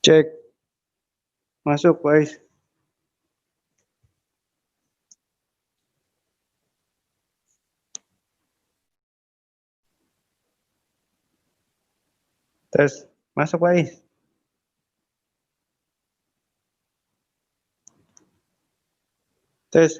Cek, masuk Pak Ais. Tes, masuk Pak Ais. Tes.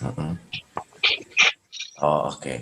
Mm-mm. Oh, oke.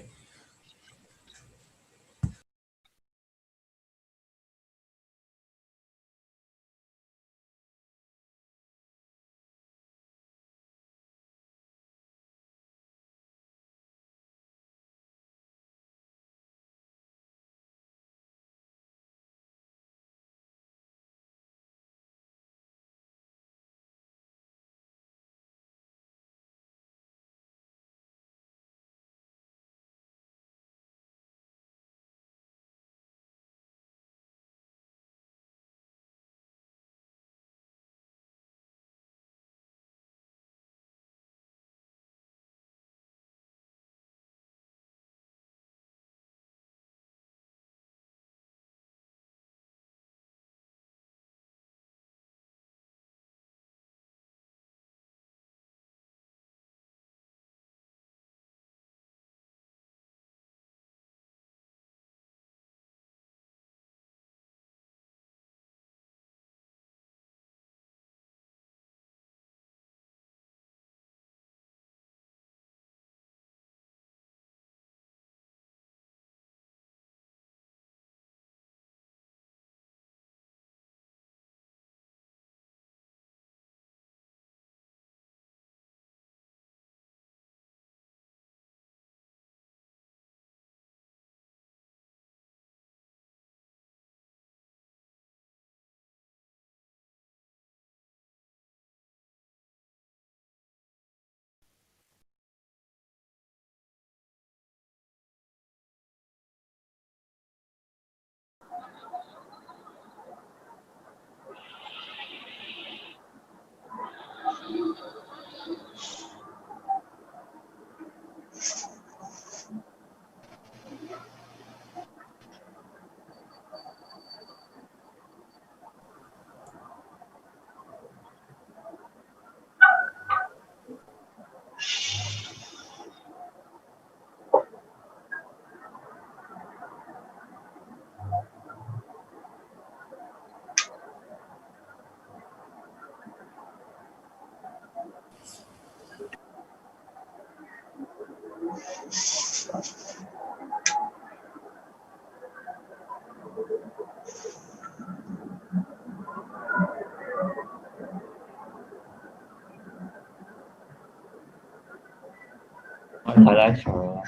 Assalamualaikum.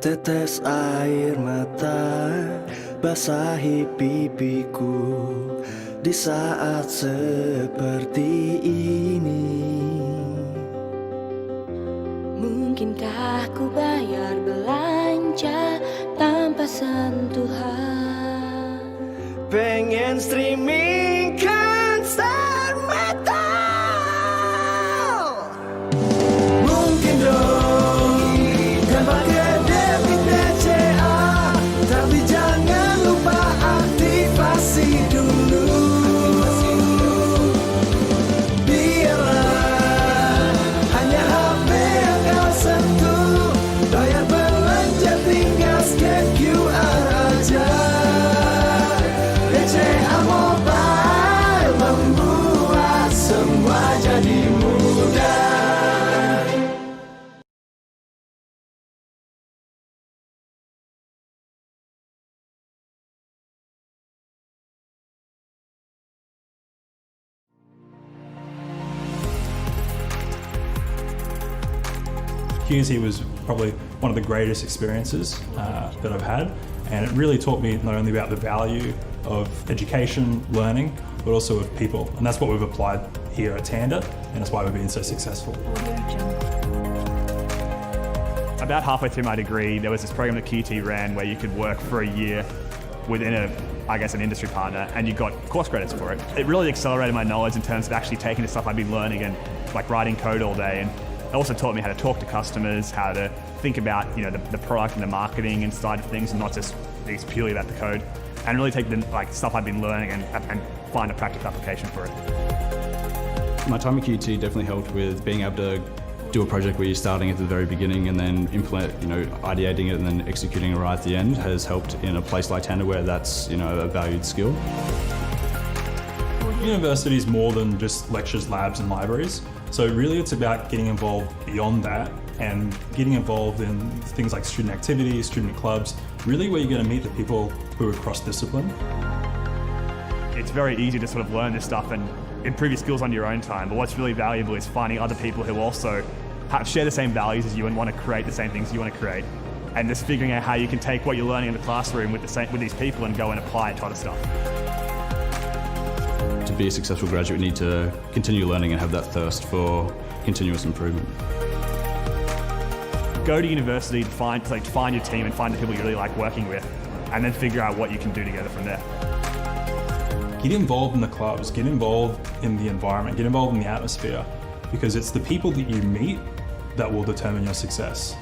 Tetes air mata basahi pipiku di saat seperti ini. Mungkinkah ku bayar belanja tanpa sentuhan? Pengen streaming konser metal. Mungkin dong dan pakai debit BCA, tapi jangan lupa aktivasi dulu. Biarlah hanya HP yang kau sentuh, bayar belanja tinggal scan QR aja. BCA Mobile membuat semua jadi mudah. QC was probably one of the greatest experiences that I've had, and it really taught me not only about the value of education, learning, but also of people, and that's what we've applied here at Tanda, and that's why we've been so successful. About halfway through my degree, there was this program that QT ran where you could work for a year within an industry partner, and you got course credits for it. It really accelerated my knowledge in terms of actually taking the stuff I'd been learning and like writing code all day, and it also taught me how to talk to customers, how to think about the product and the marketing and side of things, and not just things purely about the code, and really take the stuff I've been learning and find a practical application for it. My time at QT definitely helped with being able to do a project where you're starting at the very beginning and then ideating it and then executing it right at the end has helped in a place like Tanda where that's, a valued skill. University is more than just lectures, labs and libraries. So really it's about getting involved beyond that and getting involved in things like student activities, student clubs, really where you're going to meet the people who are cross-discipline. It's very easy to sort of learn this stuff and improve your skills on your own time, but what's really valuable is finding other people who also share the same values as you and want to create the same things you want to create, and just figuring out how you can take what you're learning in the classroom with these people and go and apply it to other stuff. To be a successful graduate, you need to continue learning and have that thirst for continuous improvement. Go to university to find your team and find the people you really like working with, and then figure out what you can do together from there. Get involved in the clubs, get involved in the environment, get involved in the atmosphere, because it's the people that you meet that will determine your success.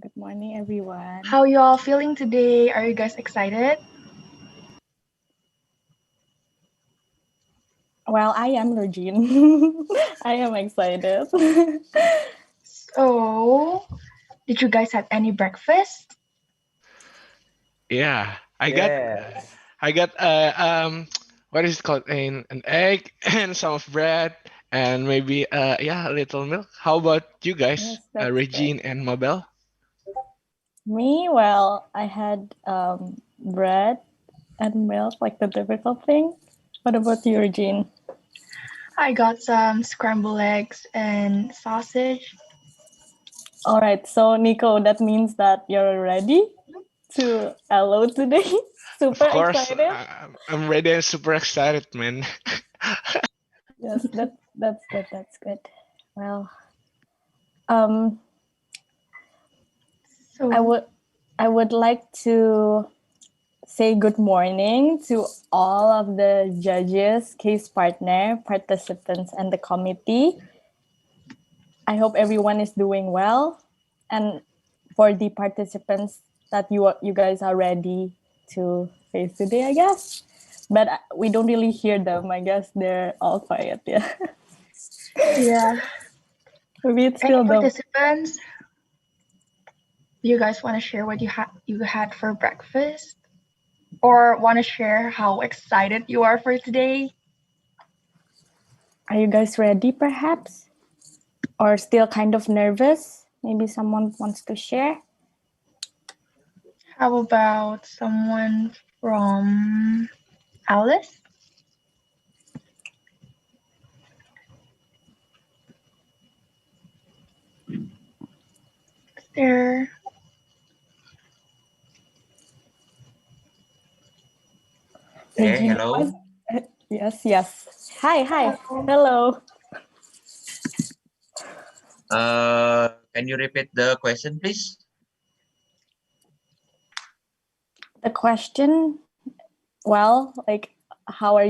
Good morning, everyone. How you all feeling today? Are you guys excited? Well, I am Regine. I am excited. So, did you guys have any breakfast? Yeah, I got what is it called? An egg and some of bread and maybe a little milk. How about you guys, Yes, that's Regine and Mabel? Me, well, I had bread and milk, like the typical thing. What about you, Regine? I got some scrambled eggs and sausage. All right, so Nico, that means that you're ready? to Elo today. Super Of course, excited. I'm ready and super excited, man. Yes, that's good. That's good. Well, um, So I would like to say good morning to all of the judges, case partner, participants, and the committee. I hope everyone is doing well, and for the participants that you guys are ready to face today, I guess. But we don't really hear them. I guess they're all quiet. Yeah. yeah, Maybe it's any still the. participants? You guys want to share what you had for breakfast, or want to share how excited you are for today? Are you guys ready, perhaps, or still kind of nervous? Maybe someone wants to share. How about someone from Alice? There. Hey, Regina, hello. yes, yes. Hi. Hello. Can you repeat the question, please? The question, well, how are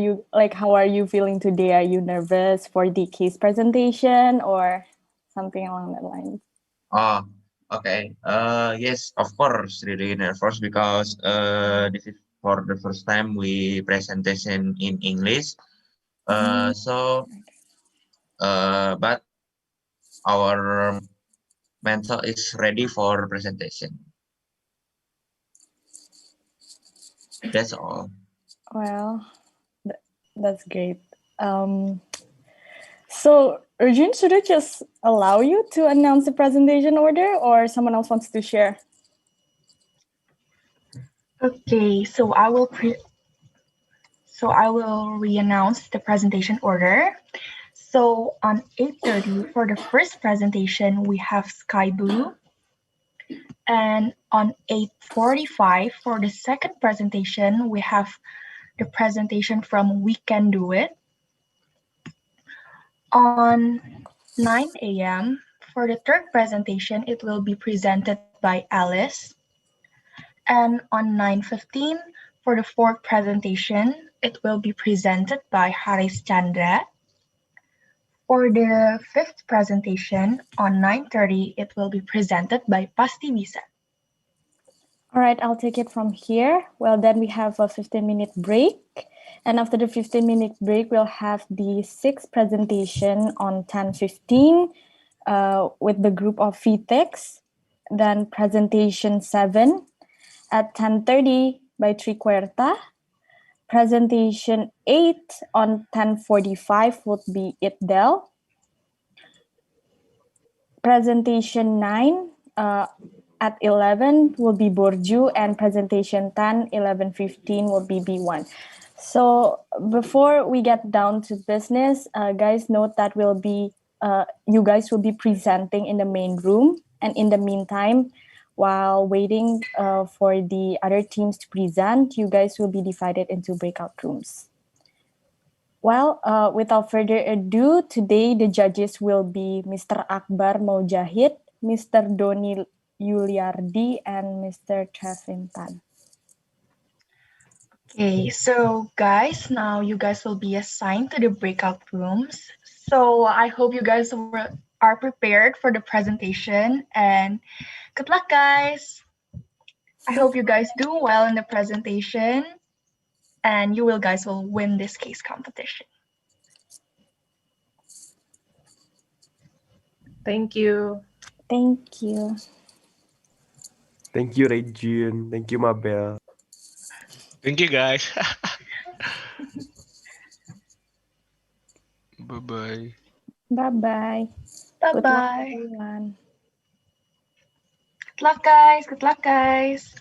you feeling today? Are you nervous for the case presentation or something along that line? Oh, okay. Yes, of course, really nervous because this is for the first time we presentation in English. So, but our mental is ready for presentation. That's all. Well, that's great. So, Arjun, should I just allow you to announce the presentation order, or someone else wants to share? Okay, so I will re-announce the presentation order. So on 8:30 for the first presentation, we have Sky Blue. And on 8:45 for the second presentation, we have the presentation from We Can Do It. On 9 a.m. for the third presentation, it will be presented by Alice. And on 9:15 for the fourth presentation, it will be presented by Haris Chandra. For the fifth presentation on 9:30, it will be presented by Pasti Bisa. All right, I'll take it from here. Well, then we have a 15-minute break. And after the 15-minute break, we'll have the sixth presentation on 10:15 with the group of VTEX. Then presentation 7 at 10:30 by Triquerta. Presentation 8 on 10:45 would be ITDEL. Presentation 9 at 11 will be Borju, and presentation 10, 11:15 will be B1. So before we get down to business, guys, note that you guys will be presenting in the main room. And in the meantime, while waiting for the other teams to present, you guys will be divided into breakout rooms. Well, without further ado, today the judges will be Mr. Akbar Maujahid, Mr. Doni Yuliardi, and Mr. Trevin Tan. Okay, so guys, now you guys will be assigned to the breakout rooms. So I hope you guys are prepared for the presentation, and good luck, guys. I hope you guys do well in the presentation, and you guys will win this case competition. Thank you. Thank you. Thank you, Regine. Thank you, Mabel. Thank you, guys. Bye-bye. Bye-bye. Bye-bye. Good luck, everyone. Good luck, guys. Good luck, guys.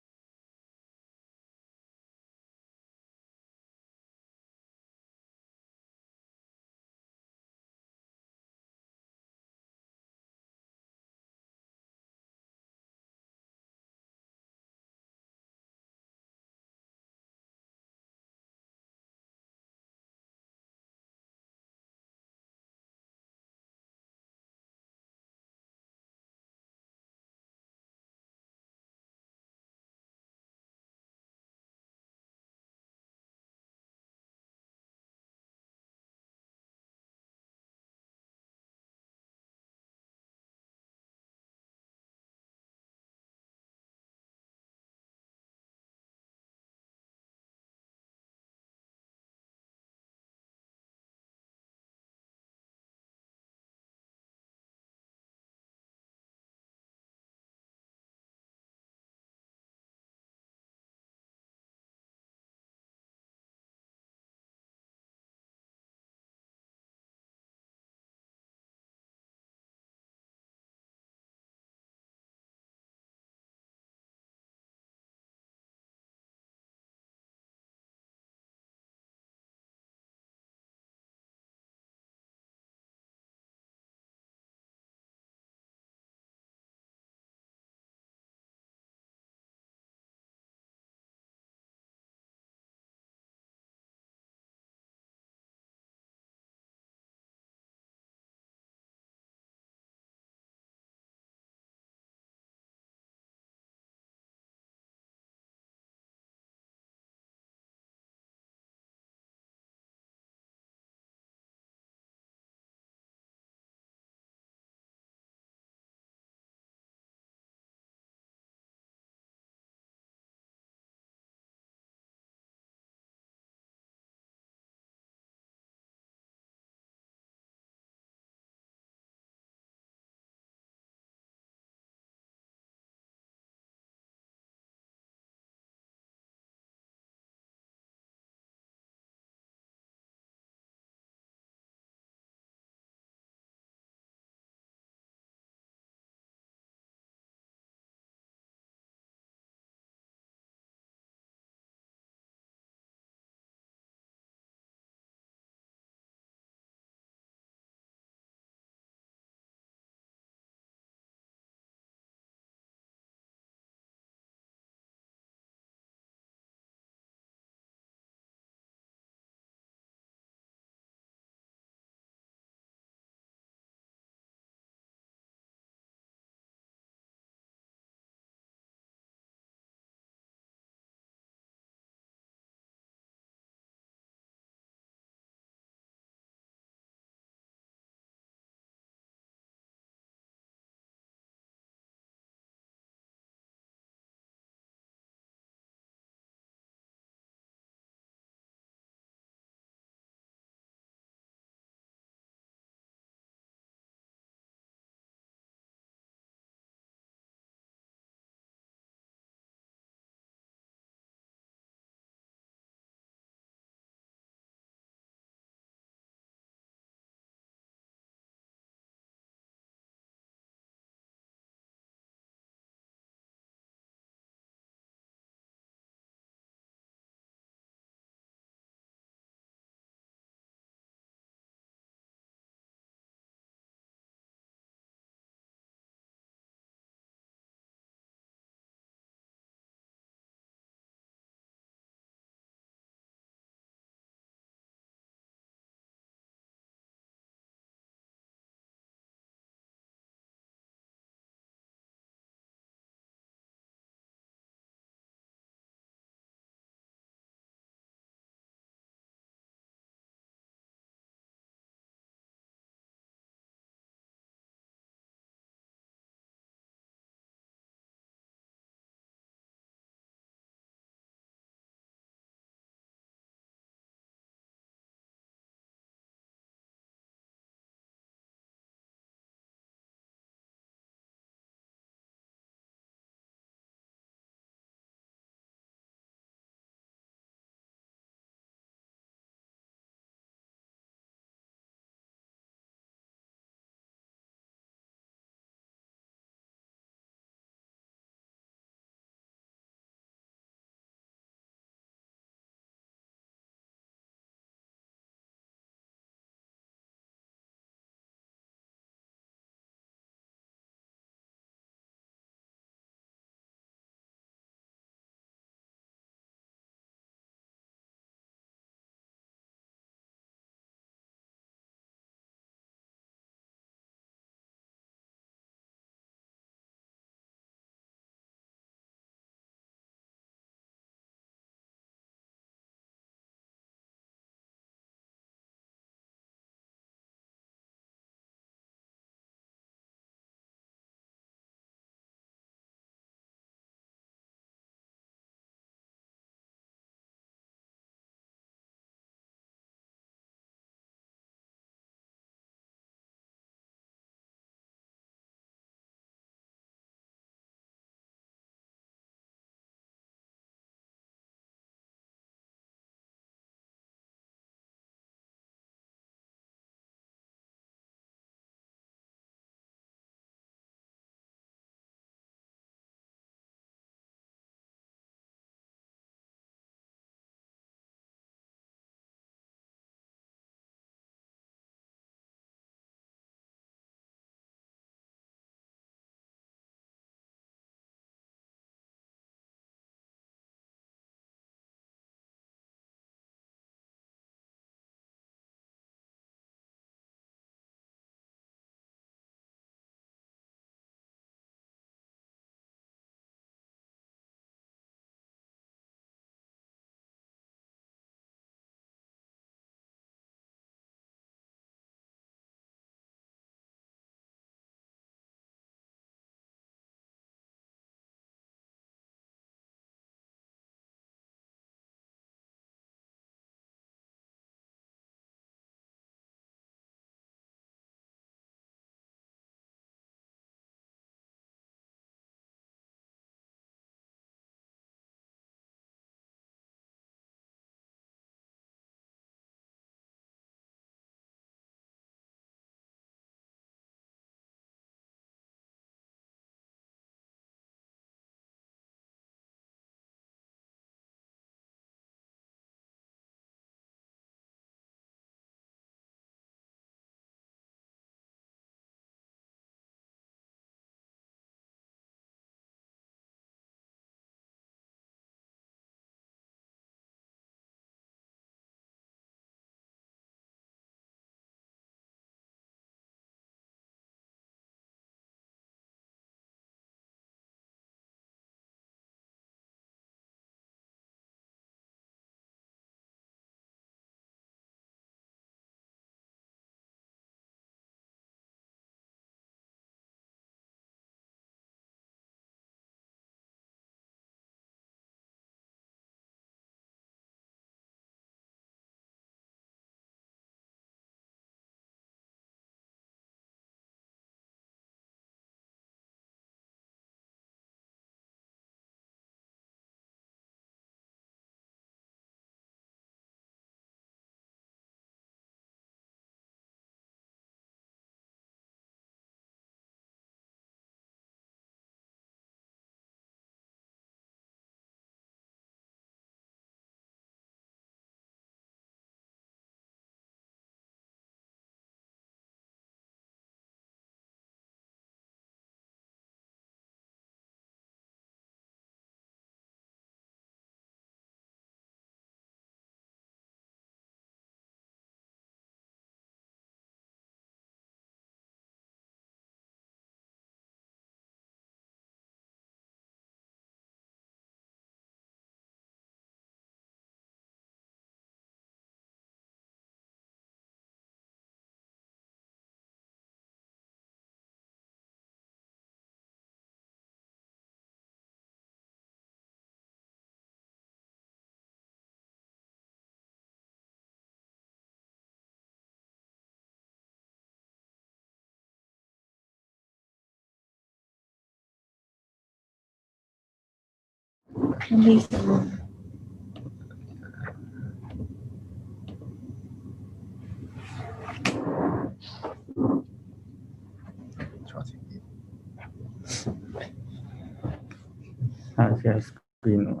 Share screen.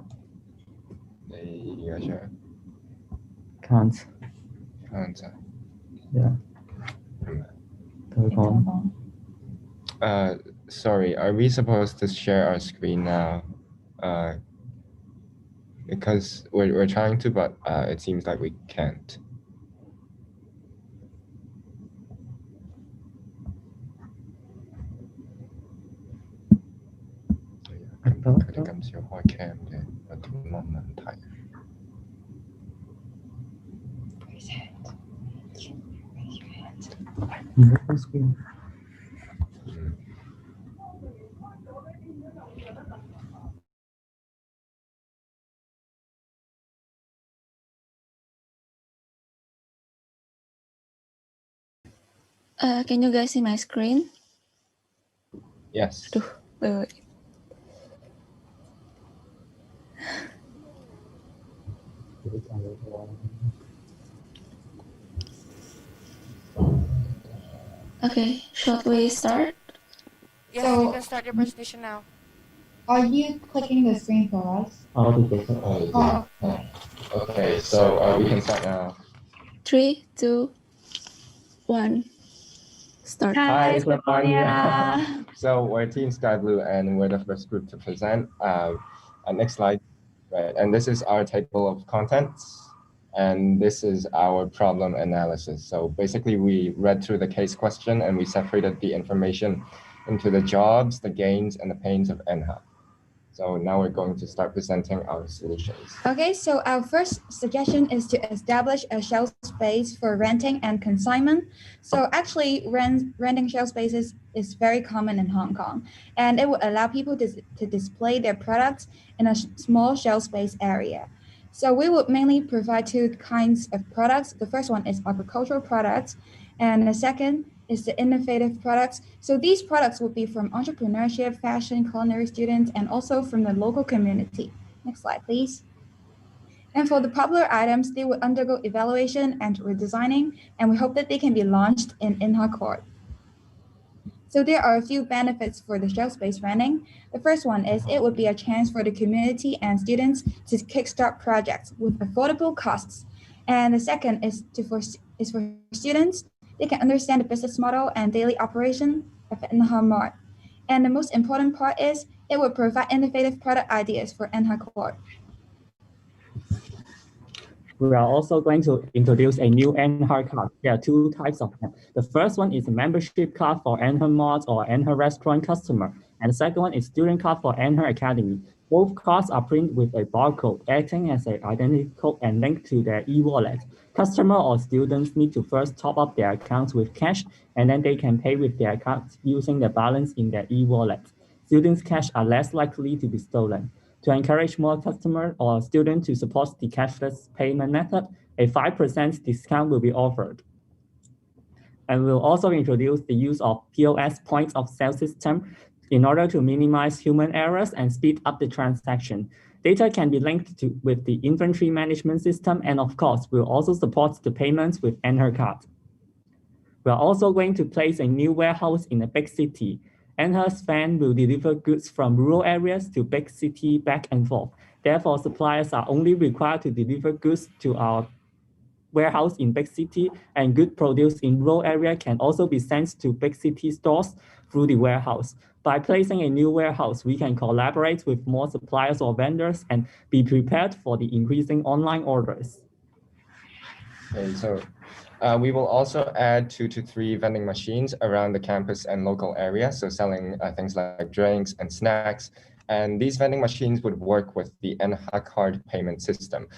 Share. Can't. Can't. Yeah. Turn on. Sorry, are we supposed to share our screen now? Because we're trying to, but it seems like we can't. Cái cầm chiếu hoa cam để mà tụi nó mình thấy. Screen. Can you guys see my screen? Yes. Wait. Okay, shall we start? Yes, you can start your presentation now. Are you clicking the screen for us? Okay, so we can start now. 3, 2, 1. Start. Hi, Stefania. So we're Team Sky Blue, and we're the first group to present. Next slide. Right, and this is our table of contents, and this is our problem analysis. So basically, we read through the case question, and we separated the information into the jobs, the gains, and the pains of NHA. So now we're going to start presenting our solutions. Okay, so our first suggestion is to establish a shelf space for renting and consignment. So actually, renting shelf spaces is very common in Hong Kong, and it will allow people to display their products in a small shelf space area. So we would mainly provide two kinds of products. The first one is agricultural products, and the second is the innovative products. So these products would be from entrepreneurship, fashion, culinary students, and also from the local community. Next slide, please. And for the popular items, they will undergo evaluation and redesigning, and we hope that they can be launched in Inha Court. So there are a few benefits for the shelf space renting. The first one is it would be a chance for the community and students to kickstart projects with affordable costs. And the second is for students. They can understand the business model and daily operation of Inha Mart. And the most important part is it will provide innovative product ideas for Inha Court. We are also going to introduce a new NHR card. There are two types of them. The first one is a membership card for NHR Mart or NHR restaurant customer. And the second one is student card for NHR Academy. Both cards are printed with a barcode, acting as an identity code and linked to their e-wallet. Customer or students need to first top up their accounts with cash, and then they can pay with their cards using the balance in their e-wallet. Students' cash are less likely to be stolen. To encourage more customers or students to support the cashless payment method, a 5% discount will be offered. And we'll also introduce the use of POS points of sale system in order to minimize human errors and speed up the transaction. Data can be linked with the inventory management system, and of course, we'll also support the payments with NHR card. We're also going to place a new warehouse in a big city. NHR's van will deliver goods from rural areas to big city back and forth. Therefore, suppliers are only required to deliver goods to our warehouse in big city, and good produce in rural area can also be sent to big city stores through the warehouse. By placing a new warehouse, we can collaborate with more suppliers or vendors and be prepared for the increasing online orders. Okay, so we will also add 2 to 3 vending machines around the campus and local area, so selling things like drinks and snacks. And these vending machines would work with the NHA card payment system.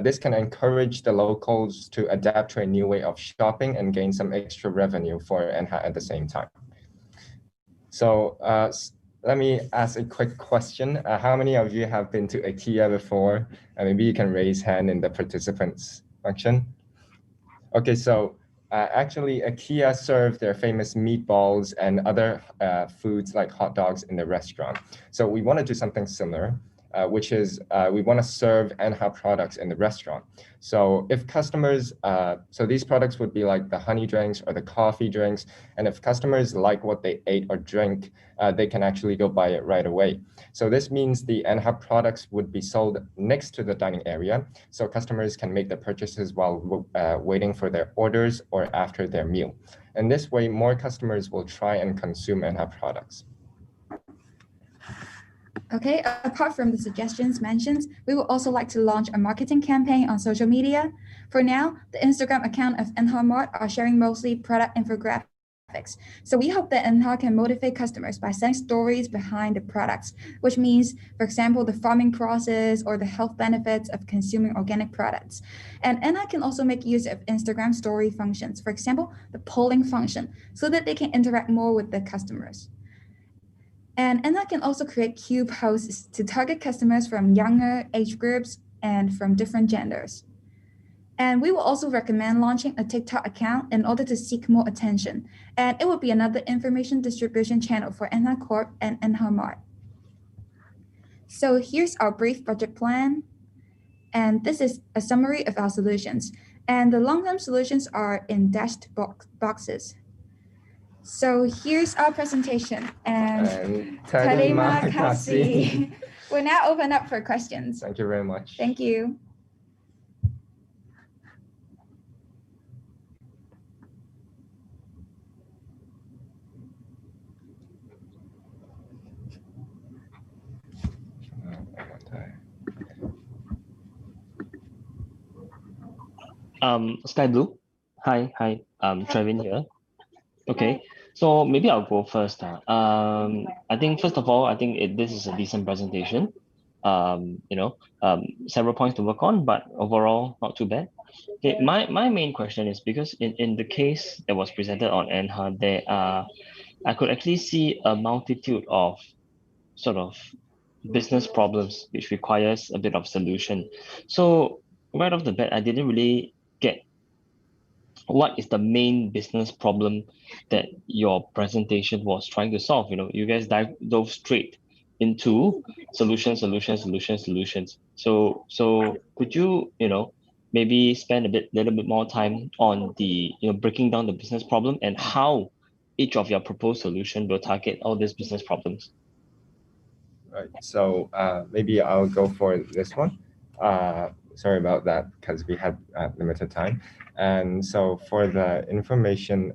This can encourage the locals to adapt to a new way of shopping and gain some extra revenue for NHA at the same time. So let me ask a quick question. How many of you have been to IKEA before? Maybe you can raise hand in the participants function. Okay, so actually IKEA serve their famous meatballs and other foods like hot dogs in the restaurant. So we want to do something similar. which is we want to serve NHA products in the restaurant. So if customers, so these products would be like the honey drinks or the coffee drinks, and if customers like what they ate or drink, they can actually go buy it right away. So this means the NHA products would be sold next to the dining area, so customers can make their purchases while waiting for their orders or after their meal. And this way, more customers will try and consume NHA products. Okay, apart from the suggestions mentioned, we would also like to launch a marketing campaign on social media. For now, the Instagram account of NHA Mart are sharing mostly product infographics. So we hope that NHA can motivate customers by sending stories behind the products, which means, for example, the farming process or the health benefits of consuming organic products. And NHA can also make use of Instagram story functions, for example, the polling function, so that they can interact more with the customers. And NHA can also create Q posts to target customers from younger age groups and from different genders. And we will also recommend launching a TikTok account in order to seek more attention. And it will be another information distribution channel for NHA Corp and NHA Mart. So here's our brief project plan. And this is a summary of our solutions. And the long-term solutions are in dashed boxes. So here's our presentation, and terima kasih. We're now open up for questions. Thank you very much. Thank you. Sky Blue. Hi, Trevin here. Okay, so maybe I'll go first. I think first of all, I think this is a decent presentation. Several points to work on, but overall not too bad. Okay, my main question is because in the case that was presented on NHA, I could actually see a multitude of sort of business problems which requires a bit of solution. So right off the bat, I didn't really get what is the main business problem that your presentation was trying to solve. You guys dove straight into solutions. So could you maybe spend little bit more time on the breaking down the business problem and how each of your proposed solution will target all these business problems? Right. So maybe I'll go for this one. Sorry about that because we had limited time. And so for the information,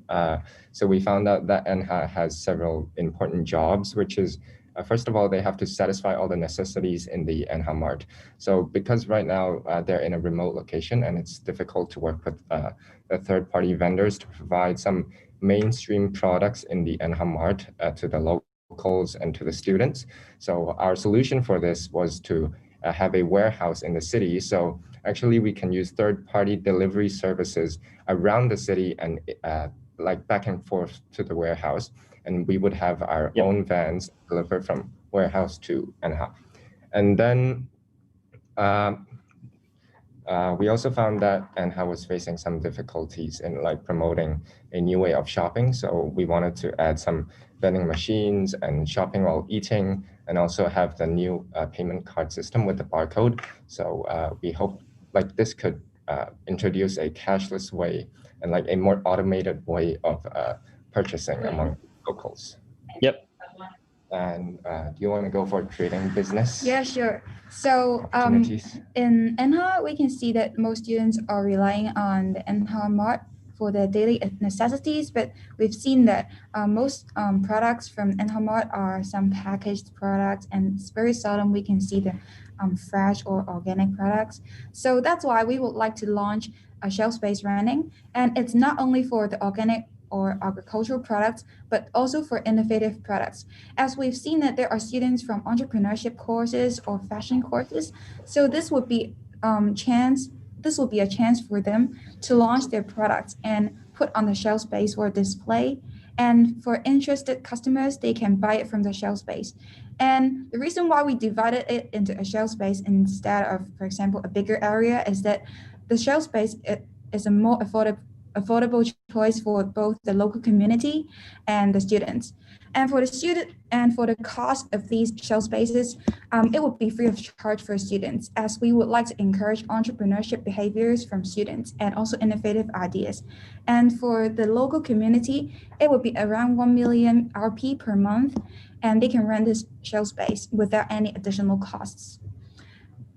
so we found out that NHA has several important jobs, which is, first of all, they have to satisfy all the necessities in the NHA Mart. So because right now they're in a remote location and it's difficult to work with the third-party vendors to provide some mainstream products in the NHA Mart to the locals and to the students. So our solution for this was to have a warehouse in the city. So actually we can use third-party delivery services around the city and like back and forth to the warehouse. And we would have our own vans delivered from warehouse to NHA. And then we also found that NHA was facing some difficulties in like promoting a new way of shopping. So we wanted to add some vending machines and shopping while eating, and also have the new payment card system with the barcode. So we hope like this could introduce a cashless way and like a more automated way of purchasing among locals. Yep. And do you want to go for trading business? Yeah, sure. So in NHA, we can see that most students are relying on the NHA Mart for their daily necessities, but we've seen that most products from NHA Mart are some packaged products, and it's very seldom we can see the fresh or organic products. So that's why we would like to launch a shelf space renting, and it's not only for the organic or agricultural products, but also for innovative products. As we've seen that there are students from entrepreneurship courses or fashion courses, so this would be a chance for them to launch their products and put on the shelf space for display. And for interested customers, they can buy it from the shelf space. And the reason why we divided it into a shelf space instead of, for example, a bigger area is that the shelf space is a more affordable affordable choice for both the local community and the students. And for the student and for the cost of these shell spaces, it would be free of charge for students, as we would like to encourage entrepreneurship behaviors from students and also innovative ideas. And for the local community, it would be around 1 million RP per month, and they can rent this shell space without any additional costs.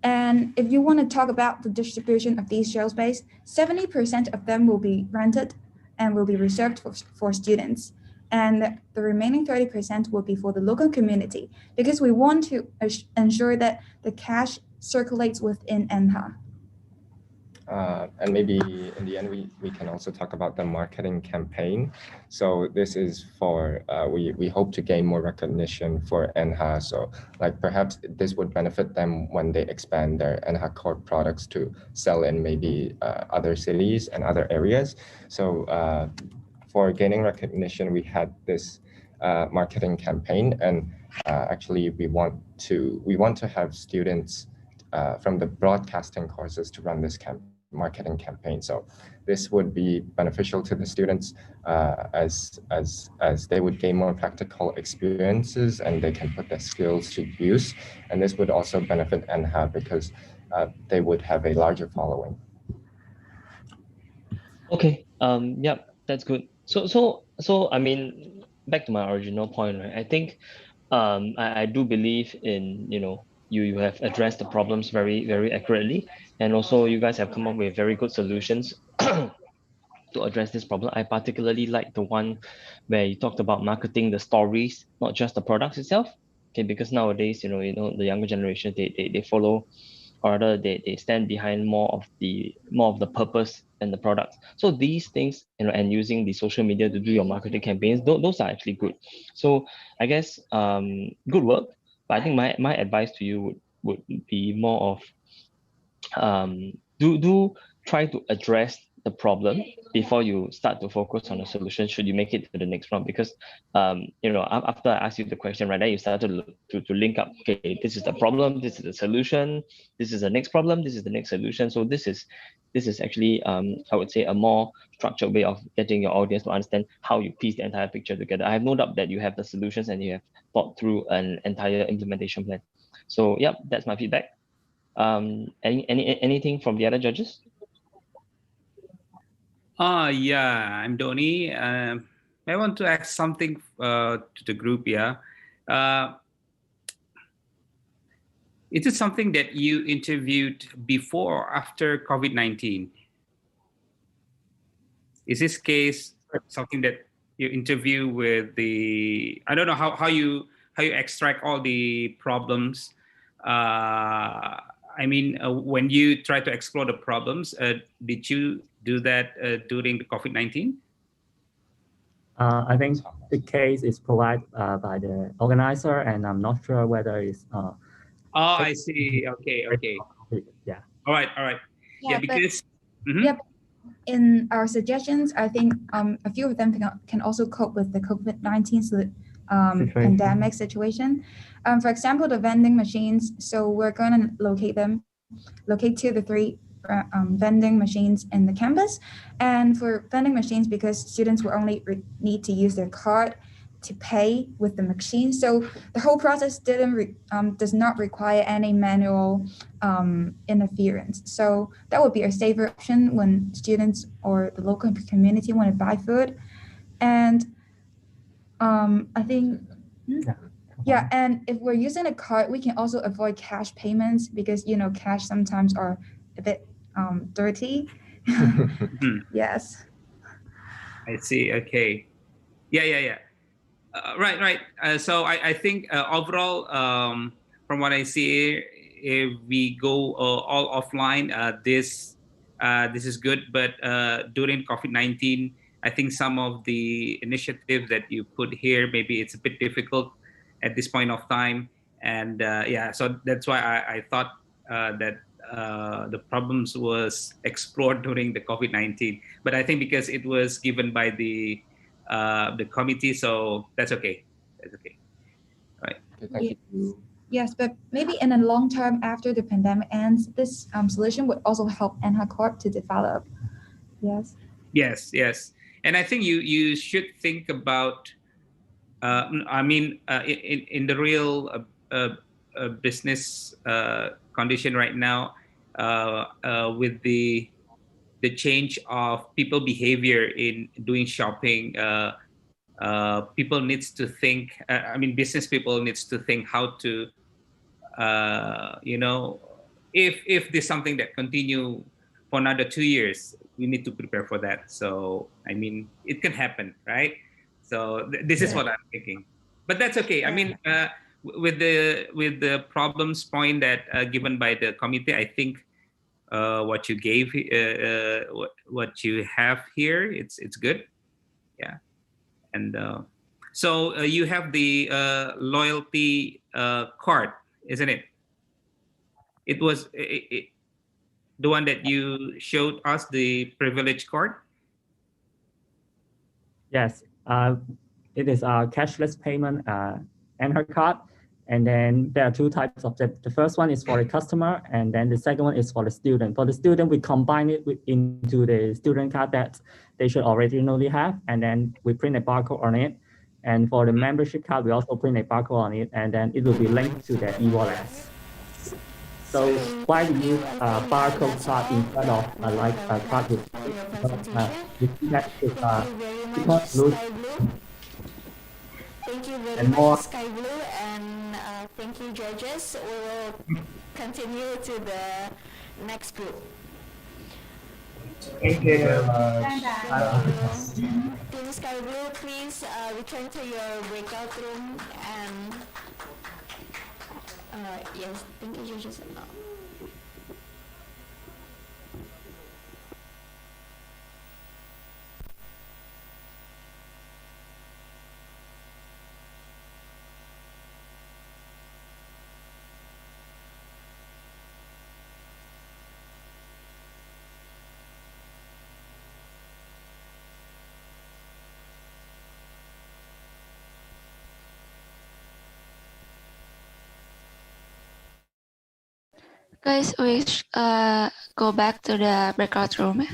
And if you want to talk about the distribution of these shell space, 70% of them will be rented and will be reserved for students. And the remaining 30% will be for the local community, because we want to ensure that the cash circulates within ENHA. And maybe in the end, we can also talk about the marketing campaign. So this is for, we hope to gain more recognition for ENHA. So like perhaps this would benefit them when they expand their ENHA Corp products to sell in maybe other cities and other areas. So for gaining recognition, we had this marketing campaign, and actually we want to have students from the broadcasting courses to run this marketing campaign. So this would be beneficial to the students as they would gain more practical experiences and they can put their skills to use. And this would also benefit ENHA because they would have a larger following. Okay. Yep, that's good. So I mean, back to my original point, right? I think I do believe in, you have addressed the problems very, very accurately. And also you guys have come up with very good solutions to address this problem. I particularly like the one where you talked about marketing the stories, not just the products itself. Okay, because nowadays, the younger generation, they follow, or rather they stand behind more of the purpose than the products. So these things, and using the social media to do your marketing campaigns, those are actually good. So I guess good work. But I think my advice to you would be more of do try to address the problem before you start to focus on the solution should you make it to the next round. Because after I asked you the question, right, then you started to link up, okay, this is the problem, this is the solution, this is the next problem, this is the next solution. So this is actually I would say a more structured way of getting your audience to understand how you piece the entire picture together. I have no doubt that you have the solutions and you have thought through an entire implementation plan. So yeah, that's my feedback. Anything from the other judges? Yeah, I'm Doni. I want to ask something to the group. Yeah, is it something that you interviewed before or after COVID-19? Is this case something that you interview with the? I don't know how you extract all the problems. I mean, when you try to explore the problems, did you do that during the COVID-19? I think the case is provided by the organizer, and I'm not sure whether it's. Oh, I see. Okay. Yeah. All right. Yeah, because. Yeah, in our suggestions, I think a few of them can also cope with the COVID-19 pandemic situation. For example, the vending machines. So we're going to locate 2 to 3 vending machines in the campus. And for vending machines, because students will only need to use their card to pay with the machine. So the whole process does not require any manual interference. So that would be a safer option when students or the local community want to buy food. And I think, yeah, and if we're using a card, we can also avoid cash payments because, cash sometimes are a bit dirty. Yes. I see. Okay. Yeah. Right. So I think overall, from what I see, if we go all offline, this is good. But during COVID-19, I think some of the initiatives that you put here, maybe it's a bit difficult at this point of time. And so that's why I thought that the problems was explored during the COVID-19. But I think because it was given by the committee, so that's okay. Right. Thank you. Yes, but maybe in the long term, after the pandemic ends, this solution would also help ENHA Corp to develop. Yes. Yes, yes, and I think you should think about. In the real business condition right now, with the change of people behavior in doing shopping, people needs to think. Business people needs to think how to, if this something that continue for another 2 years, we need to prepare for that. So it can happen, right? So this is what I'm thinking, but that's okay. With the problems point that given by the committee, I think what you gave, what you have here, it's good. Yeah, and so you have the loyalty card, isn't it? It was the one that you showed us, the privilege card. Yes, it is a cashless payment Anhur card. And then there are two types of it. The first one is for the customer, and then the second one is for the student. For the student, we combine it into the student card that they should originally have, and then we print a barcode on it. And for the membership card, we also print a barcode on it, and then it will be linked to their e-wallet. So why we use a barcode card instead of a card with that is because loose. Thank you very and much, more. Sky Blue, and thank you, judges. We will continue to the next group. Thank you. Team Sky Blue, please return to your breakout room and yes, thank you, judges. Guys, we go back to the breakout room.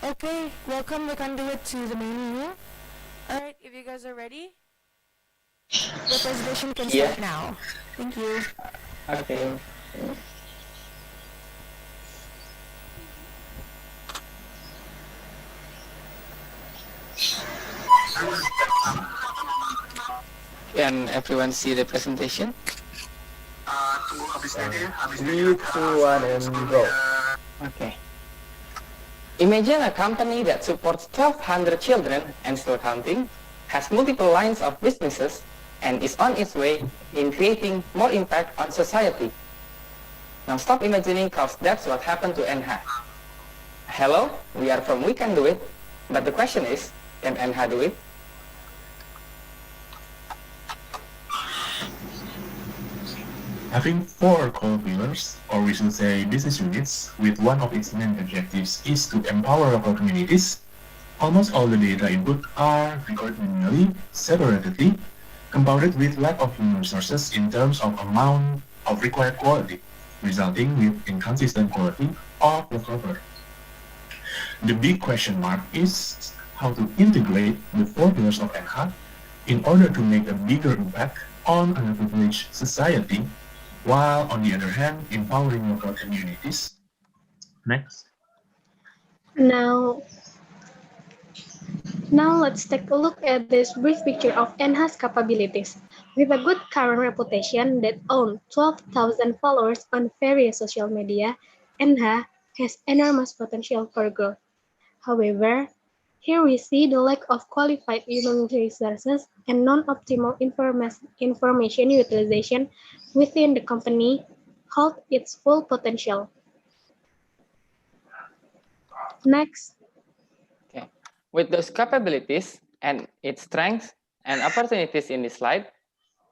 Okay, welcome the conduit to the main room. Alright, if you guys are ready, the presentation can start now. Thank you. Okay. Can everyone see the presentation? 3, 2, 1, and go. Okay. Imagine a company that supports 1,200 children and still counting, has multiple lines of businesses, and is on its way in creating more impact on society. Now stop imagining cause that's what happened to NH. Hello, we are from We Can Do It, but the question is, can NH do it? Having 4 core pillars, or we should say business units, with one of its main objectives is to empower local communities. Almost all the data input are recorded manually, separately, compounded with lack of human resources in terms of amount of required quality, resulting with inconsistent quality of the cover. The big question mark is how to integrate the 4 pillars of NH in order to make a bigger impact on an underprivileged society, while on the other hand, empowering local communities. Next. Now let's take a look at this brief picture of NH's capabilities. With a good current reputation that owns 12,000 followers on various social media, NH has enormous potential for growth. However, here we see the lack of qualified human resources and non-optimal information utilization within the company hold its full potential. Next. Okay. With those capabilities and its strengths and opportunities in this slide,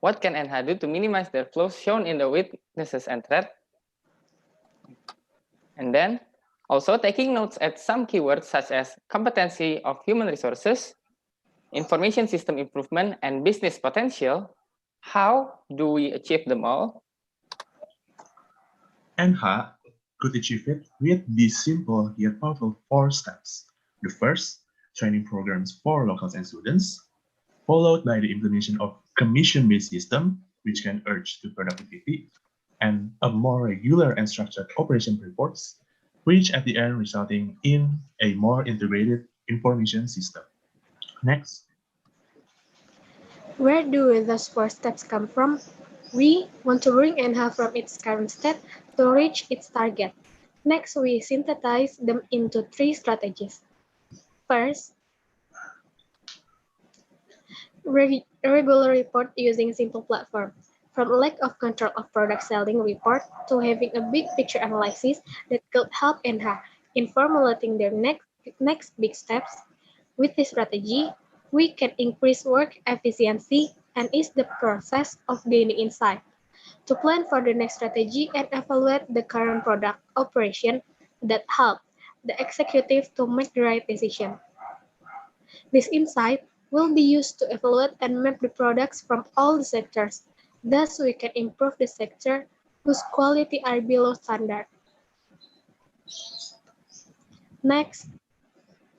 what can NH do to minimize their flaws shown in the weaknesses and threats? And then, also taking notes at some keywords such as competency of human resources, information system improvement, and business potential. How do we achieve them all? NH could achieve it with these simple yet powerful 4 steps. The first, training programs for locals and students, followed by the implementation of commission-based system, which can urge to productivity, and a more regular and structured operation reports, which at the end resulting in a more integrated information system. Next. Where do those 4 steps come from? We want to bring NH from its current state to reach its target. Next, we synthesize them into 3 strategies. First, regular report using simple platform. From lack of control of product selling report to having a big picture analysis that could help NH in formulating their next big steps. With this strategy, we can increase work efficiency and ease the process of gaining insight. To plan for the next strategy and evaluate the current product operation that help the executive to make the right decision. This insight will be used to evaluate and map the products from all the sectors. Thus, we can improve the sector whose quality are below standard. Next.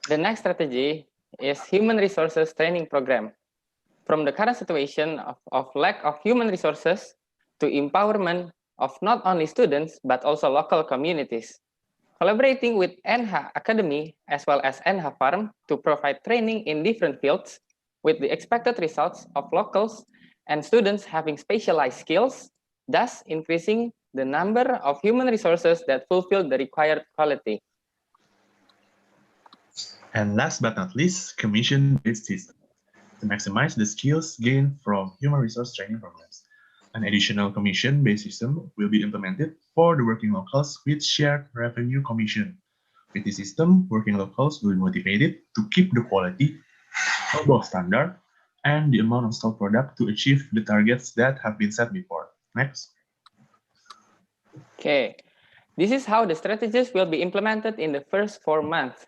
The next strategy is human resources training program. From the current situation of lack of human resources to empowerment of not only students but also local communities. Collaborating with NH Academy as well as NH Farm to provide training in different fields with the expected results of locals and students having specialized skills, thus increasing the number of human resources that fulfill the required quality. And last but not least, commission-based system to maximize the skills gained from human resource training programs. An additional commission-based system will be implemented for the working locals with shared revenue commission. With this system, working locals will be motivated to keep the quality above standard and the amount of stock product to achieve the targets that have been set before. Next. Okay, this is how the strategies will be implemented in the first 4 months.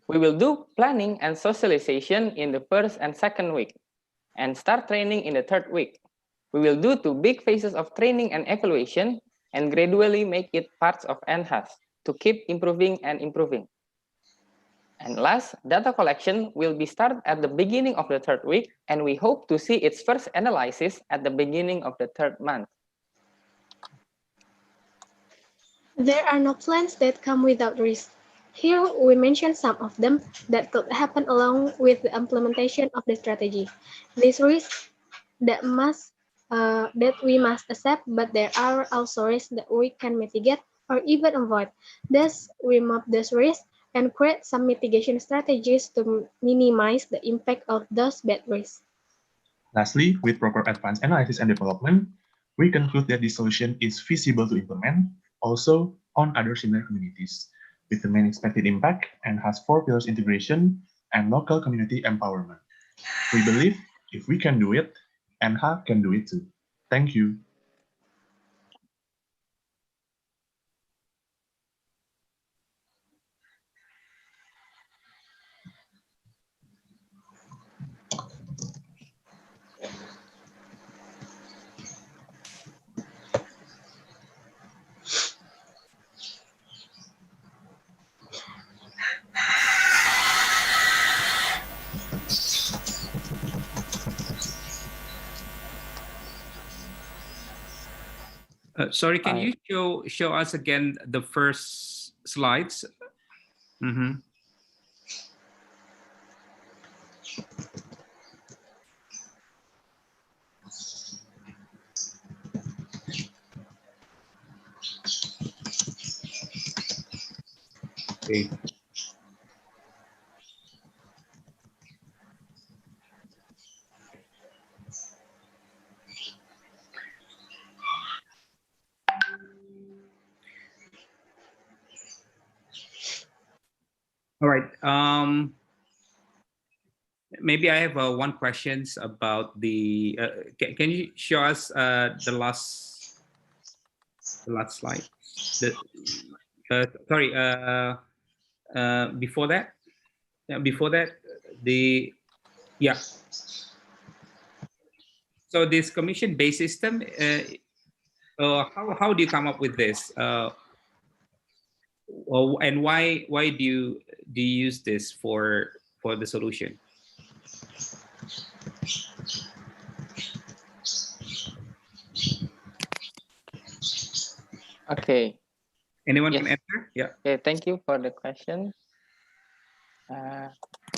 We will do planning and socialization in the first and second week and start training in the third week. We will do 2 big phases of training and evaluation and gradually make it parts of NH to keep improving and improving. And last, data collection will be started at the beginning of the third week, and we hope to see its first analysis at the beginning of the third month. There are no plans that come without risk. Here we mention some of them that could happen along with the implementation of the strategy. These risks that we must accept, but there are also risks that we can mitigate or even avoid. Thus, we map those risks and create some mitigation strategies to minimize the impact of those bad risks. Lastly, with proper advanced analysis and development, we conclude that the solution is feasible to implement, also on other similar communities, with the main expected impact and has 4 pillars: integration and local community empowerment. We believe if we can do it, ENHA can do it too. Thank you. Sorry, can you show us again the first slides? Mm-hmm. Okay. All right. Maybe I have one questions about the. Can you show us the last slide? Sorry. Before that. Yeah. Before that, the. Yeah. So this commission-based system. How do you come up with this? And why do you use this for the solution? Okay. Anyone can answer? Yeah. Okay, thank you for the question.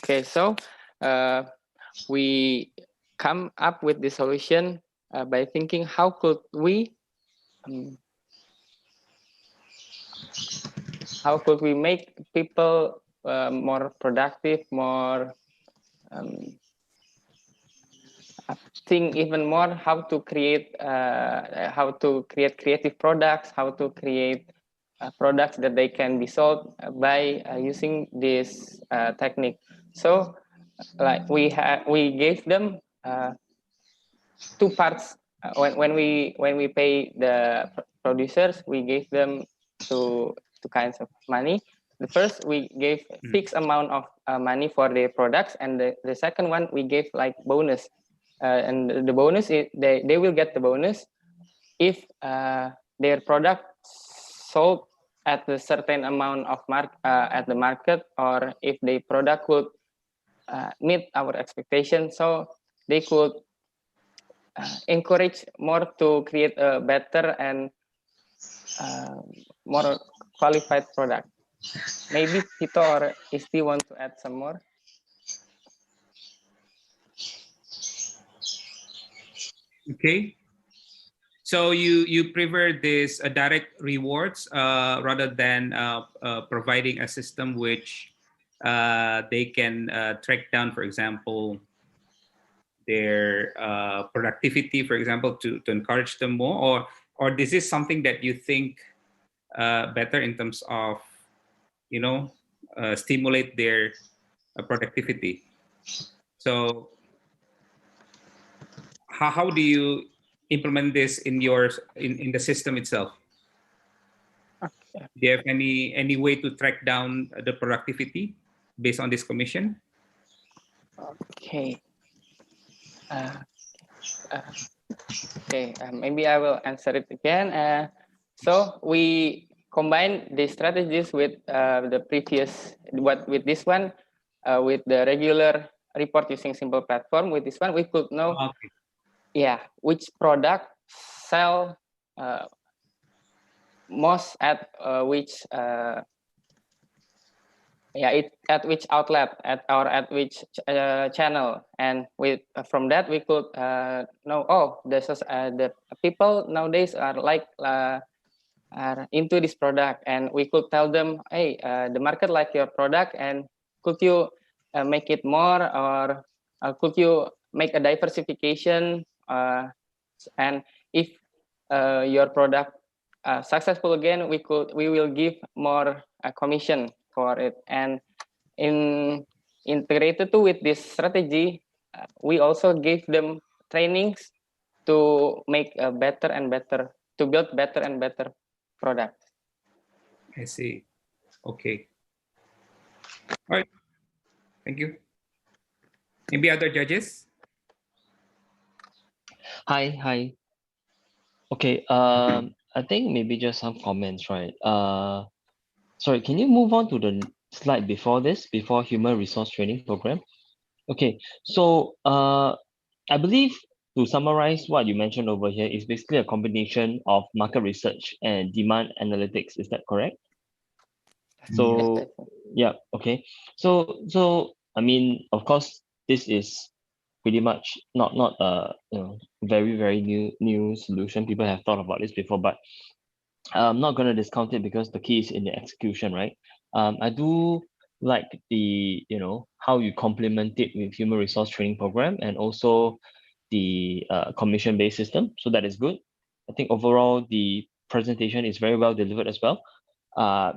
Okay, so we come up with the solution by thinking how could we make people more productive, more think even more how to create creative products, how to create products that they can be sold by using this technique. So like we gave them 2 parts. When we pay the producers, we gave them two kinds of money. The first, we gave fixed amount of money for their products, and the second one we gave like bonus. And the bonus is they will get the bonus if their product sold at a certain amount of at the market, or if the product would meet our expectation, so they could encourage more to create a better and more qualified product. Maybe Tito or Isti want to add some more. Okay. So you prefer this direct rewards rather than providing a system which they can track down, for example, their productivity, for example, to encourage them more, or this is something that you think better in terms of, stimulate their productivity. So how do you implement this in in the system itself? Okay. Do you have any way to track down the productivity based on this commission? Okay. Okay. Maybe I will answer it again. So we combine the strategies with the previous with this one, with the regular report using simple platform. With this one, we could know, which product sell most at which at which outlet at which channel, and from that we could know, the people nowadays are into this product, and we could tell them, hey, the market like your product, and could you make it more, or could you make a diversification, and if your product successful again, we will give more commission for it. And integrated with this strategy, we also give them trainings to make a better and better, to build better and better products. I see. Okay. All right. Thank you. Maybe other judges? Hi. Okay, I think maybe just some comments, right? Sorry, can you move on to the slide before this, before human resource training program? Okay, so I believe to summarize what you mentioned over here is basically a combination of market research and demand analytics. Is that correct? So yeah, okay. So I mean, of course, this is pretty much not a very new solution. People have thought about this before, but I'm not going to discount it because the key is in the execution, right? I do like the how you complement it with human resource training program and also the commission-based system. So that is good. I think overall the presentation is very well delivered as well.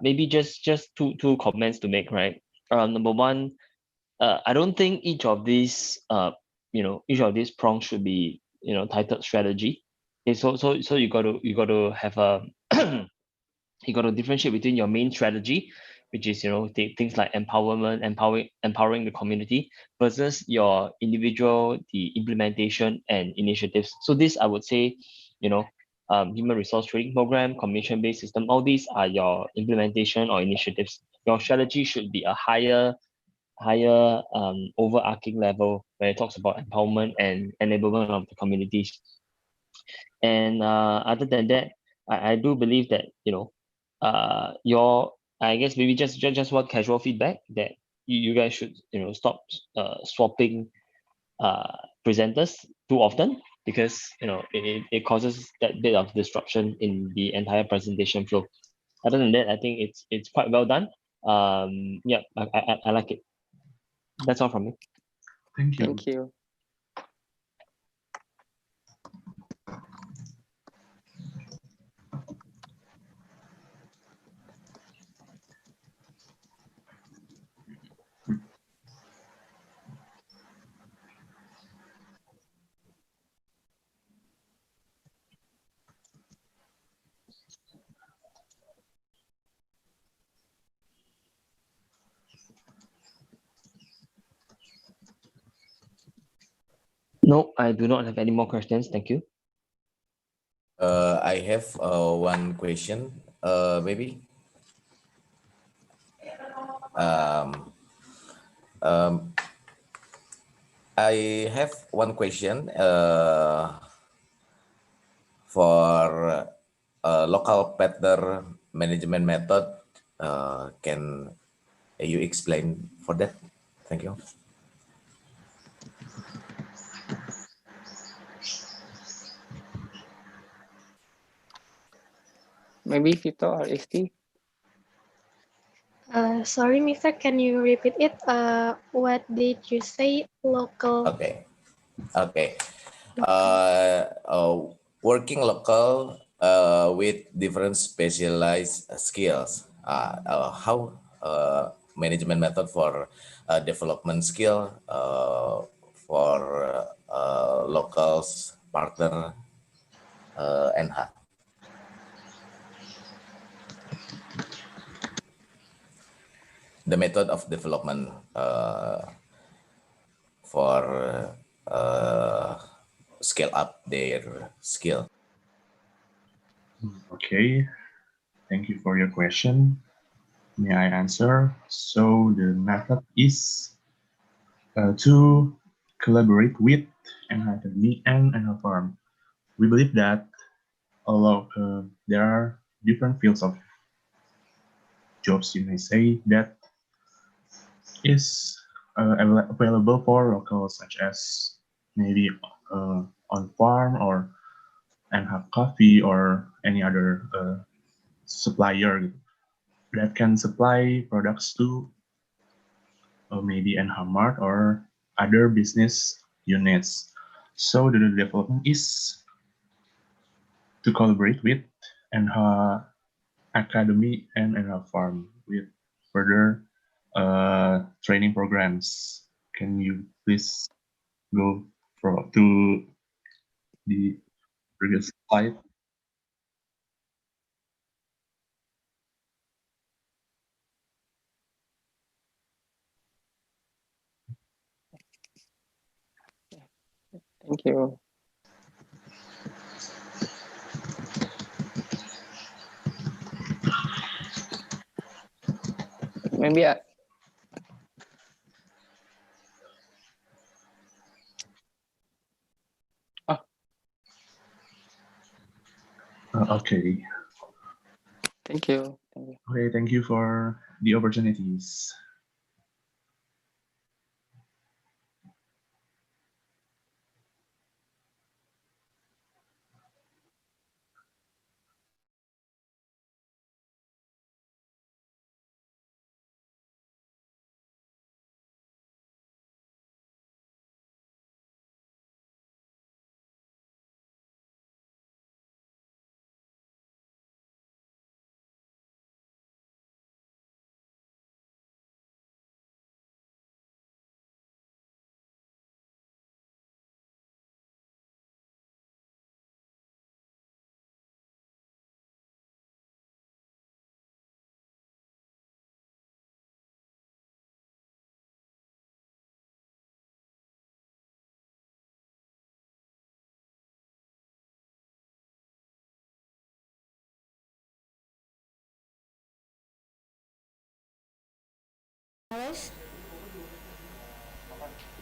Maybe just two comments to make, right? Number one, I don't think each of these prongs should be titled strategy. Okay, so you got to have a you got to differentiate between your main strategy, which is things like empowerment, empowering the community, versus your the implementation and initiatives. So this, I would say, human resource training program, commission-based system, all these are your implementation or initiatives. Your strategy should be a higher overarching level where it talks about empowerment and enablement of the communities. And other than that, I do believe that I guess maybe just one casual feedback that you guys should stop swapping presenters too often, because it causes that bit of disruption in the entire presentation flow. Other than that, I think it's quite well done. Yeah, I like it. That's all from me. Thank you. Thank you. No, I do not have any more questions. Thank you. I have one question, maybe. I have one question for local pattern management method. Can you explain for that? Thank you. Maybe Vito or Isti? Sorry, Mister, can you repeat it? What did you say? Local. Okay. Working local with different specialized skills. How management method for development skill for locals partner NH. The method of development for scale up their skill. Okay, thank you for your question. May I answer? So the method is to collaborate with NH Academy and NH Farm. We believe that although there are different fields of jobs, you may say, that is available for locals, such as maybe on farm or NH Coffee or any other supplier that can supply products to maybe NH Mart or other business units. So the development is to collaborate with NH Academy and NH Farm with further training programs. Can you please go to the previous slide? Thank you. Maybe Okay. Thank you. Thank you. Okay, thank you for the opportunities. Alice,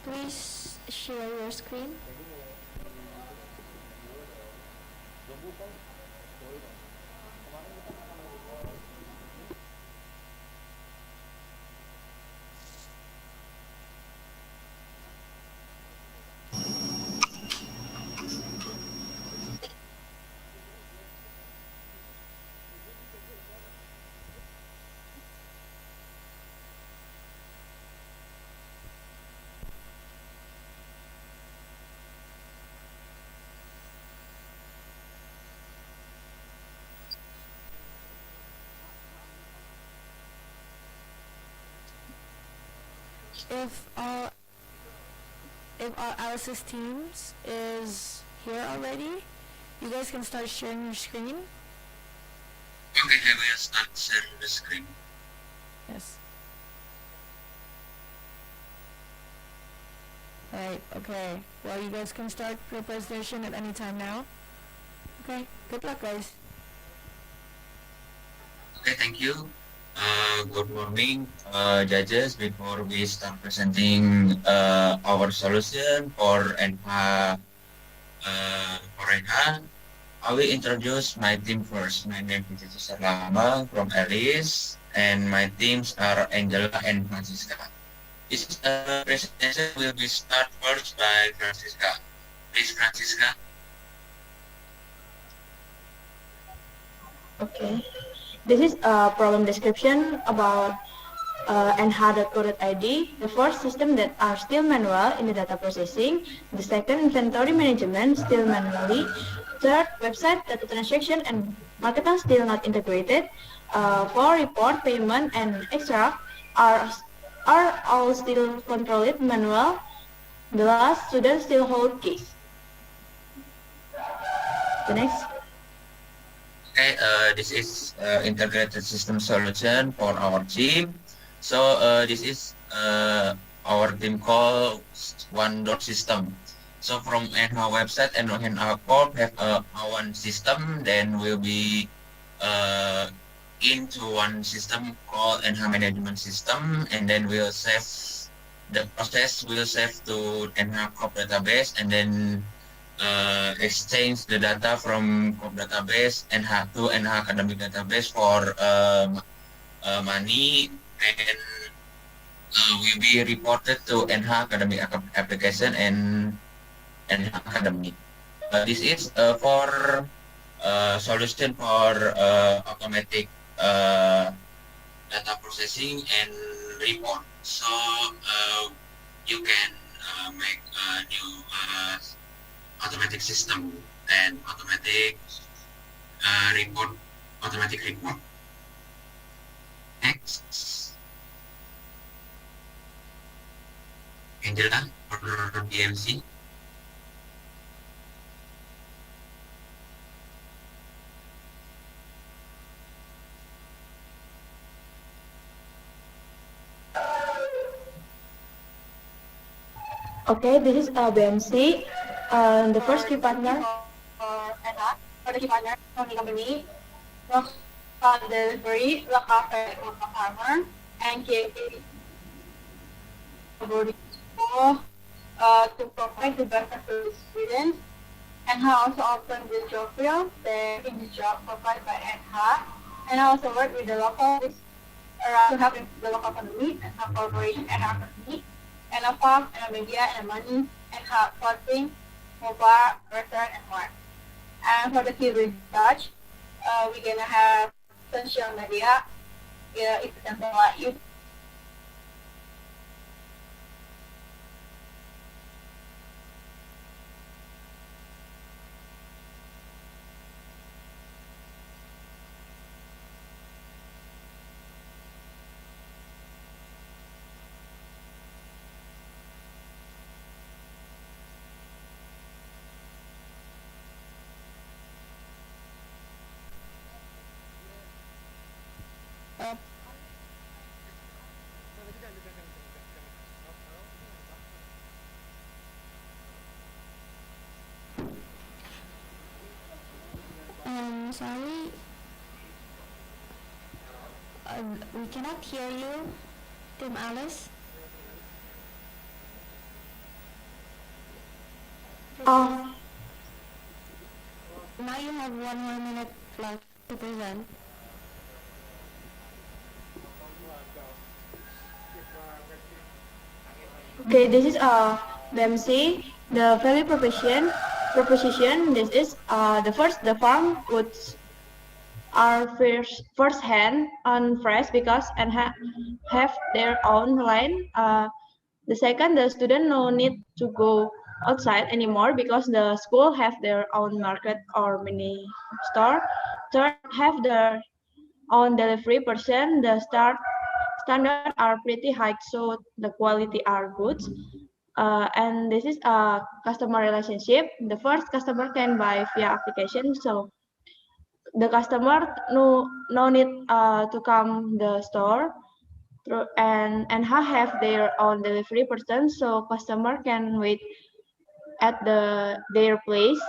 please share your screen. If all Alice's teams is here already, you guys can start sharing your screen. Okay, I will start sharing the screen. Yes. Alright, okay. Well, you guys can start your presentation at any time now. Okay, good luck, guys. Okay, thank you. Good morning, judges. Before we start presenting our solution for NH, I will introduce my team first. My name is Tito Salama from Alice, and my teams are Angela and Francisca. This presentation will be start first by Francisca. Please, Francisca. Okay. This is a problem description about NH.co.id, the first system that are still manual in the data processing, the second inventory management still manually, third website data transaction and marketing still not integrated, four report, payment and extract are all still controlled manual, the last student still hold keys. The next. Okay, this is integrated system solution for our team. So this is our team called one door system. So from NH website and NH Corp have one system, then we'll be into one system called NH management system, and then we'll save the process. Will save to NH Corp database, and then exchange the data from Corp database NH to NH academic database for money, and will be reported to NH academic application and NH academic. This is for solution for automatic data processing and report. So you can make a new automatic system and automatic report, automatic report. Next, Angela for BMC. Okay, this is BMC. The first key partner for the key partner company, local delivery, local farmer, and KAK. To provide the best for the students. NHA also opened the job fair, the job provided by NHA, and I also work with the local to help the local economy and have corporation and our company, and a farm and a media and money and have clothing, mobile, restaurant and more. And for the key research, we're gonna have social media, it's example like you. Sorry. We cannot hear you, Team Alice. Now you have 1 more minute left to present. Okay, this is BMC, the value proposition. This is the farm goods are first hand on fresh because and have their own line. The second, the student no need to go outside anymore because the school have their own market or mini store. Third, have their own delivery person. The standard are pretty high, so the quality are good. And this is a customer relationship. The first customer can buy via application, so the customer no need to come the store and have their own delivery person, so customer can wait at their place.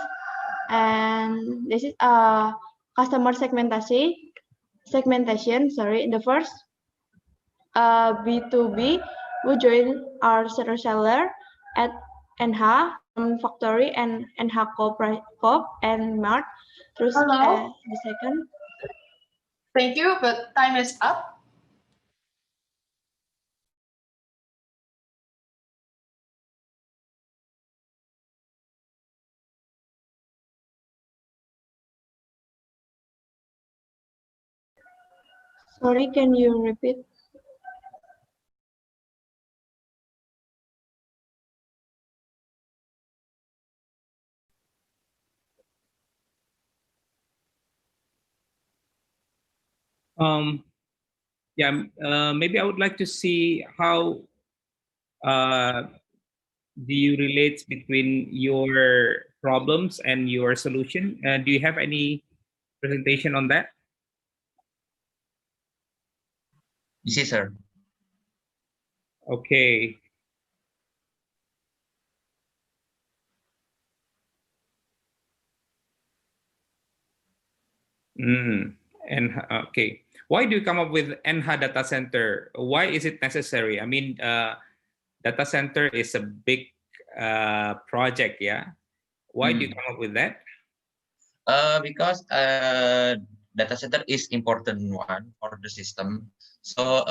And this is a customer segmentation. Sorry, the first B2B who join our seller at NH factory and NH Coop and Mart. Terus, Hello. the second. Thank you, but time is up. Sorry, can you repeat? Yeah, maybe I would like to see how do you relate between your problems and your solution. Do you have any presentation on that? Yes, sir. Okay. And okay, why do you come up with NHA data center? Why is it necessary? I mean, data center is a big project, yeah. Why do you come up with that? Because data center is important one for the system, so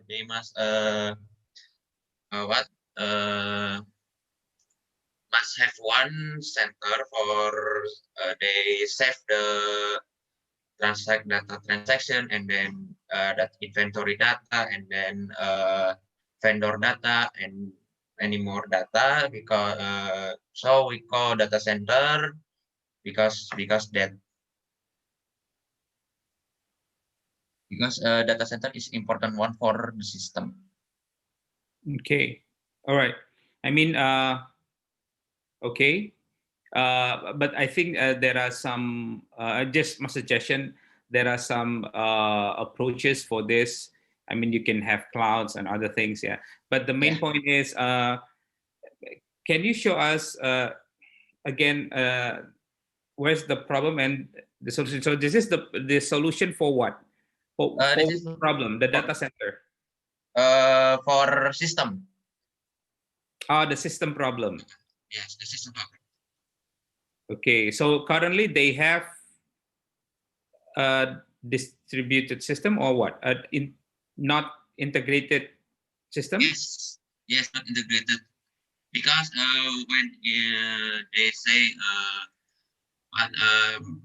they must must have one center for they save the transaction and then that inventory data and then vendor data and any more data, because so we call data center because that because data center is important one for the system. Okay, all right. I mean, okay, but I think there are some. Just my suggestion. There are some approaches for this. I mean, you can have clouds and other things, yeah. But the main point is, can you show us again where's the problem and the solution? So this is the solution for what? For This is the problem, the data center. For system. The system problem. Yes, the system problem. Okay, so currently they have a distributed system or what? Not integrated system? Yes, yes, not integrated. Because when they say but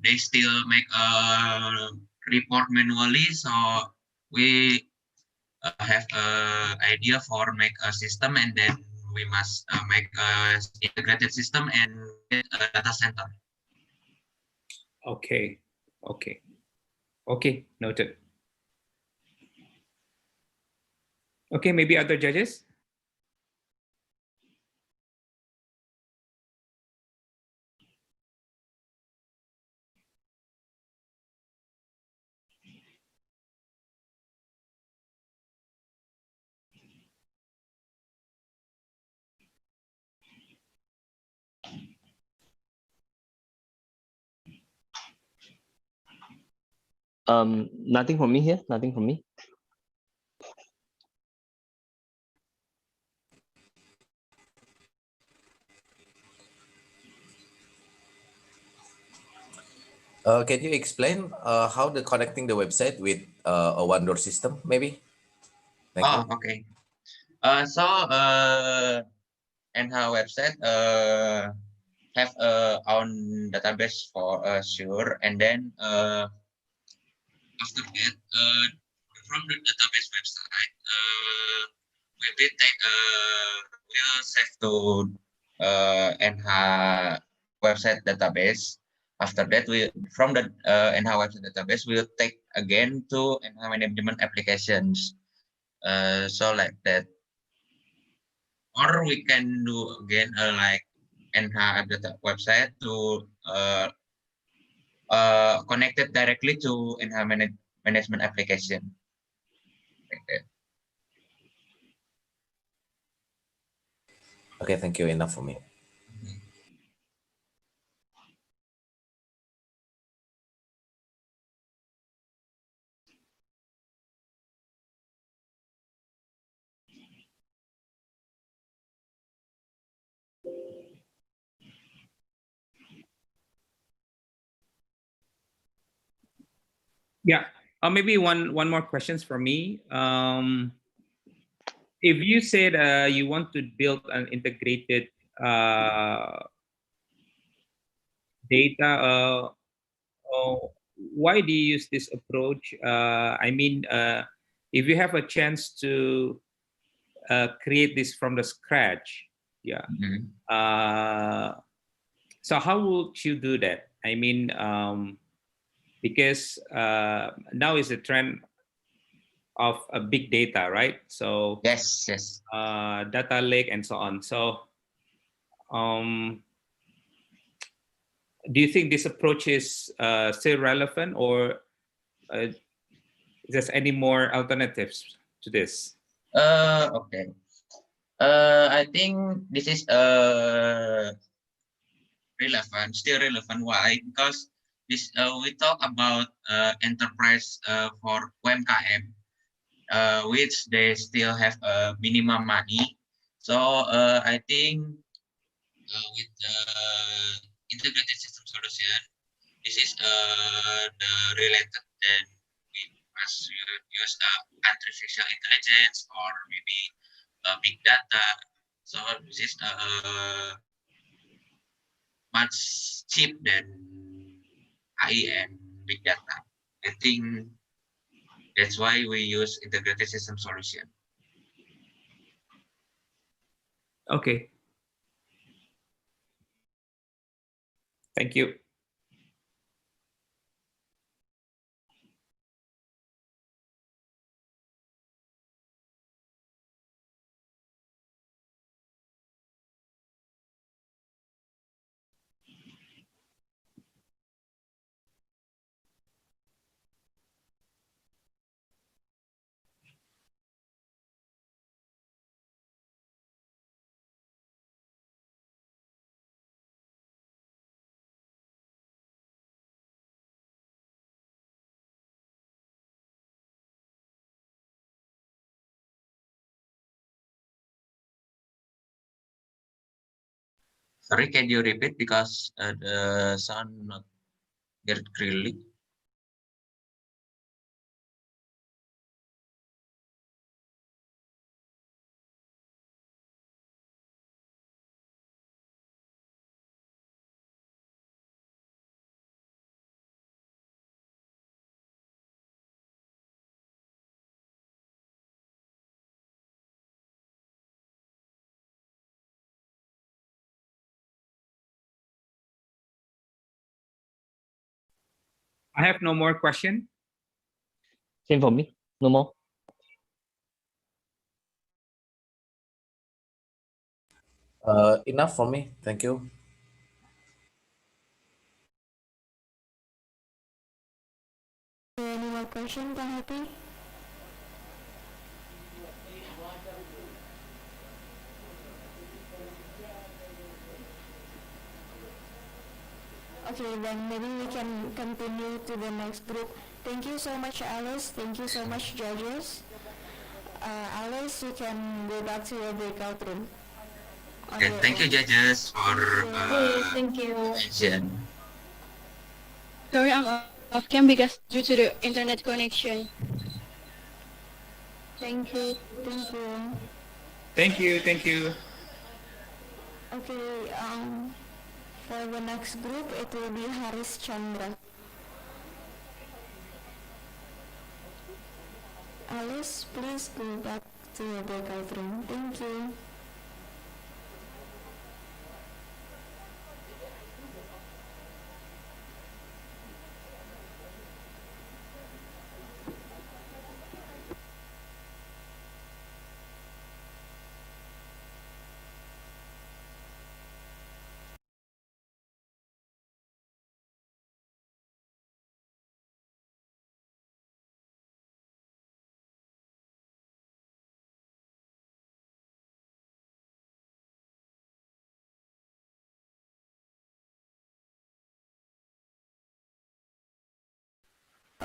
they still make a report manually, so we have a idea for make a system, and then we must make a integrated system and get a data center. Okay, okay, okay, noted. Okay, maybe other judges? Nothing from me here. Nothing from me. Can you explain how the connecting the website with a one door system, maybe? Thank you. Okay. So and our website have own database for sure, and then after that from the database website we will take will save to NH website database. After that, we from the NH website database we'll take again to NH management applications. So like that, or we can do again like NH data website to connected directly to NH management application. Like that. Okay, thank you. Enough for me. Yeah, maybe one more questions for me. If you said you want to build an integrated data, why do you use this approach? I mean, if you have a chance to create this from the scratch, yeah. So how would you do that? I mean, because now is the trend of a big data, right? So yes, data lake and so on. So, do you think this approach is still relevant, or is there any more alternatives to this? Okay. I think this is relevant, still relevant. Why? Because this we talk about enterprise for UMKM, which they still have minimum money. So I think with integrated system solution, this is the related. Then we must use artificial intelligence or maybe big data. So this is much cheap than AI and big data. I think that's why we use integrated system solution. Okay. Thank you. Sorry, can you repeat because the sound not get clearly? I have no more question. Same for me. No more. Enough for me. Thank you. Any more question, Kang Happy? Okay, then maybe we can continue to the next group. Thank you so much, Alice. Thank you so much, judges. Alice, you can go back to your breakout room. Okay, thank you, judges, for Thank you. attention. Sorry, I'm off cam because due to the internet connection. Thank you. Thank you. Thank you. Thank you. Okay, for the next group, it will be Haris Chandra. Alice, please go back to your breakout room. Thank you.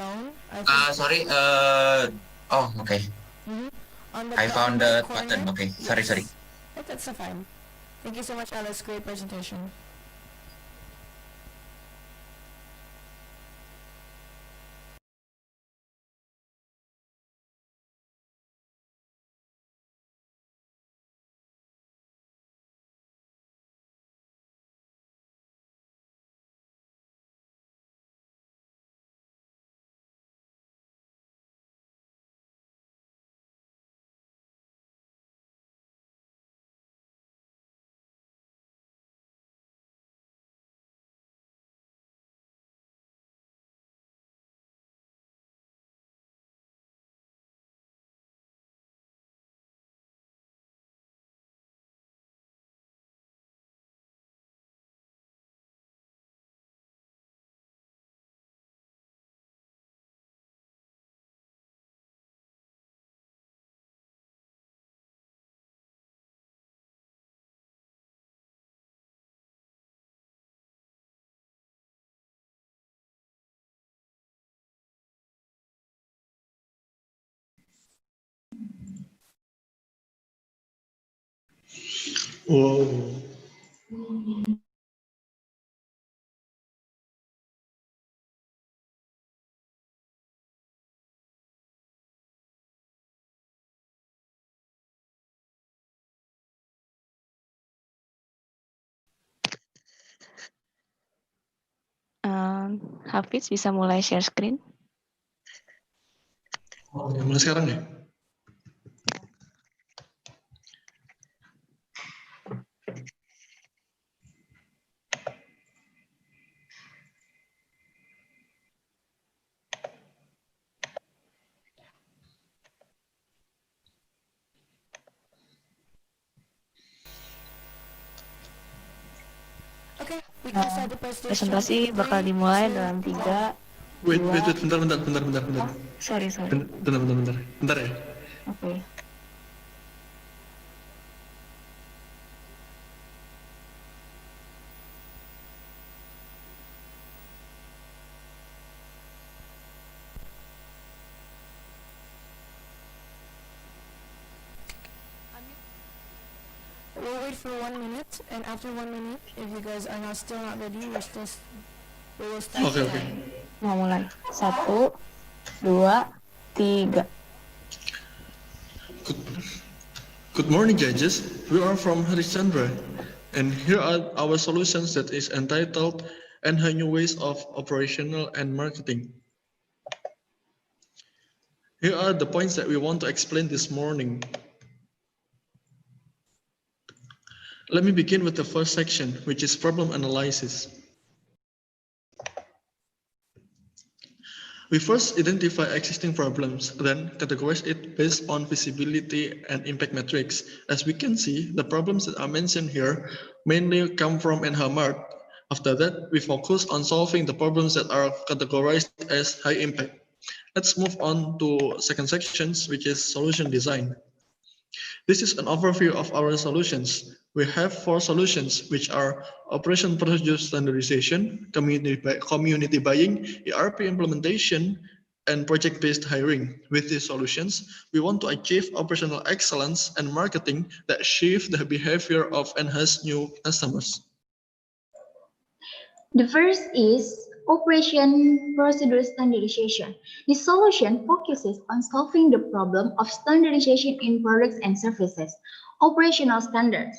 Oh, Sorry. Oh, okay. On the I bottom found right the corner. button. Okay. Sorry, sorry. That's fine. Thank you so much, Alice. Great presentation. Wow. Hafiz bisa mulai share screen. Oh, mulai sekarang ya? Okay, we can start the presentation. Presentasi bakal dimulai dalam 3, Wait, 2, bentar. sorry. Bentar ya. Oke. We'll wait for 1 minute, and after 1 minute, if you guys are still not ready, we will start. Okay. Mau mulai. 1, 2, 3. Good morning, judges. We are from Harishchandra, and here are our solutions that is entitled "And Her New Ways of Operational and Marketing." Here are the points that we want to explain this morning. Let me begin with the first section, which is problem analysis. We first identify existing problems, then categorize it based on visibility and impact metrics. As we can see, the problems that are mentioned here mainly come from Enhamart. After that, we focus on solving the problems that are categorized as high impact. Let's move on to second sections, which is solution design. This is an overview of our solutions. We have 4 solutions, which are operation procedure standardization, community buying, ERP implementation, and project-based hiring. With these solutions, we want to achieve operational excellence and marketing that shift the behavior of enhanced new customers. The first is operation procedure standardization. This solution focuses on solving the problem of standardization in products and services. Operational standards.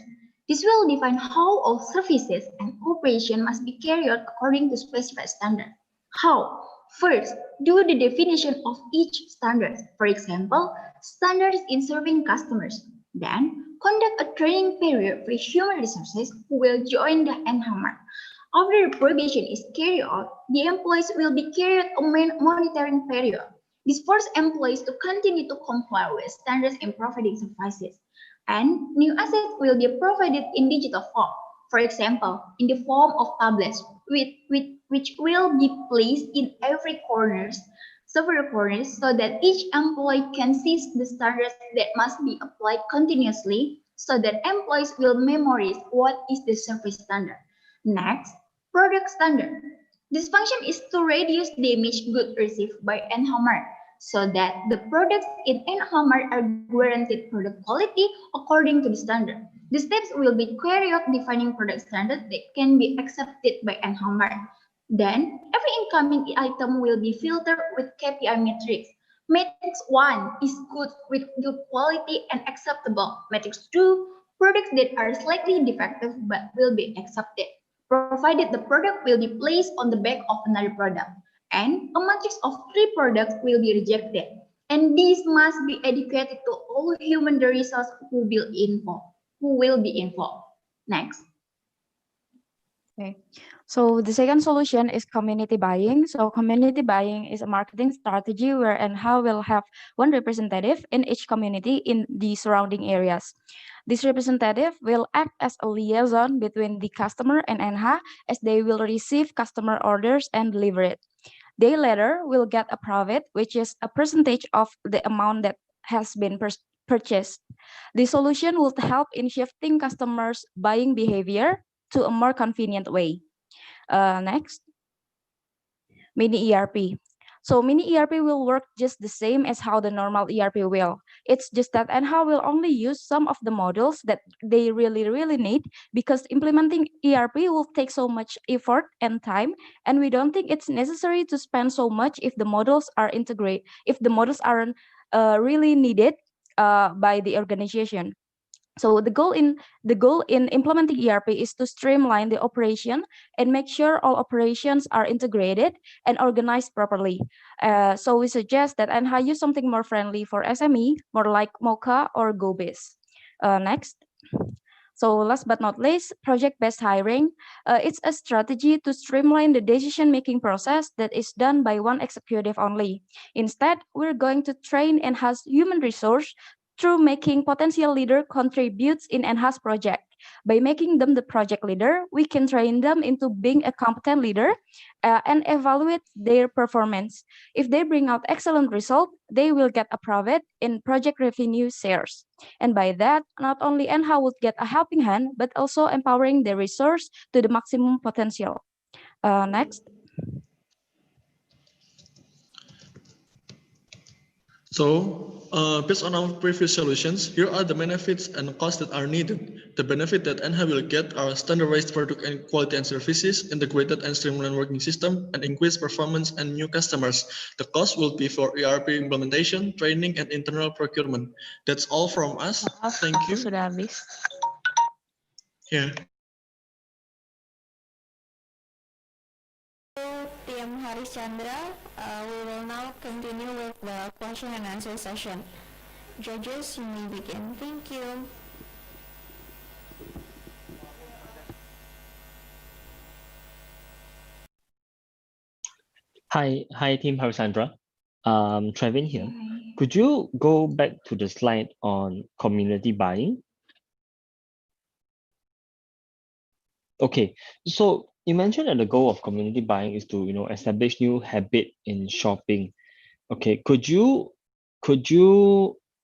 This will define how all services and operation must be carried out according to specified standards. How? First, do the definition of each standard. For example, standards in serving customers. Then, conduct a training period for human resources who will join the Enhammer. After the probation is carried out, the employees will be carried a monitoring period. This forces employees to continue to comply with standards in providing services. And new assets will be provided in digital form. For example, in the form of tablets, which will be placed in several corners, so that each employee can see the standards that must be applied continuously, so that employees will memorize what is the service standard. Next, product standard. This function is to reduce damage goods received by Enhammer, so that the products in Enhammer are guaranteed product quality according to the standard. The steps will be carried out defining product standards that can be accepted by Enhammer. Then, every incoming item will be filtered with KPI metrics. Matrix 1 is good with good quality and acceptable. Matrix 2, products that are slightly defective but will be accepted, provided the product will be placed on the back of another product. And a matrix of 3 products will be rejected. And these must be educated to all human resources who will be involved. Next. Okay. So the second solution is community buying. So community buying is a marketing strategy where NHA will have one representative in each community in the surrounding areas. This representative will act as a liaison between the customer and NHA as they will receive customer orders and deliver it. They later will get a profit, which is a percentage of the amount that has been purchased. The solution will help in shifting customers' buying behavior to a more convenient way. Next, mini ERP. So mini ERP will work just the same as how the normal ERP will. It's just that NHA will only use some of the modules that they really need, because implementing ERP will take so much effort and time, and we don't think it's necessary to spend so much if the modules are integrated, if the modules aren't really needed by the organization. So the goal in implementing ERP is to streamline the operation and make sure all operations are integrated and organized properly. So we suggest that NHA use something more friendly for SME, more like Mocha or GoBiz. Next. So last but not least, project-based hiring. It's a strategy to streamline the decision-making process that is done by one executive only. Instead, we're going to train enhanced human resource through making potential leader contributes in enhanced project. By making them the project leader, we can train them into being a competent leader and evaluate their performance. If they bring out excellent result, they will get a profit in project revenue shares. And by that, not only NHA would get a helping hand, but also empowering the resource to the maximum potential. Next. So, based on our previous solutions, here are the benefits and costs that are needed. The benefit that NH will get are standardized product and quality and services, integrated and streamlined working system, and increased performance and new customers. The cost will be for ERP implementation, training, and internal procurement. That's all from us. Thank you. Sudah habis. Yeah. Tim Haris Chandra, we will now continue with the question and answer session. Judges, you may begin. Thank you. Hi, Team Harisandra. Trevin here. Could you go back to the slide on community buying? Okay, so you mentioned that the goal of community buying is to establish new habit in shopping. Okay, could you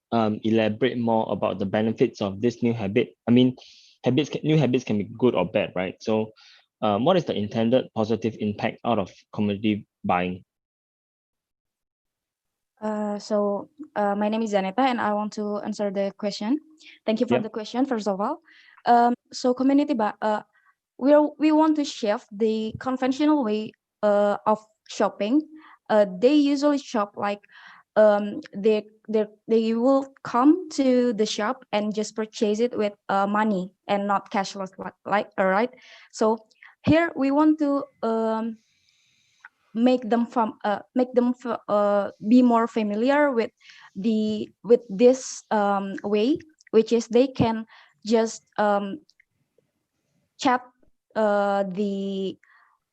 elaborate more about the benefits of this new habit? I mean, new habits can be good or bad, right? So, what is the intended positive impact out of community buying? My name is Zaneta, and I want to answer the question. Thank you for the question, first of all. So we want to shift the conventional way of shopping. They usually shop like they will come to the shop and just purchase it with money and not cashless, like all right. So here we want to make them be more familiar with this way, which is they can just chat the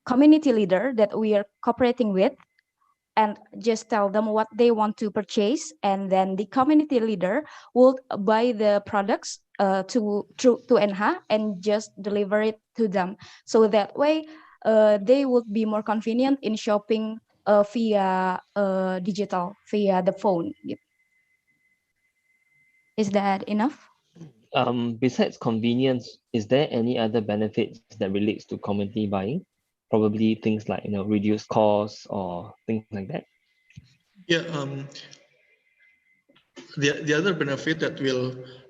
community leader that we are cooperating with and just tell them what they want to purchase, and then the community leader will buy the products to NH and just deliver it to them. So that way they would be more convenient in shopping via digital, via the phone. Is that enough? Besides convenience, is there any other benefits that relates to community buying? Probably things like reduced costs or things like that. Yeah. The other benefit that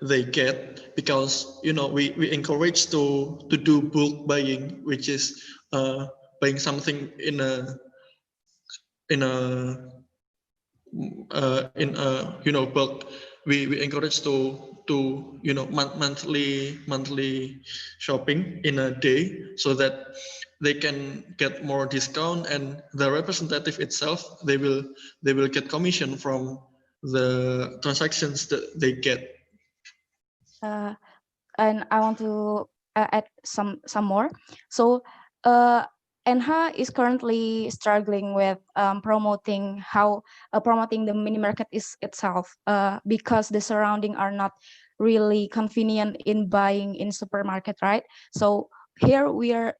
they get, because we encourage to do bulk buying, which is buying something in a bulk. We encourage to monthly shopping in a day, so that they can get more discount, and the representative itself, they will get commission from the transactions that they get. And I want to add some more. So NH is currently struggling with promoting the mini market itself because the surrounding are not really convenient in buying in supermarket, right? So here we are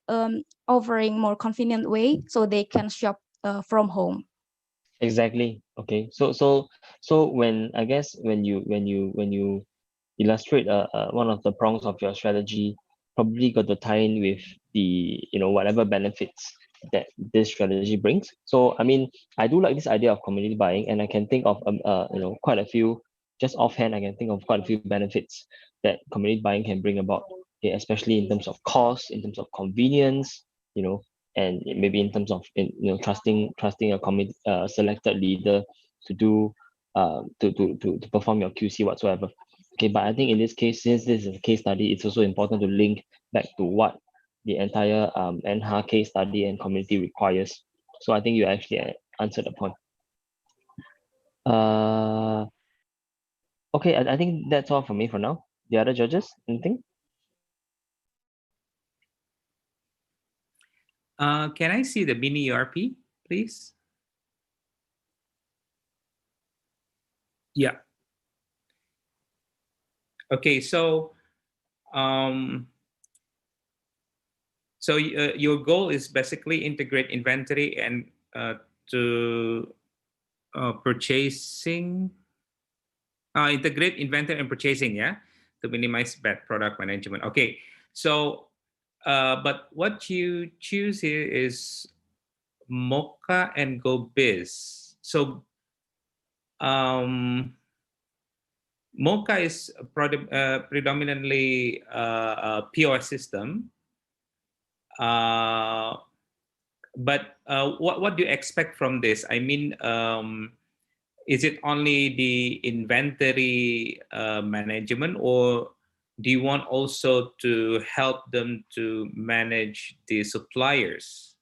offering more convenient way so they can shop from home. Exactly. Okay. So when I guess when you illustrate one of the prongs of your strategy, probably got to tie in with the whatever benefits that this strategy brings. So I mean, I do like this idea of community buying, and I can think of quite a few, just offhand I can think of quite a few benefits that community buying can bring about. Okay, especially in terms of cost, in terms of convenience, and maybe in terms of trusting a selected leader to do to perform your QC whatsoever. Okay, but I think in this case, since this is a case study, it's also important to link back to what the entire NH case study and community requires. So I think you actually answered the point. Okay, I think that's all for me for now. The other judges, anything? Can I see the mini ERP, please? Yeah. Okay, so your goal is basically integrate inventory and to purchasing, integrate inventory and purchasing, yeah, to minimize bad product management. Okay, so but what you choose here is Mocha and Go Biz. So Mocha is predominantly a POS system. But what do you expect from this? I mean, is it only the inventory management, or do you want also to help them to manage the suppliers?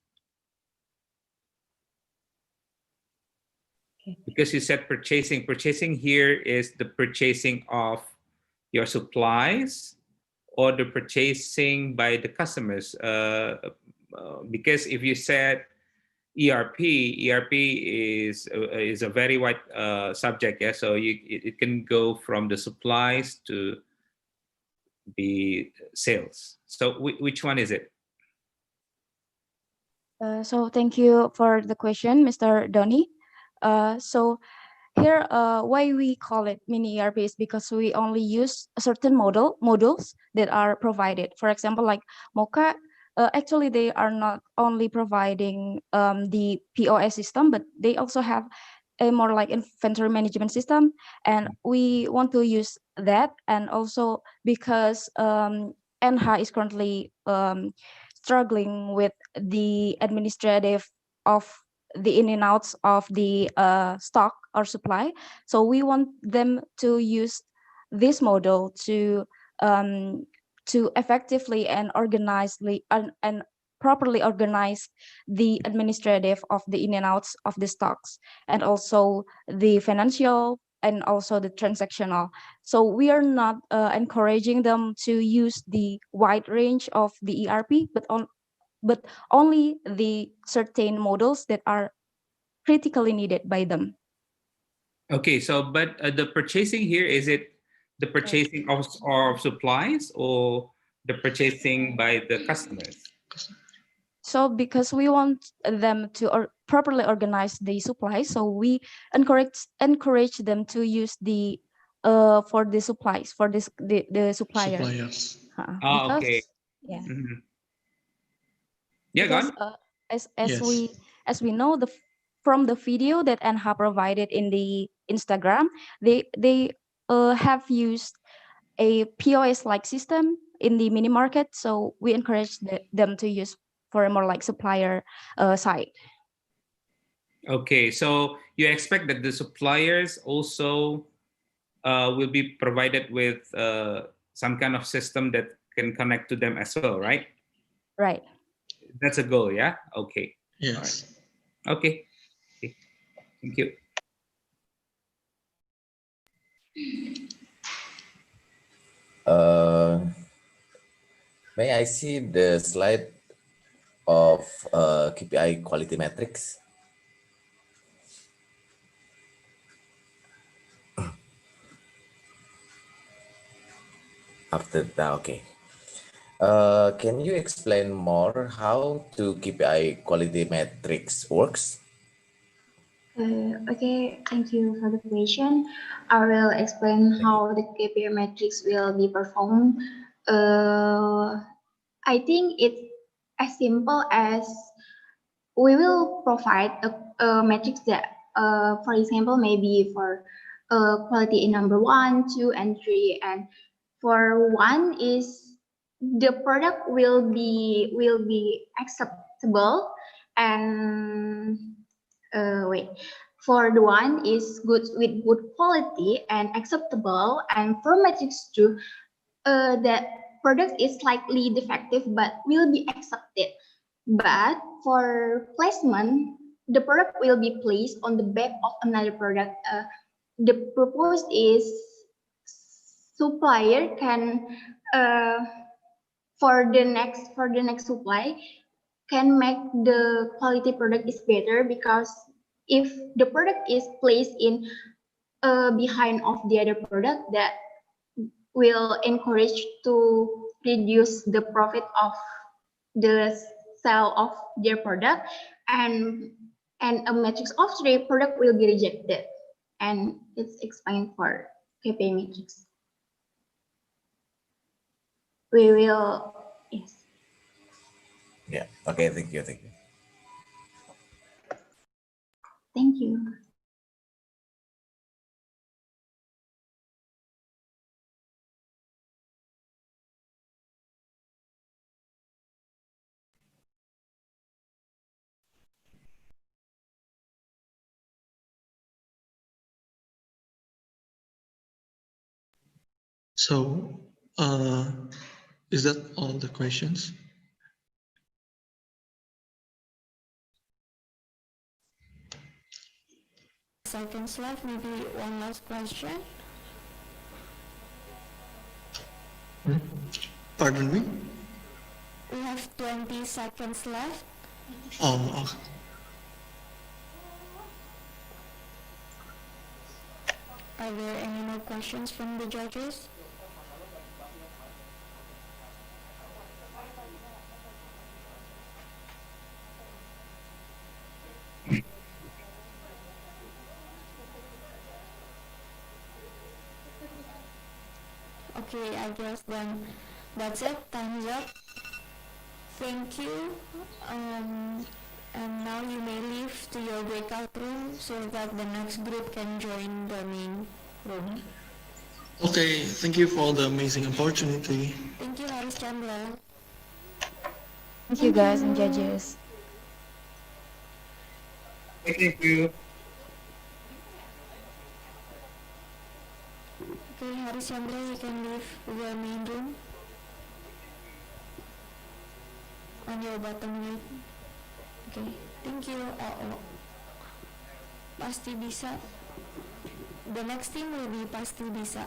Because you said purchasing. Purchasing here is the purchasing of your supplies or the purchasing by the customers. Because if you said ERP is a very wide subject. Yeah, so it can go from the supplies to the sales. So which one is it? So thank you for the question, Mr. Donny. So here, why we call it mini ERP is because we only use certain modules that are provided. For example, like Mocha, actually they are not only providing the POS system, but they also have a more like inventory management system, and we want to use that. And also because NH is currently struggling with the administrative of the in and outs of the stock or supply. So we want them to use this model to effectively and organizedly and properly organize the administrative of the in and outs of the stocks, and also the financial and also the transactional. So we are not encouraging them to use the wide range of the ERP, but only the certain models that are critically needed by them. Okay, so but the purchasing here, is it the purchasing of supplies or the purchasing by the customers? So because we want them to properly organize the supply, so we encourage them to use the for the supplies for this the supplier. Suppliers. Because, Okay. yeah. Yeah, Because gone. as Yes. we know from the video that NH provided in the Instagram, they have used a POS like system in the mini market. So we encourage them to use for a more like supplier side. Okay, so you expect that the suppliers also will be provided with some kind of system that can connect to them as well, right? Right. That's a goal, yeah? Okay. Yes. All right. Okay. Thank you. May I see the slide of KPI quality metrics? After that, okay. Can you explain more how to KPI quality metrics works? Okay, thank you for the question. I will explain how the KPI metrics will be performed. I think it's as simple as we will provide a matrix that, for example, maybe for quality in number 1, 2, and 3. And for 1 is the product will be acceptable, and for the 1 is good with good quality and acceptable, and for matrix 2, that product is slightly defective but will be accepted. But for placement, the product will be placed on the back of another product. The purpose is supplier can for the next supply can make the quality product is better, because if the product is placed in behind of the other product, that will encourage to reduce the profit of the sale of their product, and a matrix of 3 product will be rejected, and it's explained for KPI matrix. We will, yes. Yeah. Okay. Thank you. Thank you. So, is that all the questions? Seconds left, maybe one last question. Pardon me? We have 20 seconds left. Oh, okay. Are there any more questions from the judges? Okay, I guess then that's it. Time's up. Thank you. And now you may leave to your breakout room so that the next group can join the main room. Okay, thank you for the amazing opportunity. Thank you, Haris Chandler. Thank you guys and judges. Thank you. Okay, Haris Chandler, you can leave the main room. On your bottom right. Okay, thank you. Pasti bisa. The next team will be Pasti Bisa.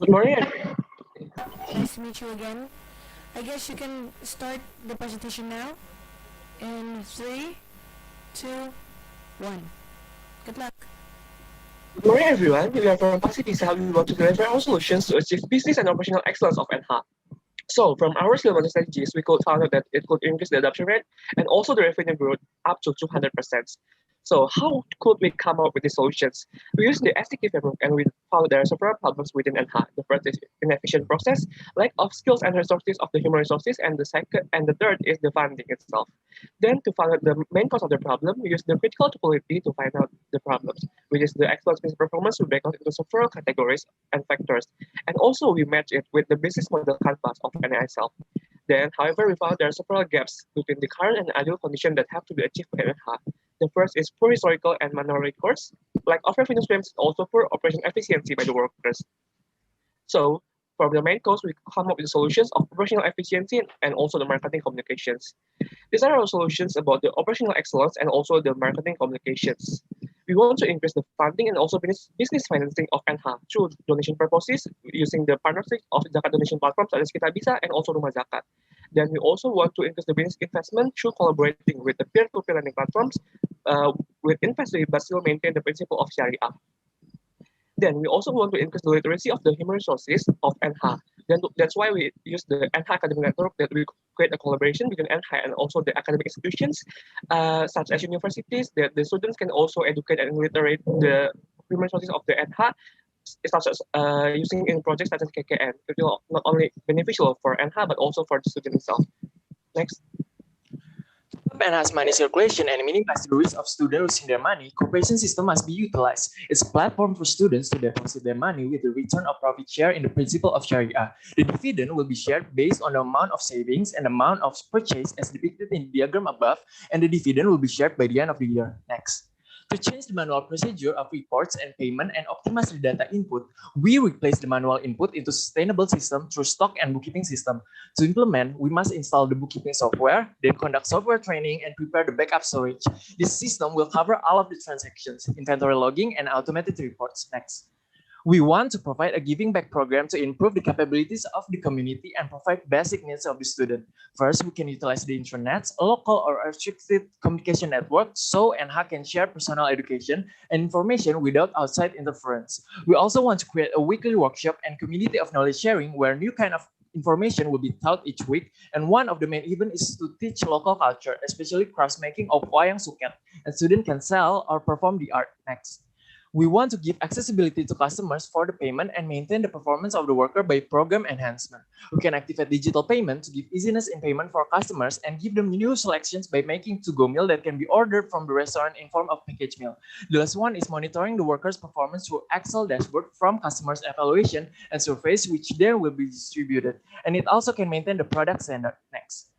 Good morning. Nice to meet you again. I guess you can start the presentation now. In 3, 2, 1. Good luck. Good morning, everyone. We are from Pasifisa. We want to deliver our solutions to achieve business and operational excellence of NHA. So, from our skill model strategies, we could find out that it could increase the adoption rate and also the revenue growth up to 200%. So, how could we come up with these solutions? We use the STK framework and we found there are several problems within NHA. The first is inefficient process, lack of skills and resources of the human resources, and the third is the funding itself. Then, to find out the main cause of the problem, we use the critical topology to find out the problems, which is the excellence business performance. We break out into several categories and factors, and also we match it with the business model canvas of NI itself. Then, however, we found there are several gaps between the current and ideal condition that have to be achieved by NH. The first is poor historical and manual records, like of revenue streams, also poor operation efficiency by the workers. So, From the main goals, we come up with solutions of operational efficiency and also the marketing communications. These are our solutions about the operational excellence and also the marketing communications. We want to increase the funding and also business financing of NH through donation purposes using the partnership of Zakat donation platforms such as Kita Bisa and also Rumah Zakat. Then we also want to increase the business investment through collaborating with the peer-to-peer lending platforms with investment but still maintain the principle of Sharia. Then we also want to increase the literacy of the human resources of NH. Then that's why we use the NH Academic Network, that we create a collaboration between NH and also the academic institutions, such as universities, that the students can also educate and literate the human resources of the NH, such as using in projects such as KKN. It will not only beneficial for NH, but also for the student itself. Next. Enhance money circulation and minimize the risk of students losing their money, cooperation system must be utilized. It's a platform for students to deposit their money with the return of profit share in the principle of Sharia. The dividend will be shared based on the amount of savings and amount of purchase as depicted in the diagram above, and the dividend will be shared by the end of the year. Next. To change the manual procedure of reports and payment and optimize the data input, we replace the manual input into sustainable system through stock and bookkeeping system. To implement, we must install the bookkeeping software, then conduct software training and prepare the backup storage. This system will cover all of the transactions, inventory logging, and automated reports. Next. We want to provide a giving back program to improve the capabilities of the community and provide basic needs of the student. First, we can utilize the internet, a local or restricted communication network, so NH can share personal education and information without outside interference. We also want to create a weekly workshop and community of knowledge sharing where new kind of information will be taught each week, and one of the main events is to teach local culture, especially craft making of wayang suket, and students can sell or perform the art. Next. We want to give accessibility to customers for the payment and maintain the performance of the worker by program enhancement. We can activate digital payment to give easiness in payment for customers and give them new selections by making to-go meal that can be ordered from the restaurant in form of packaged meal. The last one is monitoring the workers' performance through Excel dashboard from customers' evaluation and surveys, which then will be distributed. And it also can maintain the product standard. Next.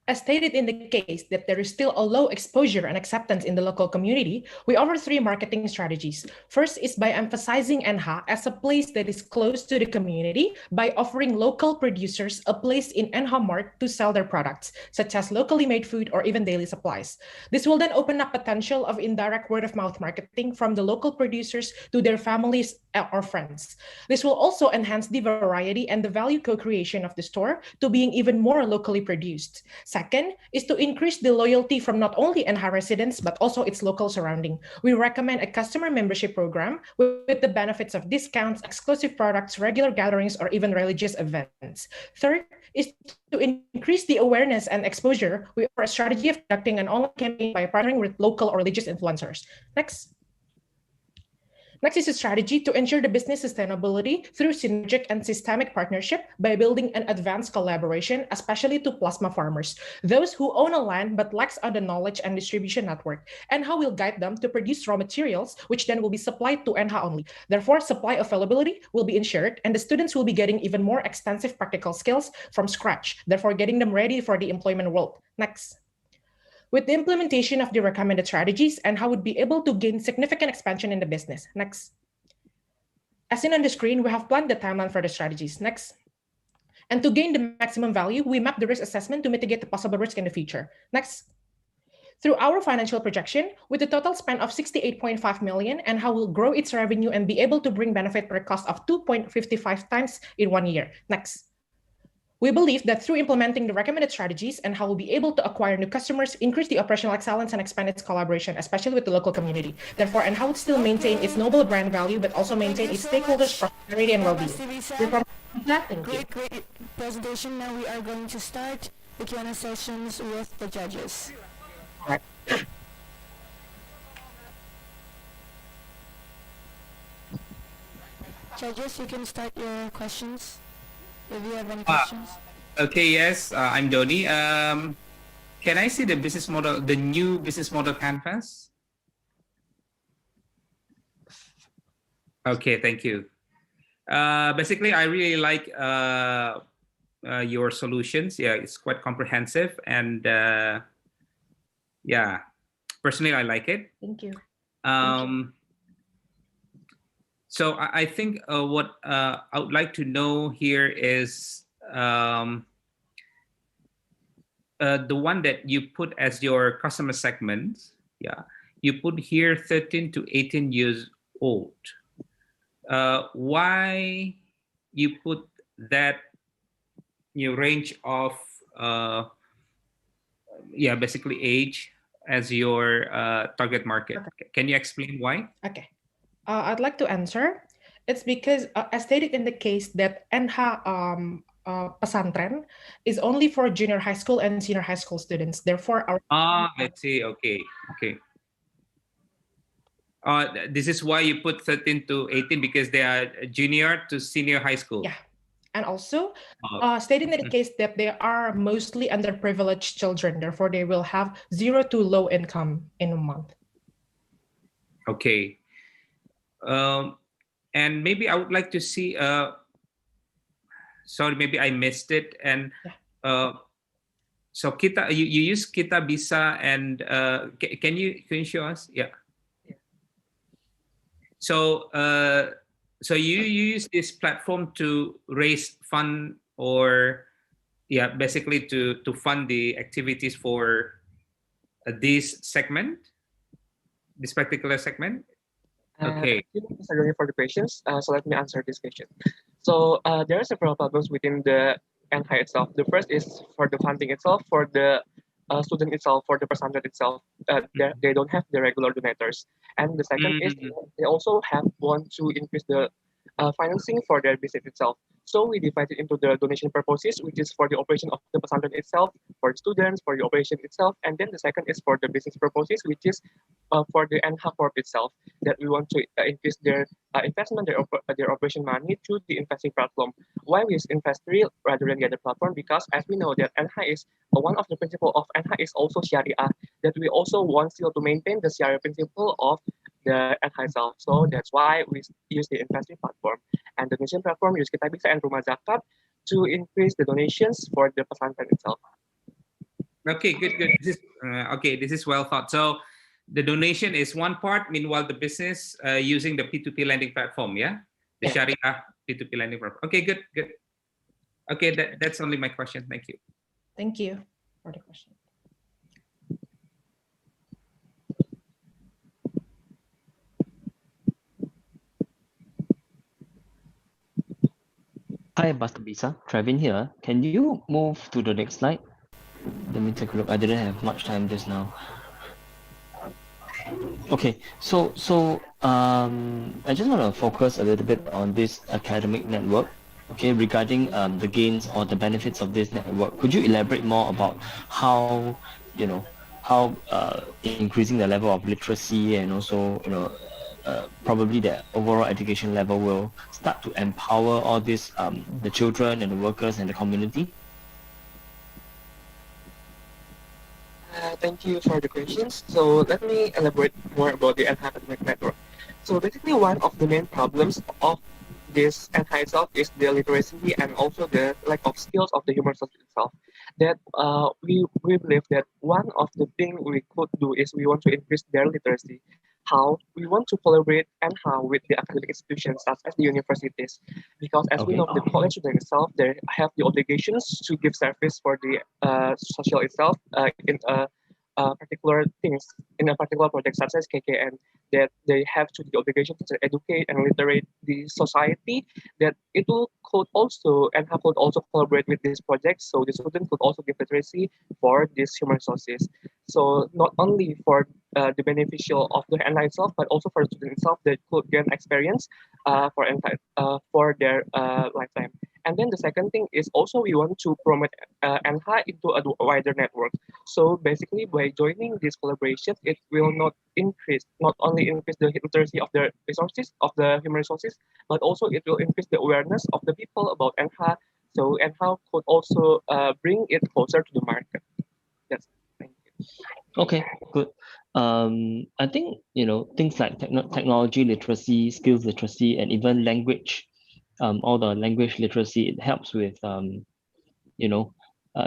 As stated in the case that there is still a low exposure and acceptance in the local community, we offer 3 marketing strategies. First is by emphasizing NH as a place that is close to the community by offering local producers a place in NH Mart to sell their products, such as locally made food or even daily supplies. This will then open up potential of indirect word-of-mouth marketing from the local producers to their families or friends. This will also enhance the variety and the value co-creation of the store to being even more locally produced. Second is to increase the loyalty from not only NH residents, but also its local surrounding. We recommend a customer membership program with the benefits of discounts, exclusive products, regular gatherings, or even religious events. Third is to increase the awareness and exposure. We offer a strategy of conducting an online campaign by partnering with local or religious influencers. Next. Next is a strategy to ensure the business sustainability through synergic and systemic partnership by building an advanced collaboration, especially to plasma farmers, those who own a land but lacks on the knowledge and distribution network, and how we'll guide them to produce raw materials, which then will be supplied to NH only. Therefore, supply availability will be ensured, and the students will be getting even more extensive practical skills from scratch, therefore getting them ready for the employment world. Next. With the implementation of the recommended strategies, NH would be able to gain significant expansion in the business. Next. As seen on the screen, we have planned the timeline for the strategies. Next. And to gain the maximum value, we map the risk assessment to mitigate the possible risk in the future. Next. Through our financial projection, with a total spend of 68.5 million, NH will grow its revenue and be able to bring benefit per cost of 2.55 times in 1 year. Next. We believe that through implementing the recommended strategies, NH will be able to acquire new customers, increase the operational excellence, and expand its collaboration, especially with the local community. Therefore, NH will still maintain its noble brand value, but also maintain its stakeholders' prosperity and well-being. Great presentation. Now we are going to start the Q&A sessions with the judges. All right. Judges, you can start your questions. If you have any questions. Okay, yes, I'm Doni. Can I see the business model, the new business model canvas? Okay, thank you. Basically, I really like your solutions. Yeah, it's quite comprehensive, and yeah, personally, I like it. Thank you. So I think what I would like to know here is the one that you put as your customer segments. Yeah, you put here 13 to 18 years old. Why you put that range of basically age as your target market? Okay. Can you explain why? Okay. I'd like to answer. It's because, as stated in the case, that NH pesantren is only for junior high school and senior high school students. Therefore, our I see. Okay. This is why you put 13 to 18 because they are junior to senior high school. Yeah. And also, Oh. stating in the case that they are mostly underprivileged children, therefore they will have 0 to low income in a month. Okay. And maybe I would like to see. Sorry, maybe I missed it. And so kita, you use Kita Bisa, and can you show us? Yeah. So so you use this platform to raise fund, or basically to fund the activities for this segment, this particular segment. Okay. Thank you, Mr. Doni, for the questions. So let me answer this question. So there are several problems within the NHI itself. The first is for the funding itself, for the student itself, for the percentage itself. They don't have the regular donators. And the second is they also want to increase the financing for their business itself. So we divide it into the donation purposes, which is for the operation of the pesantren itself, for students, for the operation itself, and then the second is for the business purposes, which is for the NH Corp itself, that we want to increase their investment, their operation money through the investing platform. Why we use Investory rather than the other platform? Because as we know that NH is one of the principle of NH is also Sharia, that we also want still to maintain the Sharia principle of the NH itself. So that's why we use the investing platform. And the donation platform use Kita Bisa and Rumah Zakat to increase the donations for the pesantren itself. Okay, good. This is this is well thought. So the donation is one part, meanwhile the business using the P2P lending platform, the Sharia P2P lending platform. Okay, good. Okay, that's only my question. Thank you. Thank you for the question. Hi, Master Bisa. Trevin here. Can you move to the next slide? Let me take a look. I didn't have much time just now. Okay, so I just want to focus a little bit on this academic network. Okay, regarding the gains or the benefits of this network, could you elaborate more about how increasing the level of literacy and also probably the overall education level will start to empower all this the children and the workers and the community? Thank you for the questions. So let me elaborate more about the academic network. So basically, one of the main problems of this NHI itself is the literacy and also the lack of skills of the human resources itself. That we believe that one of the things we could do is we want to increase their literacy. How we want to collaborate and how with the academic institutions such as the universities, because as we know the college student itself, they have the obligations to give service for the social itself in particular things in a particular project such as KKN, that they have to the obligation to educate and literate the society, that it will could also and could also collaborate with this project, so the student could also give literacy for these human resources. So not only for the beneficial of the NI itself, but also for the student itself that could gain experience for their lifetime. And then the second thing is also we want to promote NHA into a wider network. So basically by joining this collaboration, it will not only increase the literacy of the resources, of the human resources, but also it will increase the awareness of the people about NHA. So NHA could also bring it closer to the market. Yes, thank you. Okay, good. I think things like technology literacy, skills literacy, and even language, all the language literacy, it helps with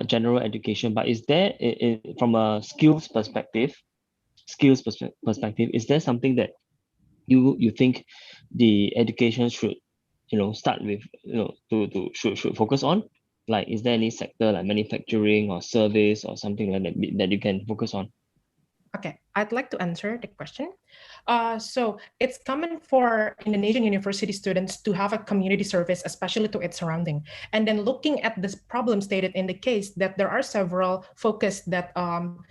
general education. But is there, from a skills perspective, is there something that you think the education should start with should focus on? Like, is there any sector like manufacturing or service or something like that you can focus on? Okay, I'd like to answer the question. So it's common for Indonesian university students to have a community service, especially to its surrounding. And then looking at this problem stated in the case, that there are several focus that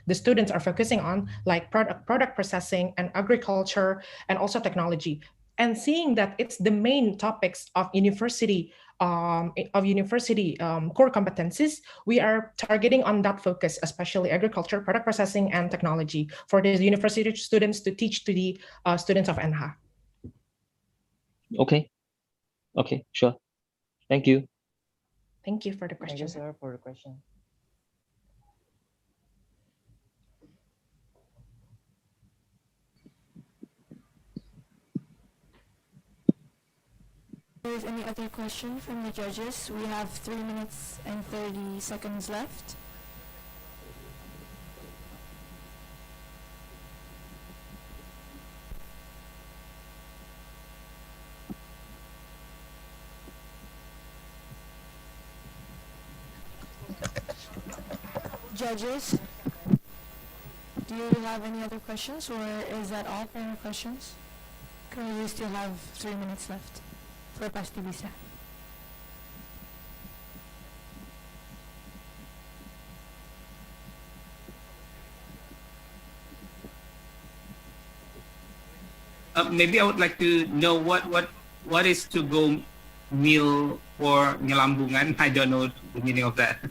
the students are focusing on, like product processing and agriculture, and also technology. And seeing that it's the main topics of university core competencies, we are targeting on that focus, especially agriculture, product processing, and technology, for the university students to teach to the students of ENHA. Okay, sure. Thank you. Thank you for the Thank question. you, sir, for the question. If there's any other question from the judges, we have 3 minutes and 30 seconds left. Judges, do you have any other questions, or is that all for your questions? Because we still have 3 minutes left for Pasti Bisa. Maybe I would like to know what is to go meal for nyelambungan. I don't know the meaning of that.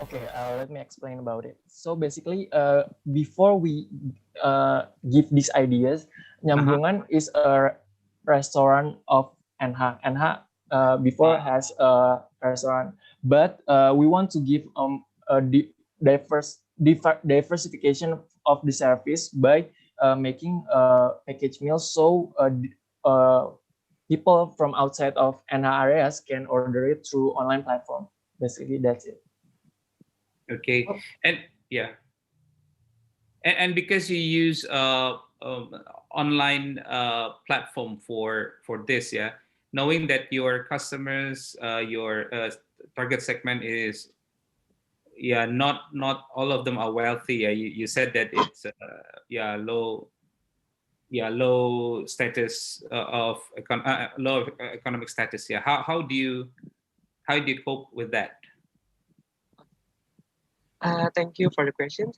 Okay, let me explain about it. So basically, before we give these ideas, Nyambungan is a restaurant of ENHA. ENHA before has a restaurant, but we want to give a diversification of the service by making package meals, so people from outside of ENHA areas can order it through online platform. Basically, that's it. Okay, and yeah, and because you use online platform for this, yeah, knowing that your customers, your target segment is, yeah, not all of them are wealthy. Yeah, you said that it's low status low economic status. Yeah, how do you cope with that? Thank you for the question.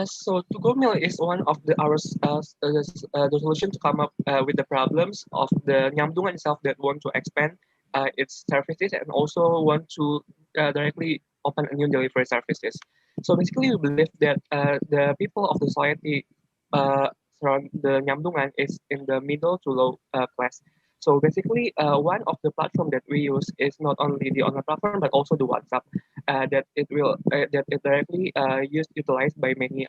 So to go meal is one of the solution to come up with the problems of the Nyamdungan itself that want to expand its services and also want to directly open a new delivery services. So basically, we believe that the people of the society around the Nyamdungan is in the middle to low class. So basically, one of the platform that we use is not only the online platform but also the WhatsApp that it directly utilized by many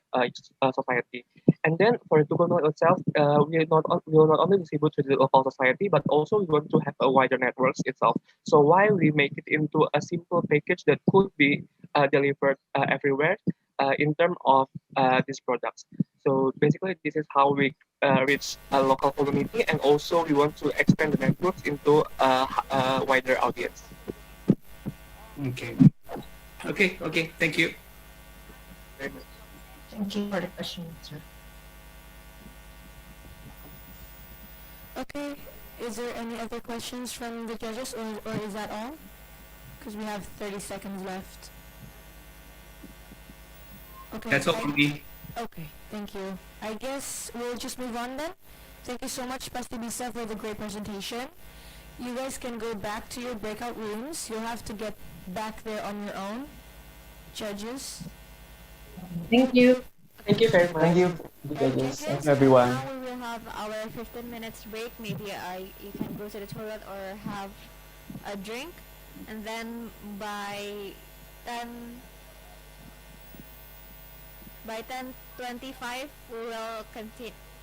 society. And then for Tugono itself, we will not only distribute to the local society but also we want to have a wider networks itself. So why we make it into a simple package that could be delivered everywhere in terms of these products. So basically, this is how we reach a local community, and also we want to expand the networks into a wider audience. Okay. Okay. Thank you. Thank you for the question, sir. Okay, is there any other questions from the judges, or is that all? Because we have 30 seconds left. Okay. That's all from me. Okay, thank you. I guess we'll just move on then. Thank you so much, Pasti Bisa, for the great presentation. You guys can go back to your breakout rooms. You'll have to get back there on your own. Judges. Thank you. Thank you very much. Thank you, judges. Thank you, everyone. Now we will have our 15 minutes break. Maybe you can go to the toilet or have a drink. And then by 10:25 we will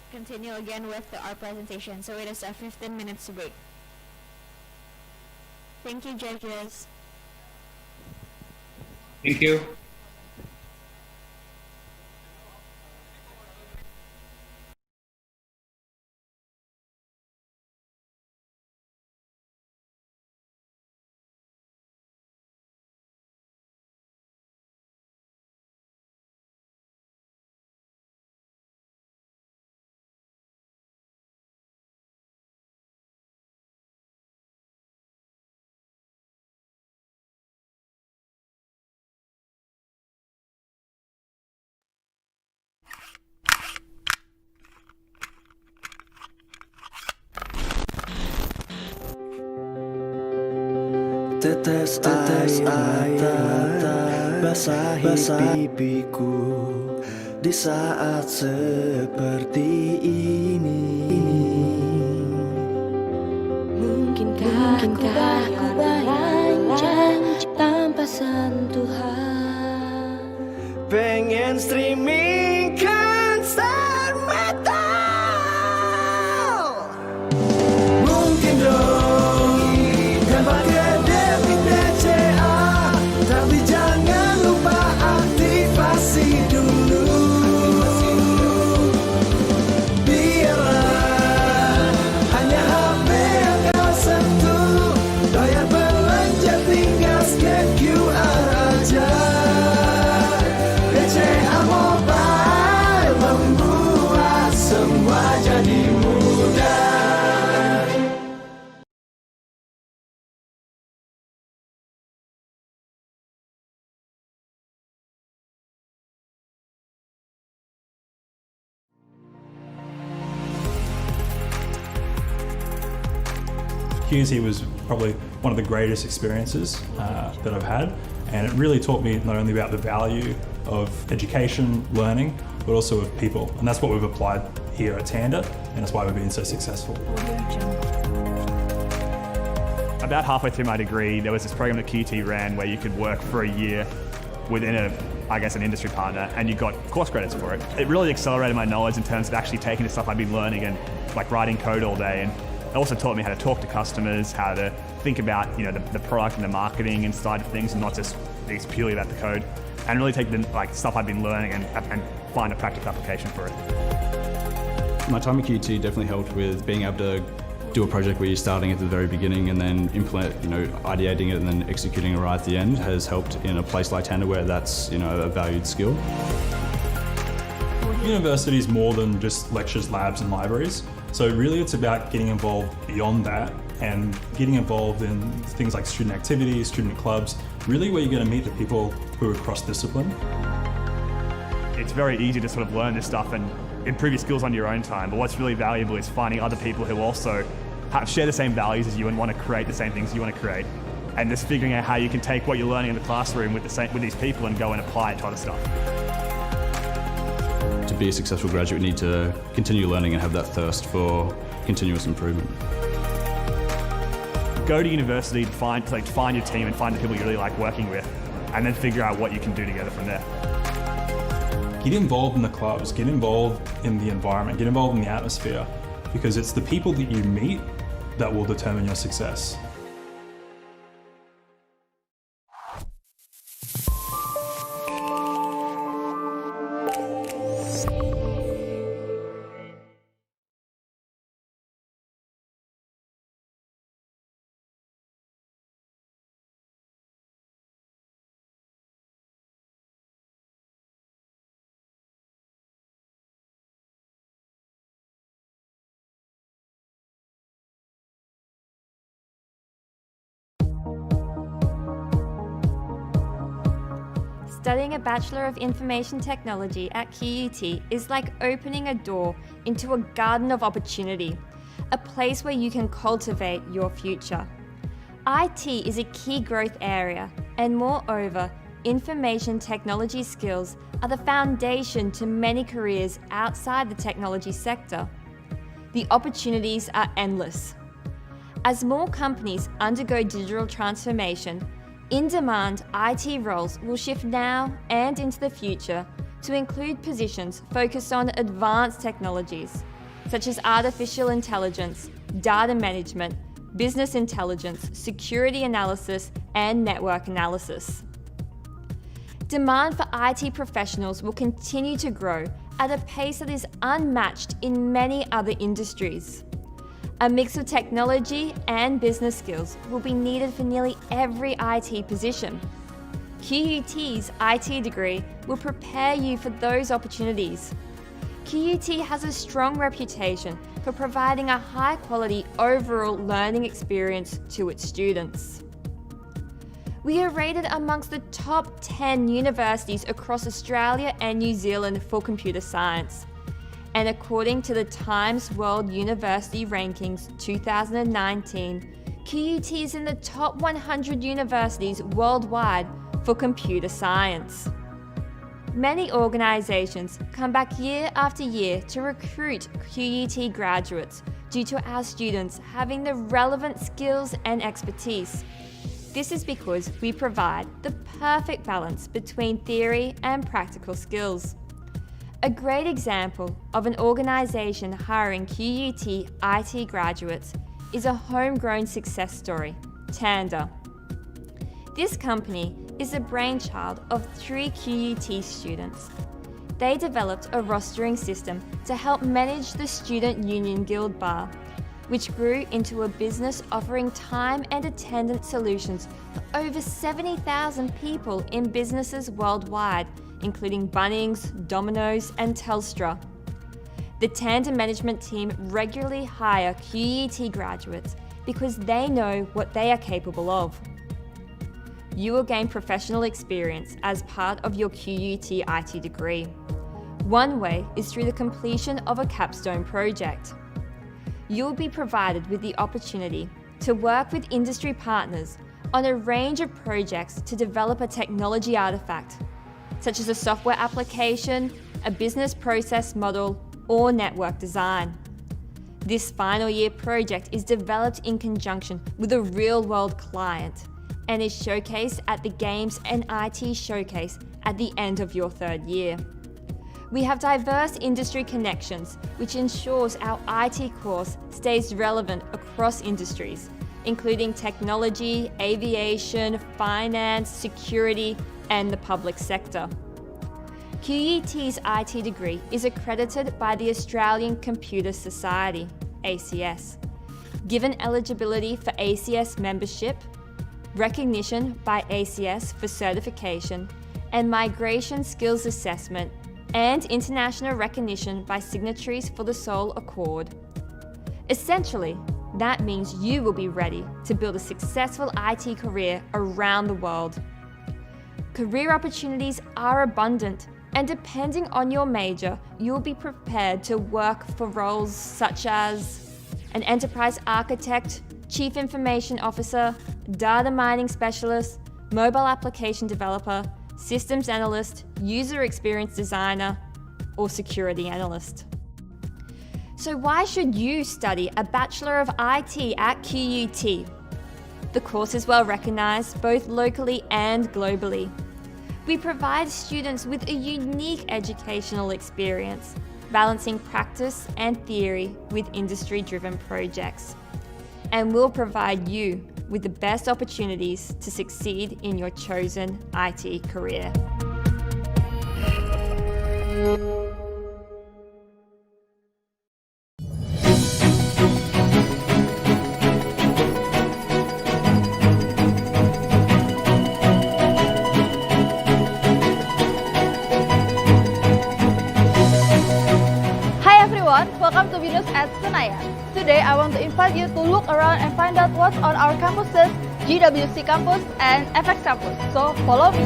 continue again with our presentation. So it is a 15 minutes break. Thank you, judges. Thank you. Tetes air mata basahi pipiku di saat seperti ini. Mungkinkah aku beranjak tanpa sentuhan? Pengen streaming konser metal. Mungkin dong dan pakai debit BCA, tapi jangan lupa aktivasi dulu. Biarlah hanya HP yang kau sentuh, bayar belanja tinggal scan QR aja. BCA Mobile membuat semua jadi mudah. QUT was probably one of the greatest experiences that I've had, and it really taught me not only about the value of education, learning, but also of people, and that's what we've applied here at Tanda, and that's why we've been so successful. About halfway through my degree, there was this program that QUT ran where you could work for a year within an industry partner, and you got course credits for it. It really accelerated my knowledge in terms of actually taking the stuff I've been learning and like writing code all day. And it also taught me how to talk to customers, how to think about the product and the marketing and side of things, and not just it's purely about the code, and really take the stuff I've been learning and find a practical application for it. My time at QUT definitely helped with being able to do a project where you're starting at the very beginning and then ideating it and then executing it right at the end has helped in a place like Tanda where that's a valued skill. University is more than just lectures, labs and libraries. So really it's about getting involved beyond that and getting involved in things like student activities, student clubs, really where you're going to meet the people who are cross-discipline. It's very easy to sort of learn this stuff and improve your skills on your own time, but what's really valuable is finding other people who also share the same values as you and want to create the same things you want to create, and just figuring out how you can take what you're learning in the classroom with these people and go and apply it to other stuff. To be a successful graduate, you need to continue learning and have that thirst for continuous improvement. Go to university to find your team and find the people you really like working with, and then figure out what you can do together from there. Get involved in the clubs, get involved in the environment, get involved in the atmosphere, because it's the people that you meet that will determine your success. Studying a Bachelor of Information Technology at QUT is like opening a door into a garden of opportunity, a place where you can cultivate your future. IT is a key growth area, and moreover, information technology skills are the foundation to many careers outside the technology sector. The opportunities are endless. As more companies undergo digital transformation, in-demand IT roles will shift now and into the future to include positions focused on advanced technologies, such as artificial intelligence, data management, business intelligence, security analysis, and network analysis. Demand for IT professionals will continue to grow at a pace that is unmatched in many other industries. A mix of technology and business skills will be needed for nearly every IT position. QUT's IT degree will prepare you for those opportunities. QUT has a strong reputation for providing a high-quality overall learning experience to its students. We are rated amongst the top 10 universities across Australia and New Zealand for computer science. And according to the Times World University Rankings 2019, QUT is in the top 100 universities worldwide for computer science. Many organizations come back year after year to recruit QUT graduates due to our students having the relevant skills and expertise. This is because we provide the perfect balance between theory and practical skills. A great example of an organization hiring QUT IT graduates is a homegrown success story, Tanda. This company is the brainchild of 3 QUT students. They developed a rostering system to help manage the Student Union Guild Bar, which grew into a business offering time and attendance solutions for over 70,000 people in businesses worldwide, including Bunnings, Domino's, and Telstra. The Tanda management team regularly hire QUT graduates because they know what they are capable of. You will gain professional experience as part of your QUT IT degree. One way is through the completion of a capstone project. You will be provided with the opportunity to work with industry partners on a range of projects to develop a technology artifact, such as a software application, a business process model, or network design. This final year project is developed in conjunction with a real-world client and is showcased at the Games and IT Showcase at the end of your 3rd year. We have diverse industry connections, which ensures our IT course stays relevant across industries, including technology, aviation, finance, security, and the public sector. QUT's IT degree is accredited by the Australian Computer Society, ACS. Given eligibility for ACS membership, recognition by ACS for certification, and migration skills assessment, and international recognition by signatories for the Seoul Accord. Essentially, that means you will be ready to build a successful IT career around the world. Career opportunities are abundant, and depending on your major, you will be prepared to work for roles such as an enterprise architect, chief information officer, data mining specialist, mobile application developer, systems analyst, user experience designer, or security analyst. So why should you study a Bachelor of IT at QUT? The course is well recognized both locally and globally. We provide students with a unique educational experience, balancing practice and theory with industry-driven projects. And we'll provide you with the best opportunities to succeed in your chosen IT career. Welcome to BINUS at Senayan. Today I want to invite you to look around and find out what's on our campuses, GWC campus and FX campus. So follow me.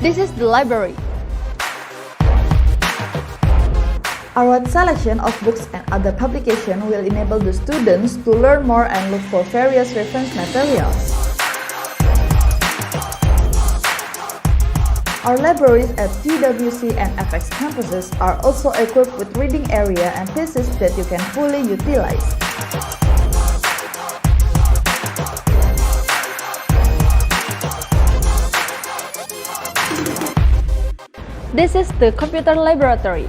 This is the library. Our selection of books and other publications will enable the students to learn more and look for various reference materials. Our libraries at GWC and FX campuses are also equipped with reading area and pieces that you can fully utilize. This is the computer laboratory.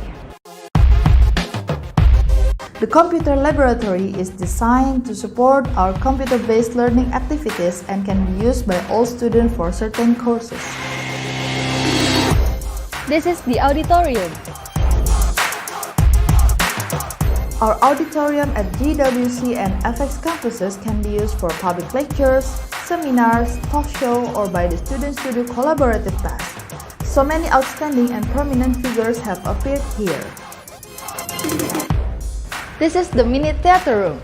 The computer laboratory is designed to support our computer-based learning activities and can be used by all students for certain courses. This is the auditorium. Our auditorium at GWC and FX campuses can be used for public lectures, seminars, talk show, or by the students to do collaborative tasks. So many outstanding and prominent figures have appeared here. This is the mini theater room.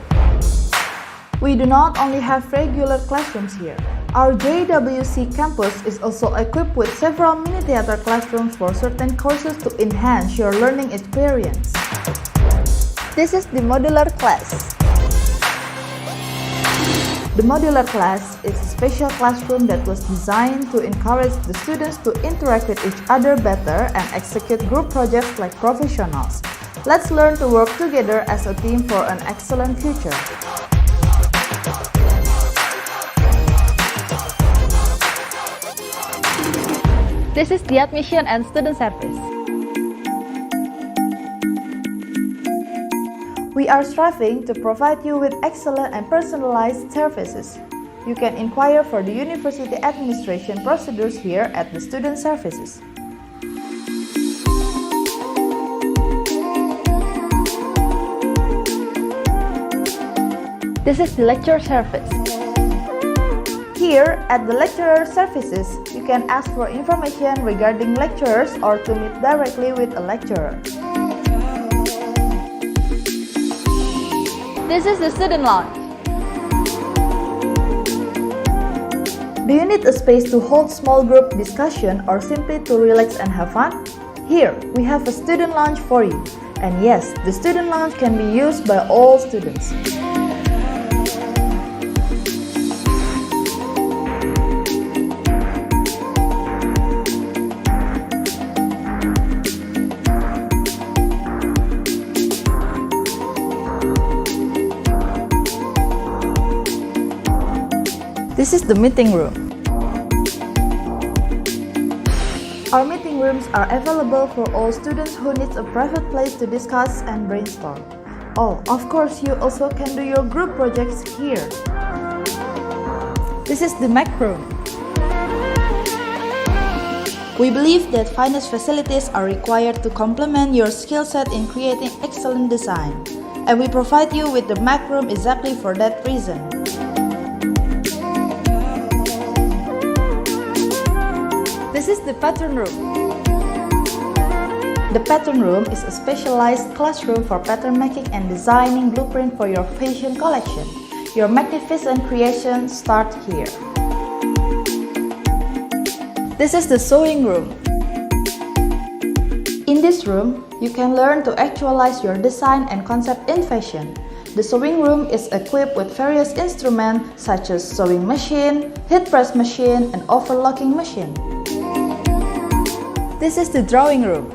We do not only have regular classrooms here. Our JWC campus is also equipped with several mini theater classrooms for certain courses to enhance your learning experience. This is the modular class. The modular class is a special classroom that was designed to encourage the students to interact with each other better and execute group projects like professionals. Let's learn to work together as a team for an excellent future. This is the admission and student service. We are striving to provide you with excellent and personalized services. You can inquire for the university administration procedures here at the student services. This is the lecture service. Here at the lecturer services, you can ask for information regarding lecturers or to meet directly with a lecturer. This is the student lounge. Do you need a space to hold small group discussion or simply to relax and have fun? Here, we have a student lounge for you. And yes, the student lounge can be used by all students. This is the meeting room. Our meeting rooms are available for all students who need a private place to discuss and brainstorm. Oh, of course, you also can do your group projects here. This is the Mac room. We believe that finest facilities are required to complement your skill set in creating excellent design, and we provide you with the Mac room exactly for that reason. This is the pattern room. The pattern room is a specialized classroom for pattern making and designing blueprint for your fashion collection. Your magnificent creations start here. This is the sewing room. In this room, you can learn to actualize your design and concept in fashion. The sewing room is equipped with various instruments such as sewing machine, heat press machine, and overlocking machine. This is the drawing room.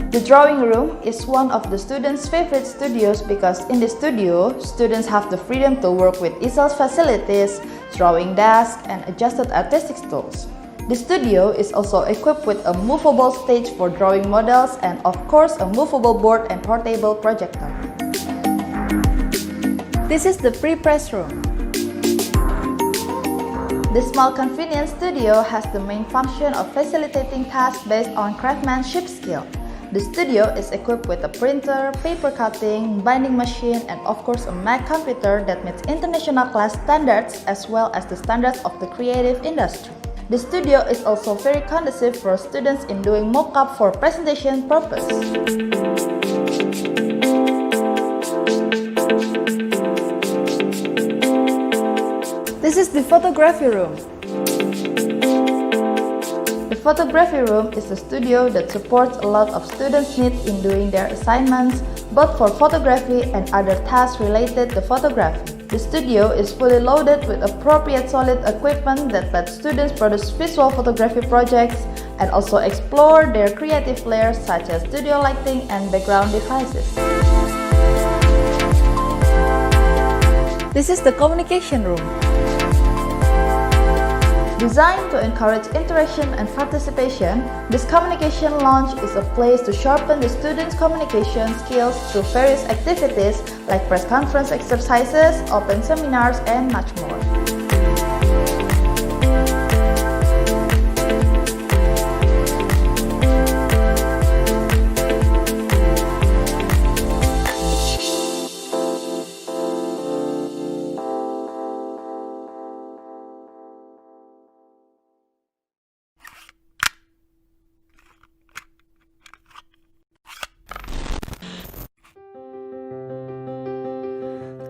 The drawing room is one of the students' favorite studios because in the studio, students have the freedom to work with easel facilities, drawing desk, and adjusted artistic tools. The studio is also equipped with a movable stage for drawing models and of course a movable board and portable projector. This is the pre-press room. The small convenience studio has the main function of facilitating tasks based on craftsmanship skill. The studio is equipped with a printer, paper cutting, binding machine, and of course a Mac computer that meets international class standards as well as the standards of the creative industry. The studio is also very conducive for students in doing mock-up for presentation purpose. This is the photography room. The photography room is a studio that supports a lot of students' needs in doing their assignments, both for photography and other tasks related to photography. The studio is fully loaded with appropriate solid equipment that lets students produce visual photography projects and also explore their creative layers such as studio lighting and background devices. This is the communication room. Designed to encourage interaction and participation, this communication lounge is a place to sharpen the students' communication skills through various activities like press conference exercises, open seminars, and much more.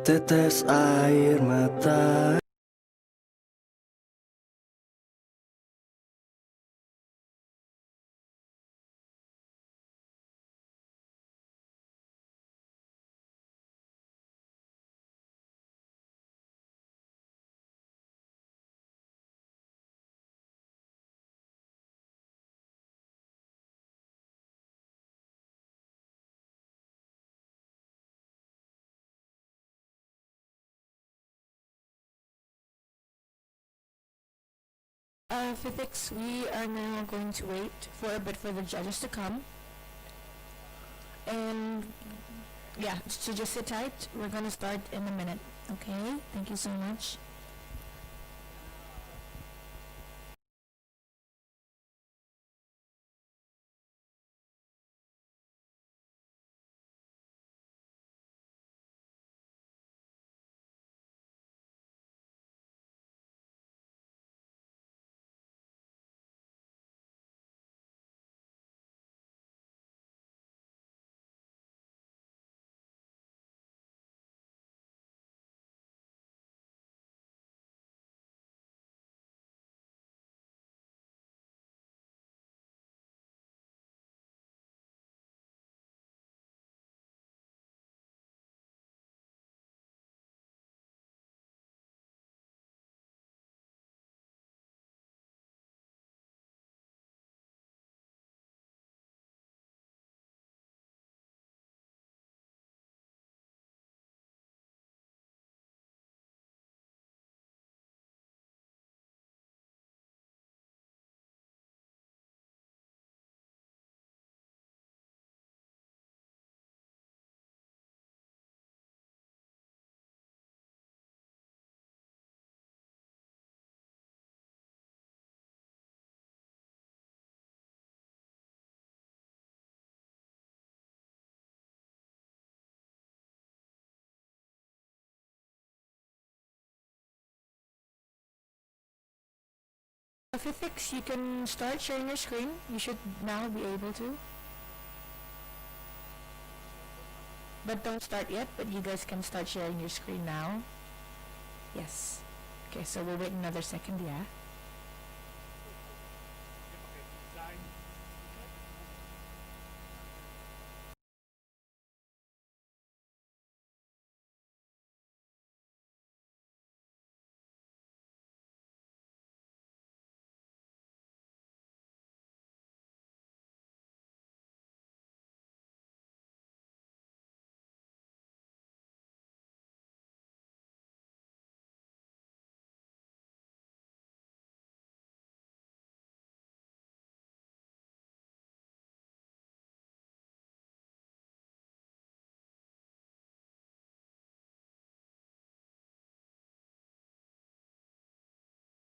Tetes air mata Physics, we are now going to wait for a bit for the judges to come. And yeah, so just sit tight. We're going to start in a minute. Okay, thank you so much. Physics, you can start sharing your screen. You should now be able to. But don't start yet, but you guys can start sharing your screen now. Yes. Okay, so we'll wait another second, yeah.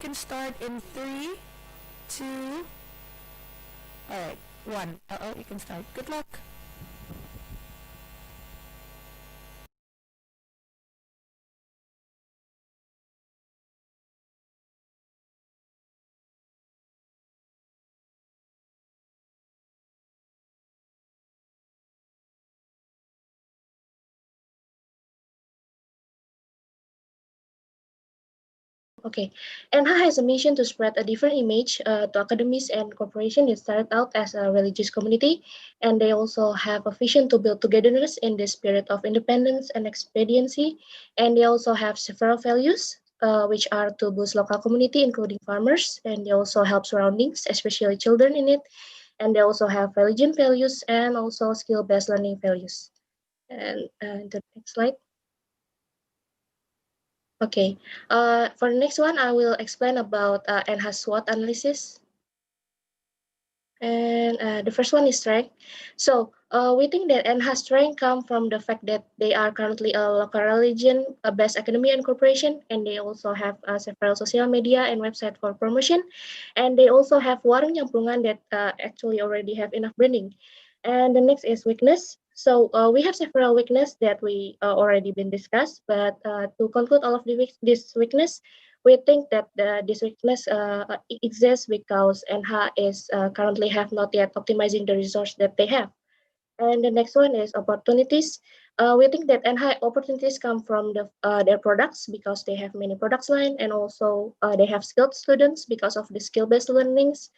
Can start in 3, 2, alright, 1. You can start. Good luck. Okay, ENHA has a mission to spread a different image to academies and corporations. It started out as a religious community, and they also have a vision to build togetherness in the spirit of independence and expediency. And they also have several values, which are to boost local community, including farmers, and they also help surroundings, especially children in it. And they also have religion values and also skill-based learning values. And the next slide. Okay, for the next one, I will explain about enhanced SWOT analysis. And the first one is strength. So we think that enhanced strength come from the fact that they are currently a local religion, a best academy and corporation, and they also have several social media and website for promotion. And they also have warung nyampungan that actually already have enough branding. And the next is weakness. So we have several weaknesses that we already been discussed, but to conclude all of this weakness, we think that this weakness exists because NH is currently have not yet optimizing the resource that they have. And the next one is opportunities. We think that NH opportunities come from their products because they have many products line, and also they have skilled students because of the skill-based learnings.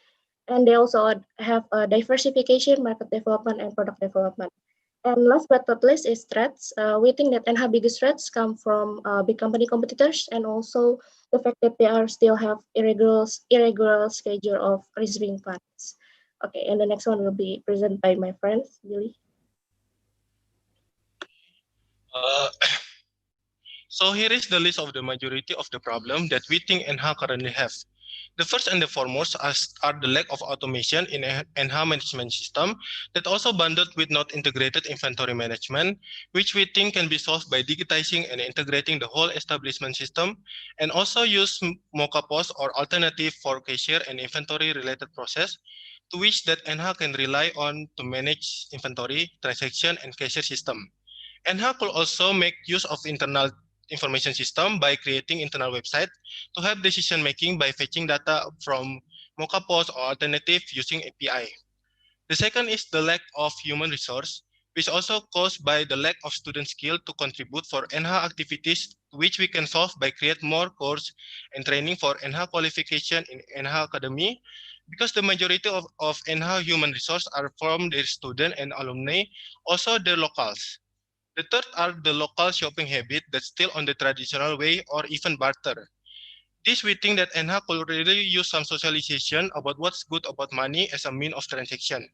And they also have diversification, market development, and product development. And last but not least is threats. We think that NH biggest threats come from big company competitors, and also the fact that they are still have irregular schedule of receiving funds. Okay, and the next one will be presented by my friends, Billy. So here is the list of the majority of the problem that we think NH currently have. The first and the foremost are the lack of automation in NH management system that also bundled with not integrated inventory management, which we think can be solved by digitizing and integrating the whole establishment system, and also use Mocha POS or alternative for cashier and inventory related process, to which that NH can rely on to manage inventory, transaction, and cashier system. NH could also make use of internal information system by creating internal website to help decision making by fetching data from Mocha POS or alternative using API. The second is the lack of human resource, which also caused by the lack of student skill to contribute for NH activities, which we can solve by create more course and training for NH qualification in NH Academy, because the majority of NH human resource are from their student and alumni, also their locals. The third are the local shopping habit that's still on the traditional way or even barter. This we think that NH could really use some socialization about what's good about money as a mean of transaction.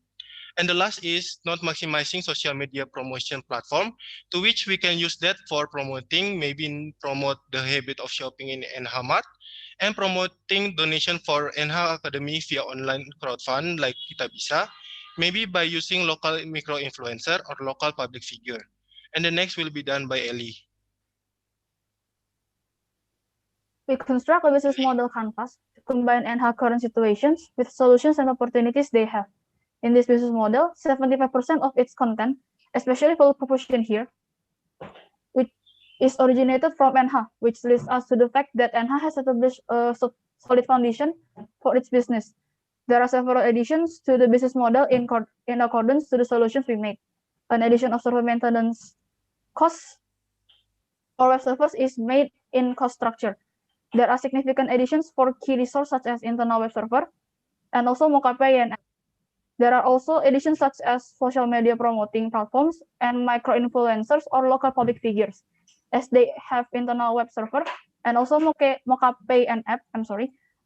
And the last is not maximizing social media promotion platform, to which we can use that for promoting, maybe promote the habit of shopping in NH Mart, and promoting donation for NH Academy via online crowdfund like Kita Bisa, maybe by using local micro-influencer or local public figure. And the next will be done by Ellie. We construct a business model canvas to combine NH current situations with solutions and opportunities they have. In this business model, 75% of its content, especially for proportion here, which is originated from NH, which leads us to the fact that NH has established a solid foundation for its business. There are several additions to the business model in accordance to the solutions we made. An addition of server maintenance costs for web servers is made in cost structure. There are significant additions for key resources such as internal web server and also Mokapay and there are also additions such as social media promoting platforms and micro-influencers or local public figures, as they have internal web server and also Mokapay and app.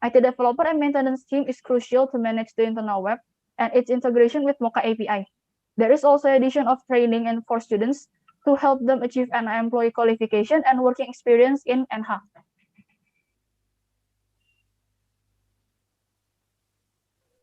IT developer and maintenance team is crucial to manage the internal web and its integration with Mocha API. There is also addition of training and for students to help them achieve an employee qualification and working experience in NH.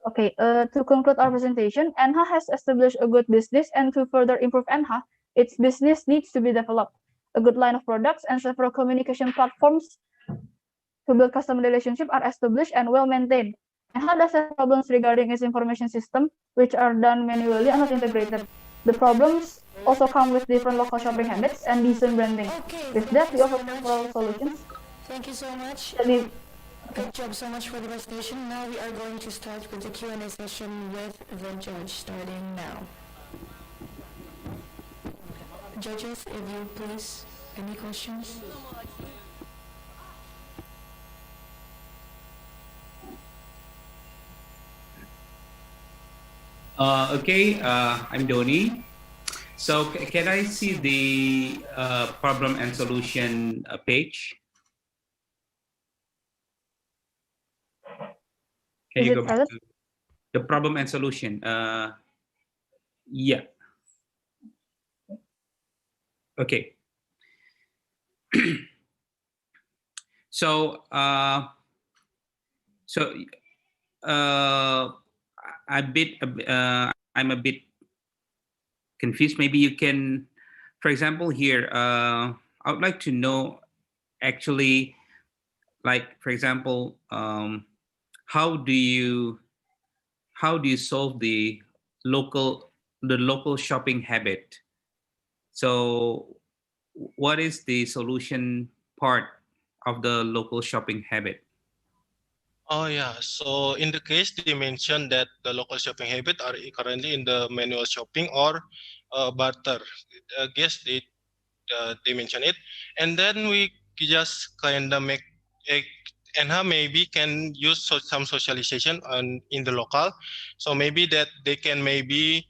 Okay, to conclude our presentation, NH has established a good business, and to further improve NH, its business needs to be developed. A good line of products and several communication platforms to build customer relationship are established and well maintained. NH does have problems regarding its information system, which are done manually and not integrated. The problems also come with different local shopping habits and decent branding. With that, we offer several solutions. Thank you so much. Good job so much for the presentation. Now we are going to start with the Q&A session with the judge, starting now. Judges, if you please, any questions? Okay, I'm Doni. So can I see the problem and solution page? Can you go back to the problem and solution? Yeah. Okay. So I'm a bit confused. Maybe you can, for example, here, I would like to know actually, like, for example, how do you solve the local shopping habit? So what is the solution part of the local shopping habit? Oh yeah, so in the case they mentioned that the local shopping habit are currently in the manual shopping or barter. I guess they mention it, and then we just kind of make NH maybe can use some socialization in the local, so maybe that they can maybe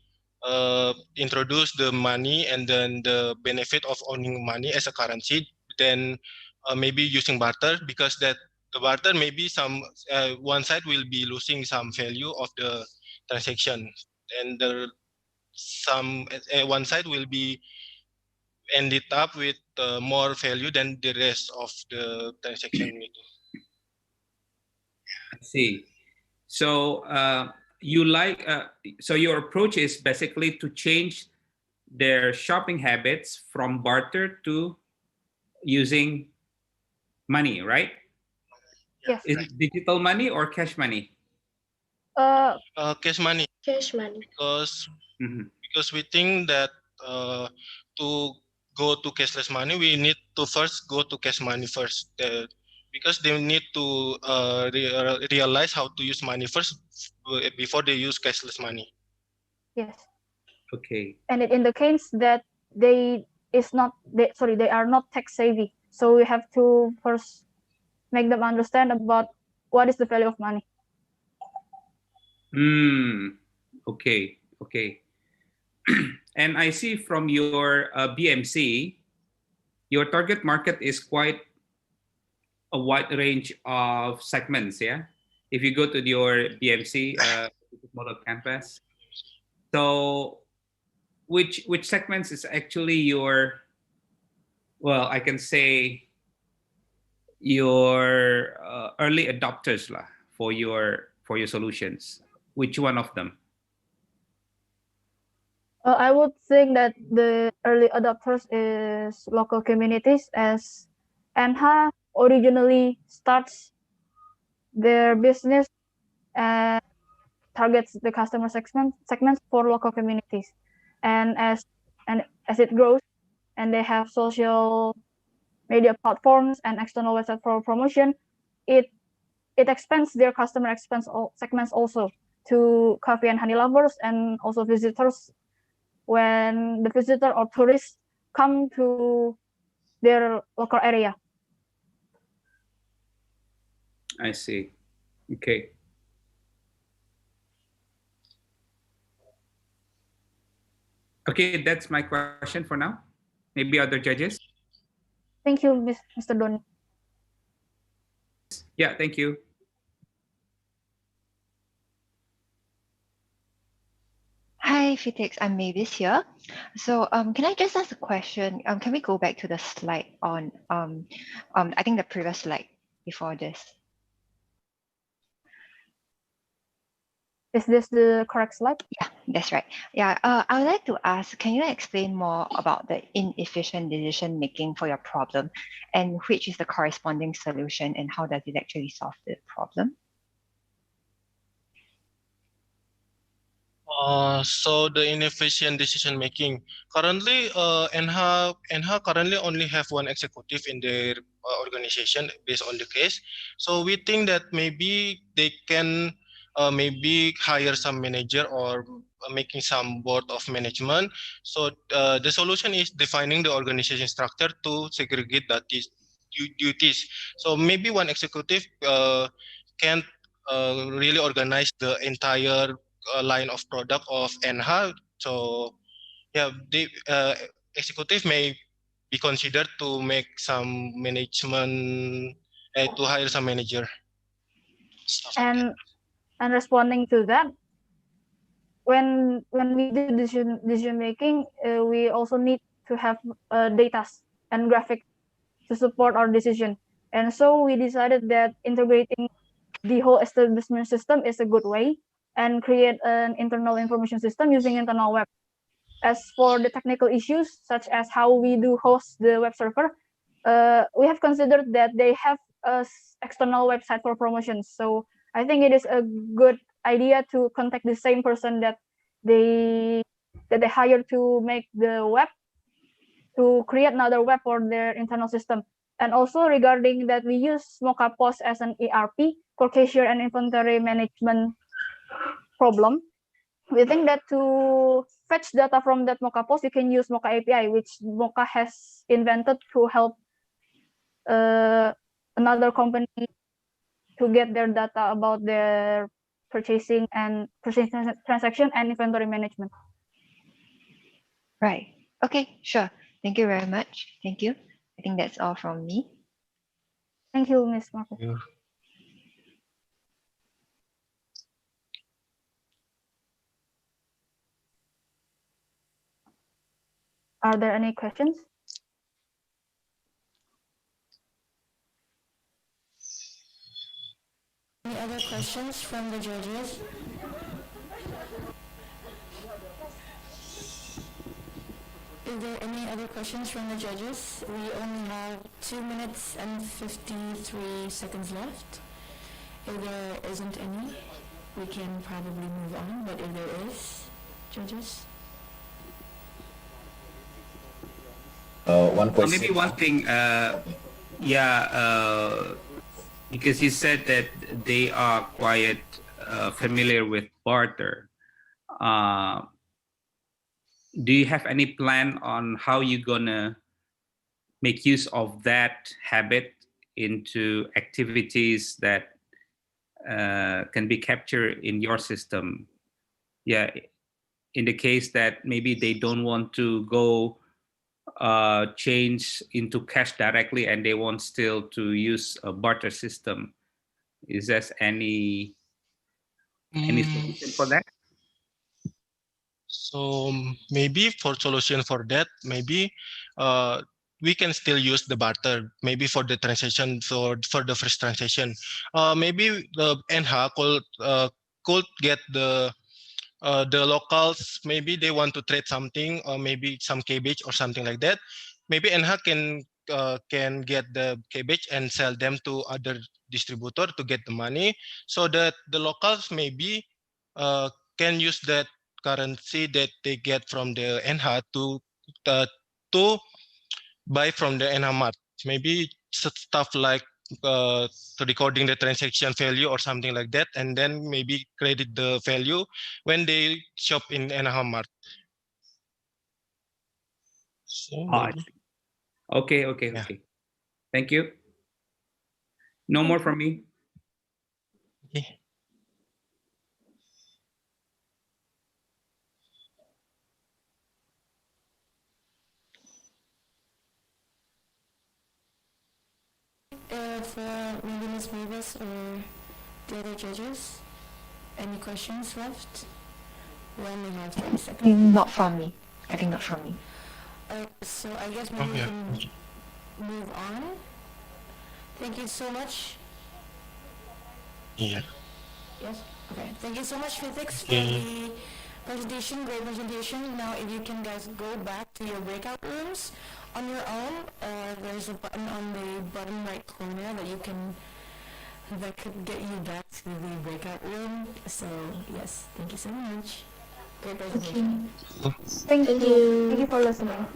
introduce the money and then the benefit of owning money as a currency, then maybe using barter, because that the barter maybe some one side will be losing some value of the transaction, and the some one side will be ended up with more value than the rest of the transaction. see. So you like so your approach is basically to change their shopping habits from barter to using money, right? Yes. Is it digital money or cash money? Cash money. Cash money. Because we think that to go to cashless money, we need to first go to cash money first. Because they need to realize how to use money first before they use cashless money. Yes. Okay. And in the case that they are not tech savvy, so we have to first make them understand about what is the value of money. Okay. And I see from your BMC, your target market is quite a wide range of segments, yeah? If you go to your BMC model canvas. So which segments is actually your, well, I can say your early adopters lah, for your solutions? Which one of them? I would think that the early adopters is local communities, as NH originally starts their business and targets the customer segments for local communities, and as it grows and they have social media platforms and external website for promotion, it expands their customer segments also to coffee and honey lovers and also visitors. When the visitor or tourists come to their local area. I see. Okay. Okay, that's my question for now. Maybe other judges? Thank you, Mr. Doni. Yeah, thank you. Hi, Fitix. I'm Mavis here. So can I just ask a question? Can we go back to the slide on, I think the previous slide before this? Is this the correct slide? Yeah, that's right. Yeah, I would like to ask, can you explain more about the inefficient decision making for your problem, and which is the corresponding solution, and how does it actually solve the problem? So the inefficient decision making. Currently, NH currently only have one executive in their organization based on the case. So we think that maybe they can maybe hire some manager or making some board of management. So the solution is defining the organization structure to segregate that duties. So maybe one executive can really organize the entire line of product of NH. So yeah, the executive may be considered to make some management, to hire some manager. And responding to that, when we do decision making, we also need to have data and graphic to support our decision. And so we decided that integrating the whole establishment system is a good way, and create an internal information system using internal web. As for the technical issues, such as how we do host the web server, we have considered that they have a external website for promotions. So I think it is a good idea to contact the same person that they hire to make the web, to create another web for their internal system. And also regarding that, we use Mocha POS as an ERP for cashier and inventory management problem. We think that to fetch data from that Mocha POS, you can use Mocha API, which Mocha has invented to help another company to get their data about their purchasing transaction and inventory management. Right. Okay, sure. Thank you very much. Thank you. I think that's all from me. Thank you, Ms. Marco. Are there any questions? other questions from the judges? Is there any other questions from the judges? We only have 2 minutes and 53 seconds left. If there isn't any, we can probably move on, but if there is, judges? One question. Maybe one thing, because you said that they are quite familiar with barter. Do you have any plan on how you're gonna make use of that habit into activities that can be captured in your system? Yeah, in the case that maybe they don't want to go change into cash directly and they want still to use a barter system. Is there any solution for that? So maybe for solution for that, maybe we can still use the barter, maybe for the transaction, for the first transaction. Maybe the NH could get the locals, maybe they want to trade something, or maybe some cabbage or something like that. Maybe NH can get the cabbage and sell them to other distributor to get the money, so that the locals maybe can use that currency that they get from the NH to buy from the NH Mart. Maybe stuff like recording the transaction value or something like that, and then maybe credit the value when they shop in NH Mart. So Okay. Thank you. No more from me. Okay. For maybe Ms. Mavis or the other judges, any questions left? We only have 30 seconds. Not from me. I think not from me. So I guess maybe we can move on. Thank you so much. Yeah. Yes? Okay. Thank you so much, Physics, for the presentation. Great presentation. Now, if you can guys go back to your breakout rooms on your own, there's a button on the bottom right corner that could get you back to the breakout room. So, yes, thank you so much. Great presentation. Thank you. Thank you for listening.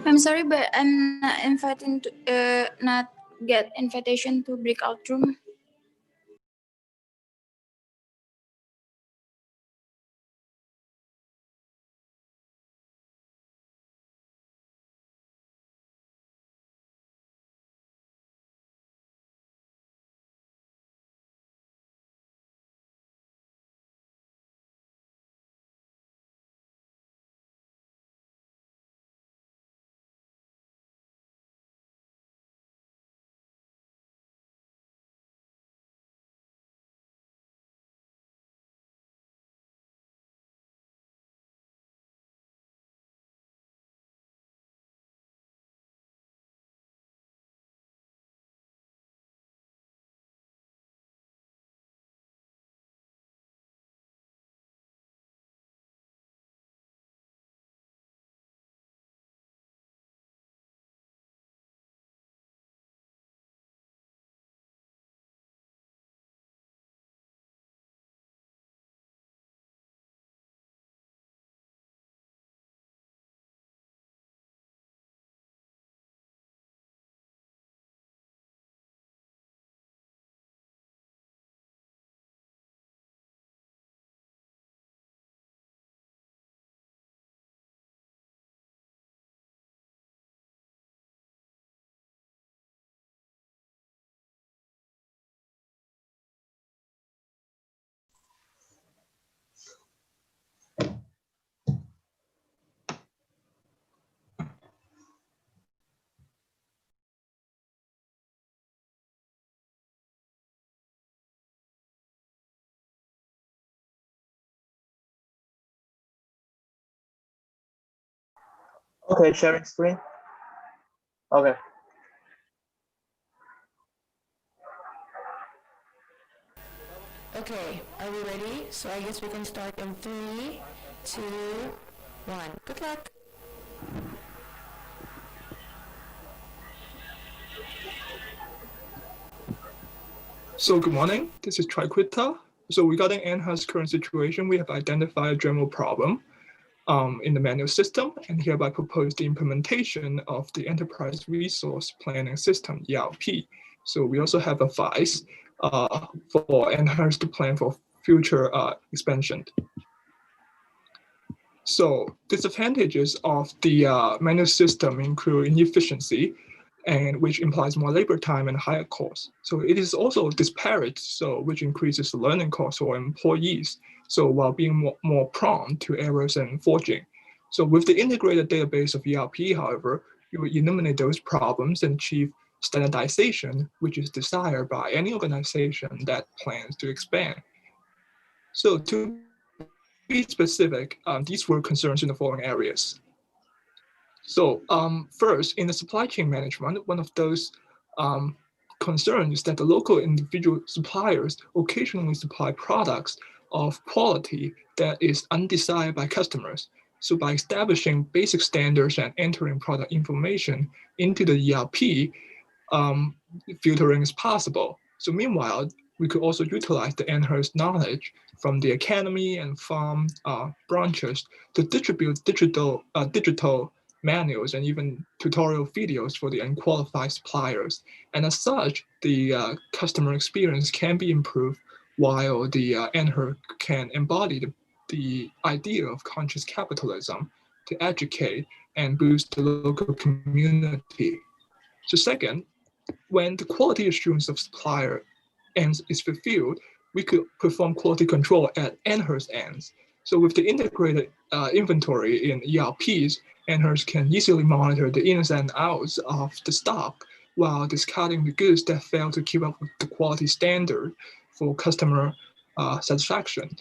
I'm sorry, but I'm not invited to, not get invitation to breakout room. Okay, sharing screen. Okay. Okay, are we ready? So I guess we can start in 3, 2, 1. Good luck. So good morning, this is Triquita. So regarding ENHA's current situation, we have identified a general problem in the manual system and hereby propose the implementation of the Enterprise Resource Planning System, ERP. So we also have advice for ENHA's to plan for future expansion. So disadvantages of the manual system include inefficiency, and which implies more labor time and higher costs. So it is also disparate, so which increases the learning costs for employees. So while being more prone to errors and forging. So with the integrated database of ERP, however, you will eliminate those problems and achieve standardization, which is desired by any organization that plans to expand. So to be specific, these were concerns in the following areas. So first, in the supply chain management, one of those concerns is that the local individual suppliers occasionally supply products of quality that is undesired by customers. So by establishing basic standards and entering product information into the ERP, filtering is possible. So meanwhile, we could also utilize the ENHA's knowledge from the academy and farm branches to distribute digital manuals and even tutorial videos for the unqualified suppliers. And as such, the customer experience can be improved while the ENHA can embody the idea of conscious capitalism to educate and boost the local community. So second, when the quality assurance of supplier ends is fulfilled, we could perform quality control at ENHA's ends. So with the integrated inventory in ERPs, ENHA's can easily monitor the ins and outs of the stock while discarding the goods that fail to keep up with the quality standard for customer satisfaction.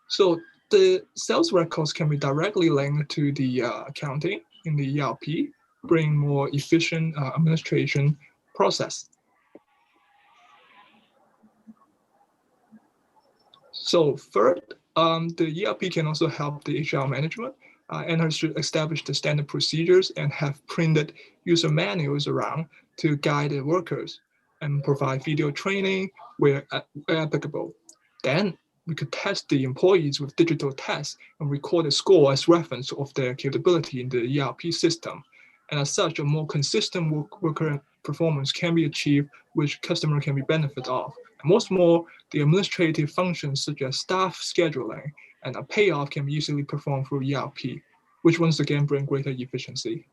So the sales records can be directly linked to the accounting in the ERP, bring more efficient administration process. So third, the ERP can also help the HR management. ENHA should establish the standard procedures and have printed user manuals around to guide the workers and provide video training where applicable. Then we could test the employees with digital tests and record a score as reference of their capability in the ERP system. And as such, a more consistent worker performance can be achieved, which customer can be benefit of. And what's more, the administrative functions such as staff scheduling and a payoff can be easily performed through ERP, which once again bring greater efficiency.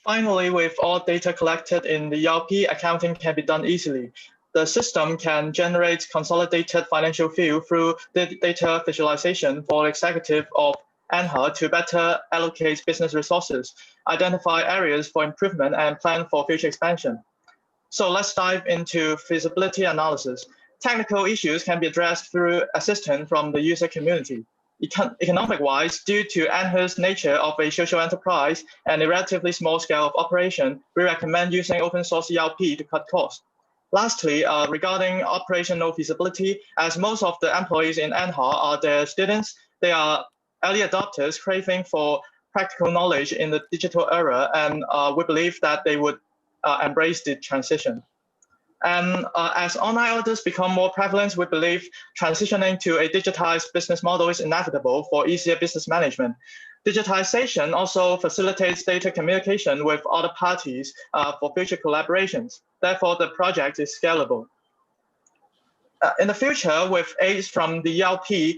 Finally, with all data collected in the ERP, accounting can be done easily. The system can generate consolidated financial view through the data visualization for executive of ANHA to better allocate business resources, identify areas for improvement, and plan for future expansion. So let's dive into feasibility analysis. Technical issues can be addressed through assistance from the user community. Economic-wise, due to ANHA's nature of a social enterprise and a relatively small scale of operation, we recommend using open source ERP to cut costs. Lastly, regarding operational feasibility, as most of the employees in ANHA are their students, they are early adopters craving for practical knowledge in the digital era, and we believe that they would embrace the transition. And as online orders become more prevalent, we believe transitioning to a digitized business model is inevitable for easier business management. Digitization also facilitates data communication with other parties for future collaborations. Therefore, the project is scalable. In the future, with aids from the ERP,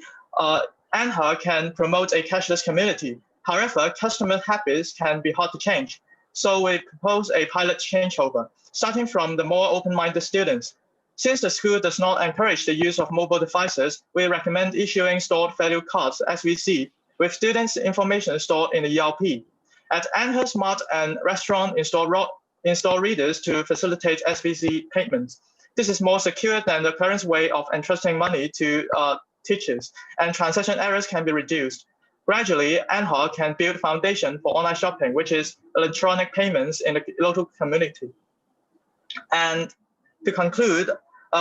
ANHA can promote a cashless community. However, customer habits can be hard to change. So we propose a pilot changeover, starting from the more open-minded students. Since the school does not encourage the use of mobile devices, we recommend issuing stored value cards, SVC, with students' information stored in the ERP. At ANHA Smart and Restaurant, install readers to facilitate SVC payments. This is more secure than the current way of entrusting money to teachers, and transaction errors can be reduced. Gradually, ANHA can build foundation for online shopping, which is electronic payments in the local community. And to conclude,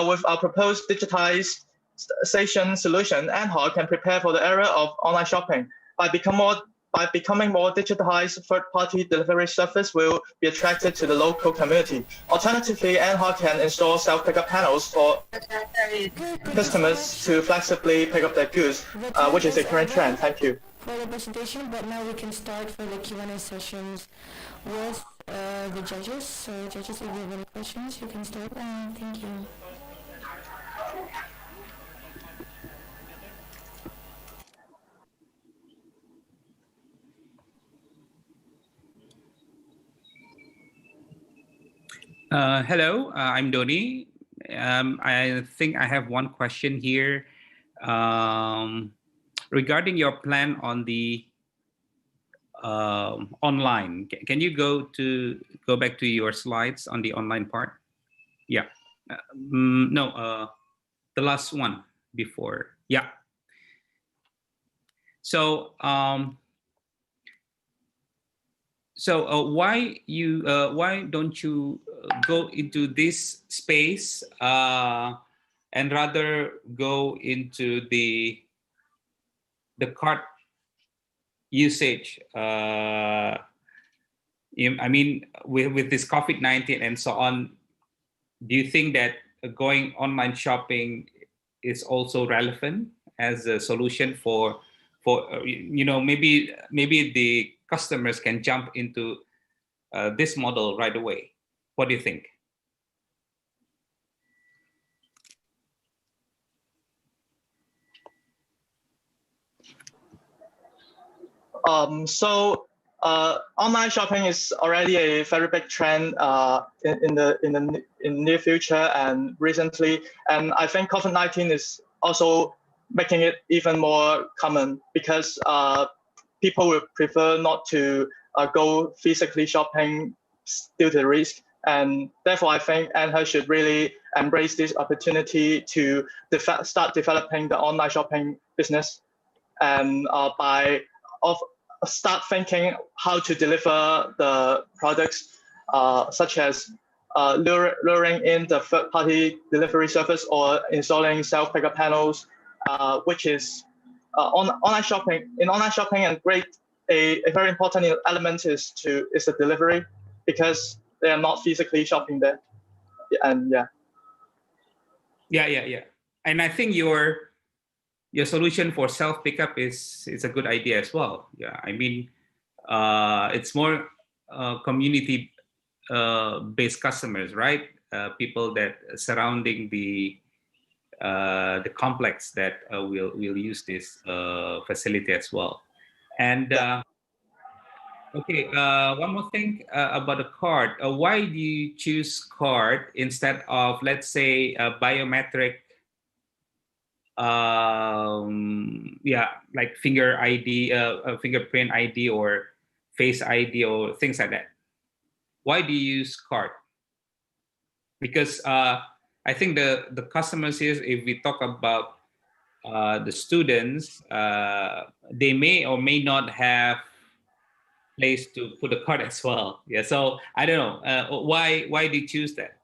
with our proposed digitization solution, ANHA can prepare for the era of online shopping. By becoming more digitized, third-party delivery service will be attracted to the local community. Alternatively, ANHA can install self-pickup panels for customers to flexibly pick up their goods, which is a current trend. Thank you. For the presentation, but now we can start for the Q&A sessions with the judges. So judges, if you have any questions, you can start. Thank you. Hello, I'm Doni. I think I have one question here regarding your plan on the online. Can you go back to your slides on the online part? Yeah. No, the last one before. Yeah. So why don't you go into this space and rather go into the cart usage? I mean, with this COVID-19 and so on, do you think that going online shopping is also relevant as a solution for maybe the customers can jump into this model right away? What do you think? Online shopping is already a very big trend in the near future and recently, and I think COVID-19 is also making it even more common because people would prefer not to go physically shopping due to the risk, and therefore I think ANHA should really embrace this opportunity to start developing the online shopping business, and start thinking how to deliver the products, such as luring in the third-party delivery service or installing self-pickup panels, which is online shopping. In online shopping, and a very important element is the delivery, because they are not physically shopping there. And yeah. And I think your solution for self pickup is a good idea as well. Yeah, I mean, it's more community based customers, right? People that surrounding the complex that will use this facility as well. And okay, one more thing about the card. Why do you choose card instead of, let's say, a biometric, like finger ID, fingerprint ID, or face ID, or things like that? Why do you use card? Because I think the customers here, if we talk about the students, they may or may not have place to put a card as well. Yeah, so I don't know why do you choose that?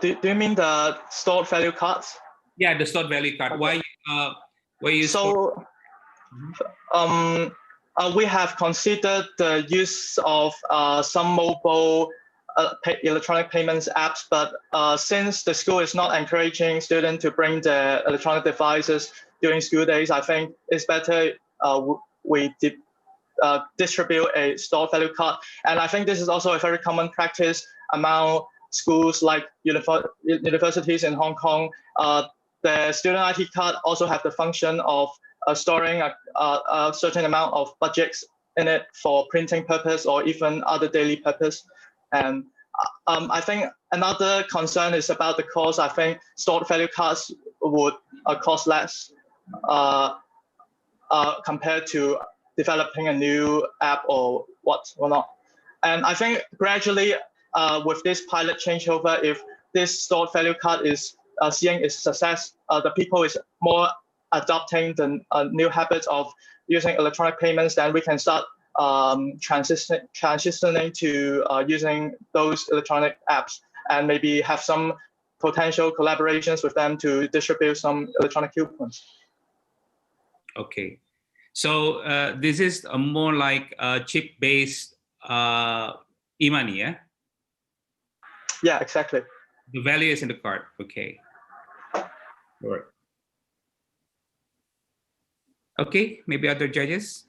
Do you mean the stored value cards? Yeah, the stored value card. Okay. Why you so we have considered the use of some mobile electronic payments apps, but since the school is not encouraging students to bring their electronic devices during school days, I think it's better we distribute a stored value card. And I think this is also a very common practice among schools like universities in Hong Kong. The student ID card also have the function of storing a certain amount of budgets in it for printing purpose or even other daily purpose. And I think another concern is about the cost. I think stored value cards would cost less compared to developing a new app or not. And I think gradually with this pilot changeover, if this stored value card is seeing its success, the people is more adopting the new habits of using electronic payments, then we can start transitioning to using those electronic apps and maybe have some potential collaborations with them to distribute some electronic coupons. Okay. So this is a more like chip-based e-money, yeah? Yeah, exactly. The value is in the card. Okay. All right. Okay, maybe other judges?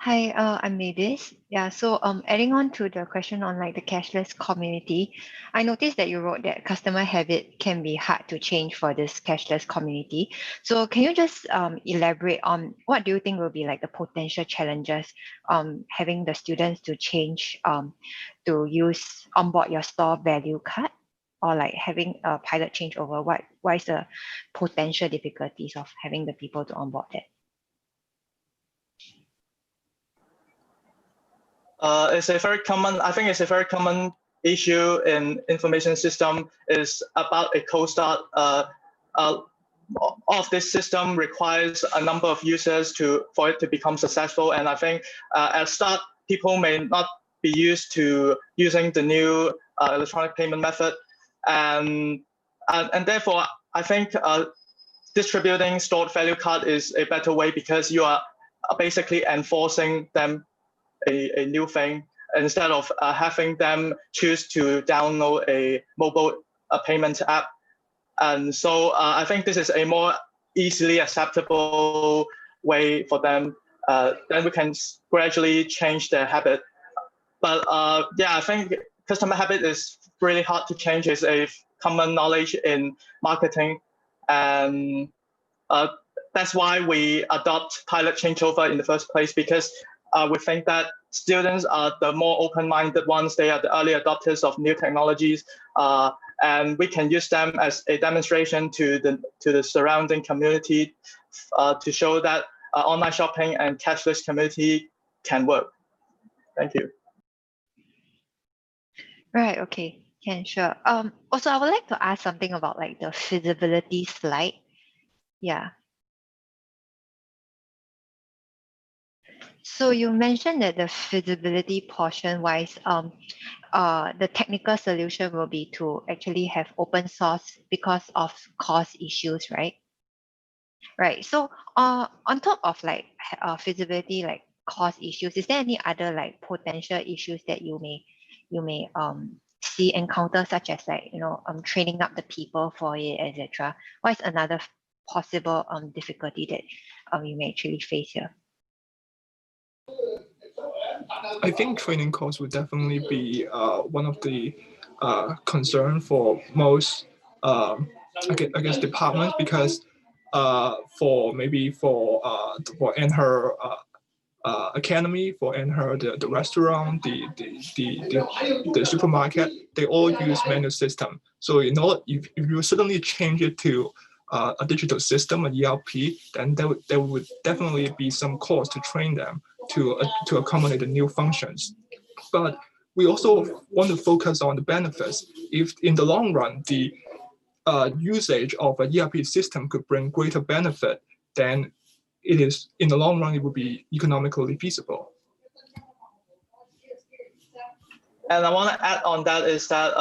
Hi, I'm Mavis. Yeah, so adding on to the question on like the cashless community, I noticed that you wrote that customer habit can be hard to change for this cashless community. So can you just elaborate on what do you think will be like the potential challenges having the students to change to use onboard your store value card, or like having a pilot changeover? What is the potential difficulties of having the people to onboard that? It's a very common, I think it's a very common issue in information system is about a cold start. Of this system requires a number of users for it to become successful. And I think at start, people may not be used to using the new electronic payment method. And therefore, I think distributing stored value card is a better way because you are basically enforcing them a new thing instead of having them choose to download a mobile payment app. And so I think this is a more easily acceptable way for them. Then we can gradually change their habit. But yeah, I think customer habit is really hard to change. It's a common knowledge in marketing. And that's why we adopt pilot changeover in the first place, because we think that students are the more open-minded ones. They are the early adopters of new technologies, and we can use them as a demonstration to the surrounding community to show that online shopping and cashless community can work. Thank you. Right. Okay. Can sure. Also, I would like to ask something about like the feasibility slide. Yeah. So you mentioned that the feasibility portion wise, the technical solution will be to actually have open source because of cost issues, right? Right. So on top of like feasibility, like cost issues, is there any other like potential issues that you may see encounter, such as like training up the people for it, etc.? What is another possible difficulty that you may actually face here? I think training costs would definitely be one of the concern for most, I guess, departments, because for and her academy, and her the restaurant, the supermarket, they all use manual system. So if you suddenly change it to a digital system, an ERP, then there would definitely be some cost to train them to accommodate the new functions. But we also want to focus on the benefits. If in the long run the usage of an ERP system could bring greater benefit, then it is in the long run it would be economically feasible. And I want to add on that is that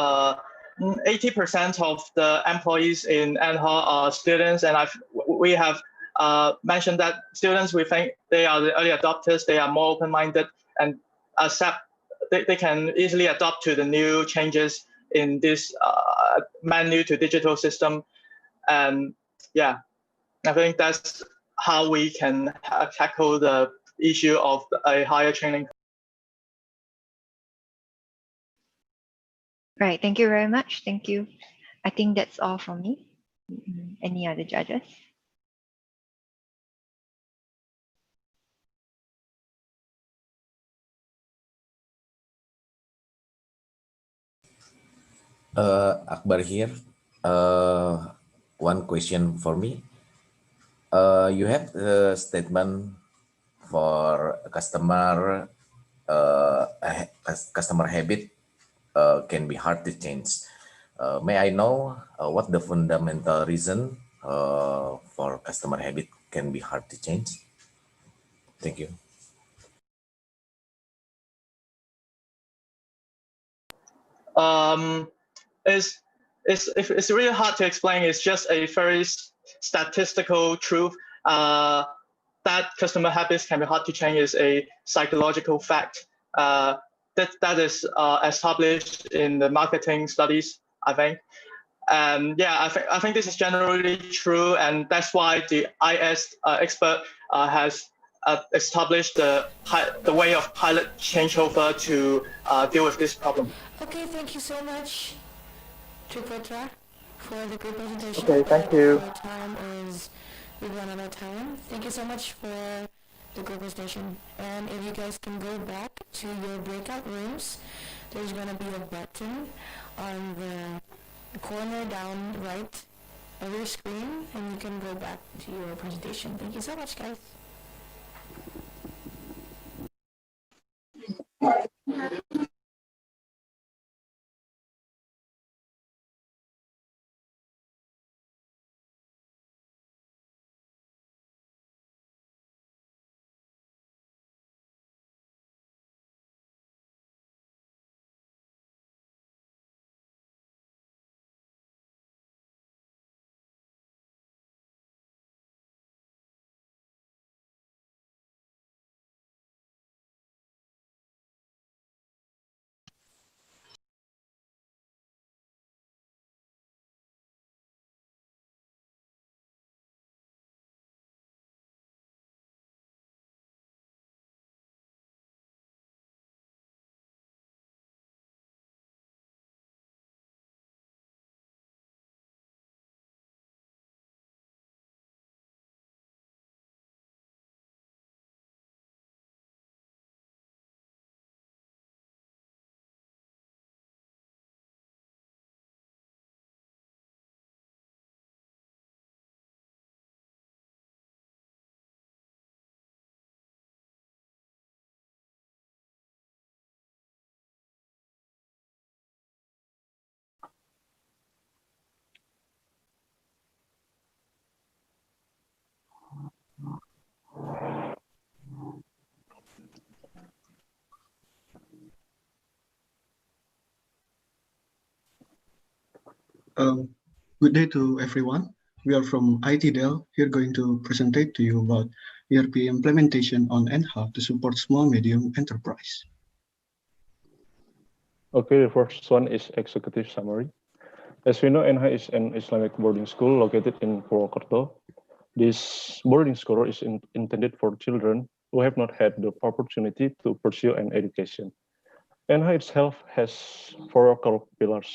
80% of the employees in ANHA are students, and we have mentioned that students, we think they are the early adopters, they are more open-minded and they can easily adapt to the new changes in this menu to digital system. And yeah, I think that's how we can tackle the issue of a higher training. Right, thank you very much. Thank you. I think that's all from me. Any other judges? Akbar here. One question for me. You have a statement for a customer habit can be hard to change. May I know what the fundamental reason for customer habit can be hard to change? Thank you. It's really hard to explain. It's just a very statistical truth. That customer habits can be hard to change is a psychological fact. That is established in the marketing studies, I think. And yeah, I think this is generally true, and that's why the IS expert has established the way of pilot changeover to deal with this problem. Okay, thank you so much, Triputra, for the great presentation. Okay, thank you. Our time is, we've run out of time. Thank you so much for the great presentation. And if you guys can go back to your breakout rooms, there's going to be a button on the corner down right of your screen, and you can go back to your presentation. Thank you so much, guys. Good day to everyone. We are from IT Dell, here going to present to you about ERP implementation on ENHA to support small medium enterprise. Okay, the first one is executive summary. As we know, ENHA is an Islamic boarding school located in Purwokerto. This boarding school is intended for children who have not had the opportunity to pursue an education. ENHA itself has 4 core pillars.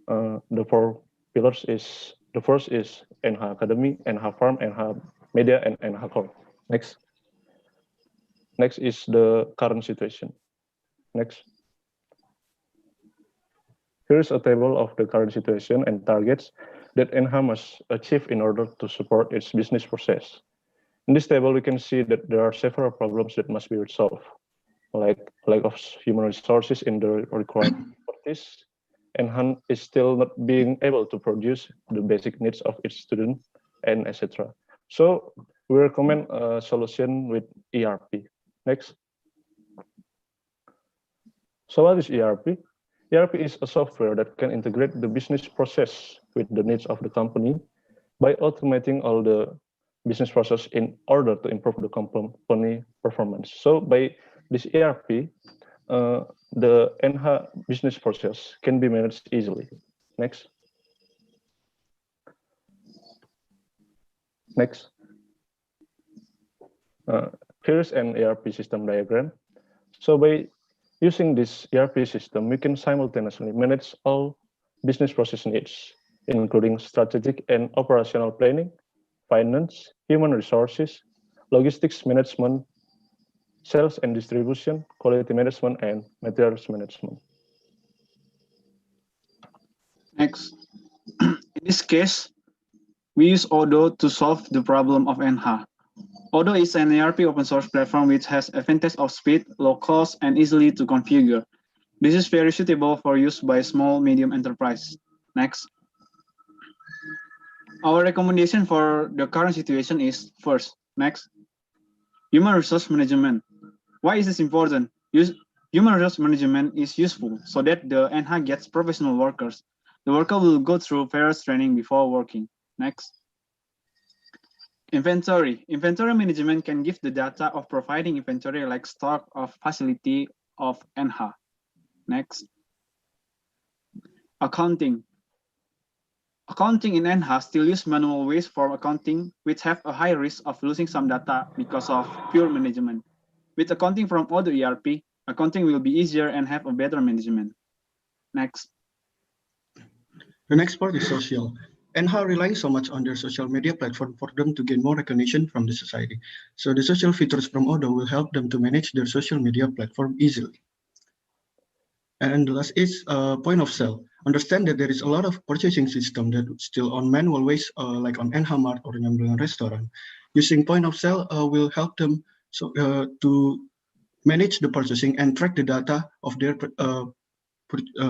The 4 pillars is, the first is ENHA Academy, ENHA Farm, ENHA Media, and ENHA Core. Next. Next is the current situation. Next. Here is a table of the current situation and targets that ENHA must achieve in order to support its business process. In this table, we can see that there are several problems that must be resolved, like lack of human resources in the required expertise. ENHA is still not being able to produce the basic needs of its student, and etc. So we recommend a solution with ERP. Next. So what is ERP? ERP is a software that can integrate the business process with the needs of the company by automating all the business process in order to improve the company performance. So by this ERP, the ENHA business process can be managed easily. Next. Next. Here's an ERP system diagram. So by using this ERP system, we can simultaneously manage all business process needs, including strategic and operational planning, finance, human resources, logistics management, sales and distribution, quality management, and materials management. Next. In this case, we use Odoo to solve the problem of ENHA. Odoo is an ERP open source platform which has advantage of speed, low cost, and easily to configure. This is very suitable for use by small, medium enterprise. Next. Our recommendation for the current situation is, first, next, human resource management. Why is this important? Human resource management is useful so that the ENHA gets professional workers. The worker will go through various training before working. Next. Inventory. Inventory management can give the data of providing inventory like stock of facility of ENHA. Next. Accounting. Accounting in ENHA still use manual ways for accounting, which have a high risk of losing some data because of pure management. With accounting from Odoo ERP, accounting will be easier and have a better management. Next. The next part is social. ENHA relying so much on their social media platform for them to gain more recognition from the society. So the social features from Odoo will help them to manage their social media platform easily. And the last is point of sale. Understand that there is a lot of purchasing system that still on manual ways, like on ENHA Mart or Nyambelan restaurant. Using point of sale will help them to manage the purchasing and track the data of their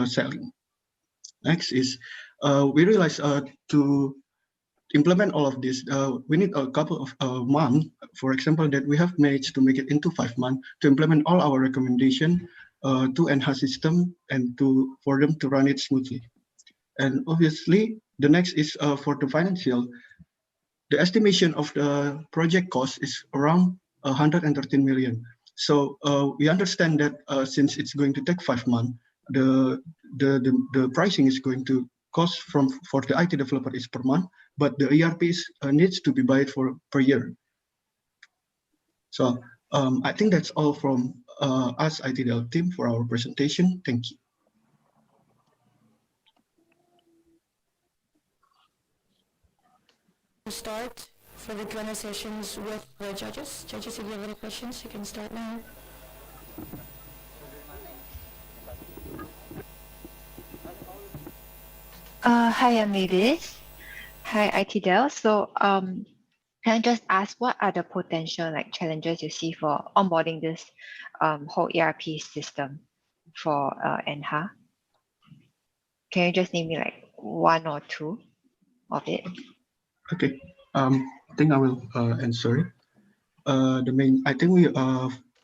selling. Next is we realize to implement all of this, we need a couple of months, for example, that we have managed to make it into 5 months to implement all our recommendation to ENHA system and for them to run it smoothly. And obviously, the next is for the financial. The estimation of the project cost is around 113 million. So we understand that since it's going to take 5 months, the pricing is going to cost for the IT developer is per month, but the ERP needs to be bought for per year. So I think that's all from us ITDL team for our presentation. Thank you. Start for the Q&A sessions with the judges. Judges, if you have any questions, you can start now. Hi, I'm Mavis. Hi, ITDL. So can I just ask what are the potential challenges you see for onboarding this whole ERP system for ENHA? Can you just name me one or two of it? Okay, I think I will answer. I think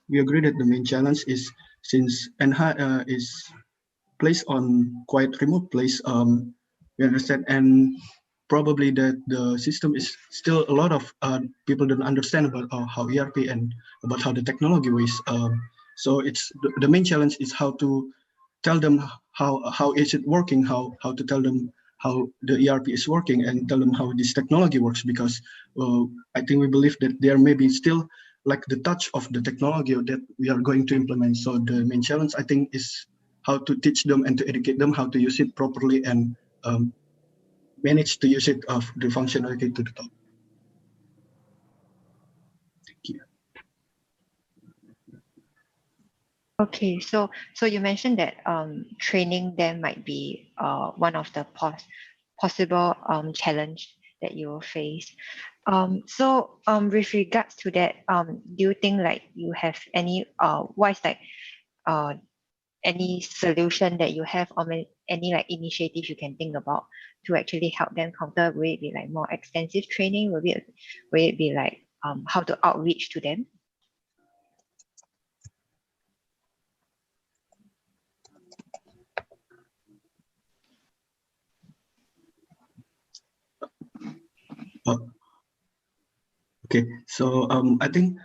we agree that the main challenge is since ENHA is placed on quite remote place. We understand, and probably that the system is still a lot of people don't understand about how ERP and about how the technology works. So it's the main challenge is how to tell them how is it working, how to tell them how the ERP is working and tell them how this technology works, because I think we believe that there may be still like the touch of the technology that we are going to implement. So the main challenge, I think, is how to teach them and to educate them how to use it properly and manage to use it of the functionality to the top. Thank you. Okay, so you mentioned that training them might be one of the possible challenge that you will face. With regards to that, do you think like you have any what is like any solution that you have, or any like initiative you can think about to actually help them counter? Will it be like more extensive training? Will it be like how to outreach to them? Okay, so I think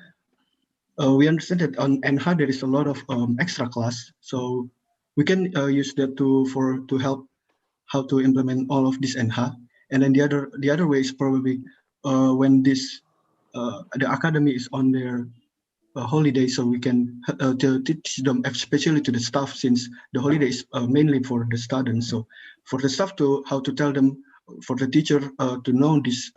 we understand that on NH there is a lot of extra class, so we can use that to help how to implement all of this NH. And then the other way is probably when this the academy is on their holiday, so we can to teach them, especially to the staff, since the holiday is mainly for the students. So for the staff to how to tell them, for the teacher to know this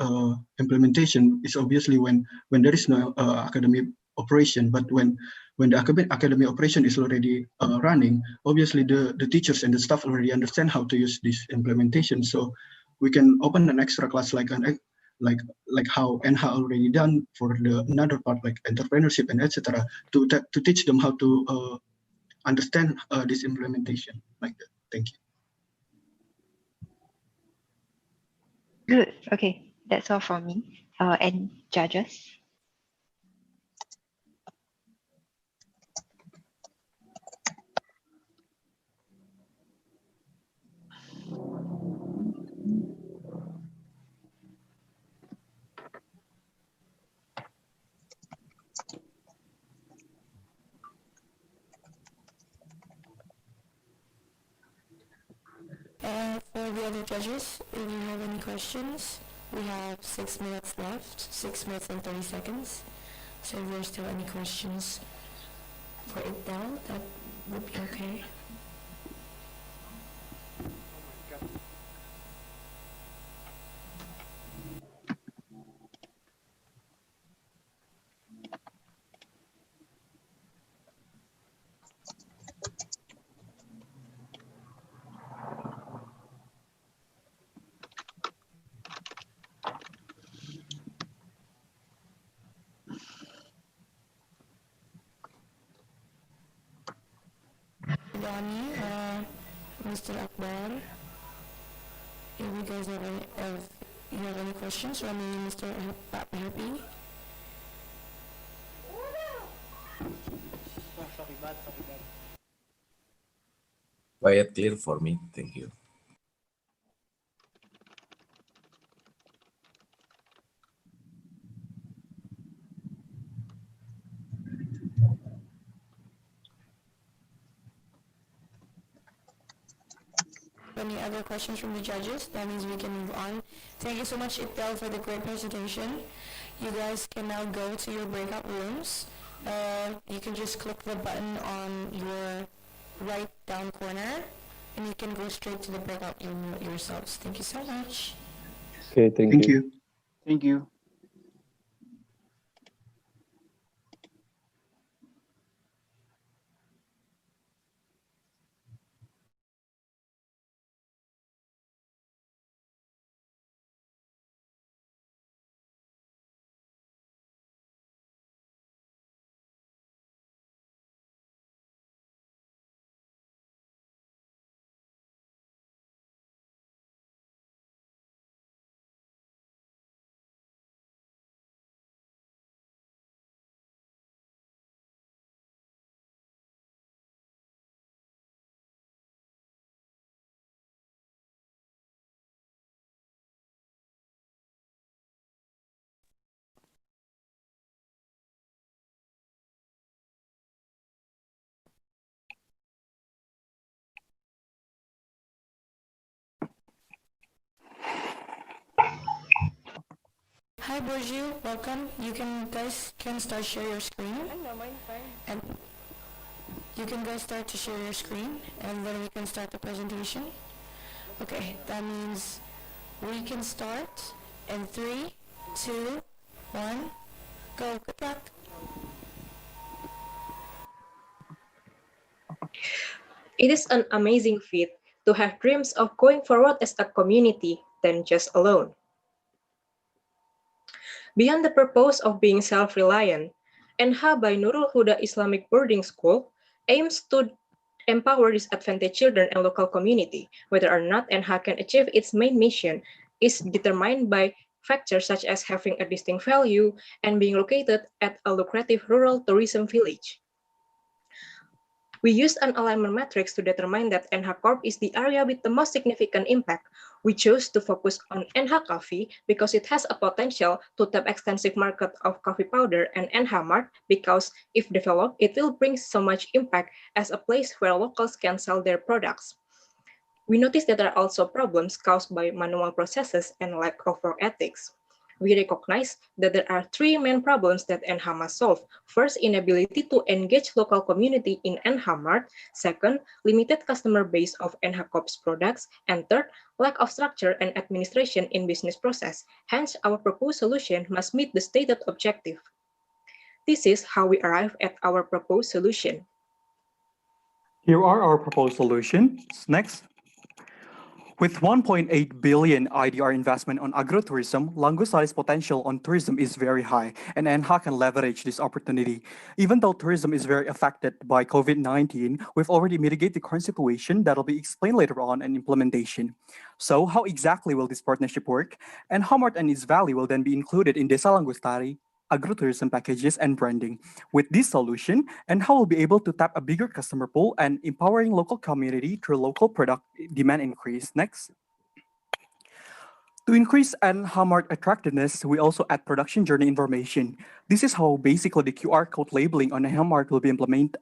implementation is obviously when there is no academic operation. But when the academic operation is already running, obviously the teachers and the staff already understand how to use this implementation. So we can open an extra class like how NH already done for the another part like entrepreneurship and etc. to teach them how to understand this implementation like that. Thank you. Good. Okay, that's all from me. And judges. And for the other judges, if you have any questions, we have 6 minutes left, 6 minutes and 30 seconds. So if there's still any questions for Idel, that would be okay. Donnie, Mr. Akbar, if you guys have any questions, or Mr. Happy. Quite clear for me. Thank you. Any other questions from the judges? That means we can move on. Thank you so much, Itel, for the great presentation. You guys can now go to your breakout rooms. You can just click the button on your right down corner, and you can go straight to the breakout room yourselves. Thank you so much. Okay, thank you. Thank you. Hi Borju, welcome. You guys can start share your screen. And you can guys start to share your screen and then we can start the presentation. Okay, that means we can start in 3, 2, 1, go. Good luck. It is an amazing feat to have dreams of going forward as a community than just alone. Beyond the purpose of being self-reliant, NH by Nurul Huda Islamic Boarding School aims to empower disadvantaged children and local community. Whether or not NH can achieve its main mission is determined by factors such as having a distinct value and being located at a lucrative rural tourism village. We used an alignment matrix to determine that NH Corp is the area with the most significant impact. We chose to focus on NH Coffee because it has a potential to tap extensive market of coffee powder, and NH Mart because if developed, it will bring so much impact as a place where locals can sell their products. We noticed that there are also problems caused by manual processes and lack of work ethics. We recognize that there are 3 main problems that NH must solve. First, inability to engage local community in NH Mart. Second, limited customer base of NH Corp's products. And third, lack of structure and administration in business process. Hence, our proposed solution must meet the stated objective. This is how we arrive at our proposed solution. Here are our proposed solutions. Next. With 1.8 billion IDR investment on agrotourism, Langusari's potential on tourism is very high, and NH can leverage this opportunity. Even though tourism is very affected by COVID-19, we've already mitigated the current situation that will be explained later on in implementation. So how exactly will this partnership work? And how Mart and its value will then be included in Desa Langustari agrotourism packages and branding. With this solution, NH will be able to tap a bigger customer pool and empowering local community through local product demand increase. Next. To increase NH Mart attractiveness, we also add production journey information. This is how basically the QR code labeling on NH Mart will be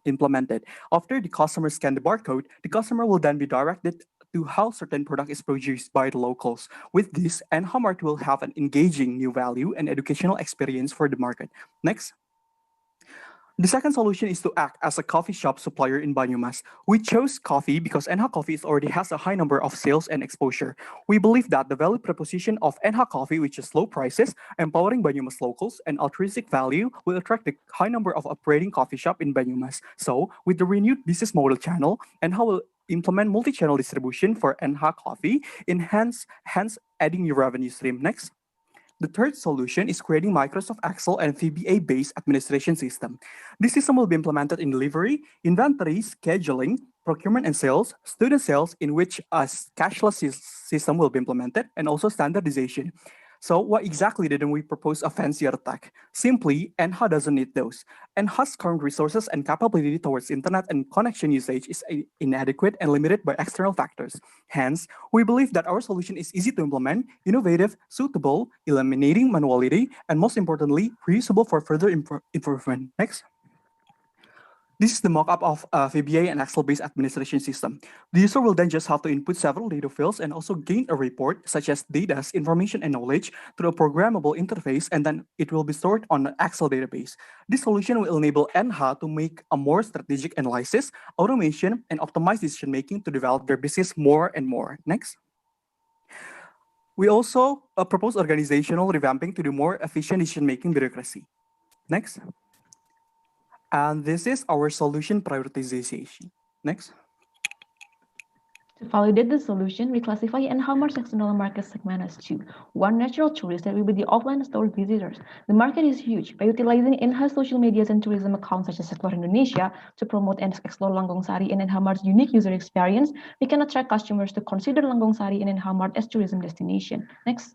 implemented. After the customer scan the barcode, the customer will then be directed to how certain product is produced by the locals. With this, NH Mart will have an engaging new value and educational experience for the market. Next. The second solution is to act as a coffee shop supplier in Banyumas. We chose coffee because NH Coffee already has a high number of sales and exposure. We believe that the value proposition of NH Coffee, which is low prices, empowering Banyumas locals, and altruistic value, will attract a high number of operating coffee shop in Banyumas. So, with the renewed business model channel, NH will implement multi-channel distribution for NH Coffee, hence adding new revenue stream. Next. The third solution is creating Microsoft Excel and VBA-based administration system. This system will be implemented in delivery, inventory, scheduling, procurement and sales, student sales, in which a cashless system will be implemented, and also standardization. So what exactly didn't we propose a fancier tech? Simply, NH doesn't need those. NH's current resources and capability towards internet and connection usage is inadequate and limited by external factors. Hence, we believe that our solution is easy to implement, innovative, suitable, eliminating manuality, and most importantly, reusable for further improvement. Next. This is the mock-up of a VBA and Excel-based administration system. The user will then just have to input several data fields and also gain a report, such as data, information, and knowledge through a programmable interface, and then it will be stored on an Excel database. This solution will enable NH to make a more strategic analysis, automation, and optimized decision-making to develop their business more and more. Next. We also propose organizational revamping to do more efficient decision-making bureaucracy. Next. And this is our solution prioritization. Next. To validate the solution, we classify NH Mart's external market segment as 2. One, natural tourists that will be the offline store visitors. The market is huge. By utilizing NH social media and tourism accounts such as Explore Indonesia to promote and explore Langgong Sari and NH Mart's unique user experience, we can attract customers to consider Langgong Sari and NH Mart as tourism destination. Next.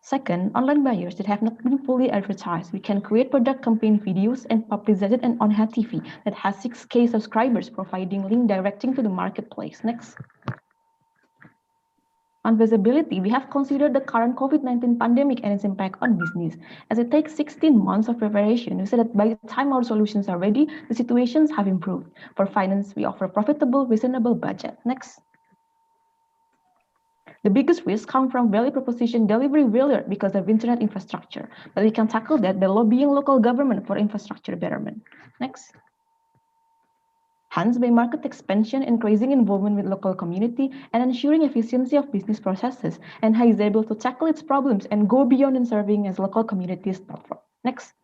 Second, online buyers that have not been fully advertised. We can create product campaign videos and publicize it on NH TV that has 6K subscribers, providing link directing to the marketplace. Next. On visibility, we have considered the current COVID-19 pandemic and its impact on business. As it takes 16 months of preparation, we said that by the time our solutions are ready, the situations have improved. For finance, we offer profitable, reasonable budget. Next. The biggest risks come from value proposition delivery failure because of internet infrastructure. But we can tackle that by lobbying local government for infrastructure betterment. Next. Hence, by market expansion, increasing involvement with local community, and ensuring efficiency of business processes, NHA is able to tackle its problems and go beyond in serving as local communities platform. Next.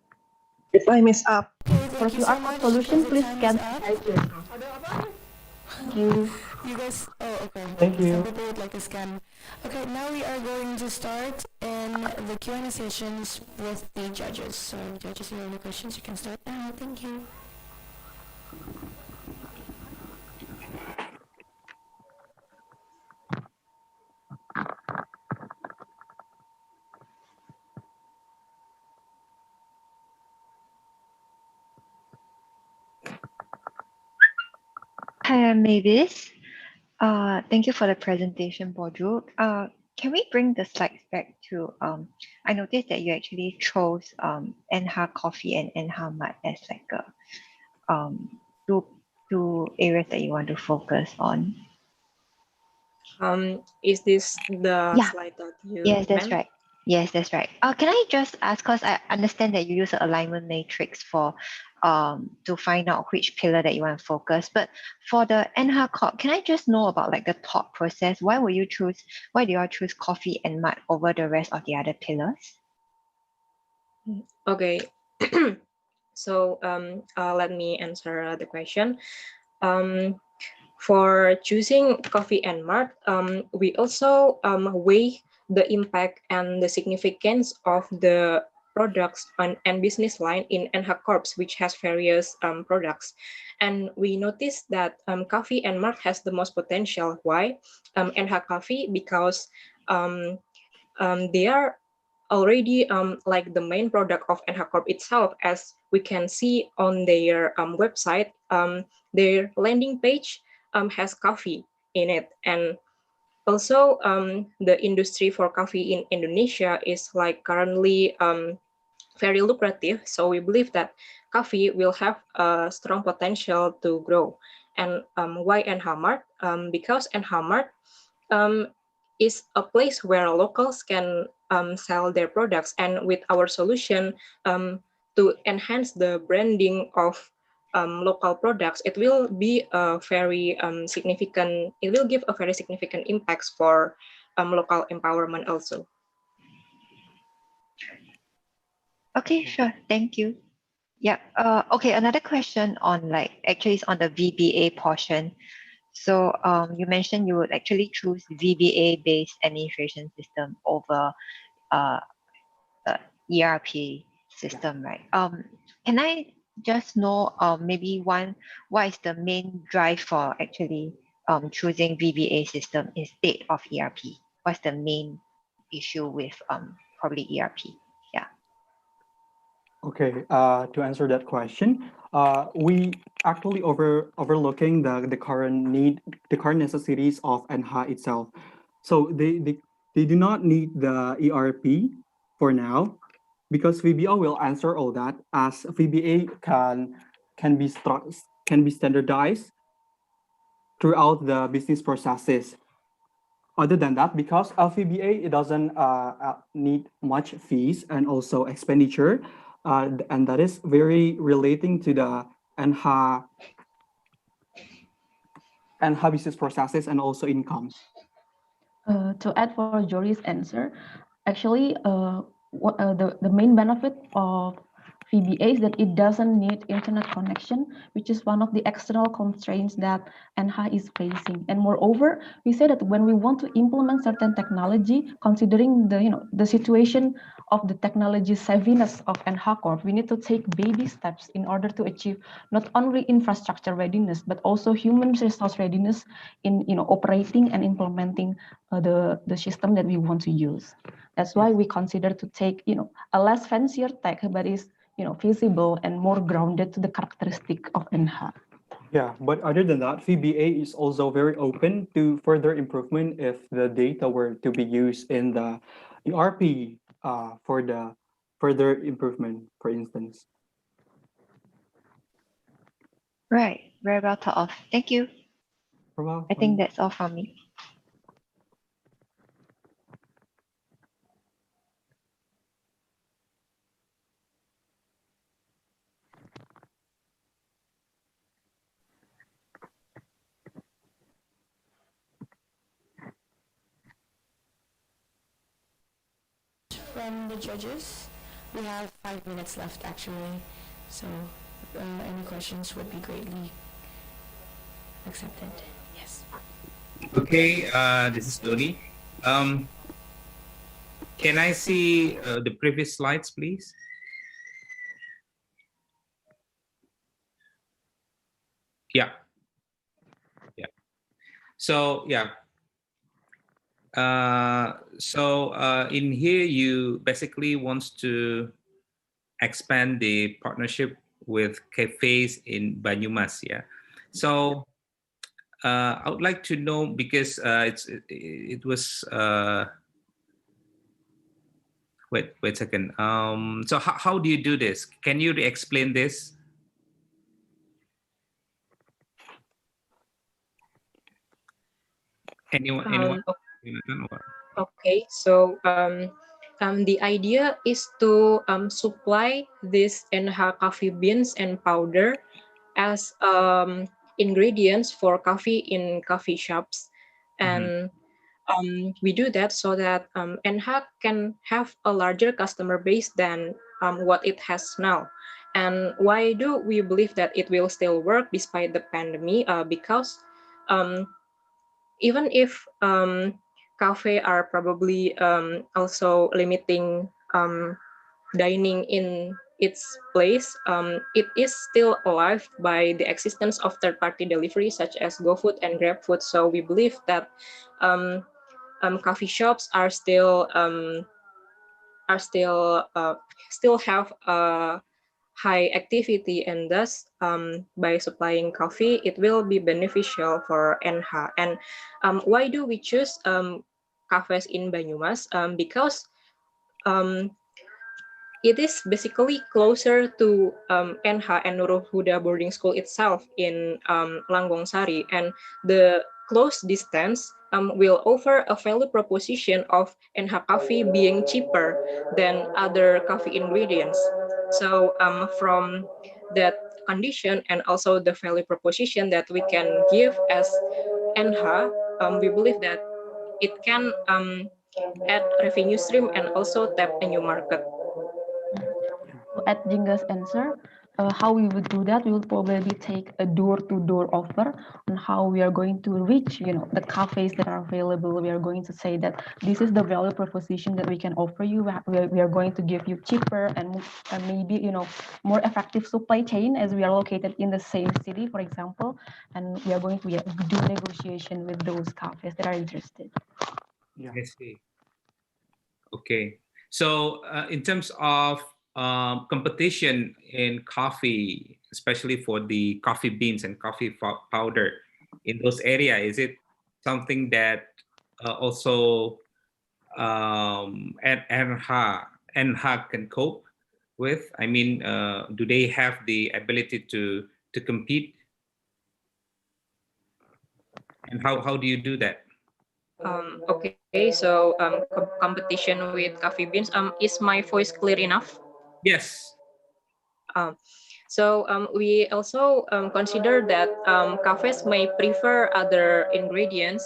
The time is up. For QR code solution, please scan. Thank you. You guys, oh, okay. Thank you. Some people would like to scan. Okay, now we are going to start in the Q&A sessions with the judges. So, judges, if you have any questions, you can start now. Thank you. Hi, I'm Mavis. Thank you for the presentation, Bodru. Can we bring the slides back to, I noticed that you actually chose NHA Coffee and NHA Mart as like a, two areas that you want to focus on. Is this the Yeah. slide that you Yes, that's meant? right. Yes, that's right. Can I just ask, because I understand that you use an alignment matrix for to find out which pillar that you want to focus. But for the NHA Corp, can I just know about like the thought process? Why do you all choose coffee and mud over the rest of the other pillars? Okay. So let me answer the question. For choosing coffee and mart, we also weigh the impact and the significance of the products and business line in NHA Corps, which has various products. And we noticed that coffee and mart has the most potential. Why? NHA Coffee, because they are already like the main product of NHA Corp itself, as we can see on their website. Their landing page has coffee in it, and also the industry for coffee in Indonesia is like currently very lucrative. So we believe that coffee will have a strong potential to grow. And why NHA Mart? Because NHA Mart is a place where locals can sell their products, and with our solution to enhance the branding of local products, it will be a very significant. It will give a very significant impacts for local empowerment also. Okay, sure. Thank you. Yeah. Okay. Another question on like actually is on the VBA portion. So you mentioned you would actually choose VBA-based administration system over ERP system, right? Can I just know maybe what is the main drive for actually choosing VBA system instead of ERP? What's the main issue with probably ERP? Yeah. Okay, to answer that question, we actually overlooking the current necessities of NHA itself. So they do not need the ERP for now, because VBO will answer all that, as VBA can be standardized throughout the business processes. Other than that, because of VBA, it doesn't need much fees and also expenditure, and that is very relating to the NHA business processes and also income. To add for Jory's answer, actually, the main benefit of VBA is that it doesn't need internet connection, which is one of the external constraints that NHA is facing. And moreover, we say that when we want to implement certain technology, considering the situation of the technology savviness of NHA Corp, we need to take baby steps in order to achieve not only infrastructure readiness, but also human resource readiness in operating and implementing the system that we want to use. That's why we consider to take a less fancier tech, but is feasible and more grounded to the characteristic of NHA. Yeah, but other than that, VBA is also very open to further improvement if the data were to be used in the ERP for the further improvement, for instance. Right. Very well thought of. Thank you. I think that's all from me. from the judges? We have 5 minutes left actually, so any questions would be greatly accepted. Yes. Okay, this is Dodi. Can I see the previous slides, please? Yeah. Yeah. So yeah. In here, you basically wants to expand the partnership with cafes in Banyumas. Yeah. So I would like to know, because it was wait a second. So how do you do this? Can you explain this? Anyone? Okay, so the idea is to supply this NH coffee beans and powder as ingredients for coffee in coffee shops, and we do that so that NH can have a larger customer base than what it has now. And why do we believe that it will still work despite the pandemic? Because even if cafe are probably also limiting dining in its place, it is still alive by the existence of third-party delivery such as GoFood and GrabFood. So we believe that coffee shops are still have a high activity, and thus by supplying coffee it will be beneficial for NH. And why do we choose cafes in Banyumas? Because it is basically closer to NH and Nurul Huda boarding school itself in Langgong Sari, and the close distance will offer a value proposition of NH coffee being cheaper than other coffee ingredients. So from that condition and also the value proposition that we can give as NH, we believe that it can add revenue stream and also tap a new market. At Jingga's answer, how we would do that, we will probably take a door-to-door offer on how we are going to reach, the cafes that are available. We are going to say that this is the value proposition that we can offer you. We are going to give you cheaper and maybe, more effective supply chain, as we are located in the same city, for example, and we are going to do negotiation with those cafes that are interested. Yeah. I see. Okay. So in terms of competition in coffee, especially for the coffee beans and coffee powder in those areas, is it something that also NH can cope with? I mean, do they have the ability to compete? And how do you do that? Okay, so competition with coffee beans. Is my voice clear enough? Yes. So we also consider that cafes may prefer other ingredients,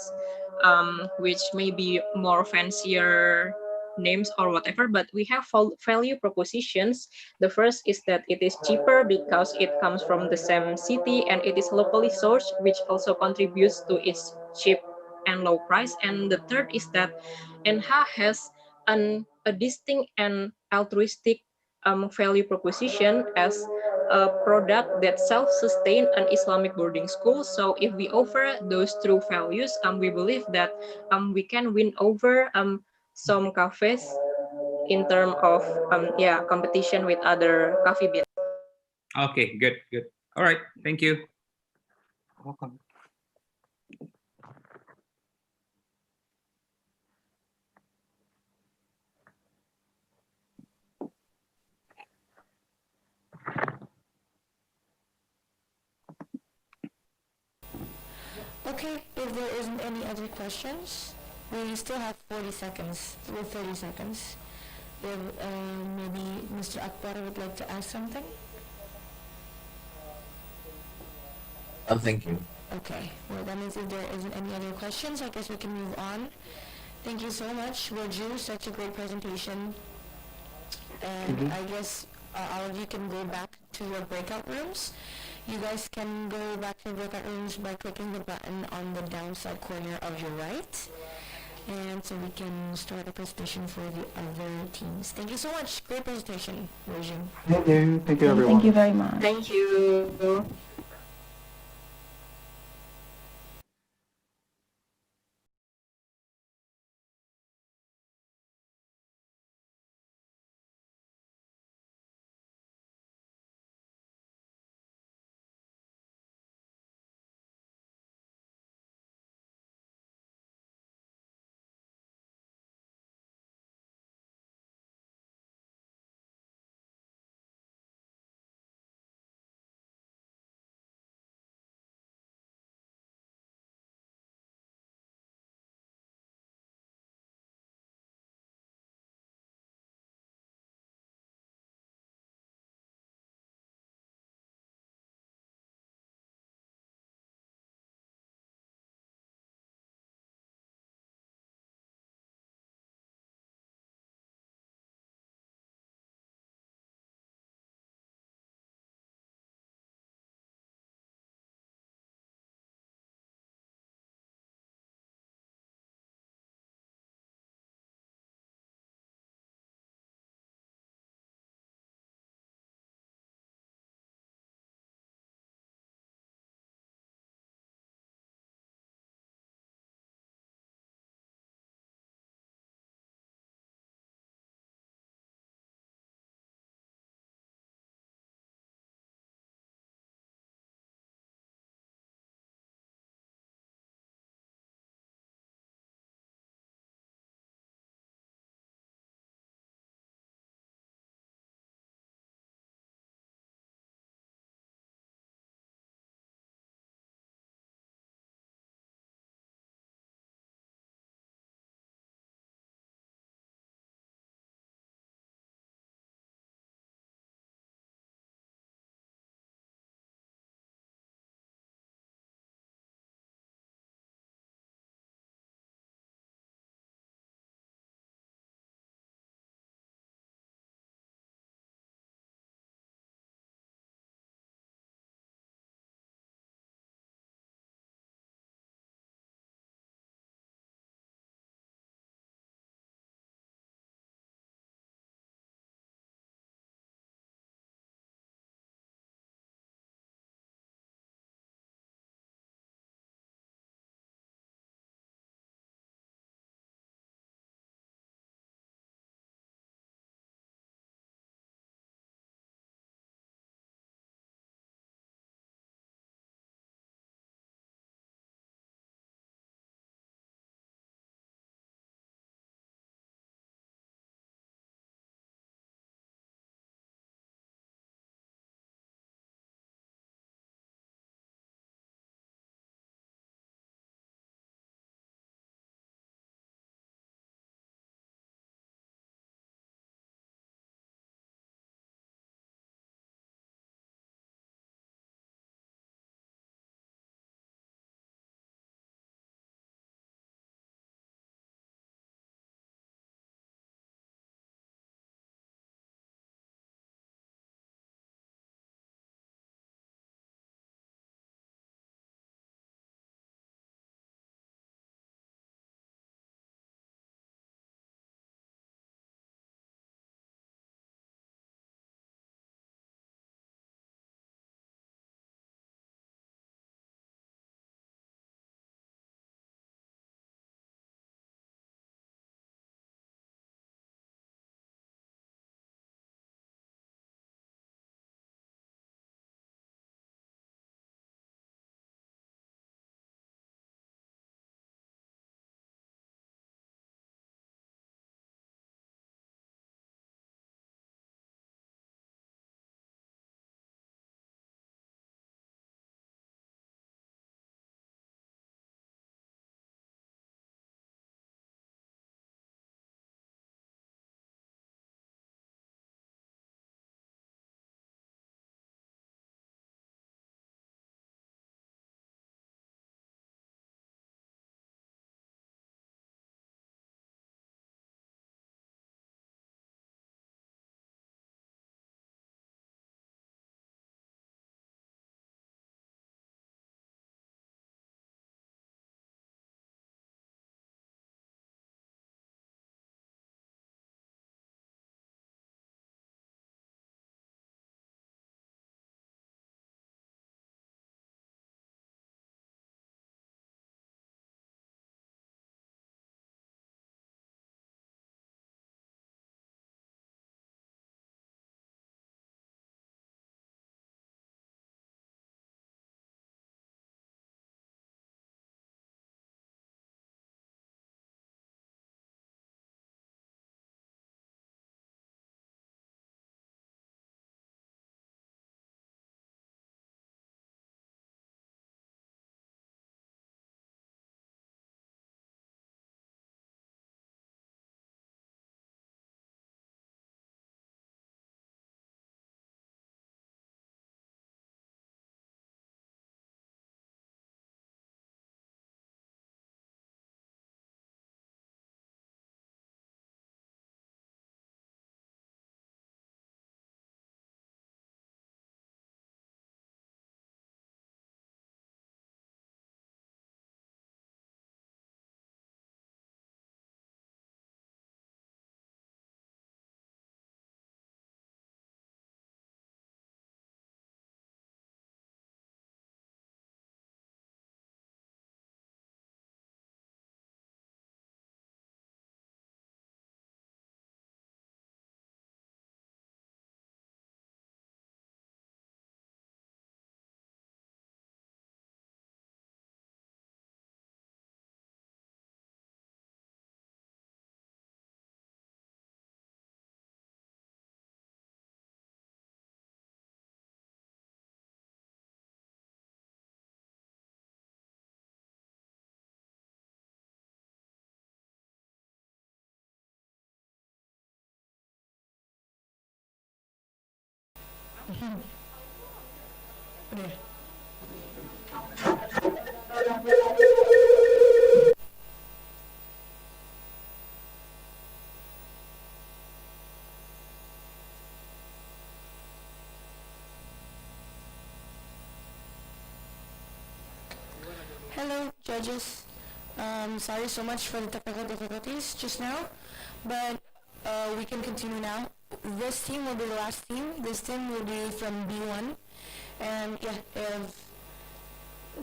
which may be more fancier names or whatever, but we have value propositions. The first is that it is cheaper because it comes from the same city and it is locally sourced, which also contributes to its cheap and low price. And the third is that NH has a distinct and altruistic value proposition as a product that self-sustain an Islamic boarding school. So if we offer those true values, we believe that we can win over some cafes in terms of competition with other coffee beans. Okay, good. All right, thank you. Welcome. Okay, if there isn't any other questions, we still have 30 seconds. If maybe Mr. Akbar would like to ask something? Thank you. Okay, well that means if there isn't any other questions, I guess we can move on. Thank you so much, Roju, such a great presentation. and I guess all of you can go back to your breakout rooms. You guys can go back to your breakout rooms by clicking the button on the downside corner of your right. And so we can start a presentation for the other teams. Thank you so much. Great presentation, Rojin. Thank you. Thank you, everyone. Thank you very much. Thank you. Udah. Hello, judges. Sorry so much for the technical difficulties just now, but we can continue now. This team will be the last team. This team will be from B1. And yeah, if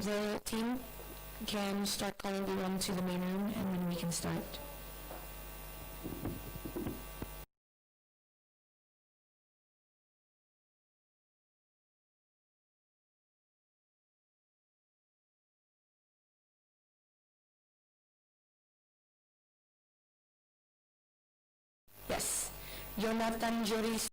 the team can start calling B1 to the main room, and then we can start. Yes, Jonathan Joris.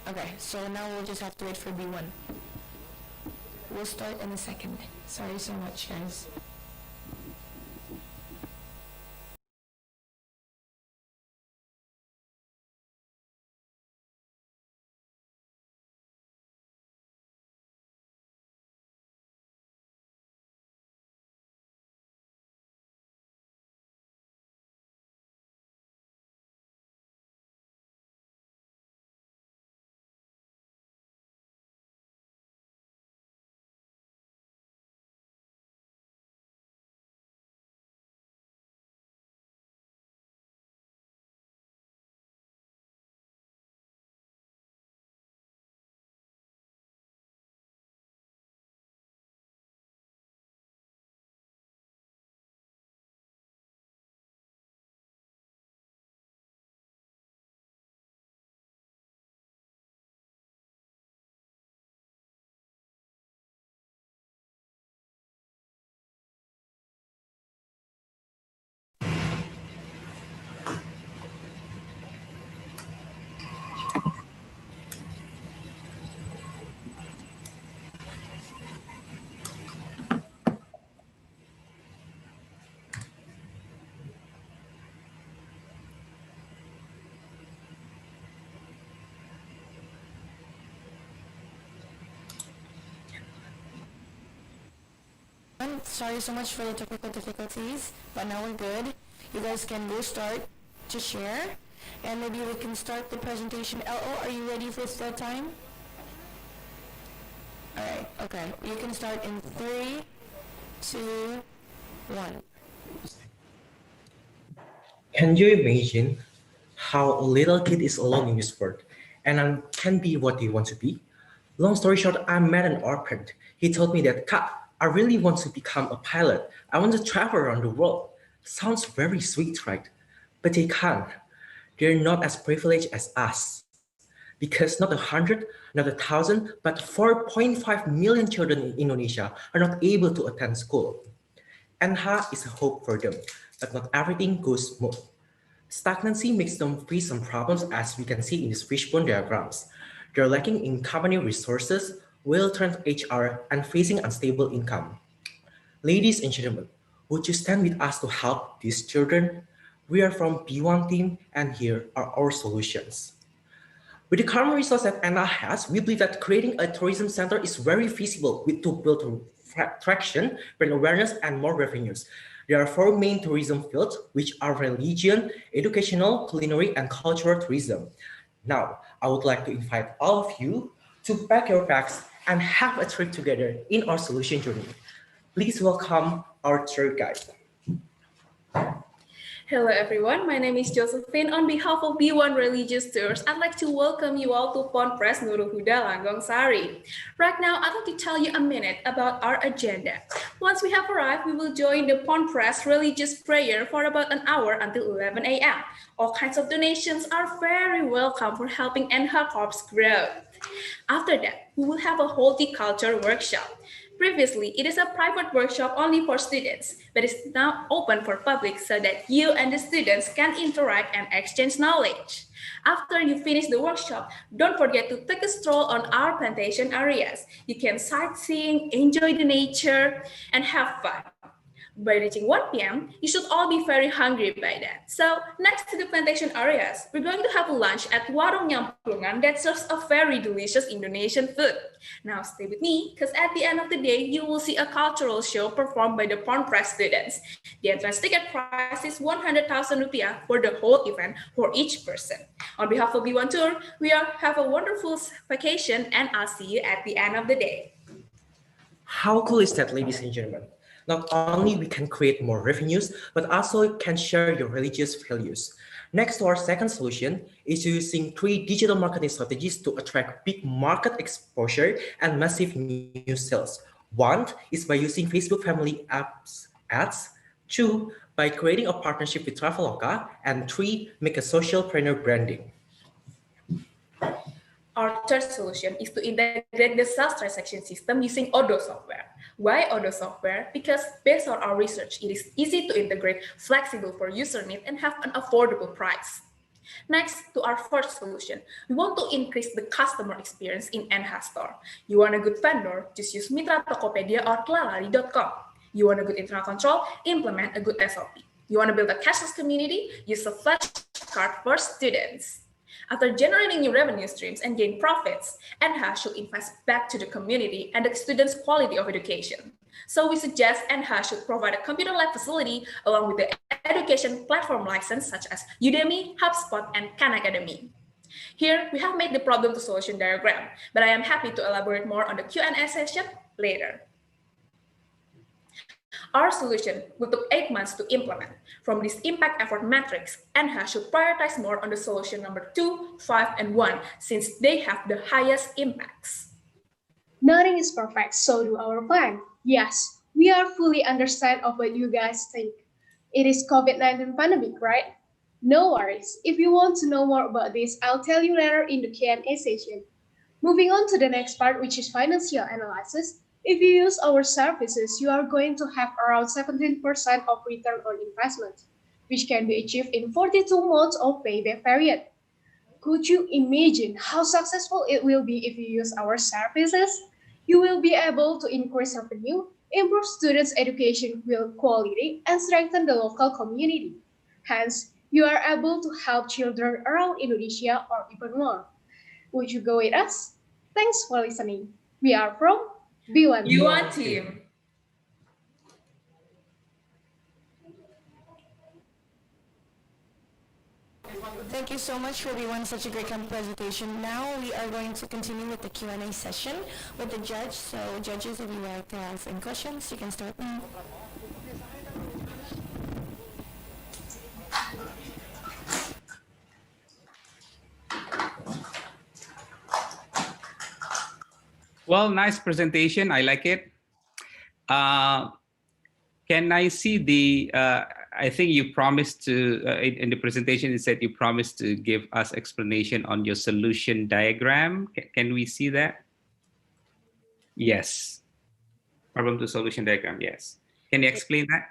Okay, so now we'll just have to wait for B1. We'll start in a second. Sorry so much, guys. Sorry so much for the technical difficulties, but now we're good. You guys can go start to share, and maybe we can start the presentation. LO, are you ready for start time? Alright, okay. You can start in 3, 2, 1. Can you imagine how a little kid is alone in this world and can be what they want to be? Long story short, I met an orphan. He told me that, Kak, I really want to become a pilot. I want to travel around the world. Sounds very sweet, right? But they can't. They're not as privileged as us. Because not 100, not 1,000, but 4.5 million children in Indonesia are not able to attend school. NHA is a hope for them, but not everything goes smooth. Stagnancy makes them face some problems, as we can see in these fishbone diagrams. They're lacking in company resources, well-trained HR, and facing unstable income. Ladies and gentlemen, would you stand with us to help these children? We are from B1 team, and here are our solutions. With the current resource that NHA has, we believe that creating a tourism center is very feasible to build traction, brand awareness, and more revenues. There are 4 main tourism fields, which are religion, educational, culinary, and cultural tourism. Now, I would like to invite all of you to pack your bags and have a trip together in our solution journey. Please welcome our tour guide. Hello everyone, my name is Josephine. On behalf of B1 Religious Tours, I'd like to welcome you all to Pond Pres Nurul Huda Langgong Sari. Right now, I'd like to tell you a minute about our agenda. Once we have arrived, we will join the Pond Pres religious prayer for about an hour until 11 a.m. All kinds of donations are very welcome for helping NHA Corps grow. After that, we will have a horticulture workshop. Previously, it is a private workshop only for students, but it's now open for public so that you and the students can interact and exchange knowledge. After you finish the workshop, don't forget to take a stroll on our plantation areas. You can sightseeing, enjoy the nature, and have fun. By reaching 1 p.m., you should all be very hungry by then. So next to the plantation areas, we're going to have a lunch at Warung Nyamplungan that serves a very delicious Indonesian food. Now stay with me, because at the end of the day, you will see a cultural show performed by the Ponpres students. The entrance ticket price is 100,000 rupiah for the whole event for each person. On behalf of B1 Tour, we have a wonderful vacation, and I'll see you at the end of the day. How cool is that, ladies and gentlemen? Not only we can create more revenues, but also can share your religious values. Next to our second solution is using 3 digital marketing strategies to attract big market exposure and massive new sales. 1 is by using Facebook Family Apps ads. 2, by creating a partnership with Traveloka. And 3, make a socialpreneur branding. Our third solution is to integrate the sales transaction system using Odoo software. Why Odoo software? Because based on our research, it is easy to integrate, flexible for user need, and have an affordable price. Next, to our fourth solution, we want to increase the customer experience in NH Store. You want a good vendor? Just use Mitra Tokopedia or Tlalali.com. You want a good internal control? Implement a good SOP. You want to build a cashless community? Use a flashcard for students. After generating new revenue streams and gain profits, NH should invest back to the community and the students' quality of education. So we suggest NH should provide a computer lab facility along with the education platform license such as Udemy, HubSpot, and Khan Academy. Here, we have made the problem to solution diagram, but I am happy to elaborate more on the Q&A session later. Our solution will take 8 months to implement. From this impact effort matrix, NH should prioritize more on the solution number 2, 5, and 1, since they have the highest impacts. Nothing is perfect, so do our plan. Yes, we are fully understand of what you guys think. It is COVID-19 pandemic, right? No worries. If you want to know more about this, I'll tell you later in the Q&A session. Moving on to the next part, which is financial analysis. If you use our services, you are going to have around 17% of return on investment, which can be achieved in 42 months of payback period. Could you imagine how successful it will be if you use our services? You will be able to increase revenue, improve students' education quality, and strengthen the local community. Hence, you are able to help children around Indonesia or even more. Would you go with us? Thanks for listening. We are from B1 team. Thank you so much for everyone. Such a great presentation. Now we are going to continue with the Q&A session with the judge. So judges, if you would like to ask any questions, you can start now. Well, nice presentation. I like it. Can I see the, I think you promised to, in the presentation, you said you promised to give us explanation on your solution diagram. Can we see that? Yes. Problem to solution diagram, yes. Can you explain that?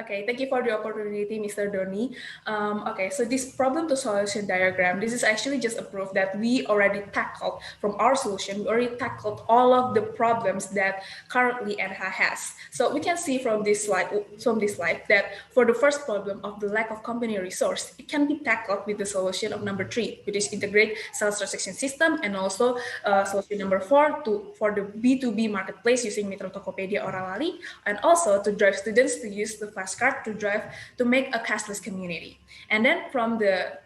Okay, thank you for the opportunity, Mr. Doni. Okay, so this problem to solution diagram, this is actually just a proof that we already tackled from our solution. We already tackled all of the problems that currently NH has. So we can see from this slide that for the first problem of the lack of company resource, it can be tackled with the solution of number 3, which is integrate sales transaction system, and also solution number 4 for the B2B marketplace using Mitra Tokopedia or Tlalali, and also to drive students to use the card to make a cashless community. And then from the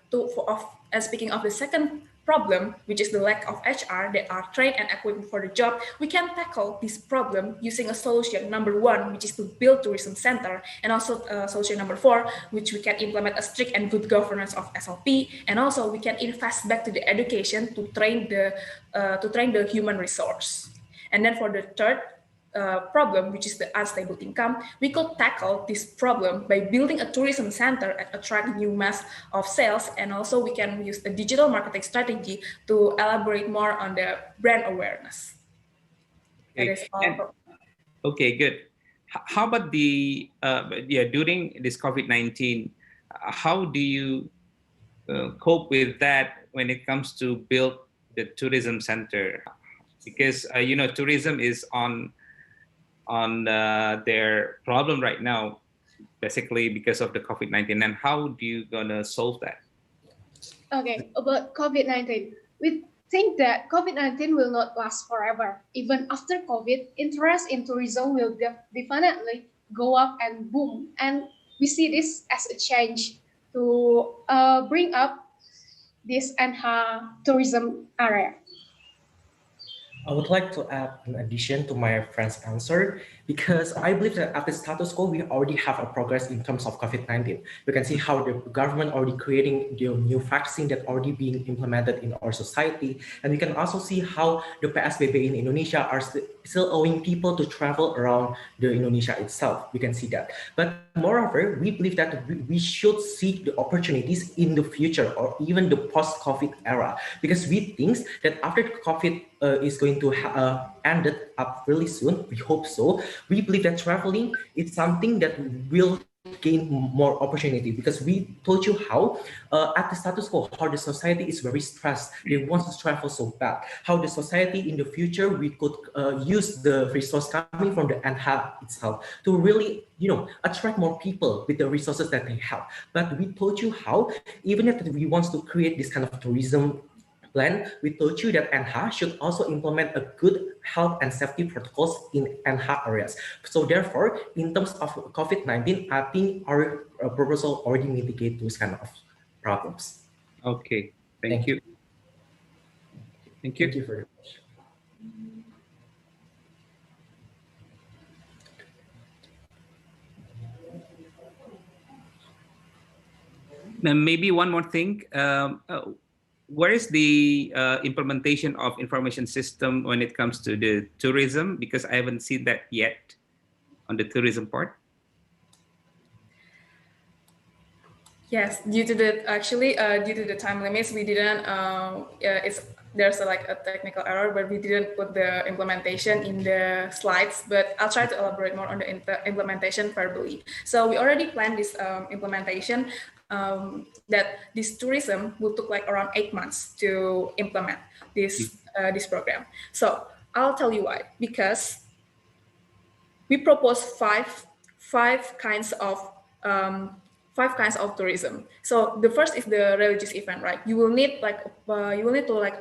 speaking of the second problem, which is the lack of HR that are trained and equipped for the job, we can tackle this problem using a solution number 1, which is to build tourism center, and also solution number 4, which we can implement a strict and good governance of SOP, and also we can invest back to the education to train the human resource. And then for the third problem, which is the unstable income, we could tackle this problem by building a tourism center and attract new mass of sales, and also we can use the digital marketing strategy to elaborate more on the brand awareness. That Okay. is all. Okay, good. How about the during this COVID-19? How do you cope with that when it comes to build the tourism center? Because tourism is on their problem right now, basically because of the COVID-19. And how do you gonna solve that? Okay, about COVID-19. We think that COVID-19 will not last forever. Even after COVID, interest in tourism will definitely go up and boom. And we see this as a change to bring up this Anha tourism area. I would like to add an addition to my friend's answer because I believe that at the status quo, we already have a progress in terms of COVID-19. We can see how the government already creating the new vaccine that already being implemented in our society. And we can also see how the PSBB in Indonesia are still allowing people to travel around the Indonesia itself. We can see that. But moreover, we believe that we should seek the opportunities in the future or even the post-COVID era because we think that after COVID is going to end up really soon. We hope so. We believe that traveling is something that will gain more opportunity because we told you how at the status quo how the society is very stressed. They want to travel so bad. How the society in the future we could use the resource coming from the NH itself to really attract more people with the resources that they have. But we told you how even if we want to create this kind of tourism plan, we told you that NH should also implement a good health and safety protocols in NH areas. So therefore, in terms of COVID-19, I think our proposal already mitigate those kind of problems. Okay, thank you. Thank you. Thank you very much. Maybe one more thing. Where is the implementation of information system when it comes to the tourism? Because I haven't seen that yet on the tourism part. Yes, due to the time limits, we didn't. There's a technical error, but we didn't put the implementation in the slides. But I'll try to elaborate more on the implementation verbally. So we already planned this implementation. That this tourism will take like around 8 months to implement this program. So I'll tell you why. Because we propose five kinds of tourism. So the first is the religious event, right? You will need to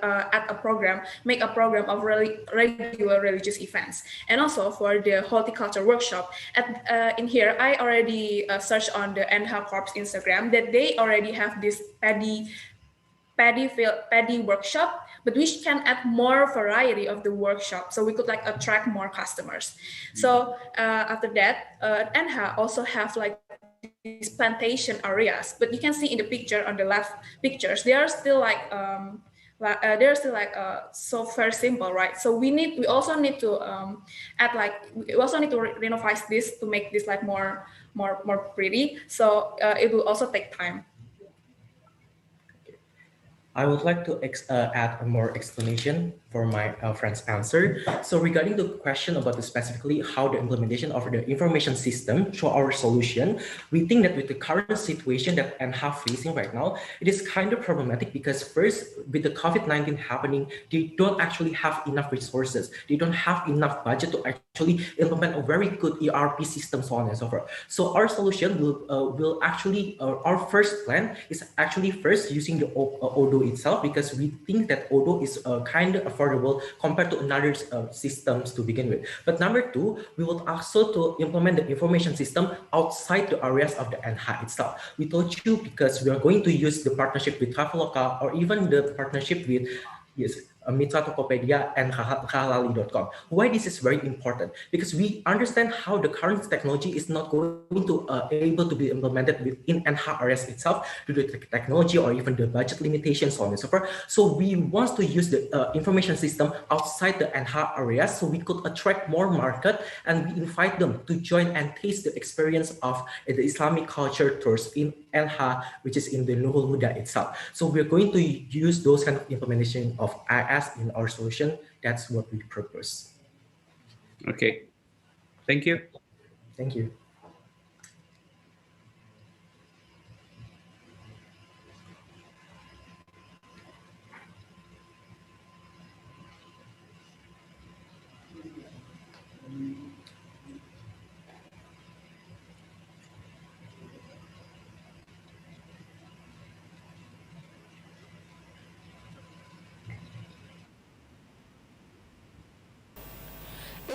add a program, make a program of regular religious events, and also for the horticulture workshop. In here, I already searched on the NH Corp's Instagram that they already have this paddy workshop, but we can add more variety of the workshop so we could attract more customers. So after that, NH also have these plantation areas, but you can see in the picture on the left pictures, they are still so very simple, right? So we also need to renovate this to make this more pretty. So it will also take time. I would like to add a more explanation for my friend's answer. So regarding the question about specifically how the implementation of the information system show our solution, we think that with the current situation that NH facing right now, it is kind of problematic because first, with the COVID-19 happening, they don't actually have enough resources. They don't have enough budget to actually implement a very good ERP system, so on and so forth. So our solution will actually, our first plan is actually first using the Odoo itself because we think that Odoo is kind of affordable compared to another systems to begin with. But number two, we will also to implement the information system outside the areas of the NH itself. We told you because we are going to use the partnership with Traveloka or even the partnership with Mitra Tokopedia and Halali.com. Why this is very important? Because we understand how the current technology is not going to able to be implemented within NH areas itself due to the technology or even the budget limitations, so on and so forth. So we want to use the information system outside the NH areas so we could attract more market and we invite them to join and taste the experience of the Islamic culture tours in NH, which is in the Nurul Huda itself. So we're going to use those kind of implementation of IS in our solution. That's what we propose. Okay. Thank you. Thank you.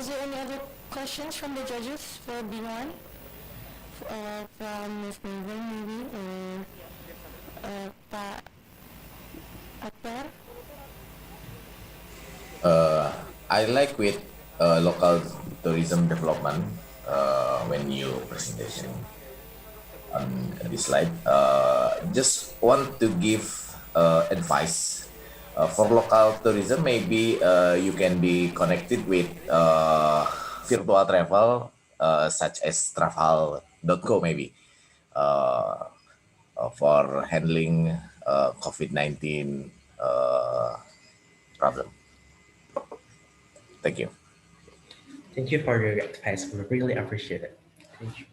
Is there any other questions from the judges for B1? From Ms. Maven maybe, or Pak Akbar? I like with local tourism development when you presentation on this slide. Just want to give advice for local tourism. Maybe you can be connected with virtual travel such as travel.co maybe for handling COVID-19 problem. Thank you. Thank you for your advice. We really appreciate it. Thank you.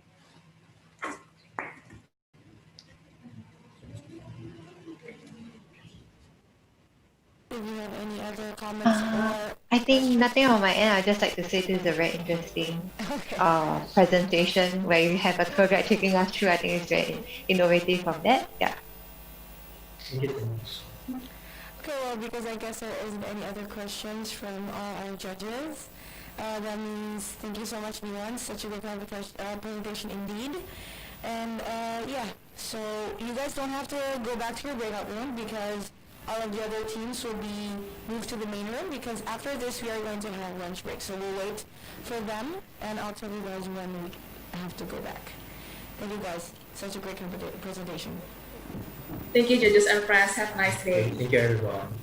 If you have any other comments or I think nothing on my end. I'd just like to say this is a very interesting presentation where you have a tour guide taking us through. I think it's very innovative from that. Yeah. Thank you so much. Okay, well, because I guess there isn't any other questions from all our judges, that means thank you so much, everyone. Such a good presentation indeed. And yeah, so you guys don't have to go back to your breakout room because all of the other teams will be moved to the main room because after this we are going to have lunch break. So we'll wait for them and I'll tell you guys when we have to go back. Thank you guys. Such a great presentation. Thank you, judges and press. Have a nice day. Thank you, everyone.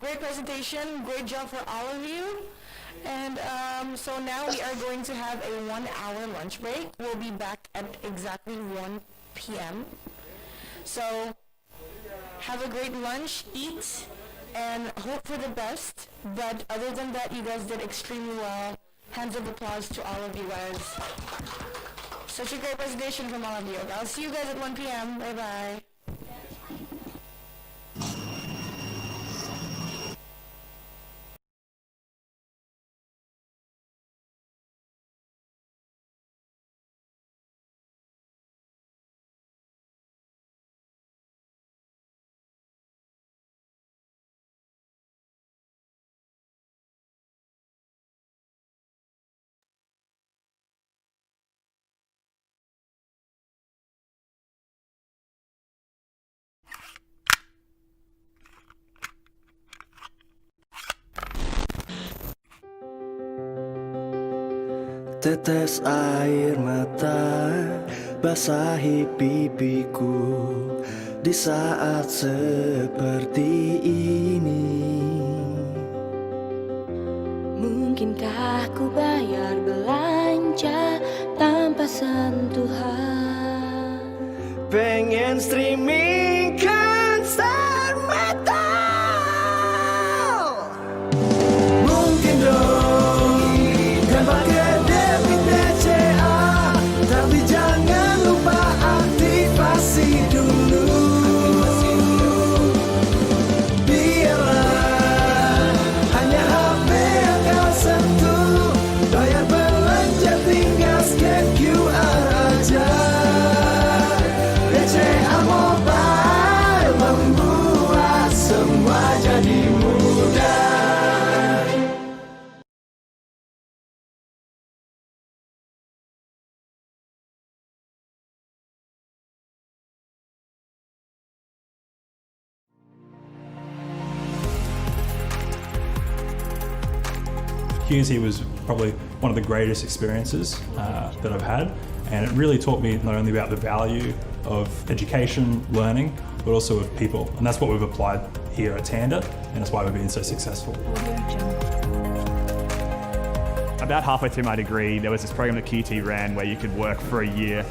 Great presentation, great job for all of you. And so now we are going to have a 1 hour lunch break. We'll be back at exactly 1 p.m. So have a great lunch, eat, and hope for the best. But other than that, you guys did extremely well. Hands of applause to all of you guys. Such a great presentation from all of you. I'll see you guys at 1 p.m. Bye-bye. Tetes air mata basahi pipiku di saat seperti ini. Mungkinkah ku bayar belanja tanpa sentuhan? Pengen streaming konser metal. Mungkin dong dan pakai debit BCA, tapi jangan lupa aktivasi dulu. Biarlah hanya HP yang kau sentuh, bayar belanja tinggal scan QR aja. BCA Mobile. QUT was probably one of the greatest experiences that I've had, and it really taught me not only about the value of education, learning, but also of people, and that's what we've applied here at Tanda, and that's why we've been so successful. About halfway through my degree, there was this program that QUT ran where you could work for a year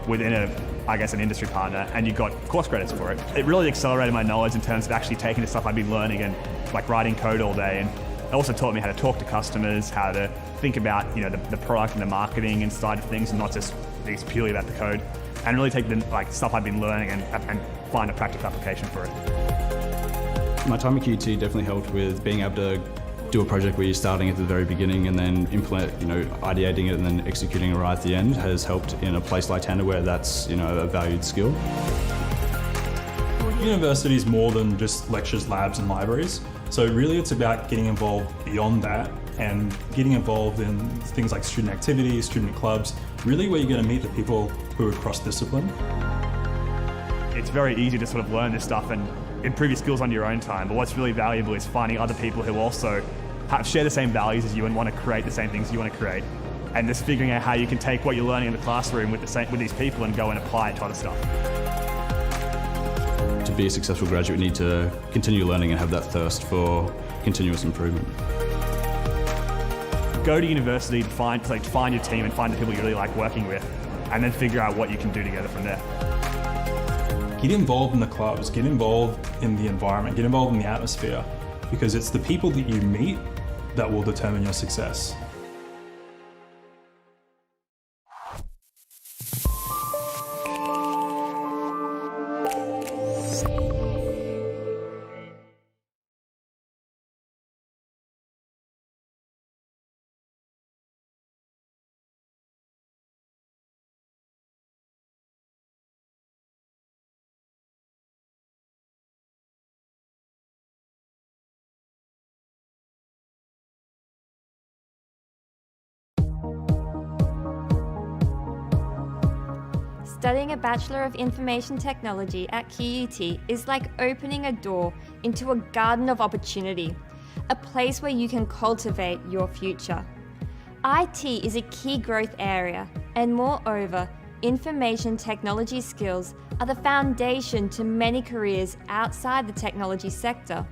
within an industry partner, and you got course credits for it. It really accelerated my knowledge in terms of actually taking the stuff I've been learning and like writing code all day, and it also taught me how to talk to customers, how to think about the product and the marketing and side of things, and not just things purely about the code, and really take the stuff I've been learning and find a practical application for it. My time at QUT definitely helped with being able to do a project where you're starting at the very beginning and then ideating it and then executing it right at the end has helped in a place like Tanda where that's a valued skill. University is more than just lectures, labs and libraries. So really it's about getting involved beyond that and getting involved in things like student activities, student clubs, really where you're going to meet the people who are cross-discipline. It's very easy to sort of learn this stuff and improve your skills on your own time, but what's really valuable is finding other people who also share the same values as you and want to create the same things you want to create, and just figuring out how you can take what you're learning in the classroom with these people and go and apply it to other stuff. To be a successful graduate, you need to continue learning and have that thirst for continuous improvement. Go to university to find your team and find the people you really like working with, and then figure out what you can do together from there. Get involved in the clubs, get involved in the environment, get involved in the atmosphere, because it's the people that you meet that will determine your success. Studying a Bachelor of Information Technology at QUT is like opening a door into a garden of opportunity, a place where you can cultivate your future. IT is a key growth area, and moreover, information technology skills are the foundation to many careers outside the technology sector.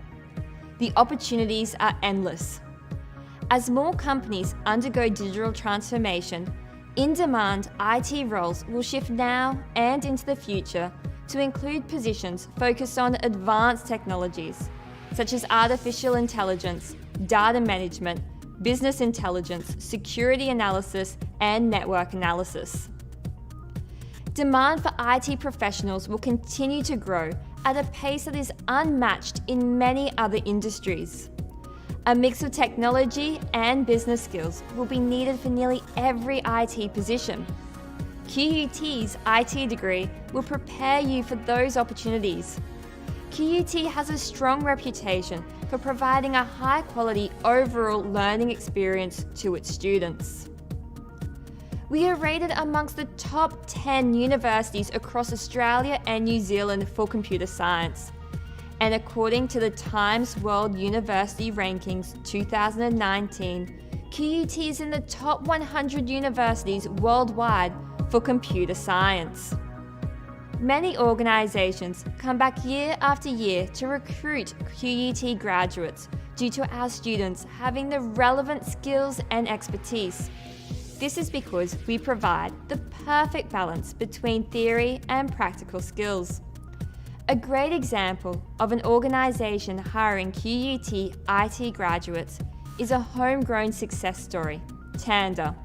The opportunities are endless. As more companies undergo digital transformation, in-demand IT roles will shift now and into the future to include positions focused on advanced technologies, such as artificial intelligence, data management, business intelligence, security analysis, and network analysis. Demand for IT professionals will continue to grow at a pace that is unmatched in many other industries. A mix of technology and business skills will be needed for nearly every IT position. QUT's IT degree will prepare you for those opportunities. QUT has a strong reputation for providing a high-quality overall learning experience to its students. We are rated amongst the top 10 universities across Australia and New Zealand for computer science. And according to the Times World University Rankings 2019, QUT is in the top 100 universities worldwide for computer science. Many organisations come back year after year to recruit QUT graduates due to our students having the relevant skills and expertise. This is because we provide the perfect balance between theory and practical skills. A great example of an organisation hiring QUT IT graduates is a homegrown success story, Tanda.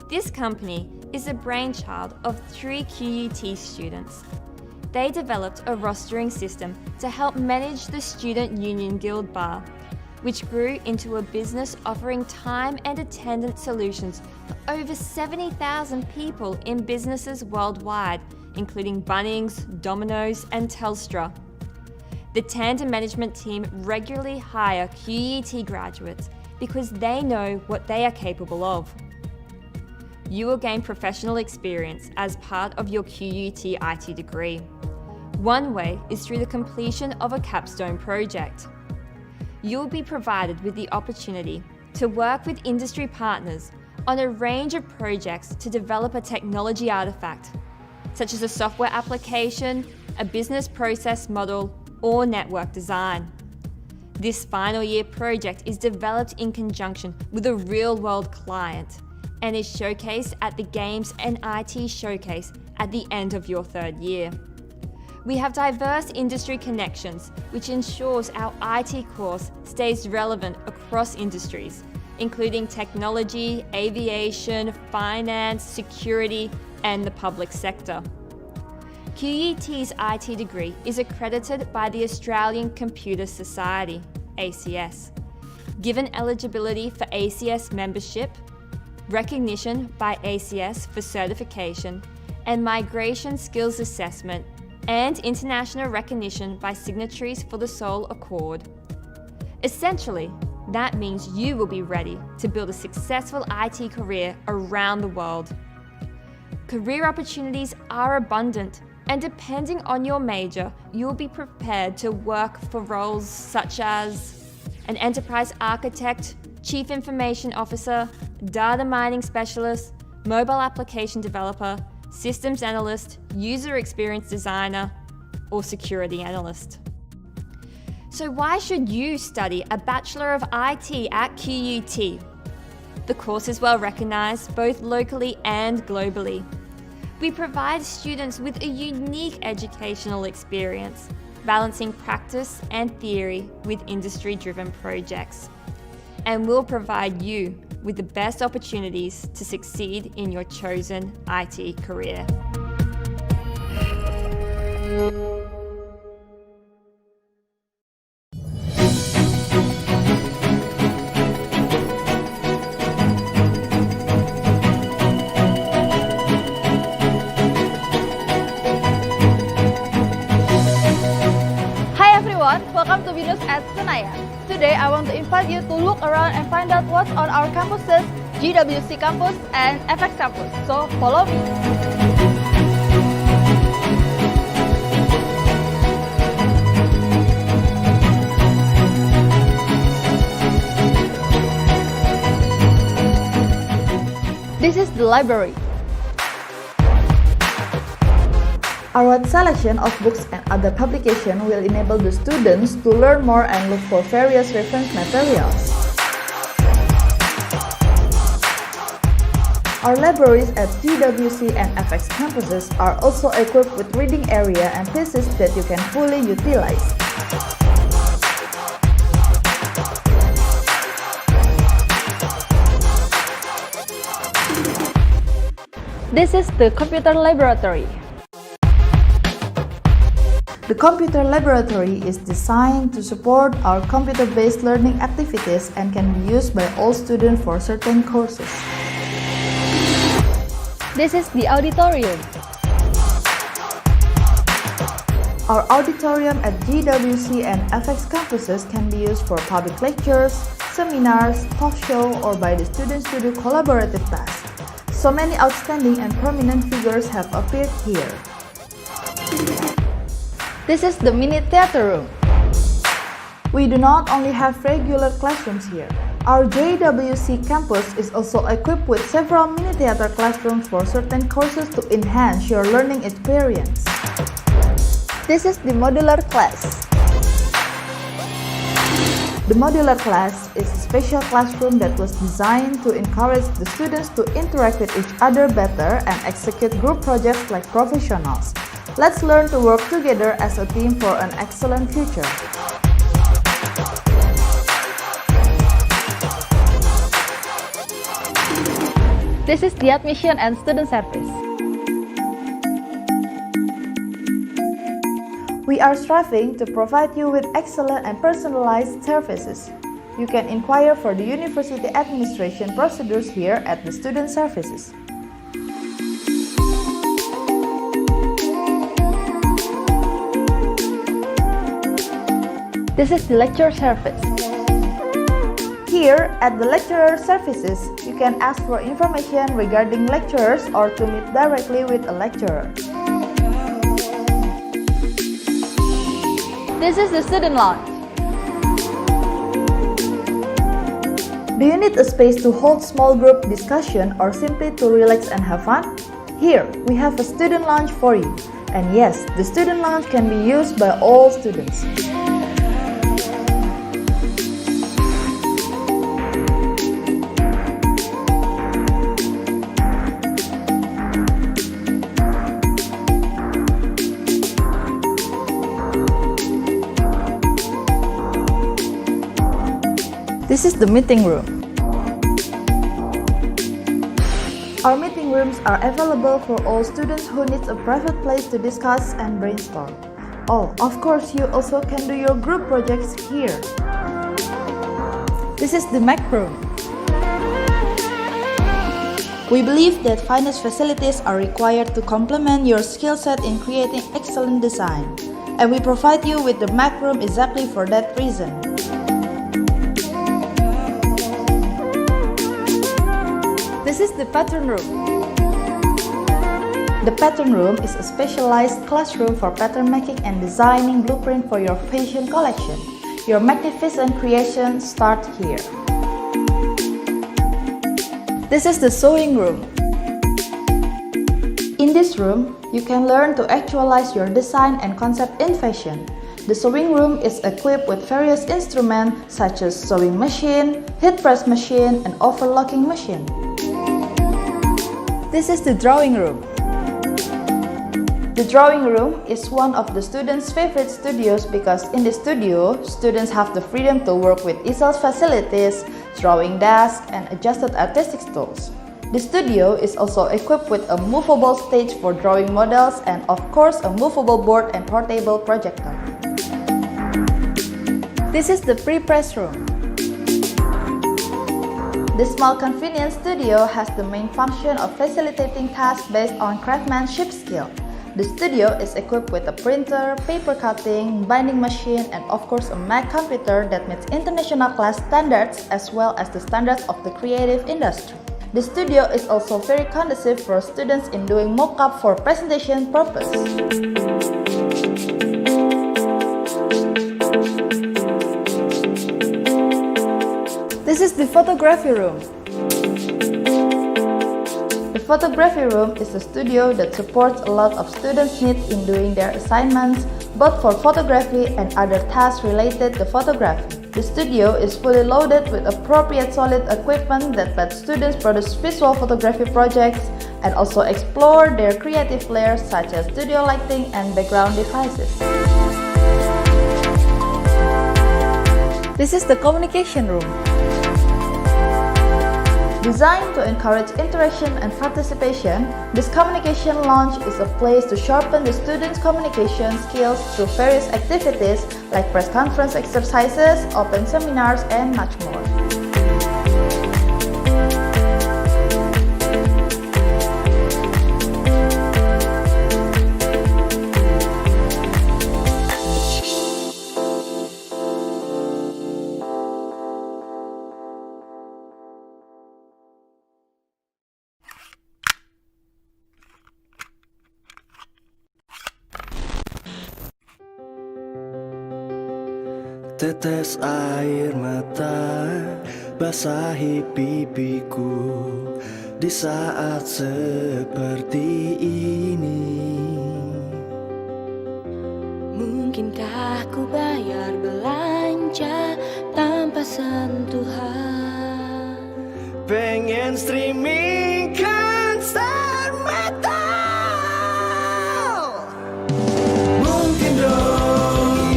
This company is the brainchild of 3 QUT students. They developed a rostering system to help manage the Student Union Guild Bar, which grew into a business offering time and attendance solutions for over 70,000 people in businesses worldwide, including Bunnings, Domino's, and Telstra. The Tanda management team regularly hire QUT graduates because they know what they are capable of. You will gain professional experience as part of your QUT IT degree. One way is through the completion of a capstone project. You will be provided with the opportunity to work with industry partners on a range of projects to develop a technology artifact, such as a software application, a business process model, or network design. This final year project is developed in conjunction with a real-world client and is showcased at the Games and IT Showcase at the end of your third year. We have diverse industry connections, which ensures our IT course stays relevant across industries, including technology, aviation, finance, security, and the public sector. QUT's IT degree is accredited by the Australian Computer Society, ACS. Given eligibility for ACS membership, recognition by ACS for certification, and migration skills assessment, and international recognition by signatories for the Seoul Accord. Essentially, that means you will be ready to build a successful IT career around the world. Career opportunities are abundant, and depending on your major, you'll be prepared to work for roles such as an enterprise architect, chief information officer, data mining specialist, mobile application developer, systems analyst, user experience designer, or security analyst. So why should you study a Bachelor of IT at QUT? The course is well recognized both locally and globally. We provide students with a unique educational experience, balancing practice and theory with industry-driven projects. And we'll provide you with the best opportunities to succeed in your chosen IT career. Hi everyone, welcome to BINUS at Senayan. Today I want to invite you to look around and find out what's on our campuses, GWC campus and FX campus. So follow me. This is the library. Our selection of books and other publications will enable the students to learn more and look for various reference materials. Our libraries at GWC and FX campuses are also equipped with reading area and pieces that you can fully utilize. This is the computer laboratory. The computer laboratory is designed to support our computer-based learning activities and can be used by all students for certain courses. This is the auditorium. Our auditorium at GWC and FX campuses can be used for public lectures, seminars, talk show, or by the students to do collaborative tasks. So many outstanding and prominent figures have appeared here. This is the mini theater room. We do not only have regular classrooms here. Our JWC campus is also equipped with several mini theater classrooms for certain courses to enhance your learning experience. This is the modular class. The modular class is a special classroom that was designed to encourage the students to interact with each other better and execute group projects like professionals. Let's learn to work together as a team for an excellent future. This is the admission and student service. We are striving to provide you with excellent and personalized services. You can inquire for the university administration procedures here at the student services. This is the lecture service. Here at the lecturer services, you can ask for information regarding lecturers or to meet directly with a lecturer. This is the student lounge. Do you need a space to hold small group discussion or simply to relax and have fun? Here, we have a student lounge for you. And yes, the student lounge can be used by all students. This is the meeting room. Our meeting rooms are available for all students who need a private place to discuss and brainstorm. Oh, of course, you also can do your group projects here. This is the Mac room. We believe that finest facilities are required to complement your skill set in creating excellent design, and we provide you with the Mac room exactly for that reason. This is the pattern room. The pattern room is a specialized classroom for pattern making and designing blueprint for your fashion collection. Your magnificent creations start here. This is the sewing room. In this room, you can learn to actualize your design and concept in fashion. The sewing room is equipped with various instruments such as sewing machine, heat press machine, and overlocking machine. This is the drawing room. The drawing room is one of the students' favorite studios because in the studio, students have the freedom to work with easel facilities, drawing desks, and adjusted artistic tools. The studio is also equipped with a movable stage for drawing models and of course a movable board and portable projector. This is the pre-press room. The small convenience studio has the main function of facilitating tasks based on craftsmanship skill. The studio is equipped with a printer, paper cutting, binding machine, and of course a Mac computer that meets international class standards as well as the standards of the creative industry. The studio is also very conducive for students in doing mock-up for presentation purpose. This is the photography room. The photography room is a studio that supports a lot of students' needs in doing their assignments, both for photography and other tasks related to photography. The studio is fully loaded with appropriate solid equipment that lets students produce visual photography projects and also explore their creative layers such as studio lighting and background devices. This is the communication room. Designed to encourage interaction and participation, this communication lounge is a place to sharpen the students' communication skills through various activities like press conference exercises, open seminars, and much more. Tetes air mata basahi pipiku di saat seperti ini. Mungkinkah ku bayar belanja tanpa sentuhan? Pengen streaming konser metal. Mungkin dong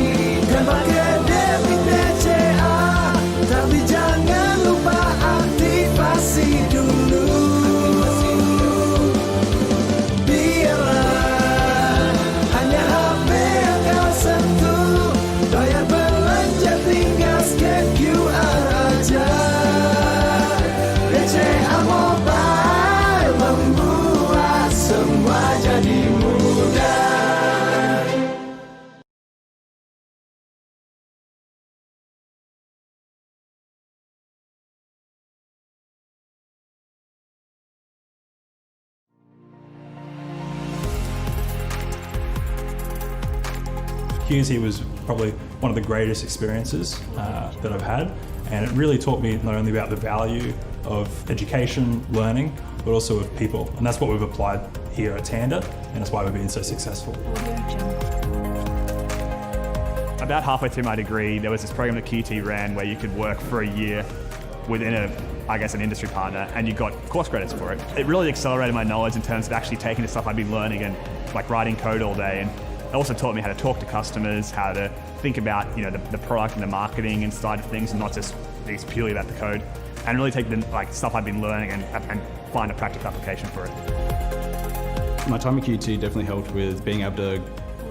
dan pakai debit BCA, tapi jangan lupa aktivasi dulu. Biarlah hanya HP yang kau sentuh, bayar belanja tinggal scan QR aja. BCA Mobile membuat semua jadi mudah. QUT was probably one of the greatest experiences that I've had, And it really taught me not only about the value of education, learning, but also of people. And that's what we've applied here at Tanda, and that's why we've been so successful. About halfway through my degree, there was this program that QUT ran where you could work for a year within an industry partner, and you got course credits for it. It really accelerated my knowledge in terms of actually taking the stuff I'd been learning and like writing code all day. And it also taught me how to talk to customers, how to think about the product and the marketing and side of things, and not just it's purely about the code. And really take the stuff I've been learning and find a practical application for it. My time at QUT definitely helped with being able to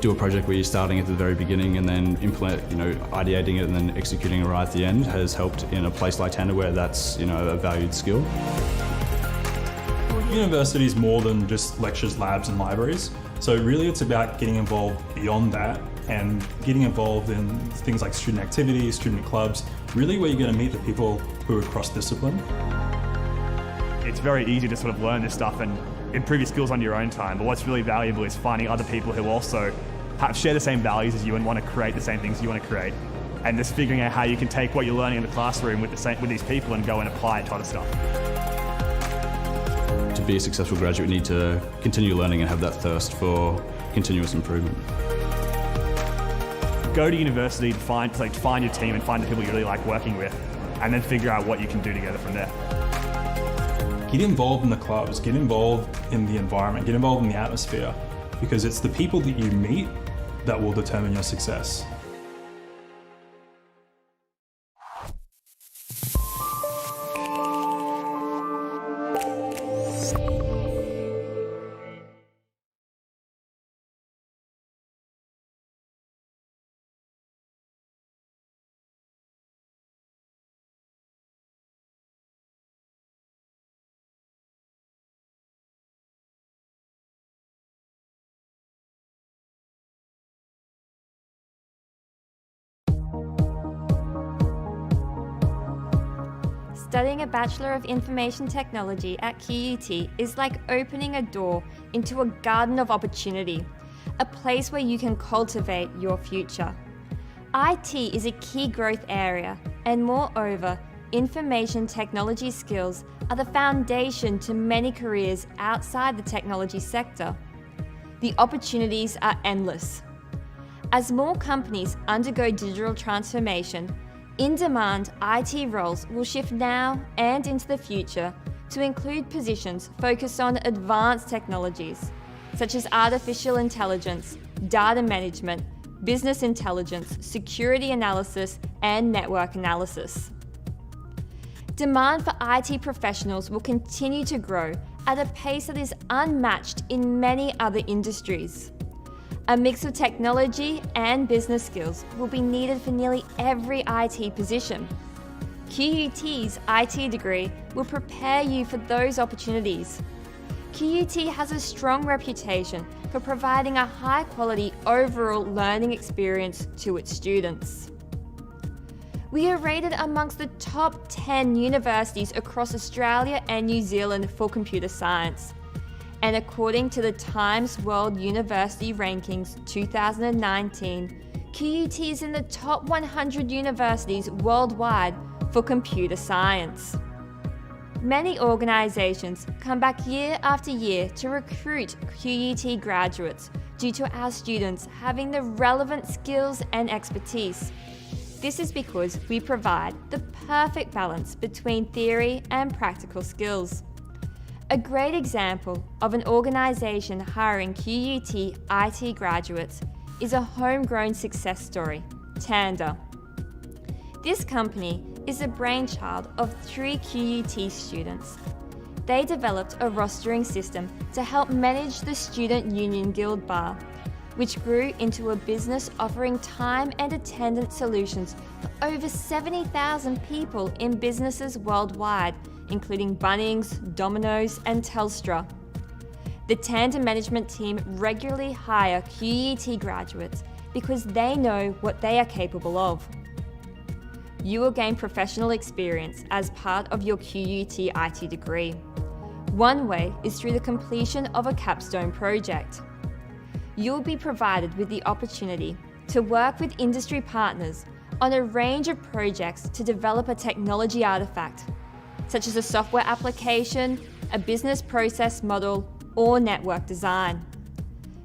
do a project where you're starting at the very beginning and then ideating it and then executing it right at the end has helped in a place like Tanda where that's a valued skill. University is more than just lectures, labs and libraries. So really it's about getting involved beyond that and getting involved in things like student activities, student clubs, really where you're going to meet the people who are cross-discipline. It's very easy to sort of learn this stuff and improve your skills on your own time, but what's really valuable is finding other people who also share the same values as you and want to create the same things you want to create, and just figuring out how you can take what you're learning in the classroom with these people and go and apply it to other stuff. To be a successful graduate, you need to continue learning and have that thirst for continuous improvement. Go to university to find your team and find the people you really like working with, and then figure out what you can do together from there. Get involved in the clubs, get involved in the environment, get involved in the atmosphere, because it's the people that you meet that will determine your success. Studying a Bachelor of Information Technology at QUT is like opening a door into a garden of opportunity, a place where you can cultivate your future. IT is a key growth area, and moreover, information technology skills are the foundation to many careers outside the technology sector. The opportunities are endless. As more companies undergo digital transformation, in-demand IT roles will shift now and into the future to include positions focused on advanced technologies, such as artificial intelligence, data management, business intelligence, security analysis, and network analysis. Demand for IT professionals will continue to grow at a pace that is unmatched in many other industries. A mix of technology and business skills will be needed for nearly every IT position. QUT's IT degree will prepare you for those opportunities. QUT has a strong reputation for providing a high-quality overall learning experience to its students. We are rated amongst the top 10 universities across Australia and New Zealand for computer science. And according to the Times World University Rankings 2019, QUT is in the top 100 universities worldwide for computer science. Many organisations come back year after year to recruit QUT graduates due to our students having the relevant skills and expertise. This is because we provide the perfect balance between theory and practical skills. A great example of an organisation hiring QUT IT graduates is a homegrown success story, Tanda. This company is the brainchild of 3 QUT students. They developed a rostering system to help manage the Student Union Guild Bar, which grew into a business offering time and attendance solutions for over 70,000 people in businesses worldwide, including Bunnings, Domino's, and Telstra. The Tanda management team regularly hire QUT graduates because they know what they are capable of. You will gain professional experience as part of your QUT IT degree. One way is through the completion of a capstone project. You will be provided with the opportunity to work with industry partners on a range of projects to develop a technology artifact, such as a software application, a business process model, or network design.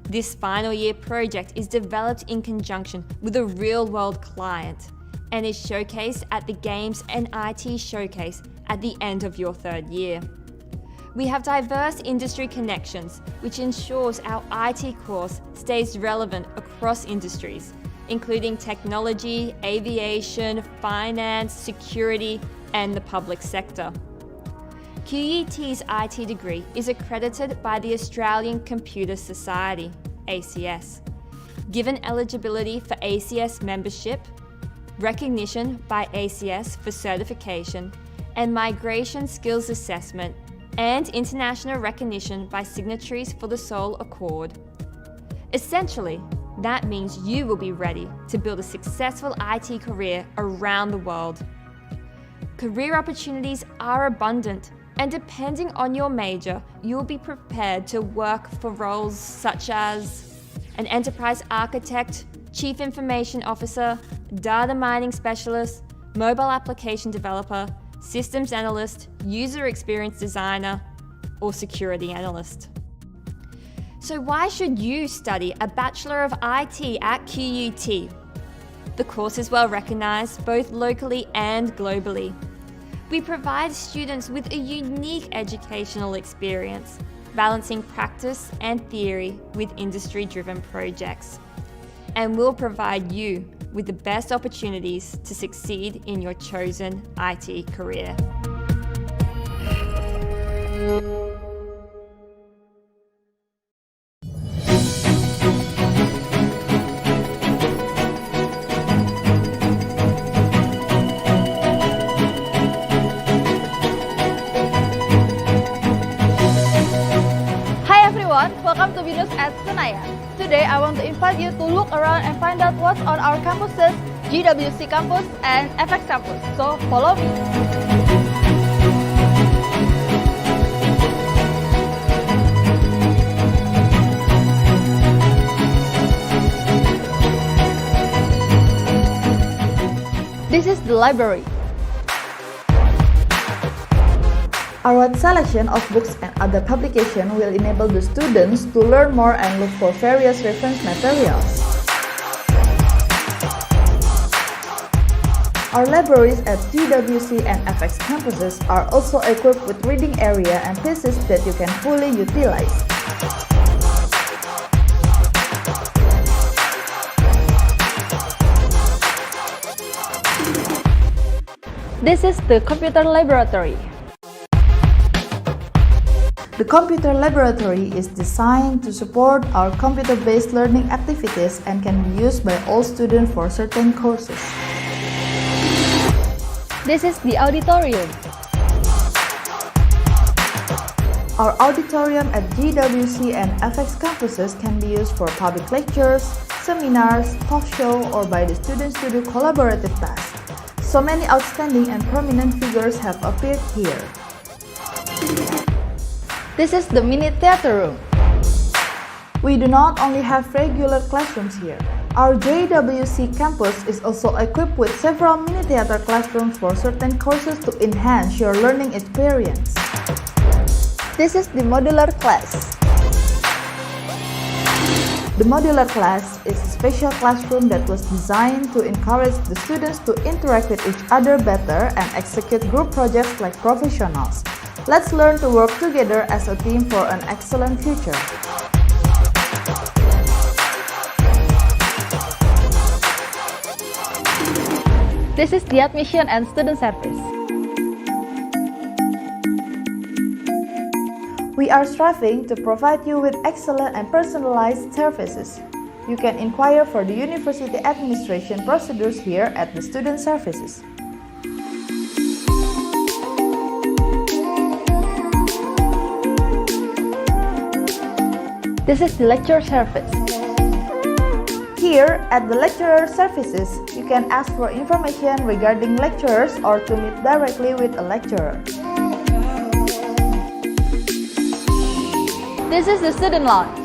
This final year project is developed in conjunction with a real-world client and is showcased at the Games and IT Showcase at the end of your third year. We have diverse industry connections, which ensures our IT course stays relevant across industries, including technology, aviation, finance, security, and the public sector. QUT's IT degree is accredited by the Australian Computer Society, ACS. Given eligibility for ACS membership, recognition by ACS for certification, and migration skills assessment, and international recognition by signatories for the Seoul Accord. Essentially, that means you will be ready to build a successful IT career around the world. Career opportunities are abundant, and depending on your major, you will be prepared to work for roles such as an enterprise architect, chief information officer, data mining specialist, mobile application developer, systems analyst, user experience designer, or security analyst. So why should you study a Bachelor of IT at QUT? The course is well recognized both locally and globally. We provide students with a unique educational experience, balancing practice and theory with industry-driven projects. And we'll provide you with the best opportunities to succeed in your chosen IT career. Hi everyone, welcome to BINUS at Senayan. Today I want to invite you to look around and find out what's on our campuses, GWC campus and FX campus. So follow me. This is the library. Our wide selection of books and other publications will enable the students to learn more and look for various reference materials. Our libraries at GWC and FX campuses are also equipped with reading area and pieces that you can fully utilize. This is the computer laboratory. The computer laboratory is designed to support our computer-based learning activities and can be used by all students for certain courses. This is the auditorium. Our auditorium at GWC and FX campuses can be used for public lectures, seminars, talk show, or by the students to do collaborative tasks. So many outstanding and prominent figures have appeared here. This is the mini theater room. We do not only have regular classrooms here. Our JWC campus is also equipped with several mini theater classrooms for certain courses to enhance your learning experience. This is the modular class. The modular class is a special classroom that was designed to encourage the students to interact with each other better and execute group projects like professionals. Let's learn to work together as a team for an excellent future. This is the admission and student service. We are striving to provide you with excellent and personalized services. You can inquire for the university administration procedures here at the student services. This is the lecture service. Here at the lecturer services, you can ask for information regarding lecturers or to meet directly with a lecturer. This is the student lounge.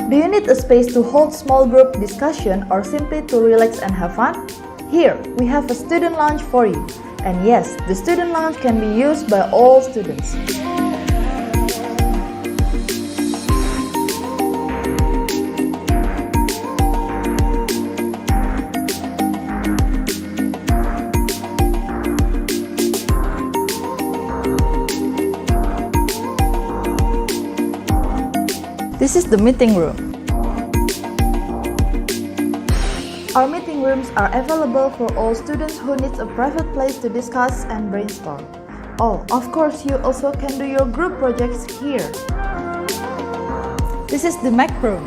Do you need a space to hold small group discussion or simply to relax and have fun? Here, we have a student lounge for you. And yes, the student lounge can be used by all students. This is the meeting room. Our meeting rooms are available for all students who need a private place to discuss and brainstorm. Oh, of course, you also can do your group projects here. This is the Mac room.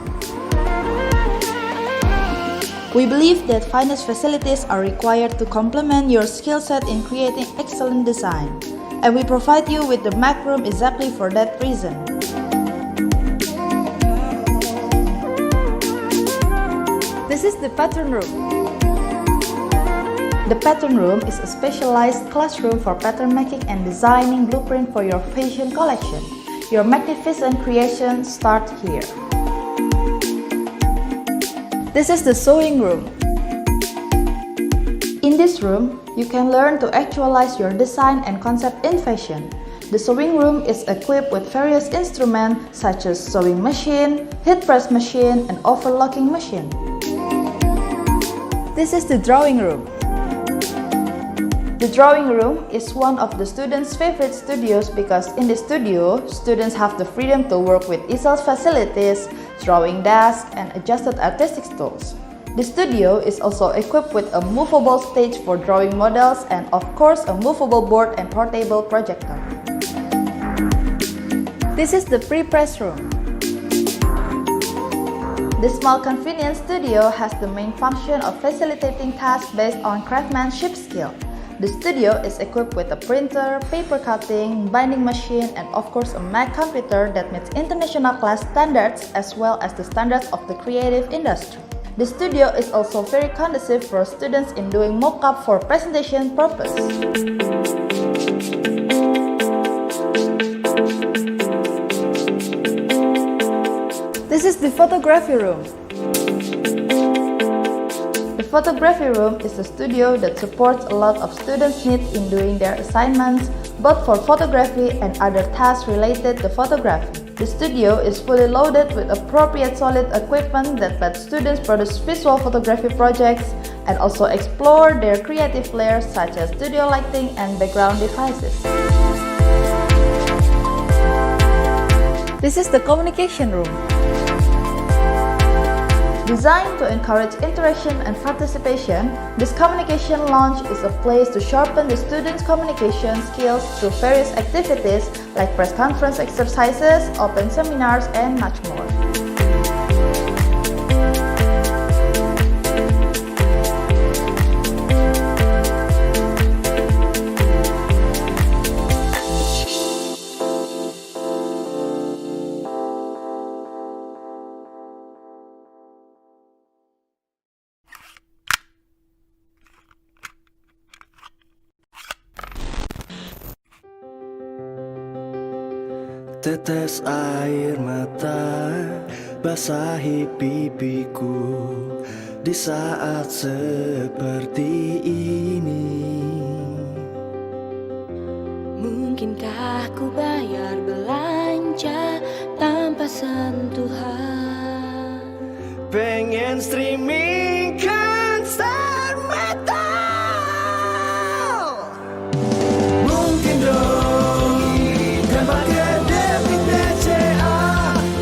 We believe that finest facilities are required to complement your skill set in creating excellent design. And we provide you with the Mac room exactly for that reason. This is the pattern room. The pattern room is a specialized classroom for pattern making and designing blueprint for your fashion collection. Your magnificent creations start here. This is the sewing room. In this room, you can learn to actualize your design and concept in fashion. The sewing room is equipped with various instruments such as sewing machine, heat press machine, and overlocking machine. This is the drawing room. The drawing room is one of the students' favorite studios because in the studio, students have the freedom to work with easel facilities, drawing desks, and adjusted artistic tools. The studio is also equipped with a movable stage for drawing models and of course a movable board and portable projector. This is the pre-press room. The small convenience studio has the main function of facilitating tasks based on craftsmanship skill. The studio is equipped with a printer, paper cutting, binding machine, and of course a Mac computer that meets international class standards as well as the standards of the creative industry. The studio is also very conducive for students in doing mock-up for presentation purpose. This is the photography room. The photography room is a studio that supports a lot of students' needs in doing their assignments, both for photography and other tasks related to photography. The studio is fully loaded with appropriate solid equipment that lets students produce visual photography projects and also explore their creative layers such as studio lighting and background devices. This is the communication room. Designed to encourage interaction and participation, this communication lounge is a place to sharpen the students' communication skills through various activities like press conference exercises, open seminars, and much more. Tetes air mata basahi pipiku di saat seperti ini. Mungkinkah ku bayar belanja tanpa sentuhan? Pengen streaming konser metal. Mungkin dong dan pakai debit BCA,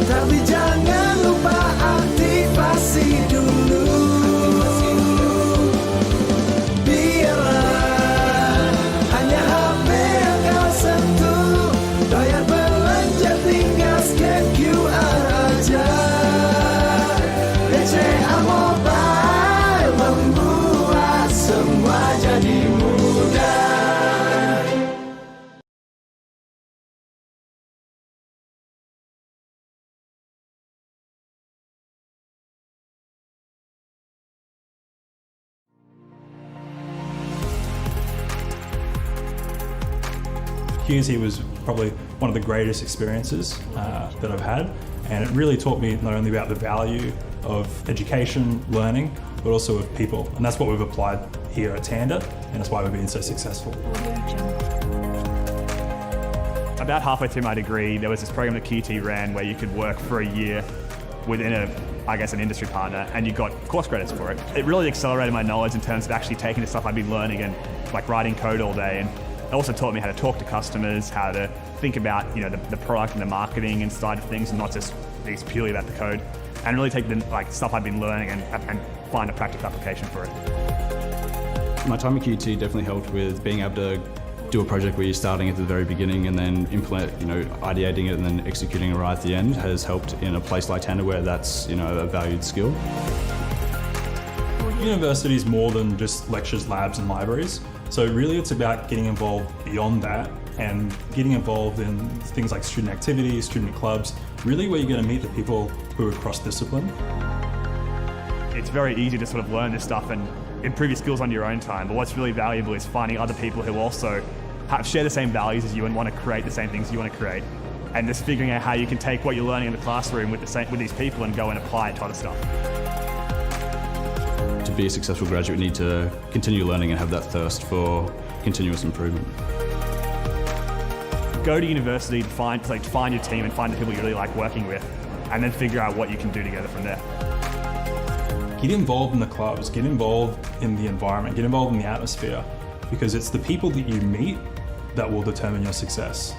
tapi jangan lupa aktivasi dulu. Biarlah hanya HP yang kau sentuh, bayar belanja tinggal scan QR aja. BCA Mobile membuat semua jadi mudah. QT was probably one of the greatest experiences that I've had, And it really taught me not only about the value of education, learning, but also of people. And that's what we've applied here at Tanda, and that's why we've been so successful. About halfway through my degree, there was this program that QUT ran where you could work for a year within an industry partner, and you got course credits for it. It really accelerated my knowledge in terms of actually taking the stuff I'd been learning and like writing code all day. And it also taught me how to talk to customers, how to think about the product and the marketing and side of things, and not just things purely about the code. And really take the stuff I've been learning and find a practical application for it. My time at QUT definitely helped with being able to do a project where you're starting at the very beginning and then ideating it and then executing it right at the end has helped in a place like Tanda where that's, a valued skill. University is more than just lectures, labs and libraries. So really it's about getting involved beyond that and getting involved in things like student activities, student clubs, really where you're going to meet the people who are cross-discipline. It's very easy to sort of learn this stuff and improve your skills on your own time, but what's really valuable is finding other people who also share the same values as you and want to create the same things you want to create, and just figuring out how you can take what you're learning in the classroom with these people and go and apply it to other stuff. To be a successful graduate, you need to continue learning and have that thirst for continuous improvement. Go to university to find your team and find the people you really like working with, and then figure out what you can do together from there. Get involved in the clubs, get involved in the environment, get involved in the atmosphere, because it's the people that you meet that will determine your success.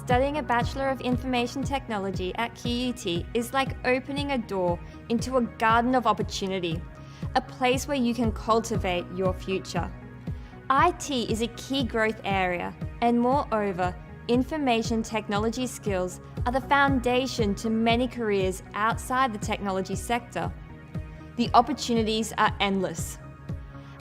Studying a Bachelor of Information Technology at QUT is like opening a door into a garden of opportunity, a place where you can cultivate your future. IT is a key growth area, and moreover, information technology skills are the foundation to many careers outside the technology sector. The opportunities are endless.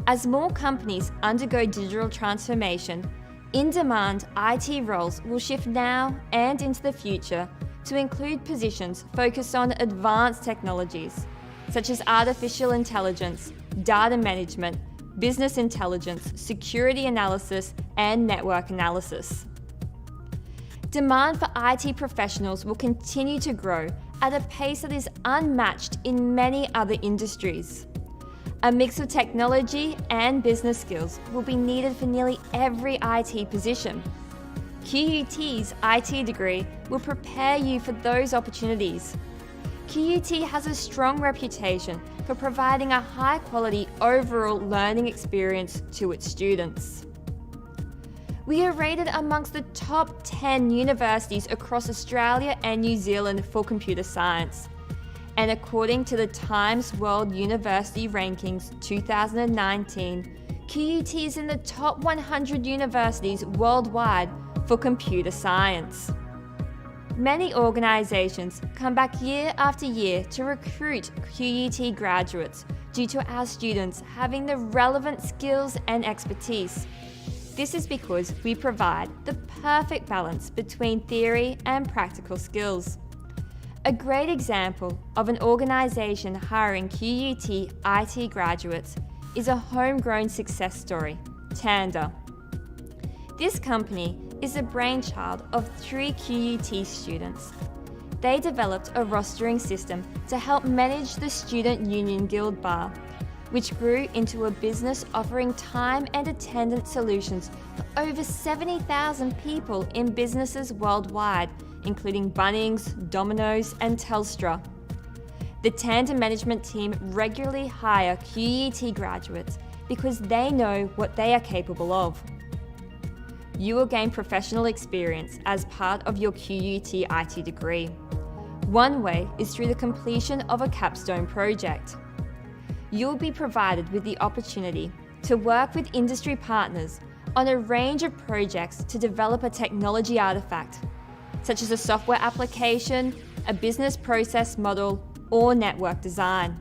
As more companies undergo digital transformation, in-demand IT roles will shift now and into the future to include positions focused on advanced technologies, such as artificial intelligence, data management, business intelligence, security analysis, and network analysis. Demand for IT professionals will continue to grow at a pace that is unmatched in many other industries. A mix of technology and business skills will be needed for nearly every IT position. QUT's IT degree will prepare you for those opportunities. QUT has a strong reputation for providing a high-quality overall learning experience to its students. We are rated amongst the top 10 universities across Australia and New Zealand for computer science. And according to the Times World University Rankings 2019, QUT is in the top 100 universities worldwide for computer science. Many organisations come back year after year to recruit QUT graduates due to our students having the relevant skills and expertise. This is because we provide the perfect balance between theory and practical skills. A great example of an organisation hiring QUT IT graduates is a homegrown success story, Tanda. This company is the brainchild of 3 QUT students. They developed a rostering system to help manage the Student Union Guild Bar, which grew into a business offering time and attendance solutions for over 70,000 people in businesses worldwide, including Bunnings, Domino's, and Telstra. The Tanda management team regularly hire QUT graduates because they know what they are capable of. You will gain professional experience as part of your QUT IT degree. One way is through the completion of a capstone project. You will be provided with the opportunity to work with industry partners on a range of projects to develop a technology artifact, such as a software application, a business process model, or network design.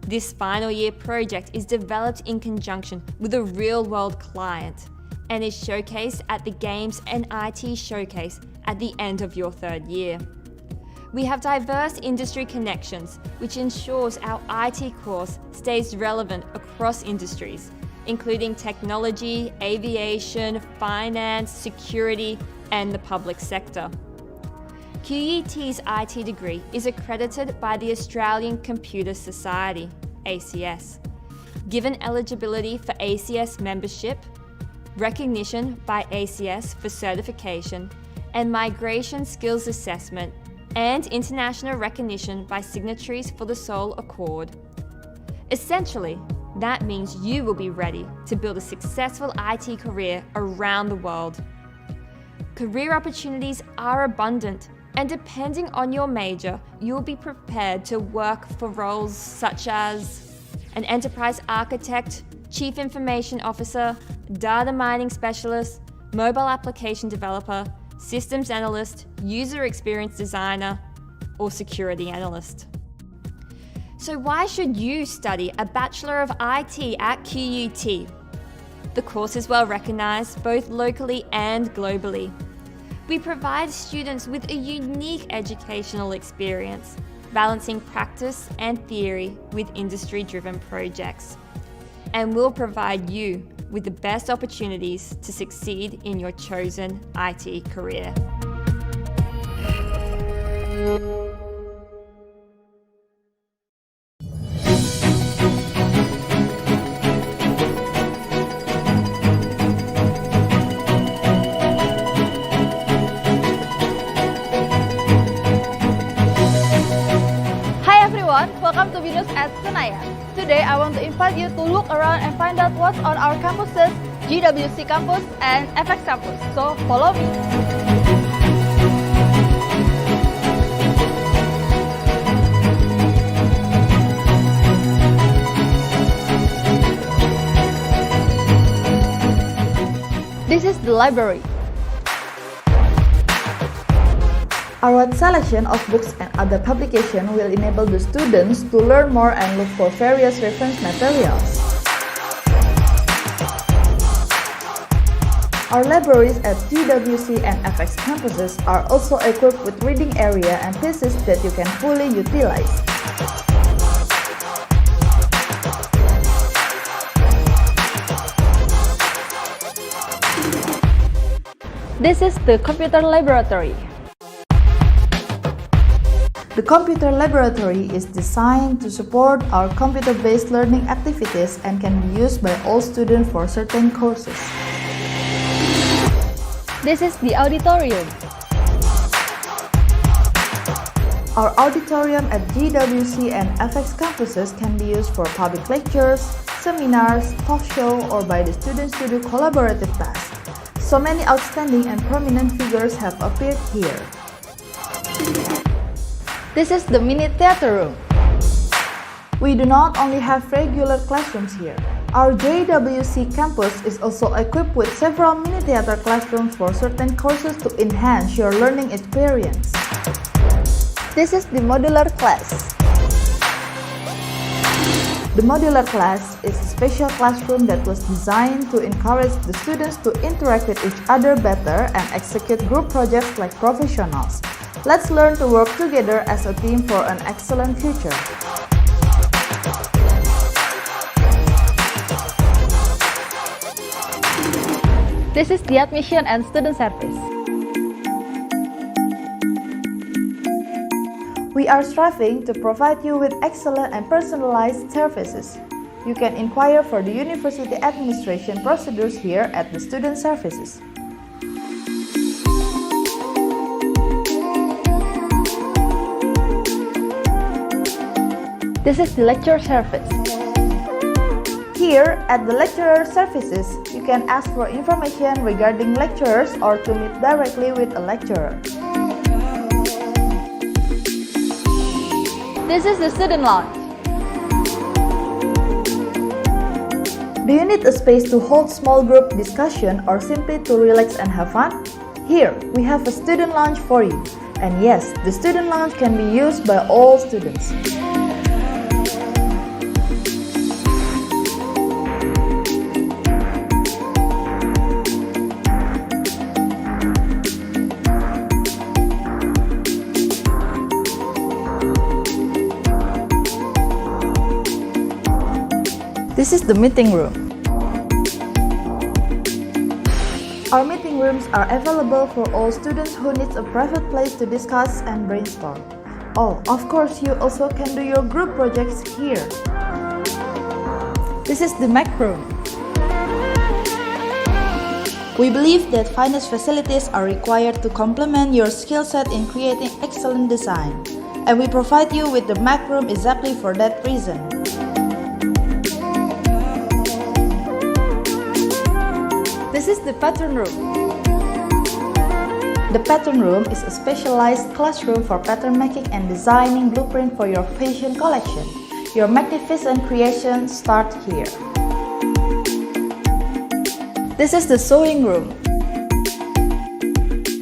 This final year project is developed in conjunction with a real-world client and is showcased at the Games and IT Showcase at the end of your third year. We have diverse industry connections, which ensures our IT course stays relevant across industries, including technology, aviation, finance, security, and the public sector. QUT's IT degree is accredited by the Australian Computer Society, ACS. Given eligibility for ACS membership, recognition by ACS for certification, and migration skills assessment, and international recognition by signatories for the Seoul Accord. Essentially, that means you will be ready to build a successful IT career around the world. Career opportunities are abundant, and depending on your major, you will be prepared to work for roles such as an enterprise architect, chief information officer, data mining specialist, mobile application developer, systems analyst, user experience designer, or security analyst. So why should you study a Bachelor of IT at QUT? The course is well recognized both locally and globally. We provide students with a unique educational experience, balancing practice and theory with industry-driven projects. And we'll provide you with the best opportunities to succeed in your chosen IT career. Welcome to BINUS at Senayan. Today I want to invite you to look around and find out what's on our campuses, GWC campus and FX campus. So follow me. This is the library. Our wide selection of books and other publications will enable the students to learn more and look for various reference materials. Our libraries at GWC and FX campuses are also equipped with reading area and pieces that you can fully utilize. This is the computer laboratory. The computer laboratory is designed to support our computer-based learning activities and can be used by all students for certain courses. This is the auditorium. Our auditorium at GWC and FX campuses can be used for public lectures, seminars, talk show, or by the students to do collaborative tasks. So many outstanding and prominent figures have appeared here. This is the mini theater room. We do not only have regular classrooms here. Our JWC campus is also equipped with several mini theater classrooms for certain courses to enhance your learning experience. This is the modular class. The modular class is a special classroom that was designed to encourage the students to interact with each other better and execute group projects like professionals. Let's learn to work together as a team for an excellent future. This is the admission and student service. We are striving to provide you with excellent and personalized services. You can inquire for the university administration procedures here at the student services. This is the lecture service. Here at the lecturer services, you can ask for information regarding lecturers or to meet directly with a lecturer. This is the student lounge. Do you need a space to hold small group discussion or simply to relax and have fun? Here, we have a student lounge for you. And yes, the student lounge can be used by all students. This is the meeting room. Our meeting rooms are available for all students who need a private place to discuss and brainstorm. Oh, of course, you also can do your group projects here. This is the Mac room. We believe that finance facilities are required to complement your skill set in creating excellent design, and we provide you with the Mac room exactly for that reason. This is the pattern room. The pattern room is a specialized classroom for pattern making and designing blueprint for your fashion collection. Your magnificent creations start here. This is the sewing room.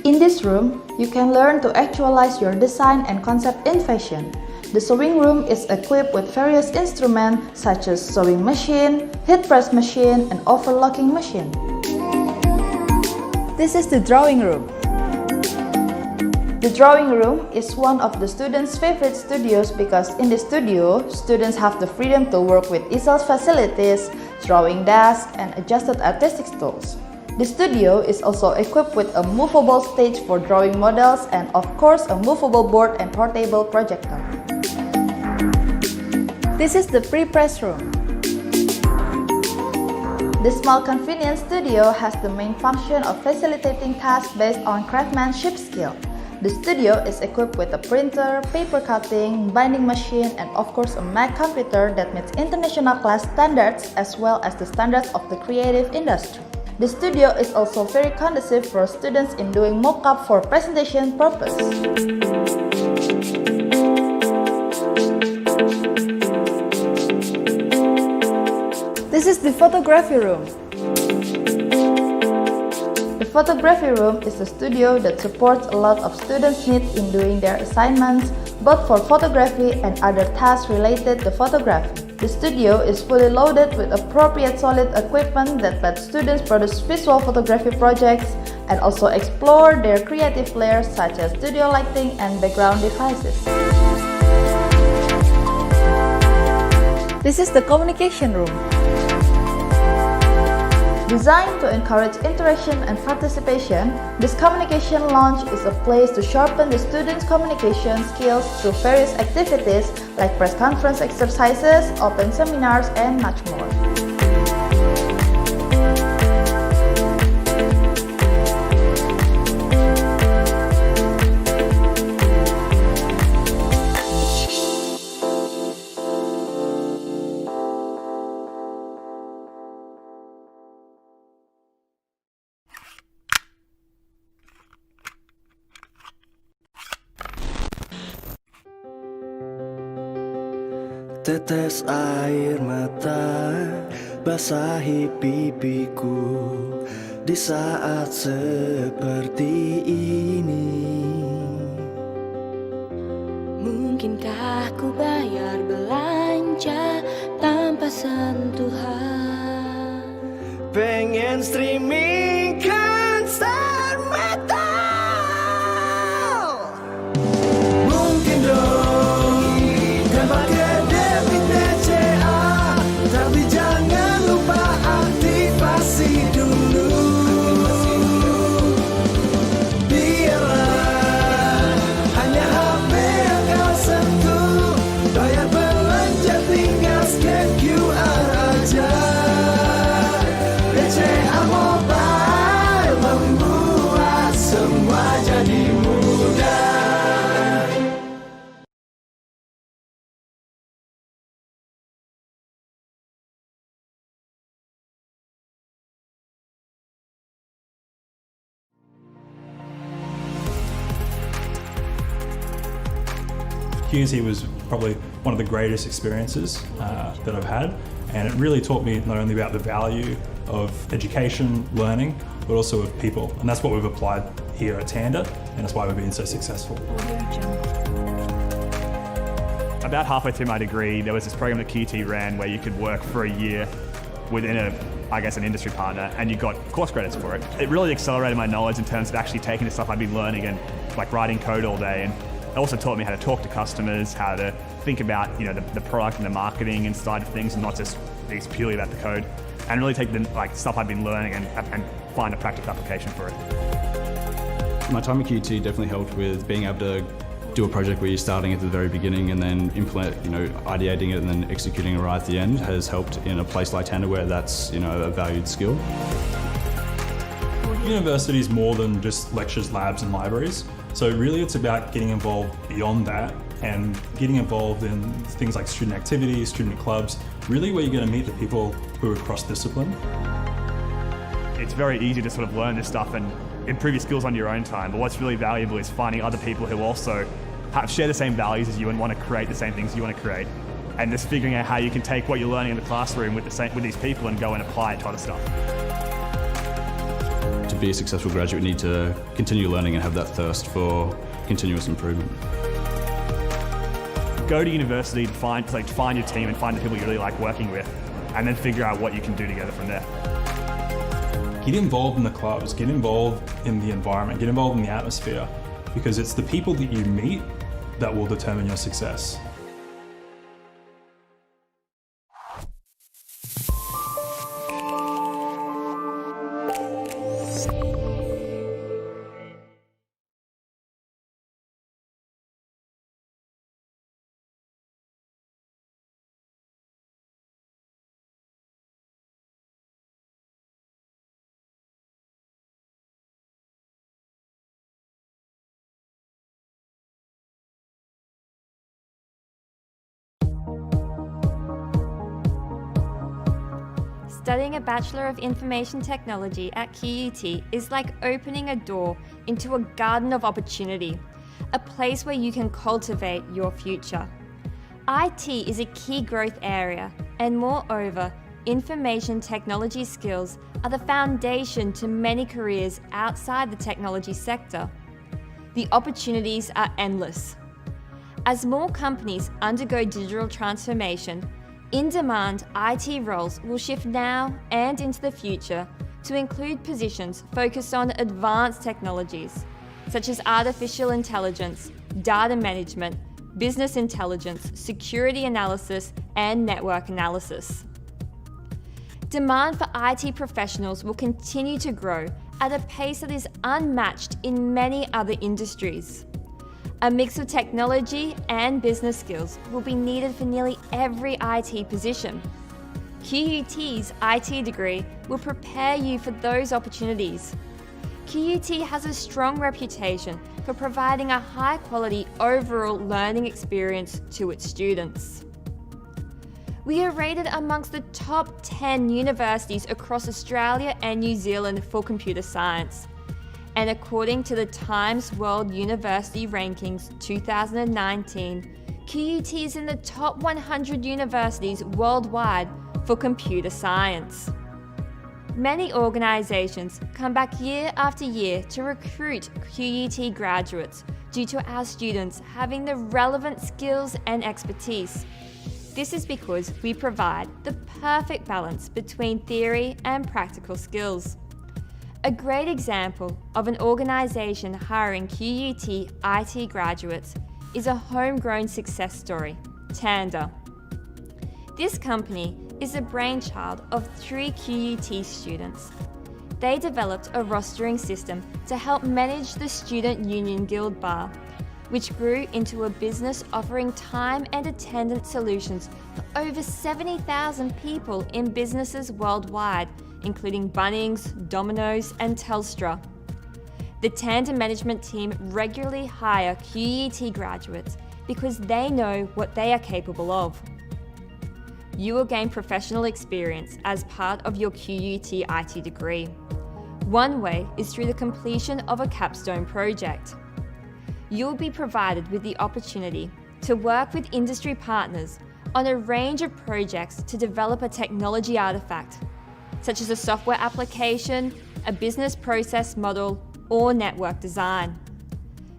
In this room, you can learn to actualize your design and concept in fashion. The sewing room is equipped with various instruments such as sewing machine, heat press machine, and overlocking machine. This is the drawing room. The drawing room is one of the students' favorite studios because in the studio, students have the freedom to work with easel facilities, drawing desks, and adjusted artistic tools. The studio is also equipped with a movable stage for drawing models and of course a movable board and portable projector. This is the pre-press room. The small convenience studio has the main function of facilitating tasks based on craftsmanship skill. The studio is equipped with a printer, paper cutting, binding machine, and of course a Mac computer that meets international class standards as well as the standards of the creative industry. The studio is also very conducive for students in doing mock-up for presentation purpose. This is the photography room. The photography room is a studio that supports a lot of students' needs in doing their assignments, both for photography and other tasks related to photography. The studio is fully loaded with appropriate solid equipment that lets students produce visual photography projects and also explore their creative layers such as studio lighting and background devices. This is the communication room. Designed to encourage interaction and participation, this communication lounge is a place to sharpen the students' communication skills through various activities like press conference exercises, open seminars, and much more. Tetes air mata basahi pipiku di saat seperti ini. Mungkinkah ku bayar belanja tanpa sentuhan? Pengen streaming konser metal. Mungkin dong dan pakai debit BCA, tapi jangan lupa aktivasi dulu. Biarlah hanya HP yang kau sentuh, bayar belanja tinggal scan QR aja. BCA Mobile membuat semua jadi mudah. QT was probably one of the greatest experiences that I've had, And it really taught me not only about the value of education, learning, but also of people. And that's what we've applied here at Tanda, and that's why we've been so successful. About halfway through my degree, there was this program that QUT ran where you could work for a year within an industry partner, and you got course credits for it. It really accelerated my knowledge in terms of actually taking the stuff I'd been learning and like writing code all day, and it also taught me how to talk to customers, how to think about the product and the marketing and side of things, and not just things purely about the code, and really take the stuff I'd been learning and find a practical application for it. My time at QUT definitely helped with being able to do a project where you're starting at the very beginning and then ideating it and then executing it right at the end has helped in a place like Tanda where that's, a valued skill. University is more than just lectures, labs and libraries. So really it's about getting involved beyond that and getting involved in things like student activities, student clubs, really where you're going to meet the people who are cross-discipline. It's very easy to sort of learn this stuff and improve your skills on your own time, but what's really valuable is finding other people who also share the same values as you and want to create the same things you want to create, and just figuring out how you can take what you're learning in the classroom with these people and go and apply it to other stuff. To be a successful graduate, you need to continue learning and have that thirst for continuous improvement. Go to university to find your team and find the people you really like working with, and then figure out what you can do together from there. Get involved in the clubs, get involved in the environment, get involved in the atmosphere, because it's the people that you meet that will determine your success. Studying a Bachelor of Information Technology at QUT is like opening a door into a garden of opportunity, a place where you can cultivate your future. IT is a key growth area, and moreover, information technology skills are the foundation to many careers outside the technology sector. The opportunities are endless. As more companies undergo digital transformation, in-demand IT roles will shift now and into the future to include positions focused on advanced technologies, such as artificial intelligence, data management, business intelligence, security analysis, and network analysis. Demand for IT professionals will continue to grow at a pace that is unmatched in many other industries. A mix of technology and business skills will be needed for nearly every IT position. QUT's IT degree will prepare you for those opportunities. QUT has a strong reputation for providing a high-quality overall learning experience to its students. We are rated amongst the top 10 universities across Australia and New Zealand for computer science. And according to the Times World University Rankings 2019, QUT is in the top 100 universities worldwide for computer science. Many organisations come back year after year to recruit QUT graduates due to our students having the relevant skills and expertise. This is because we provide the perfect balance between theory and practical skills. A great example of an organisation hiring QUT IT graduates is a homegrown success story, Tanda. This company is the brainchild of 3 QUT students. They developed a rostering system to help manage the Student Union Guild Bar, which grew into a business offering time and attendance solutions for over 70,000 people in businesses worldwide, including Bunnings, Domino's, and Telstra. The Tanda management team regularly hire QUT graduates because they know what they are capable of. You will gain professional experience as part of your QUT IT degree. One way is through the completion of a capstone project. You will be provided with the opportunity to work with industry partners on a range of projects to develop a technology artifact, such as a software application, a business process model, or network design.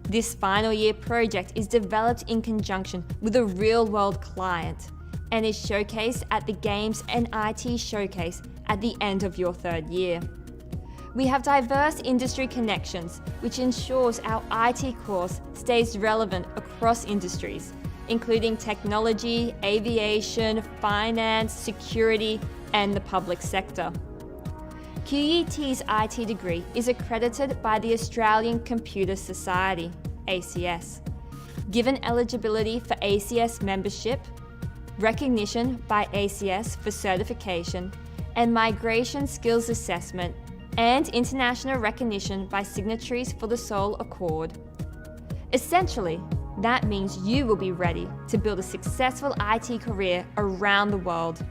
This final year project is developed in conjunction with a real-world client and is showcased at the Games and IT Showcase at the end of your third year. We have diverse industry connections, which ensures our IT course stays relevant across industries, including technology, aviation, finance, security, and the public sector. QUT's IT degree is accredited by the Australian Computer Society, ACS. Given eligibility for ACS membership, recognition by ACS for certification, and migration skills assessment, and international recognition by signatories for the Seoul Accord. Essentially, that means you will be ready to build a successful IT career around the world.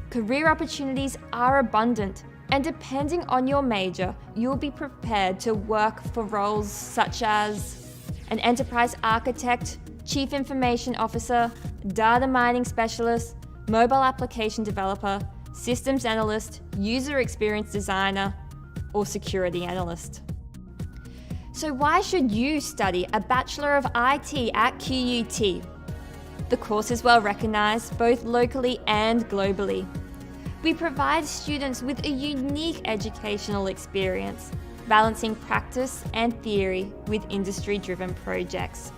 Career opportunities are abundant, and depending on your major, you'll be prepared to work for roles such as an enterprise architect, chief information officer, data mining specialist, mobile application developer, systems analyst, user experience designer, or security analyst. So why should you study a Bachelor of IT at QUT? The course is well recognized both locally and globally. We provide students with a unique educational experience, balancing practice and theory with industry-driven projects.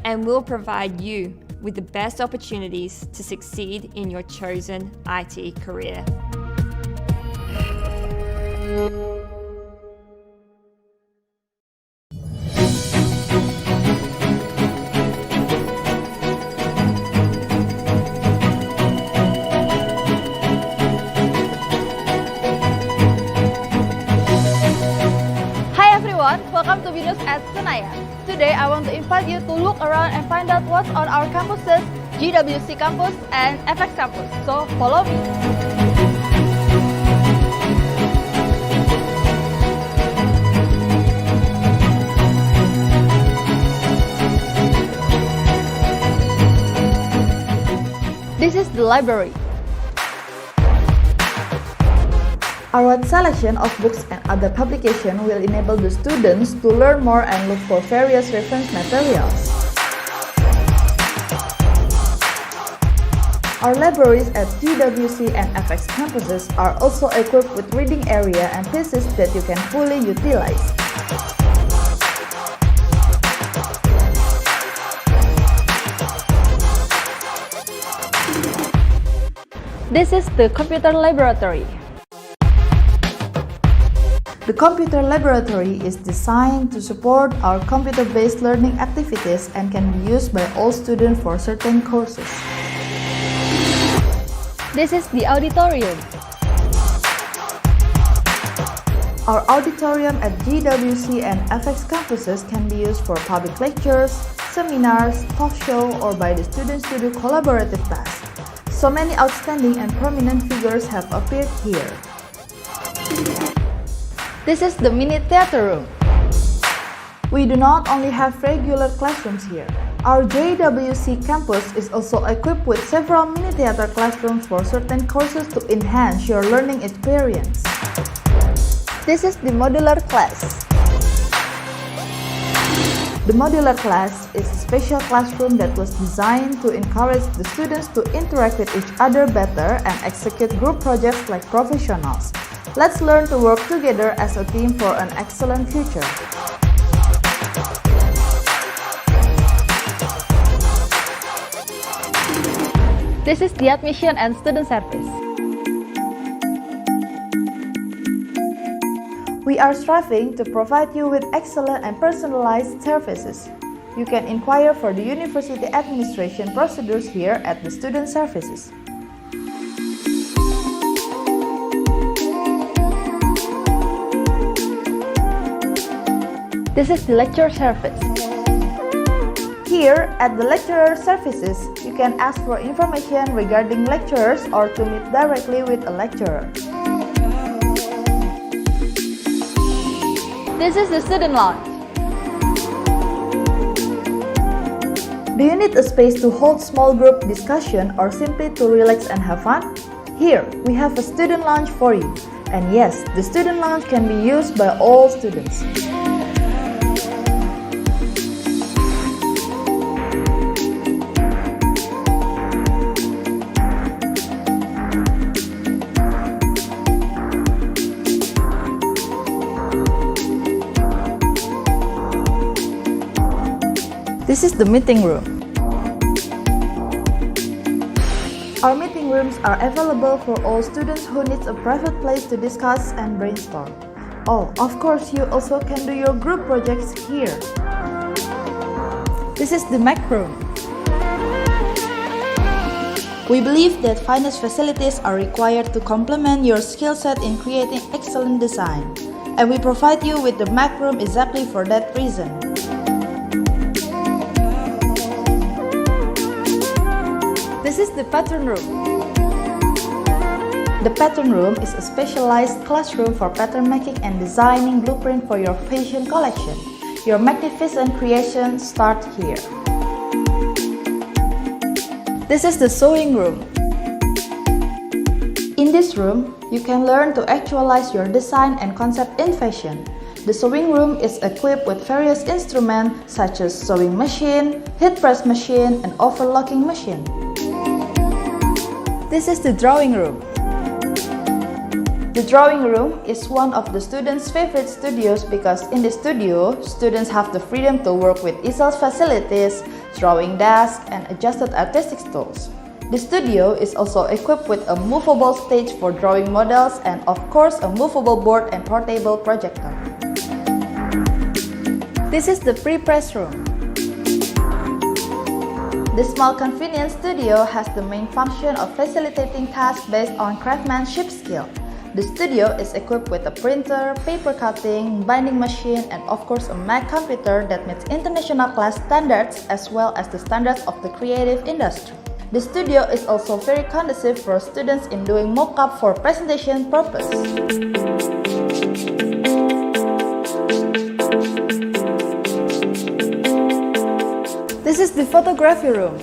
And we'll provide you with the best opportunities to succeed in your chosen IT career. Hi everyone, welcome to BINUS at Senayan. Today I want to invite you to look around and find out what's on our campuses, GWC campus and FX campus. So follow me. This is the library. Our wide selection of books and other publications will enable the students to learn more and look for various reference materials. Our libraries at GWC and FX campuses are also equipped with reading area and pieces that you can fully utilize. This is the computer laboratory. The computer laboratory is designed to support our computer-based learning activities and can be used by all students for certain courses. This is the auditorium. Our auditorium at GWC and FX campuses can be used for public lectures, seminars, talk show, or by the students to do collaborative tasks. So many outstanding and prominent figures have appeared here. This is the mini theater room. We do not only have regular classrooms here. Our JWC campus is also equipped with several mini theater classrooms for certain courses to enhance your learning experience. This is the modular class. The modular class is a special classroom that was designed to encourage the students to interact with each other better and execute group projects like professionals. Let's learn to work together as a team for an excellent future. This is the admission and student service. We are striving to provide you with excellent and personalized services. You can inquire for the university administration procedures here at the student services. This is the lecture service. Here at the lecturer services, you can ask for information regarding lecturers or to meet directly with a lecturer. This is the student lounge. Do you need a space to hold small group discussion or simply to relax and have fun? Here, we have a student lounge for you. And yes, the student lounge can be used by all students. This is the meeting room. Our meeting rooms are available for all students who need a private place to discuss and brainstorm. Oh, of course, you also can do your group projects here. This is the Mac room. We believe that finance facilities are required to complement your skill set in creating excellent design, and we provide you with the Mac room exactly for that reason. This is the pattern room. The pattern room is a specialized classroom for pattern making and designing blueprint for your fashion collection. Your magnificent creations start here. This is the sewing room. In this room, you can learn to actualize your design and concept in fashion. The sewing room is equipped with various instruments such as sewing machine, heat press machine, and overlocking machine. This is the drawing room. The drawing room is one of the students' favorite studios because in the studio, students have the freedom to work with easel facilities, drawing desk, and adjusted artistic tools. The studio is also equipped with a movable stage for drawing models and of course a movable board and portable projector. This is the pre-press room. The small convenience studio has the main function of facilitating tasks based on craftsmanship skill. The studio is equipped with a printer, paper cutting, binding machine, and of course a Mac computer that meets international class standards as well as the standards of the creative industry. The studio is also very conducive for students in doing mock-up for presentation purpose. This is the photography room.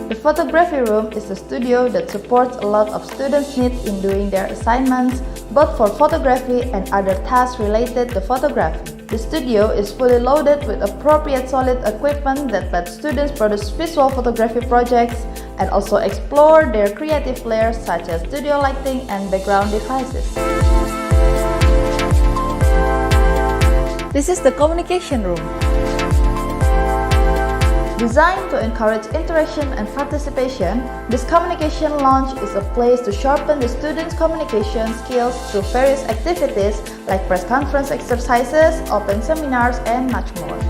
The photography room is a studio that supports a lot of students' needs in doing their assignments, both for photography and other tasks related to photography. The studio is fully loaded with appropriate solid equipment that lets students produce visual photography projects and also explore their creative layers such as studio lighting and background devices. This is the communication room. Designed to encourage interaction and participation, this communication lounge is a place to sharpen the students' communication skills through various activities like press conference exercises, open seminars, and much more.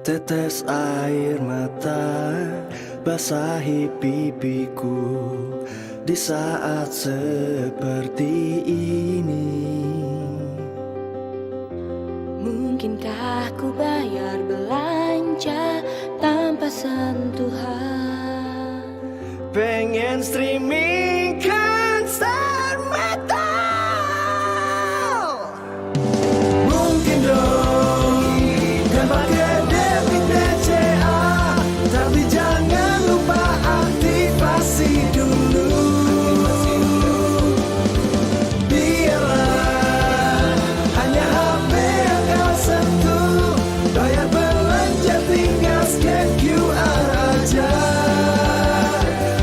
Tetes air mata basahi pipiku di saat seperti ini. Mungkinkah ku bayar belanja tanpa sentuhan? Pengen streaming konser metal. Mungkin dong dan pakai debit BCA, tapi jangan lupa aktivasi dulu. Biarlah hanya HP yang kau sentuh, bayar belanja tinggal scan QR aja.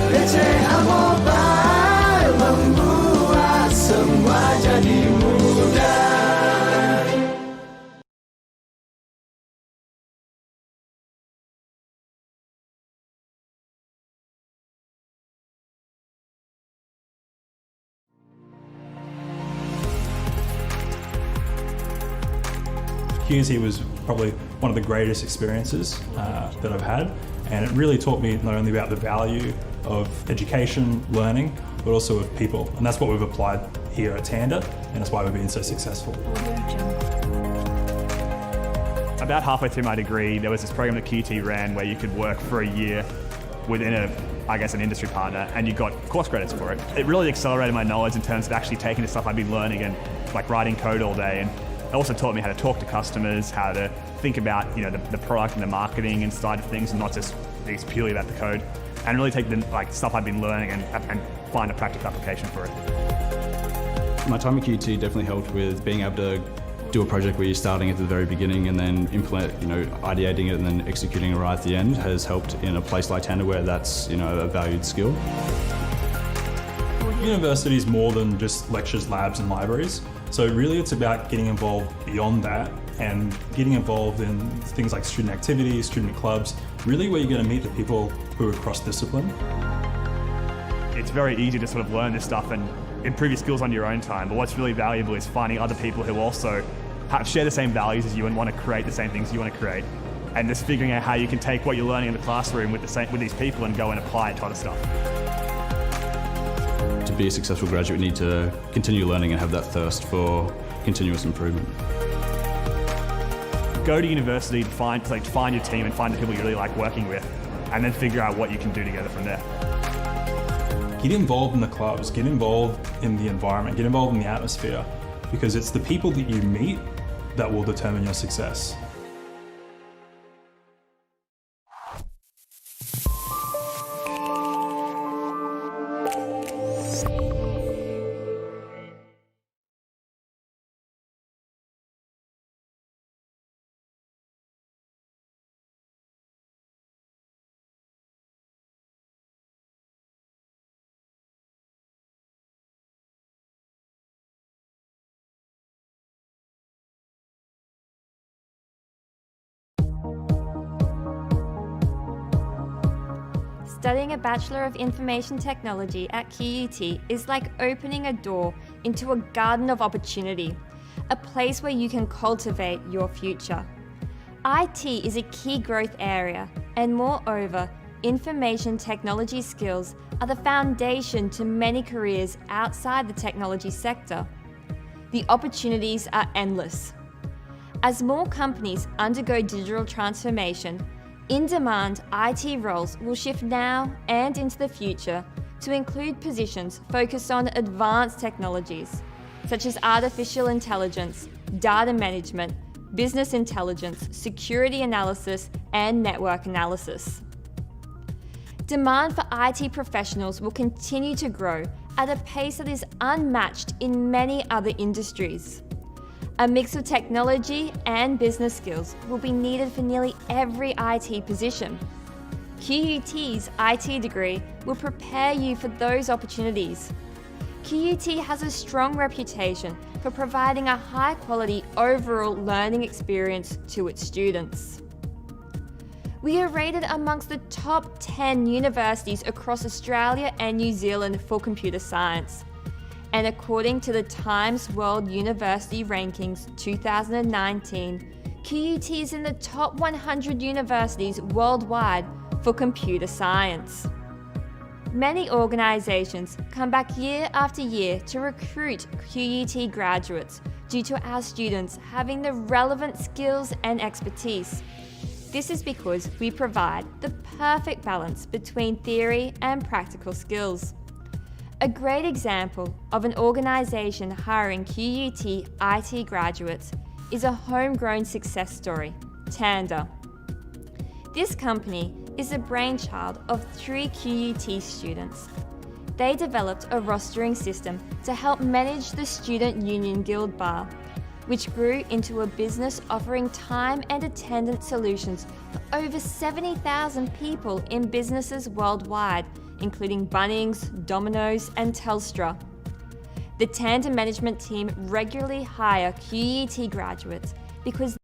BCA Mobile membuat semua jadi mudah. QC was probably one of the greatest experiences that I've had, And it really taught me not only about the value of education, learning, but also of people. And that's what we've applied here at Tanda, and that's why we've been so successful. About halfway through my degree, there was this program that QT ran where you could work for a year within an industry partner, and you got course credits for it. It really accelerated my knowledge in terms of actually taking the stuff I'd been learning and like writing code all day. And it also taught me how to talk to customers, how to think about the product and the marketing and side of things, and not just be purely about the code. And really take the stuff I'd been learning and find a practical application for it. My time at QT definitely helped with being able to do a project where you're starting at the very beginning and then ideating it and then executing it right at the end has helped in a place like Tanda where that's a valued skill. University is more than just lectures, labs and libraries. So really it's about getting involved beyond that and getting involved in things like student activities, student clubs, really where you're going to meet the people who are cross-discipline. It's very easy to sort of learn this stuff and improve your skills on your own time, but what's really valuable is finding other people who also share the same values as you and want to create the same things you want to create, and just figuring out how you can take what you're learning in the classroom with these people and go and apply it to other stuff. To be a successful graduate, you need to continue learning and have that thirst for continuous improvement. Go to university to find your team and find the people you really like working with, and then figure out what you can do together from there. Get involved in the clubs, get involved in the environment, get involved in the atmosphere, because it's the people that you meet that will determine your success. Studying a Bachelor of Information Technology at QUT is like opening a door into a garden of opportunity, a place where you can cultivate your future. IT is a key growth area, and moreover, information technology skills are the foundation to many careers outside the technology sector. The opportunities are endless. As more companies undergo digital transformation, in-demand IT roles will shift now and into the future to include positions focused on advanced technologies, such as artificial intelligence, data management, business intelligence, security analysis, and network analysis. Demand for IT professionals will continue to grow at a pace that is unmatched in many other industries. A mix of technology and business skills will be needed for nearly every IT position. QUT's IT degree will prepare you for those opportunities. QUT has a strong reputation for providing a high-quality overall learning experience to its students. We are rated amongst the top 10 universities across Australia and New Zealand for computer science. And according to the Times World University Rankings 2019, QUT is in the top 100 universities worldwide for computer science. Many organisations come back year after year to recruit QUT graduates due to our students having the relevant skills and expertise. This is because we provide the perfect balance between theory and practical skills. A great example of an organisation hiring QUT IT graduates is a homegrown success story, Tanda. This company is the brainchild of 3 QUT students. They developed a rostering system to help manage the Student Union Guild Bar, which grew into a business offering time and attendance solutions for over 70,000 people in businesses worldwide, including Bunnings, Domino's, and Telstra. The Tanda management team regularly hire QUT graduates because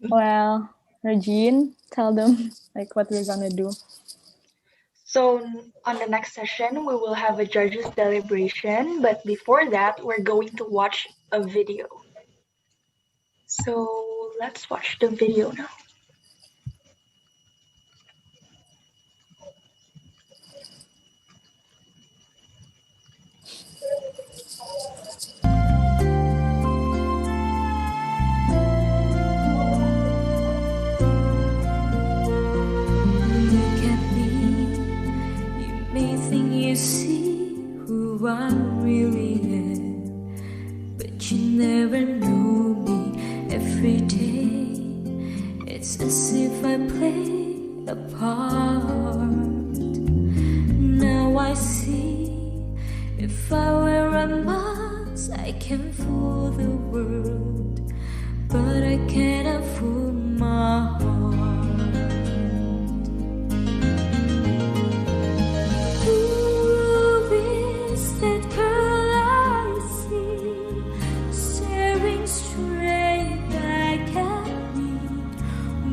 Well, Regine, tell them like what we're gonna do. So on the next session, we will have a judges deliberation, but before that, we're going to watch a video. So let's watch the video now. Look at me, you may think you see who I really am, but you never know me every day. It's as if I play a part. Now I see, if I wear a mask, I can fool the world, but I cannot fool my heart. Who is that girl I see, staring straight back at me?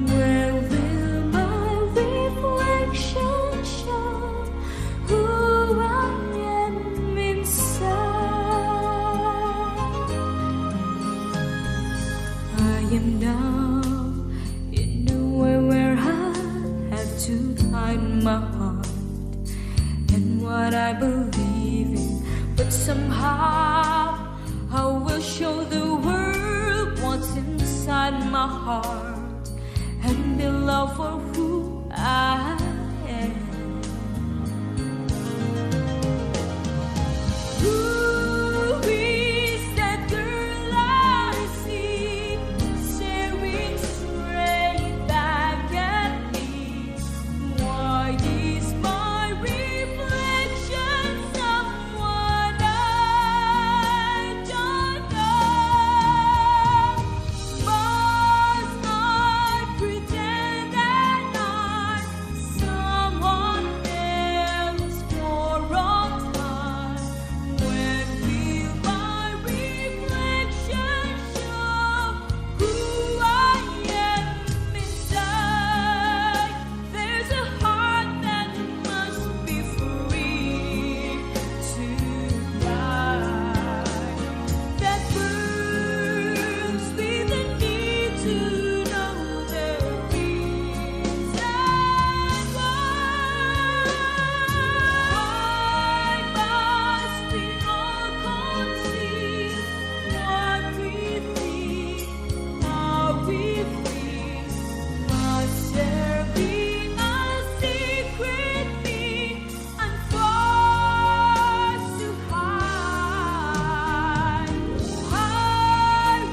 Where will my reflection show who I am inside? I am now in nowhere where I have to hide my heart and what I believe in, but somehow I will show the world what's inside my heart and be loved for who I am. Who is that girl I see, staring straight back at me? Why is my reflection someone I don't know? Must I pretend that I'm someone else for all time? When will my reflection show who I am inside? There's a heart that must be free to die, that burns with the need to know the reason why must we all conceive what we think, how we feel? Must there be a secret thing unforced to hide? I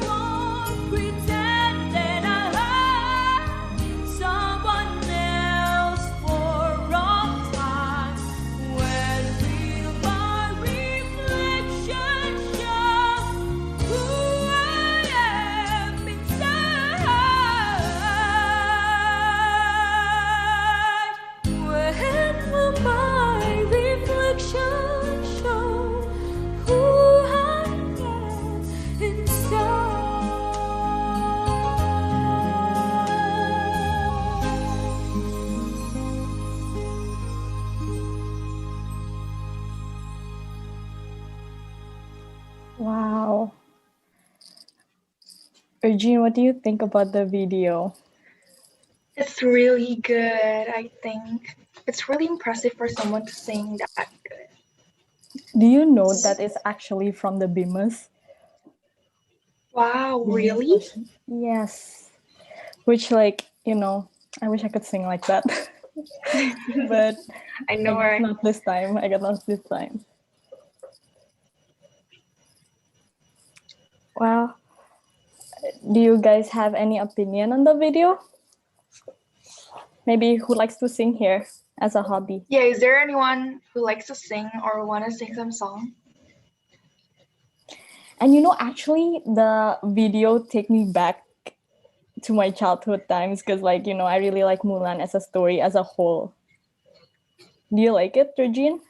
won't pretend that I love someone else for all time. When will my reflection show who I am inside? When will my reflection show who I am inside? Wow. Regine, what do you think about the video? It's really good, I think. It's really impressive for someone to sing that good. Do you know that is actually from the BINUS? Wow, BINUS really? version? Yes. Which, like, you know, I wish I could sing like that. But I know, guess right? not this time. I got lost this time. Well, do you guys have any opinion on the video? Maybe who likes to sing here as a hobby? Yeah, is there anyone who likes to sing or want to sing some song? And you know, actually, the video take me back to my childhood times because, like, you know, I really like Mulan as a story as a whole. Do you like it, Regine?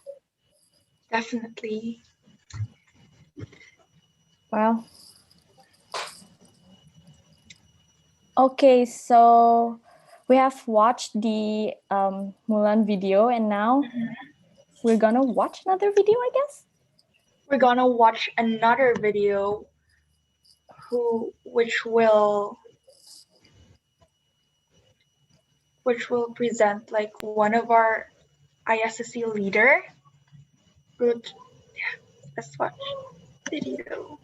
Definitely. Well, Okay, so we have watched the Mulan video, and now we're gonna watch another video, I guess. We're gonna watch another video which will present like one of our ISCC leader. Good. Yeah, let's watch video.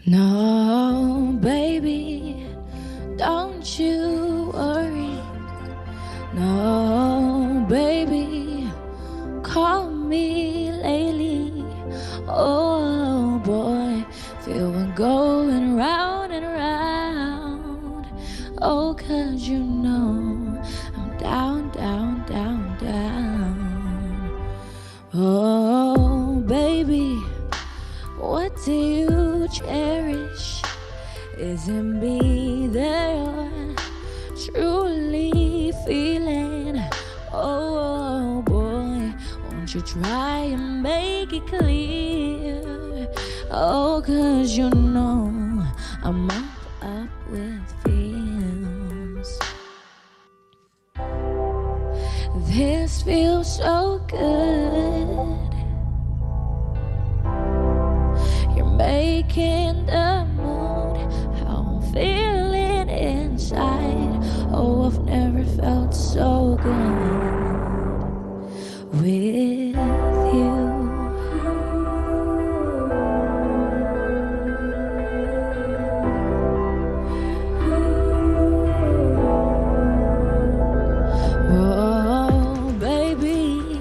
No, baby, don't you worry. No, baby, call me lately. Oh boy, feel we're going round and round. Oh, 'cause you know I'm down, down, down, down. Oh, baby, what do you cherish? Is it me that you're truly feeling? Oh boy, won't you try and make it clear? Oh, 'cause you know I'm up with feels. This feels so good. You're making the mood how I'm feeling inside. Oh, I've never felt so good with you. Oh, baby,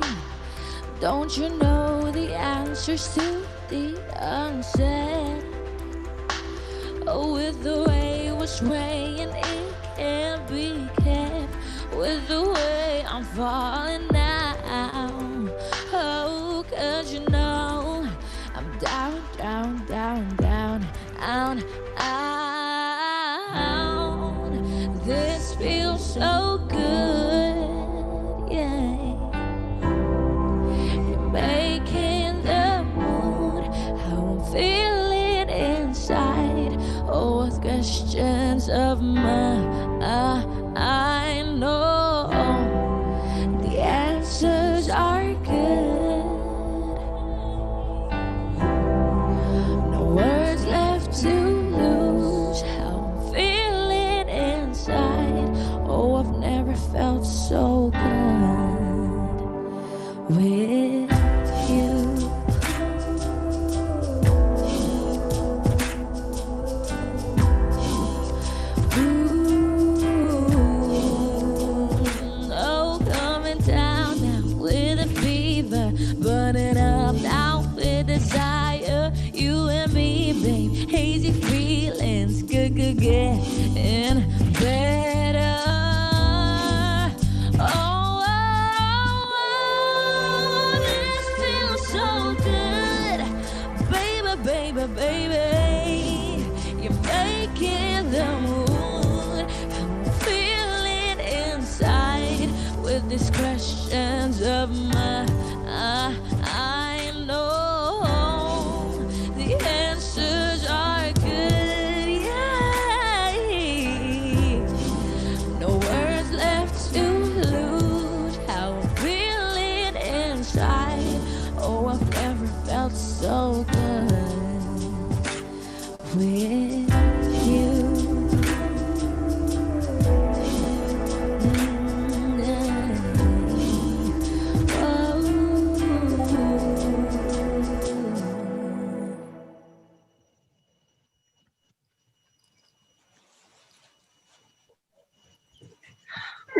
don't you know the answers to the unsaid? Oh, with the way we're swaying, it can't be kept. With the way I'm falling now. Oh, 'cause you know I'm down, down, down, down, down, down. This feels so good, yeah. You're making the mood how I'm feeling inside. Oh, with questions of my I know the answers are good. No words left to lose how I'm feeling inside. Oh, I've never felt so good with you. Oh, coming down now with a fever, burning up now with desire. You and me, babe, hazy feelings, good, getting better. Oh, this feels so good, baby, you're making the mood. I'm feeling inside with these questions of mine. I know the answers are good, yeah. No words left to lose how I'm feeling inside. Oh, I've never felt so good with you.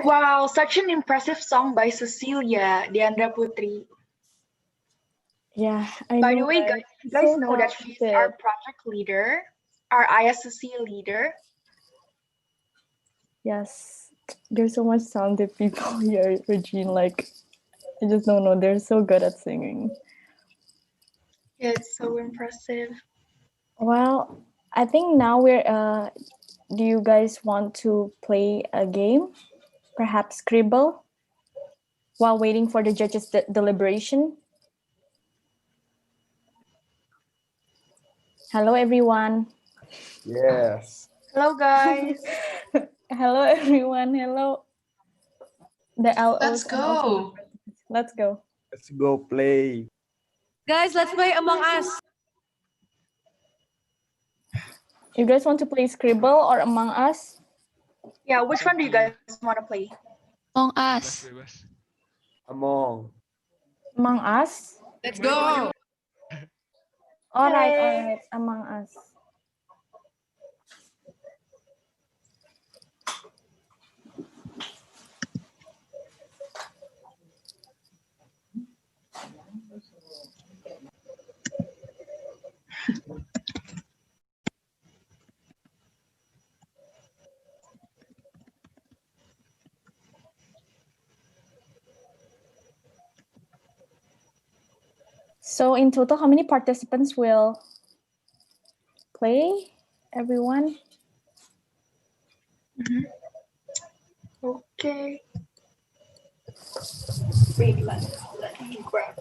Wow, such an impressive song by Cecilia Diandra Putri. Yeah, I By know, the way, right? you guys So know that she's our project leader, our ISCC leader. Yes, there's so much talented people here, Regine. Like, I just don't know. They're so good at singing. Yeah, it's so impressive. Well, I think now we're. Do you guys want to play a game? Perhaps Scribble, while waiting for the judges' deliberation. Hello, everyone. Yes. Hello, guys. Hello, everyone. Hello, the LOs. Let's and also the go. participants. Let's go. Let's go play. Guys, let's play Among Us. You guys want to play Scribble or Among Us? Yeah, which one do you guys want to play? Among Us. Among. Among Us? Let's go. All right. Among Us. So in total, how many participants will play? Everyone? Okay. Wait, let me grab.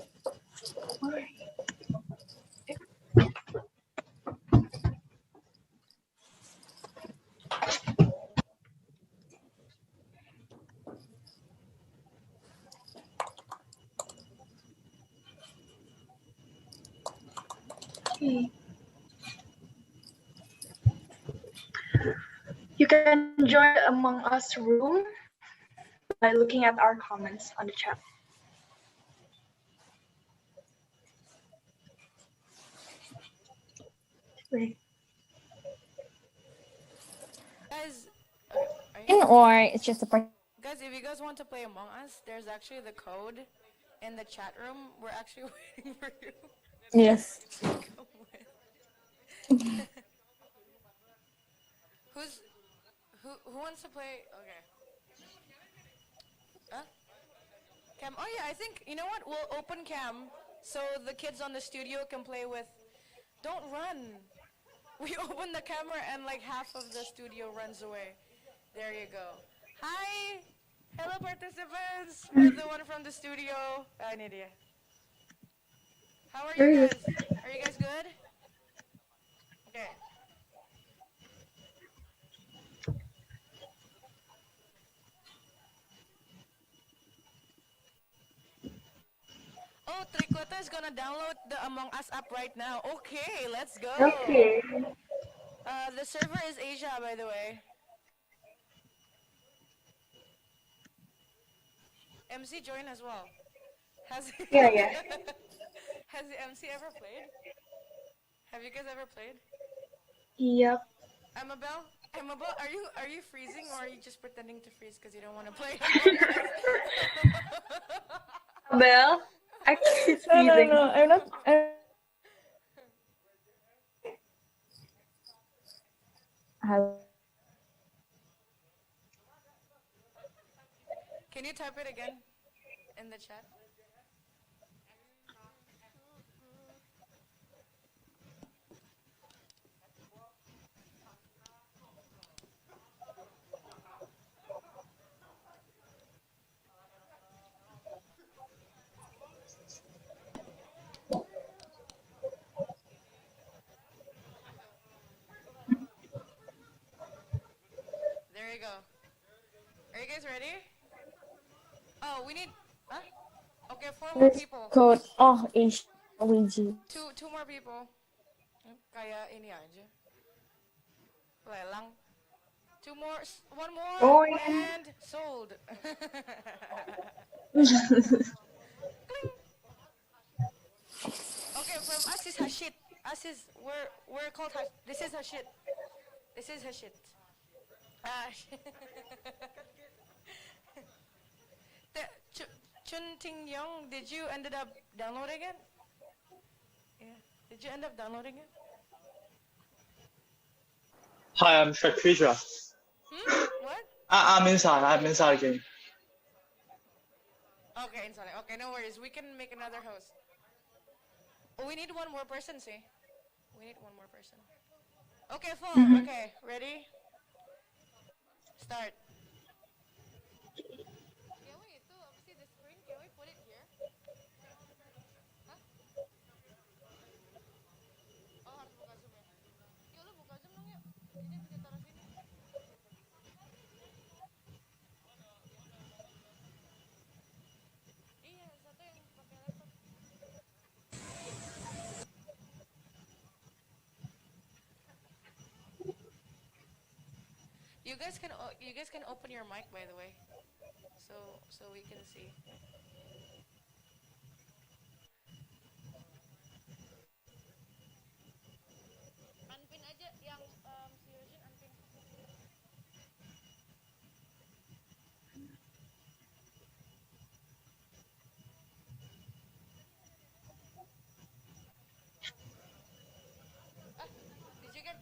Okay. You can join the Among Us room by looking at our comments on the chat. Wait. Guys, Or it's just a part. guys, if you guys want to play Among Us, there's actually the code in the chat room. We're actually waiting for you. Yes. Come with. Who wants to play? Okay. Huh? Cam. Oh yeah, I think you know what? We'll open cam so the kids on the studio can play with. Don't run. We open the camera and like half of the studio runs away. There you go. Hi. Hello participants. We're the one from the studio. An idea. How are you guys? Are you guys good? Okay. Oh, Tricota is gonna download the Among Us app right now. Okay, let's go. Okay. The server is Asia, by the way. MC join as well. Has Yeah. Has the MC ever played? Have you guys ever played? Yep. Amabel, are you freezing or are you just pretending to freeze because you don't want to play? Belle, actually it's freezing. No, I'm not. Can you type it again in the chat? There you go. Are you guys ready? Oh, we need. Huh? Okay, 4 more This people. code. Oh, Asia. Luigi. Two more people. Kaya ini aja. Lelang. One more. Oh, yeah. And sold. Okay, from us is Hashit. Us is we're called this is Hashit. This is Hashit. Chun Ting Young, did you ended up downloading it? Yeah. Did you end up downloading it? Hi, I'm Shakrisha. What? I'm inside. I'm inside again. Okay, inside. Okay, no worries. We can make another host. Oh, we need one more person, see? We need one more person. Okay, full. Okay, ready? Start. You guys can open your mic, by the way, so we can see. Unpin aja yang si Yojin unpin. Did you get?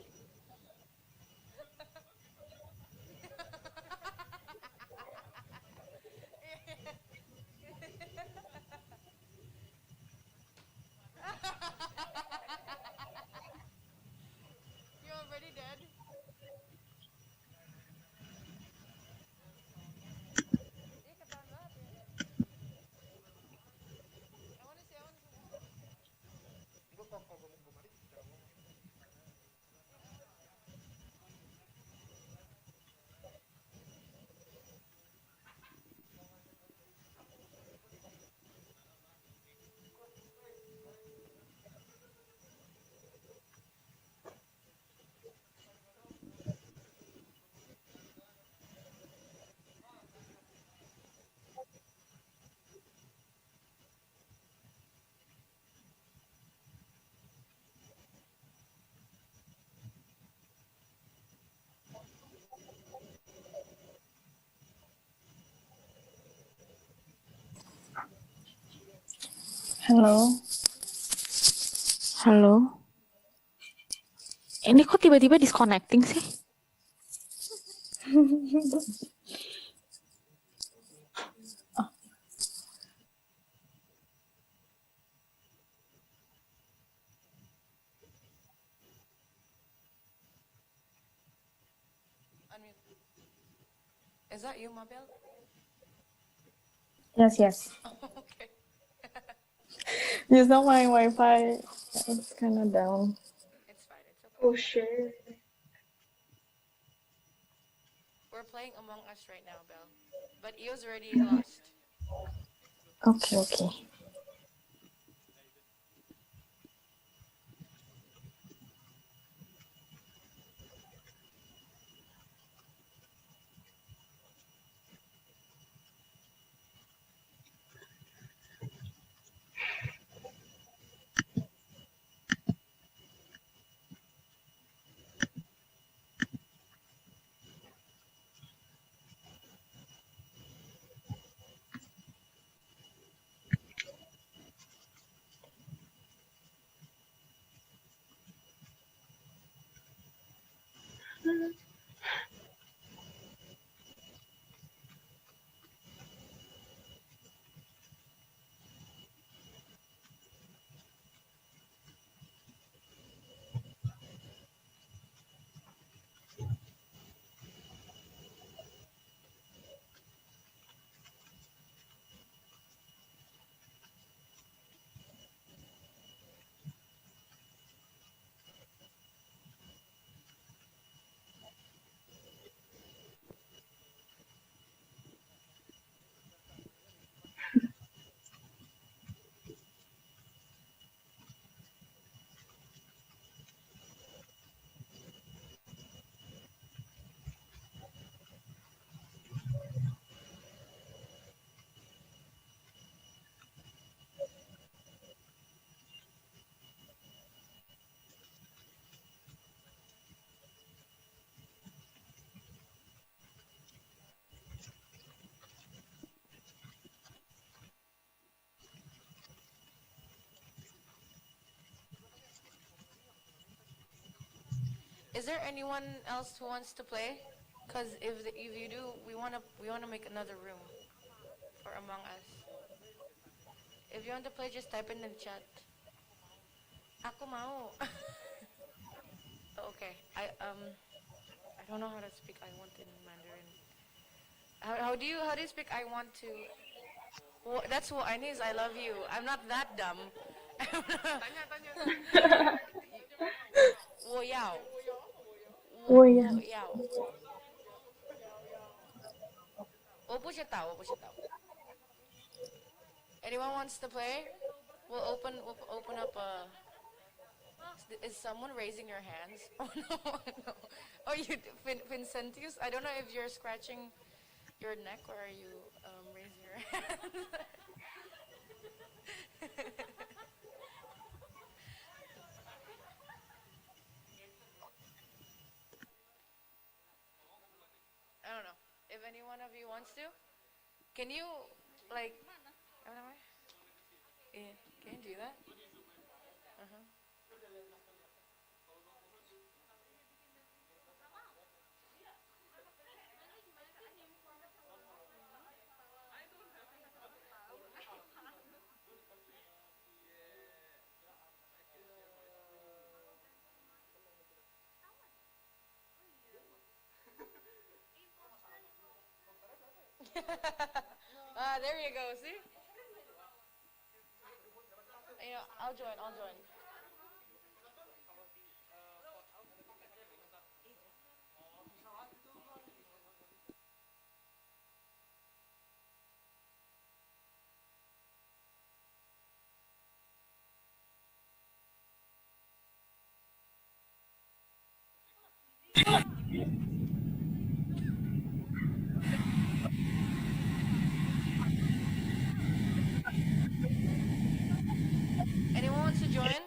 You're already dead. Iya ketahuan banget ya. I wanna see. Halo. Halo. Ini kok tiba-tiba disconnecting sih? Unmute. Is that you, Mabel? Yes. Oh, okay. Just now my Wi-Fi is kind of down. It's fine. It's okay. Oh shit. We're playing Among Us right now, Belle. But Io's already lost. Okay. Is there anyone else who wants to play? Cause if you do, we wanna make another room for Among Us. If you want to play, just type in the chat. Aku mau. Okay. I don't know how to speak I want in Mandarin. How do you speak I want to? Well, that's what I need is I love you. I'm not that dumb. Tanya. 我要. 我要.我不知道. Anyone wants to play? We'll open up Is someone raising your hands? Oh no, no. Oh, you, Vincentius? I don't know if you're scratching your neck or are you raising your hands? I don't know. If any one of you wants to, can you, like, yeah, can you do that? Uh-huh. There you go, see? You know, I'll join. Anyone wants to join?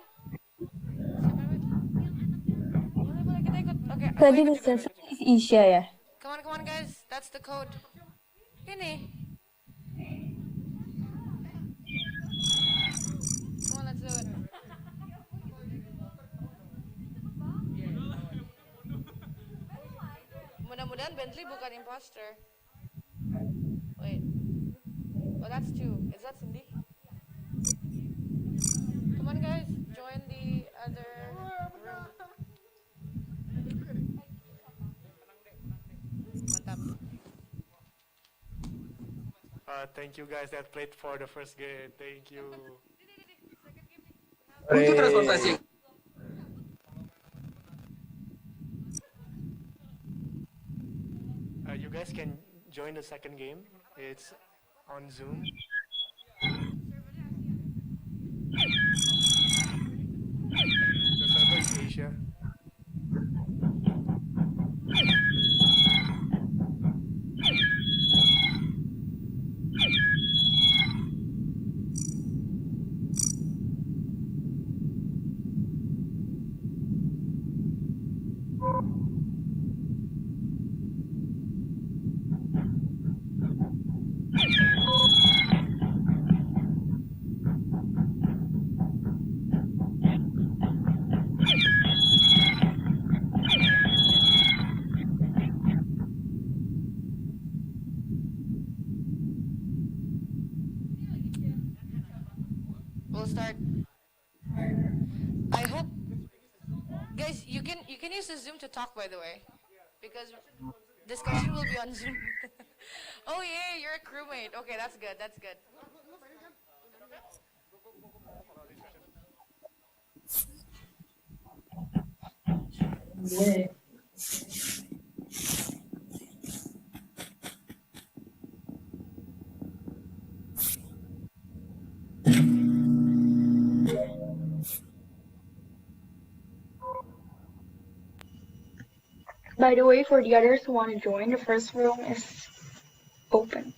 Boleh, kita ikut. Okay, aku Tadi ikut di juga. server is Isya ya? Come on guys, that's the code. Ini. Come on, let's do it. Mudah-mudahan Bentley bukan imposter. Wait. Oh, that's two. Is that Cindy? Come on guys, join the other room. Mantap. Thank you guys that played for the first game. Thank you. Untuk transportasi. You guys can join the second game. It's on Zoom. The server is Asia. We'll start. I hope, guys, you can use the Zoom to talk, by the way, because discussion will be on Zoom. Oh yeah, you're a crewmate. Okay, that's good. That's good. Yeah. By the way, for the others who want to join, the first room is open.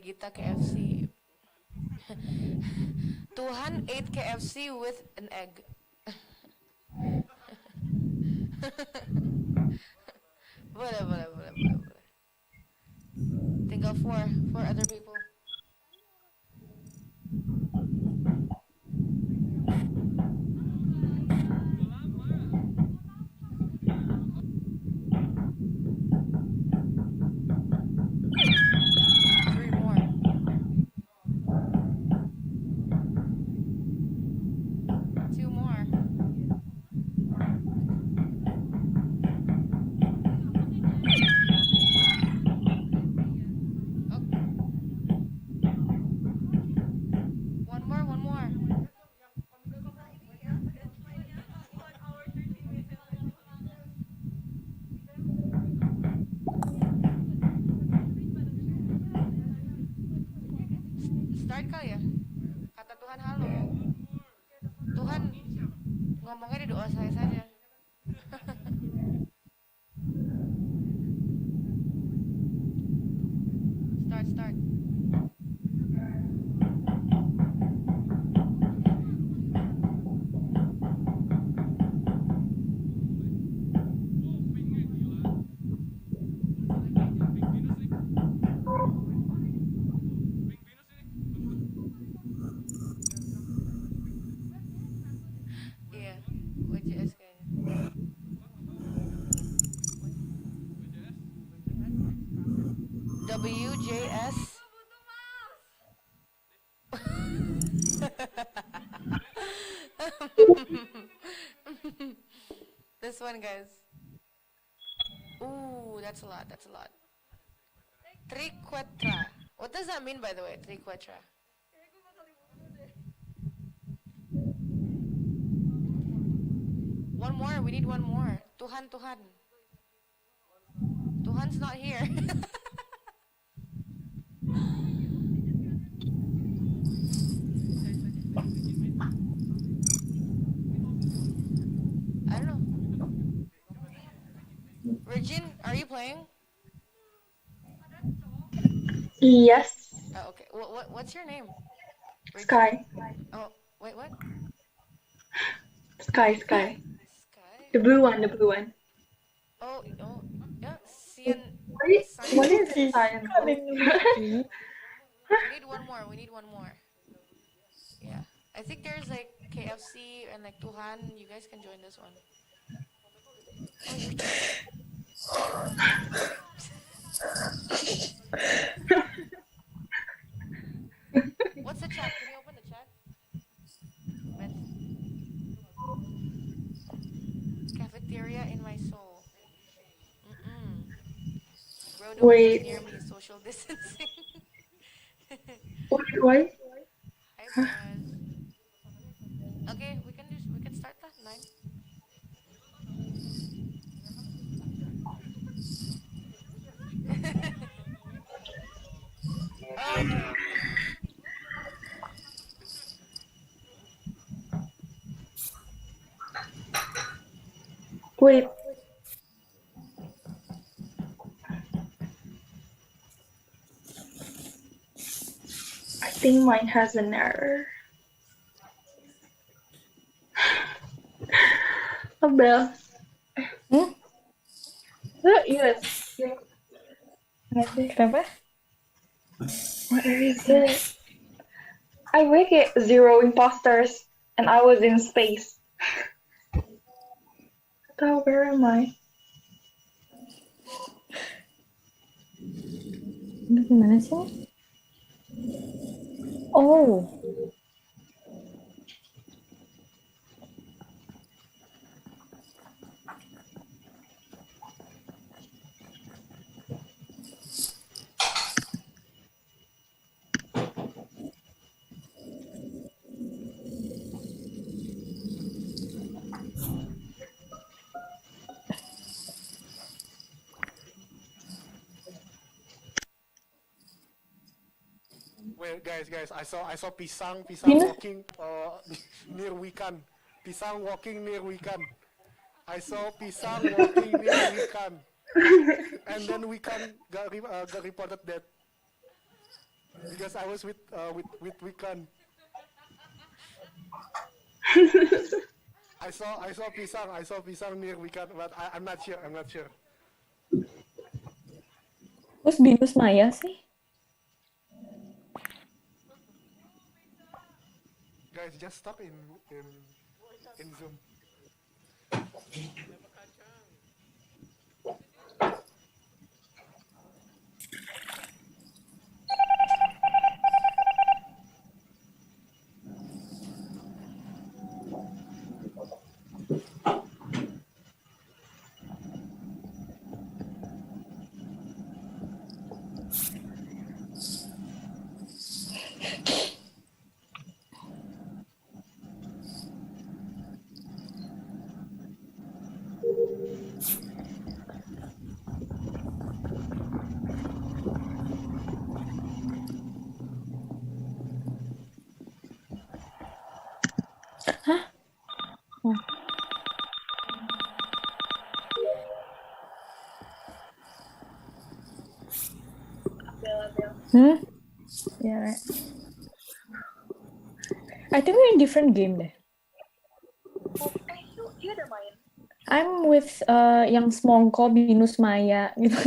Gita KFC. Tuhan ate KFC with an egg. Boleh. Tinggal four other people. Three more. Two more. One more. Start kali ya? Kata Tuhan halo. Tuhan ngomongnya di doa saya saja. Start. Iya, WJS kayaknya. WJS. This one, guys. Ooh, that's a lot. Triquetra. What does that mean, by the way, triquetra? One more, we need one more. Tuhan. Tuhan's not here. I don't know. Regine, are you playing? Yes. Oh, okay. What's your name? Sky. Oh, wait, what? Sky. The blue one. Oh, yeah. Cyan. What is it? Cyan? We need one more. Yeah. I think there's like KFC and like Tuhan. You guys can join this one. What's the chat? Can you open the chat? Cafeteria in my soul. Bro, don't Wait. get near me. Social distancing. Wait. Hi, friends. Okay, we can start that 9. Okay. Wait. I think mine has an error. Abel. Yes. Kenapa? What is it? I make it 0 imposters and I was in space. So where am I? Gimana sih? Oh. Wait, guys, I saw Pisang Binus? walking near Wikan. Pisang walking near Wikan. I saw Pisang walking near Wikan. And then Wikan got reported dead. because I was with Wikan. I saw pisang near Wikan, but I'm not sure. Who's Binus Maya sih? Guys, just stop in Zoom. Yeah, right. I think we're in different game deh. Dia udah main. I'm with yang Smongko, Binus Maya gitu.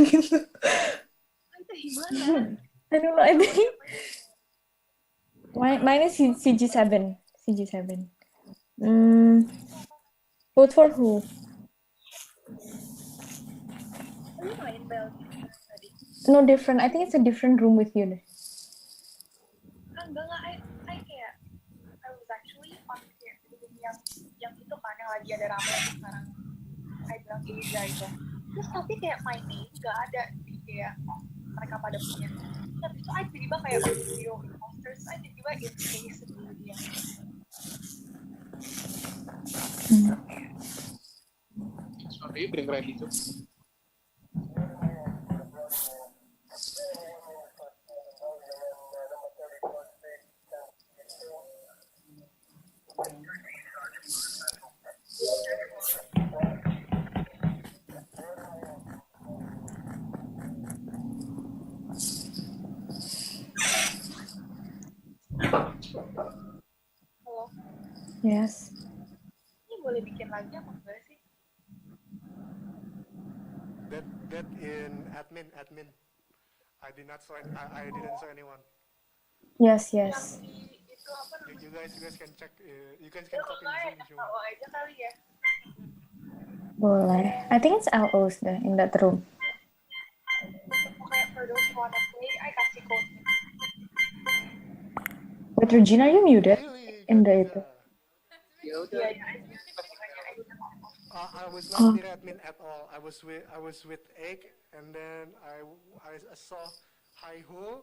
Itu gimana? I don't know. I think mine is CG7. Vote for who? Lu main Bel tadi? No, different. I think it's a different room with you deh. Enggak, I kayak I was actually on kayak yang itu kan yang lagi ada rame sekarang. I bilang Asia itu. Terus tapi kayak my name nggak ada di kayak mereka pada punya. Tapi itu I tiba-tiba kayak video imposters, I tiba-tiba in case sendiri dia. Sorry, bring ready too. Halo. Yes. Ini boleh bikin lagi apa enggak sih? That in admin. I didn't saw anyone. Yes. Itu apa namanya? You guys can check. You guys can copy in Zoom if you want. Tahu aja kali ya. Boleh. I think it's LOs deh in that room. Okay, for those who wanna play, I kasih code. But Regina, are you muted in the itu? Ya udah. I was not near admin at all. I was with Egg, and then I saw Hi Ho,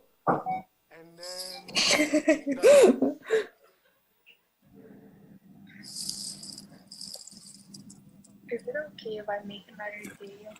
and then. Is it okay if I make another video?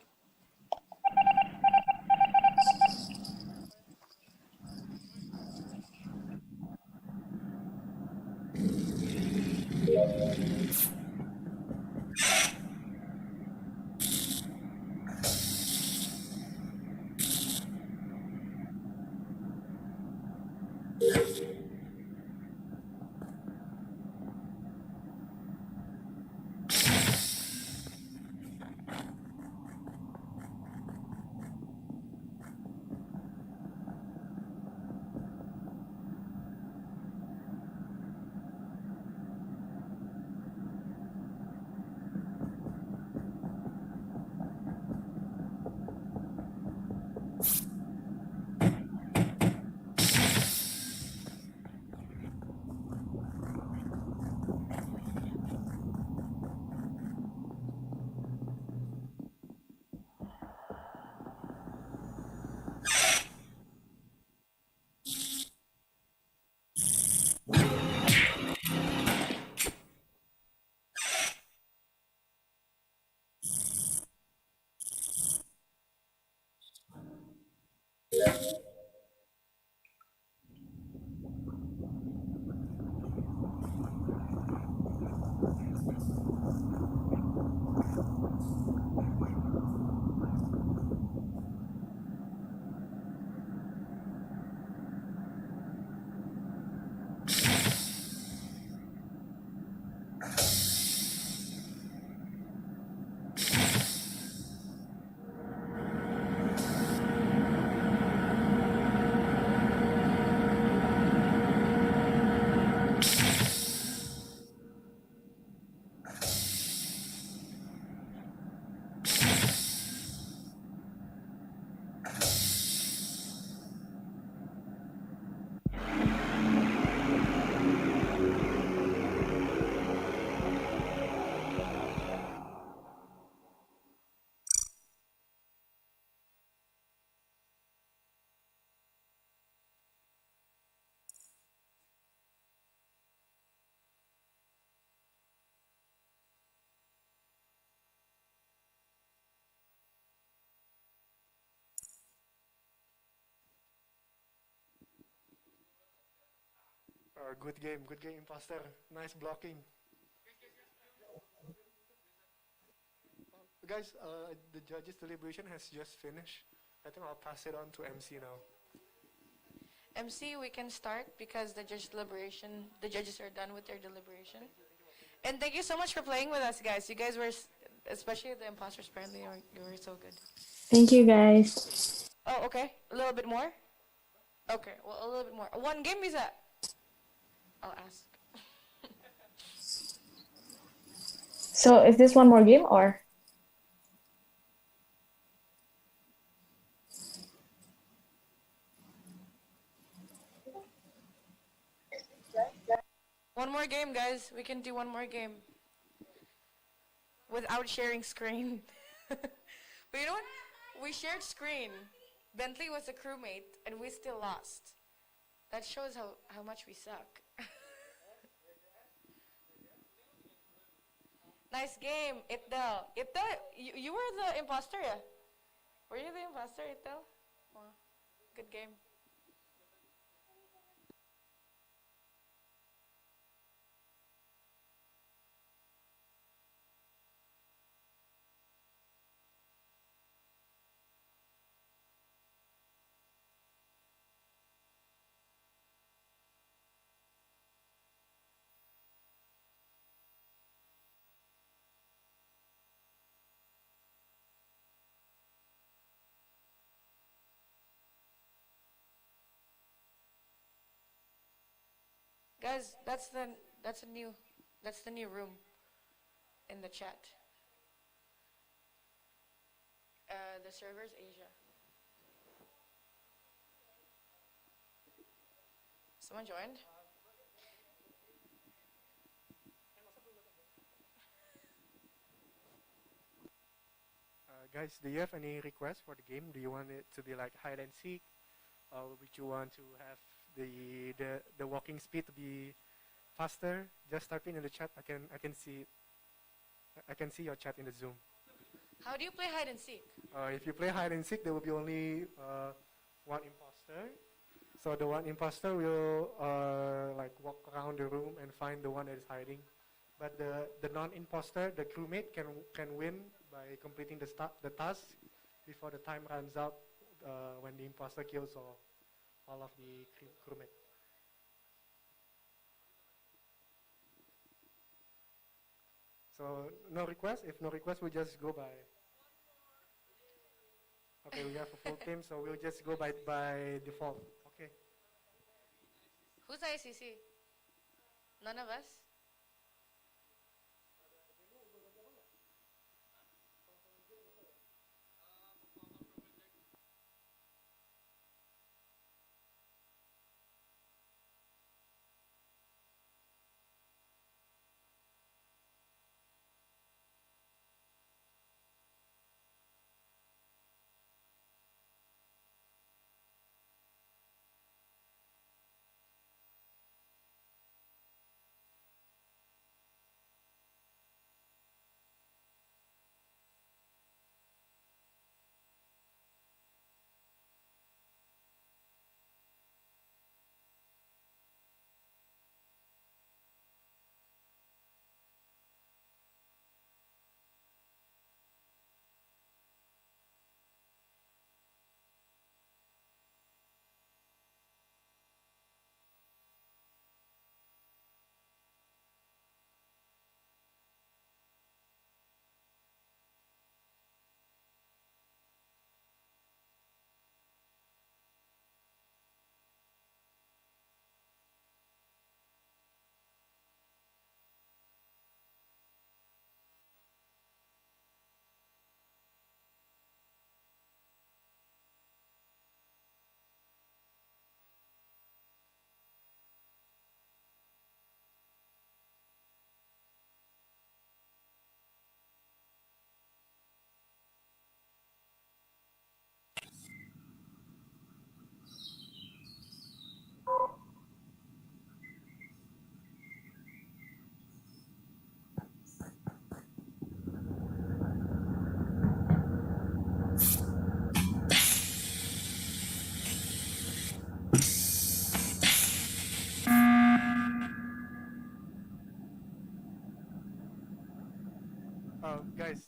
Good game, imposter. Nice blocking. Guys, the judges' deliberation has just finished. I think I'll pass it on to MC now. MC, we can start because the judges are done with their deliberation. And thank you so much for playing with us, guys. You guys were, especially the imposters, apparently, you were so good. Thank you, guys. Oh, okay. A little bit more? Okay, well, a little bit more. One game is that? I'll ask. So is this one more game or? One more game, guys. We can do one more game. Without sharing screen. But you know what? We shared screen. Bentley was a crewmate, and we still lost. That shows how much we suck. Nice game, Itel. Itel, you were the imposter, yeah? Were you the imposter, Itel? Wow. Good game. Guys, that's the new room in the chat. The server's Asia. Someone joined? Guys, do you have any requests for the game? Do you want it to be like hide and seek, or would you want to have the walking speed to be faster? Just type in the chat. I can see your chat in the Zoom. How do you play hide and seek? If you play hide and seek, there will be only one imposter. So the one imposter will like walk around the room and find the one that is hiding. But the non-imposter, the crewmate, can win by completing the task before the time runs out when the imposter kills all of the crewmate. So no request. If no request, we just go by. Okay, we have a full team, so we'll just go by default. Okay. Who's ICC? None of us?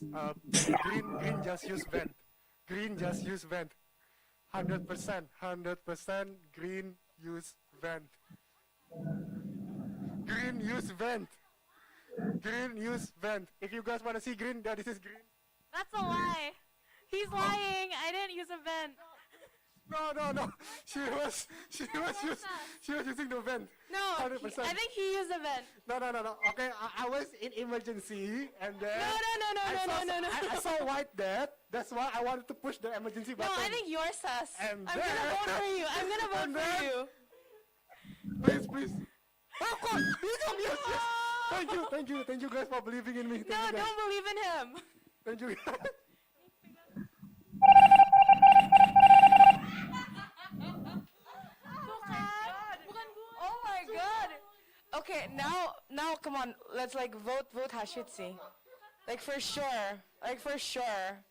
green just use vent. Green just use vent. 100%, 100% green use vent. Green use vent. Green use vent. If you guys want to see green, this is green. That's a lie. He's lying. I didn't use a vent. No. She was using the vent. No, 100%. I think he used a vent. No. Okay, I was in emergency and then No. I saw white there. That's why I wanted to push the emergency button. No, I think you're sus. And I'm gonna vote for you. I'm gonna vote for you. Please. Oh, of course. Yes. Thank you guys for believing in me. No, don't believe in him. Thank you. Oh my god. Okay, now come on. Let's like vote Hashitsi. Like for sure. For sure.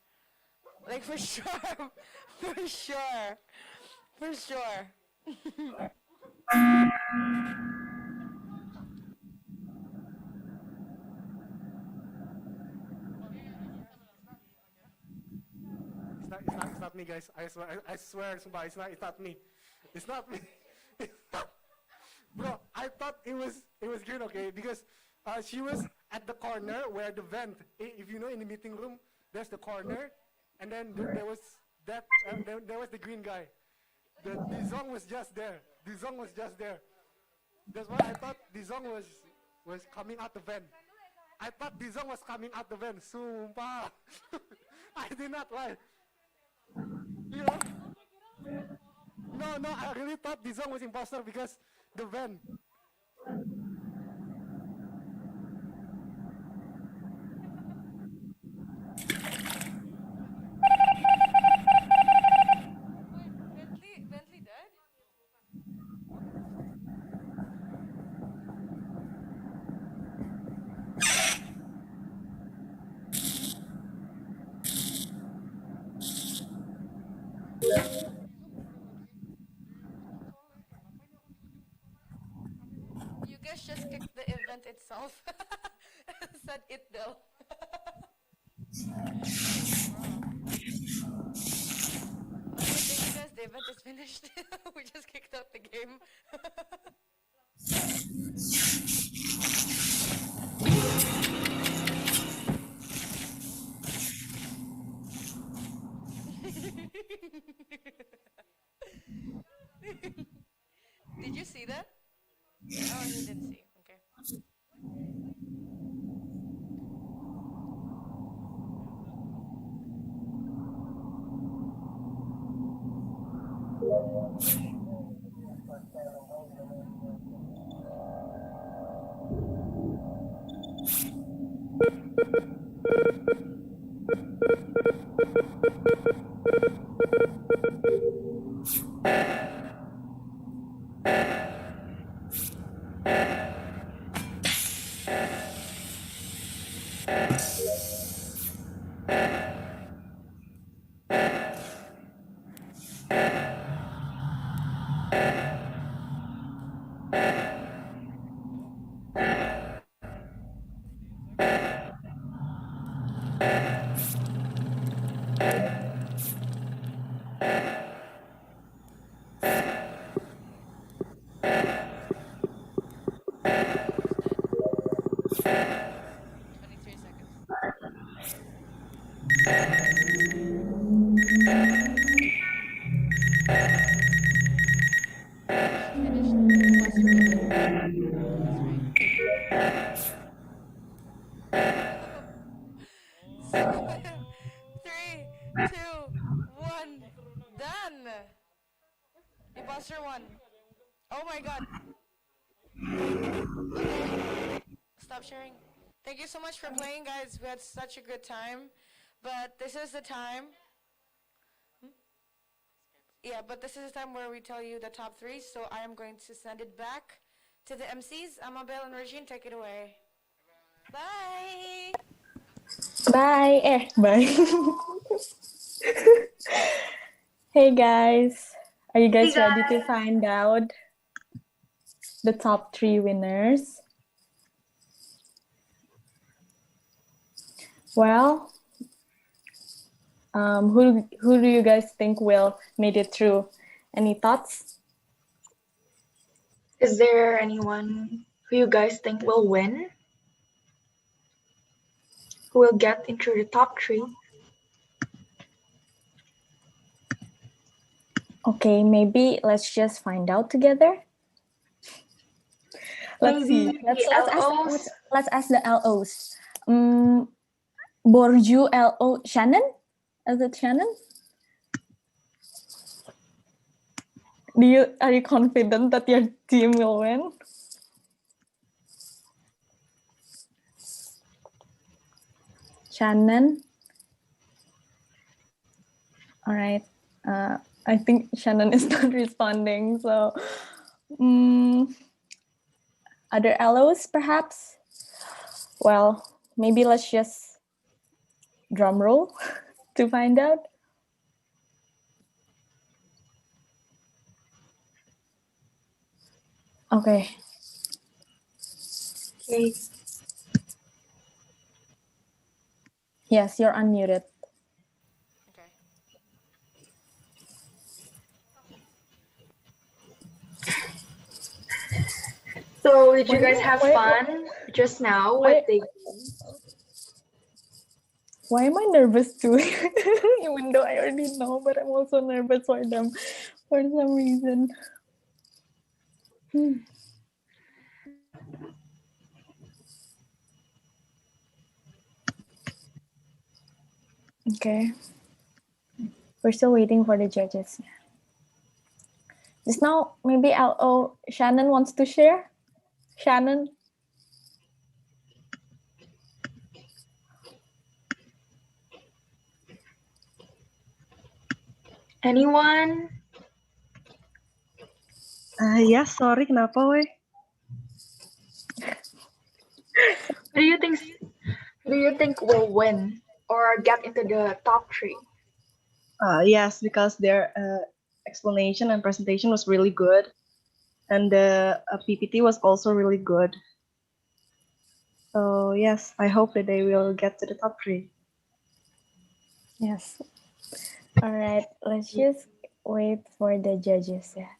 It's not me, guys. I swear, it's not me. It's not me. Bro, I thought it was green, okay, because she was at the corner where the vent. If you know, in the meeting room, there's the corner, and then there was that. There was the green guy. The Dizong was just there. That's why I thought Dizong was coming out the vent. I thought Dizong was coming out the vent. Sumpah. I did not lie. You know? No, I really thought Dizong was imposter because the vent. Bentley dead? You guys just kicked the event itself. Said it though. Thank you guys, the event is finished. We just kicked out the game. Did you see that? Oh, you didn't see. Okay. Imposter one. Oh my god. Okay. Stop sharing. Thank you so much for playing, guys. We had such a good time. But this is the time. Yeah, but this is the time where we tell you the top three. So I am going to send it back to the MCs. Amabel and Regine, take it away. Bye. Bye. Bye. Hey guys, are you guys ready to find out the top three winners? Well, Who do you guys think will made it through? Any thoughts? Is there anyone who you guys think will win? Who will get into the top 3? Okay, maybe let's just find out together. Let's Maybe see. Let's LOs? ask the LOs. Borju LO Shannon? Is it Shannon? Are you confident that your team will win? Shannon? All right. I think Shannon is not responding. So, other LOs perhaps? Well, maybe let's just drum roll to find out. Okay. Okay. Yes, you're unmuted. Okay. So did you guys have fun just now with the game? Why am I nervous too? Even though I already know, but I'm also nervous for them for some reason. Okay. We're still waiting for the judges. Just now, maybe Shannon wants to share. Shannon? Anyone? Ya, sorry, kenapa weh? Who do you think will win or get into the top 3? Yes, because their explanation and presentation was really good, and the PPT was also really good. So yes, I hope that they will get to the top 3. Yes. All right, let's just wait for the judges. Yeah.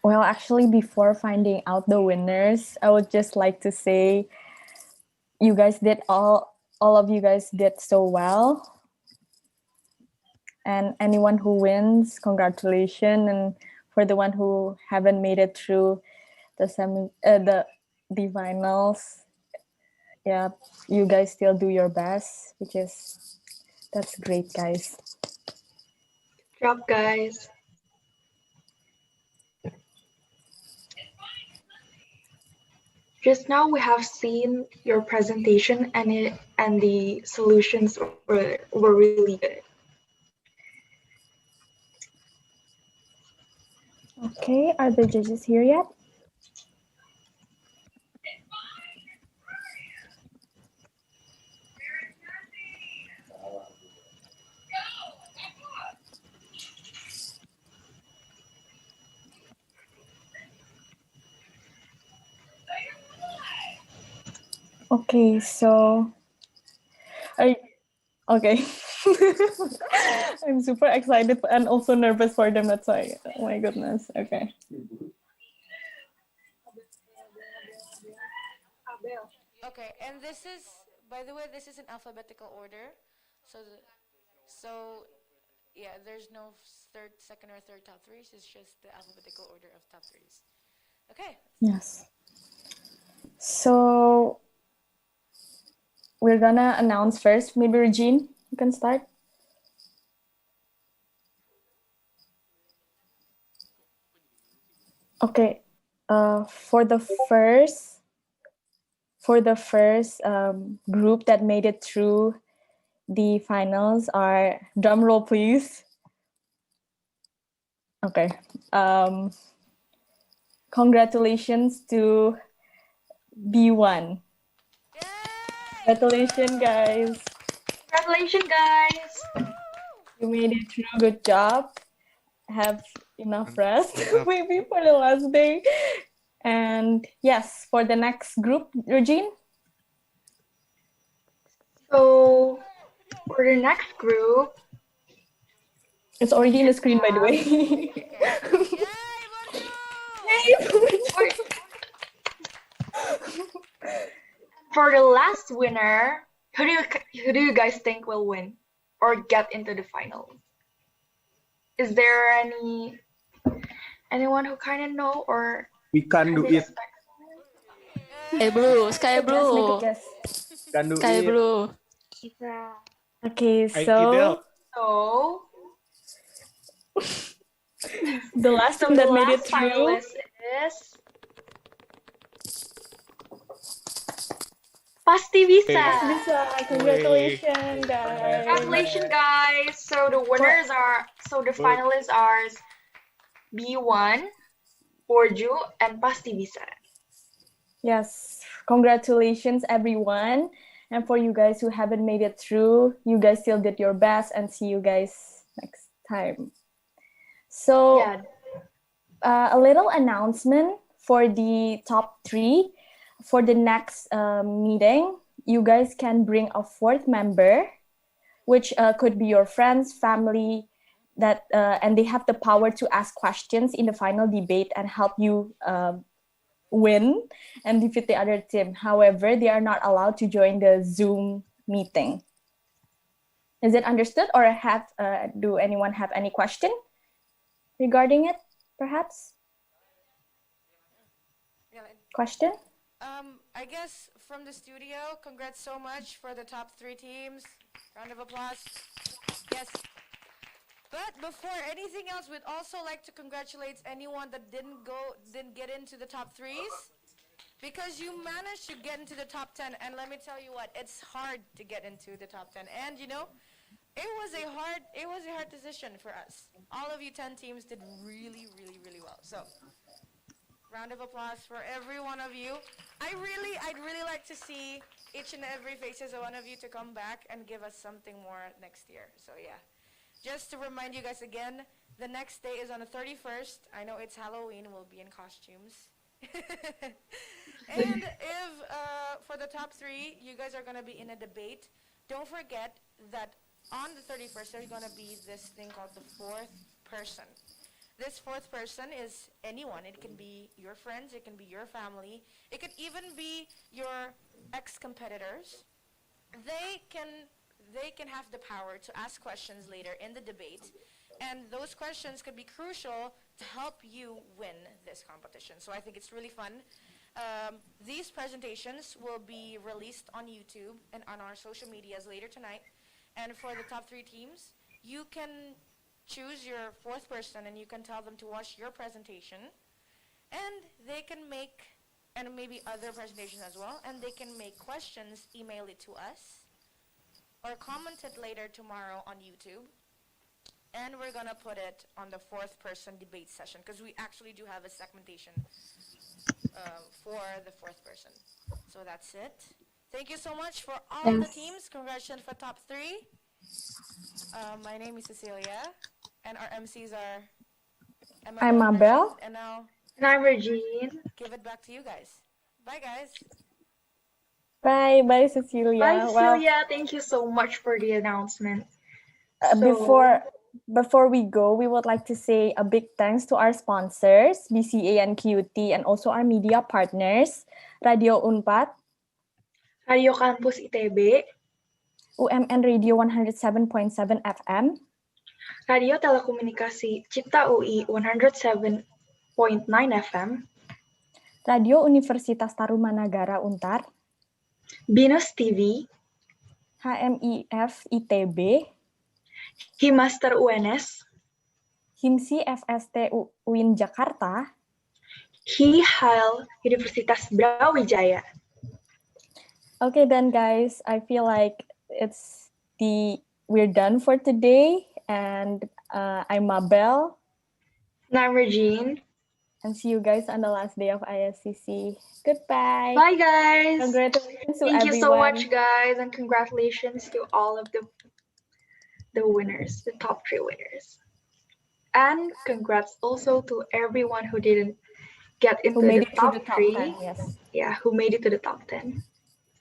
Well, actually, before finding out the winners, I would just like to say you guys did all of you guys did so well. And anyone who wins, congratulations. And for the one who haven't made it through the the finals, yeah, you guys still do your best, that's great, guys. Good job, guys. Just now we have seen your presentation and the solutions were really good. Okay, are the judges here yet? Okay, so okay. I'm super excited and also nervous for them. That's why. Oh my goodness. Okay. Okay, and this is, by the way, this is in alphabetical order. So yeah, there's no second or third top 3s. It's just the alphabetical order of top 3s. Okay. Yes. So we're gonna announce first. Maybe Regine, you can start. Okay. For the first group that made it through the finals are, drum roll please. Okay. Congratulations to B1. Congratulations, guys. Congratulations, guys. You made it through. Good job. Have enough rest, maybe for the last day. And yes, for the next group, Regine. So for the next group, it's already in the screen, by the way. for the last winner, who do you guys think will win or get into the finals? Is there anyone who kind of know or we can do it? Sky Blue, Sky Blue. Can do Sky it. Blue. Okay, I so the last team that made it through finalist is Pasti Bisa. Congratulations, guys. Congratulations, guys. So the finalists are B1, Orju, and Pasti Bisa. Yes, congratulations, everyone. And for you guys who haven't made it through, you guys still did your best, and see you guys next time. So, a little announcement for the top 3. For the next meeting, you guys can bring a 4th member, which could be your friends, family, and they have the power to ask questions in the final debate and help you win and defeat the other team. However, they are not allowed to join the Zoom meeting. Is it understood, or do anyone have any question regarding it, perhaps? Question? I guess from the studio, congrats so much for the top 3 teams. Round of applause. Yes. But before anything else, we'd also like to congratulate anyone that didn't get into the top 3s, because you managed to get into the top 10. And let me tell you what, it's hard to get into the top 10. And you know, it was a hard decision for us. All of you 10 teams did really, really, really well. So, round of applause for every one of you. I'd really like to see each and every faces of one of you to come back and give us something more next year. So yeah. Just to remind you guys again, the next day is on the 31st. I know it's Halloween, we'll be in costumes. And if, for the top 3, you guys are gonna be in a debate, don't forget that on the 31st, there's gonna be this thing called the 4th person. This 4th person is anyone. It can be your friends, it can be your family, it could even be your ex-competitors. They can have the power to ask questions later in the debate, and those questions could be crucial to help you win this competition. So I think it's really fun. These presentations will be released on YouTube and on our social medias later tonight. And for the top 3 teams, you can choose your 4th person and you can tell them to watch your presentation, and they can make, and maybe other presentations as well, and they can make questions, email it to us, or comment it later tomorrow on YouTube, and we're gonna put it on the 4th person debate session, because we actually do have a segmentation for the 4th person. So that's it. Thank you so much for all the teams. Congratulations for top 3. My name is Cecilia, and our MCs are I'm Mabel. And now, and I'm Regine. Give it back to you guys. Bye, guys. Bye, Cecilia. Bye, Cecilia. Thank you so much for the announcement. Before we go, we would like to say a big thanks to our sponsors, BCA and QT, and also our media partners, Radio Unpad, Radio Kampus ITB, UMN Radio 107.7 FM, Radio Telekomunikasi Cipta UI 107.9 FM, Radio Universitas Tarumanagara Untar, BINUS TV, HMIF ITB, Himaster UNS, Himsi FST UIN Jakarta, HIHAL Universitas Brawijaya. Okay then, guys, I feel like it's we're done for today. And I'm Mabel. And I'm Regine. And see you guys on the last day of ISCC. Goodbye. Bye, guys. Congratulations to Thank everyone. you so much, guys, and congratulations to all of the winners, the top 3 winners. And congrats also to everyone who didn't get into the top 3. 10, yes. Yeah, who made it to the top 10.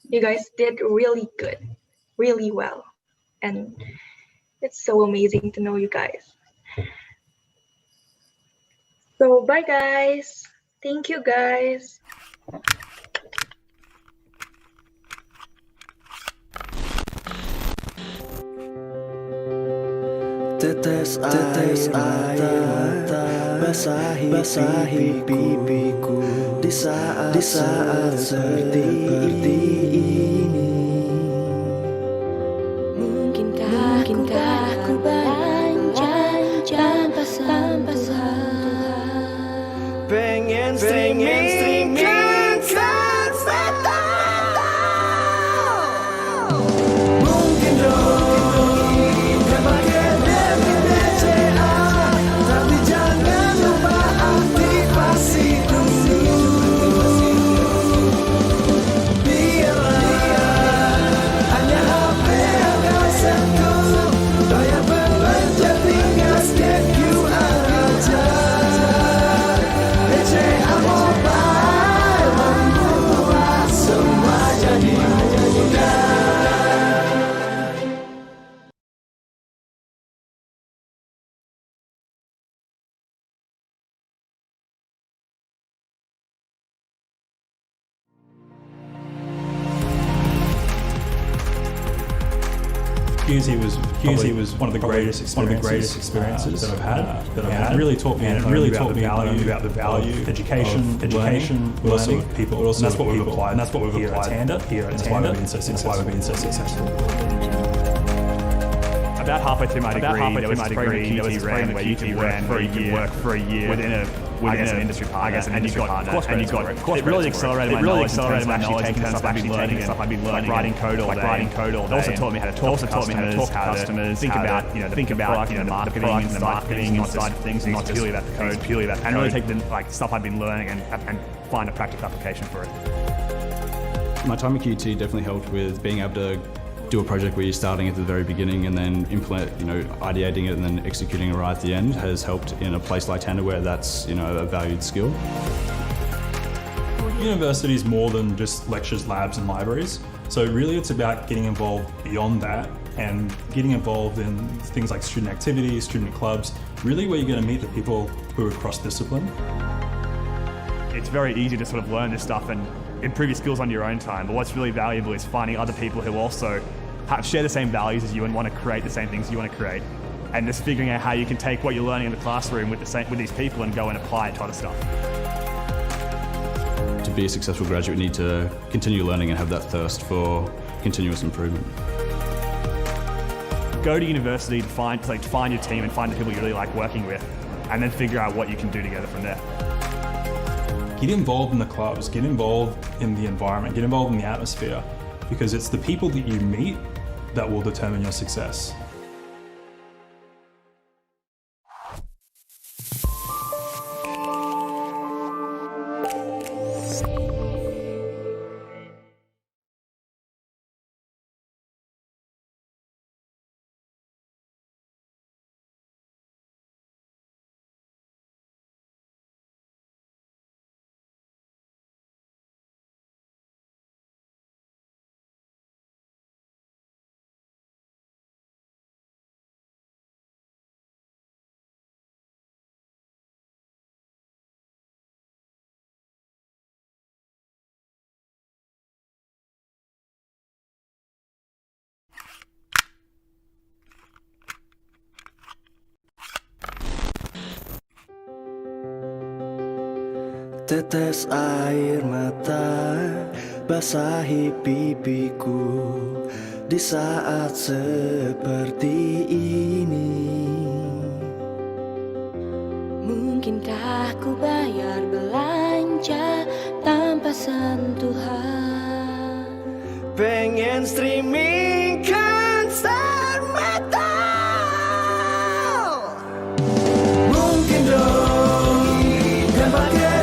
You guys did really good, really well. And it's so amazing to know you guys. So bye, guys. Thank you, guys. Tetes air mata basahi pipiku di saat seperti ini. Mungkinkah ku beranjak tanpa sentuhan? Pengen streaming kan mungkin dong kan pakai debit BCA, tapi jangan lupa aktivasi dulu. Biarlah hanya HP yang kau sentuh, bayar belanja tinggal scan QR aja. BCA Mobile membuat semua jadi mudah. QT was one of the greatest experiences that I've had. It really taught me about the value of education, learning, but also of people. And that's what we've applied. And that's what we've applied here at Tanda. That's why we've been so successful. About halfway through my degree, there was this program where you could work for a year within an industry partner, and you got it really accelerated my knowledge in terms of actually taking stuff I'd been learning, writing code all day. It also taught me how to talk to customers, think about the marketing side of things, not purely about the code, and really take the stuff I'd been learning and find a practical application for it. My time at QT definitely helped with being able to do a project where you're starting at the very beginning and then ideating it and then executing it right at the end has helped in a place like Tanda where that's, a valued skill. University is more than just lectures, labs and libraries. So really it's about getting involved beyond that and getting involved in things like student activities, student clubs, really where you're going to meet the people who are cross-discipline. It's very easy to sort of learn this stuff and improve your skills on your own time, but what's really valuable is finding other people who also share the same values as you and want to create the same things you want to create, and just figuring out how you can take what you're learning in the classroom with these people and go and apply it to other stuff. To be a successful graduate, you need to continue learning and have that thirst for continuous improvement. Go to university to find your team and find the people you really like working with, and then figure out what you can do together from there. Get involved in the clubs, get involved in the environment, get involved in the atmosphere, because it's the people that you meet that will determine your success. Tetes air mata basahi pipiku di saat seperti ini. Mungkinkah ku bayar belanja tanpa sentuhan? Pengen streaming kan get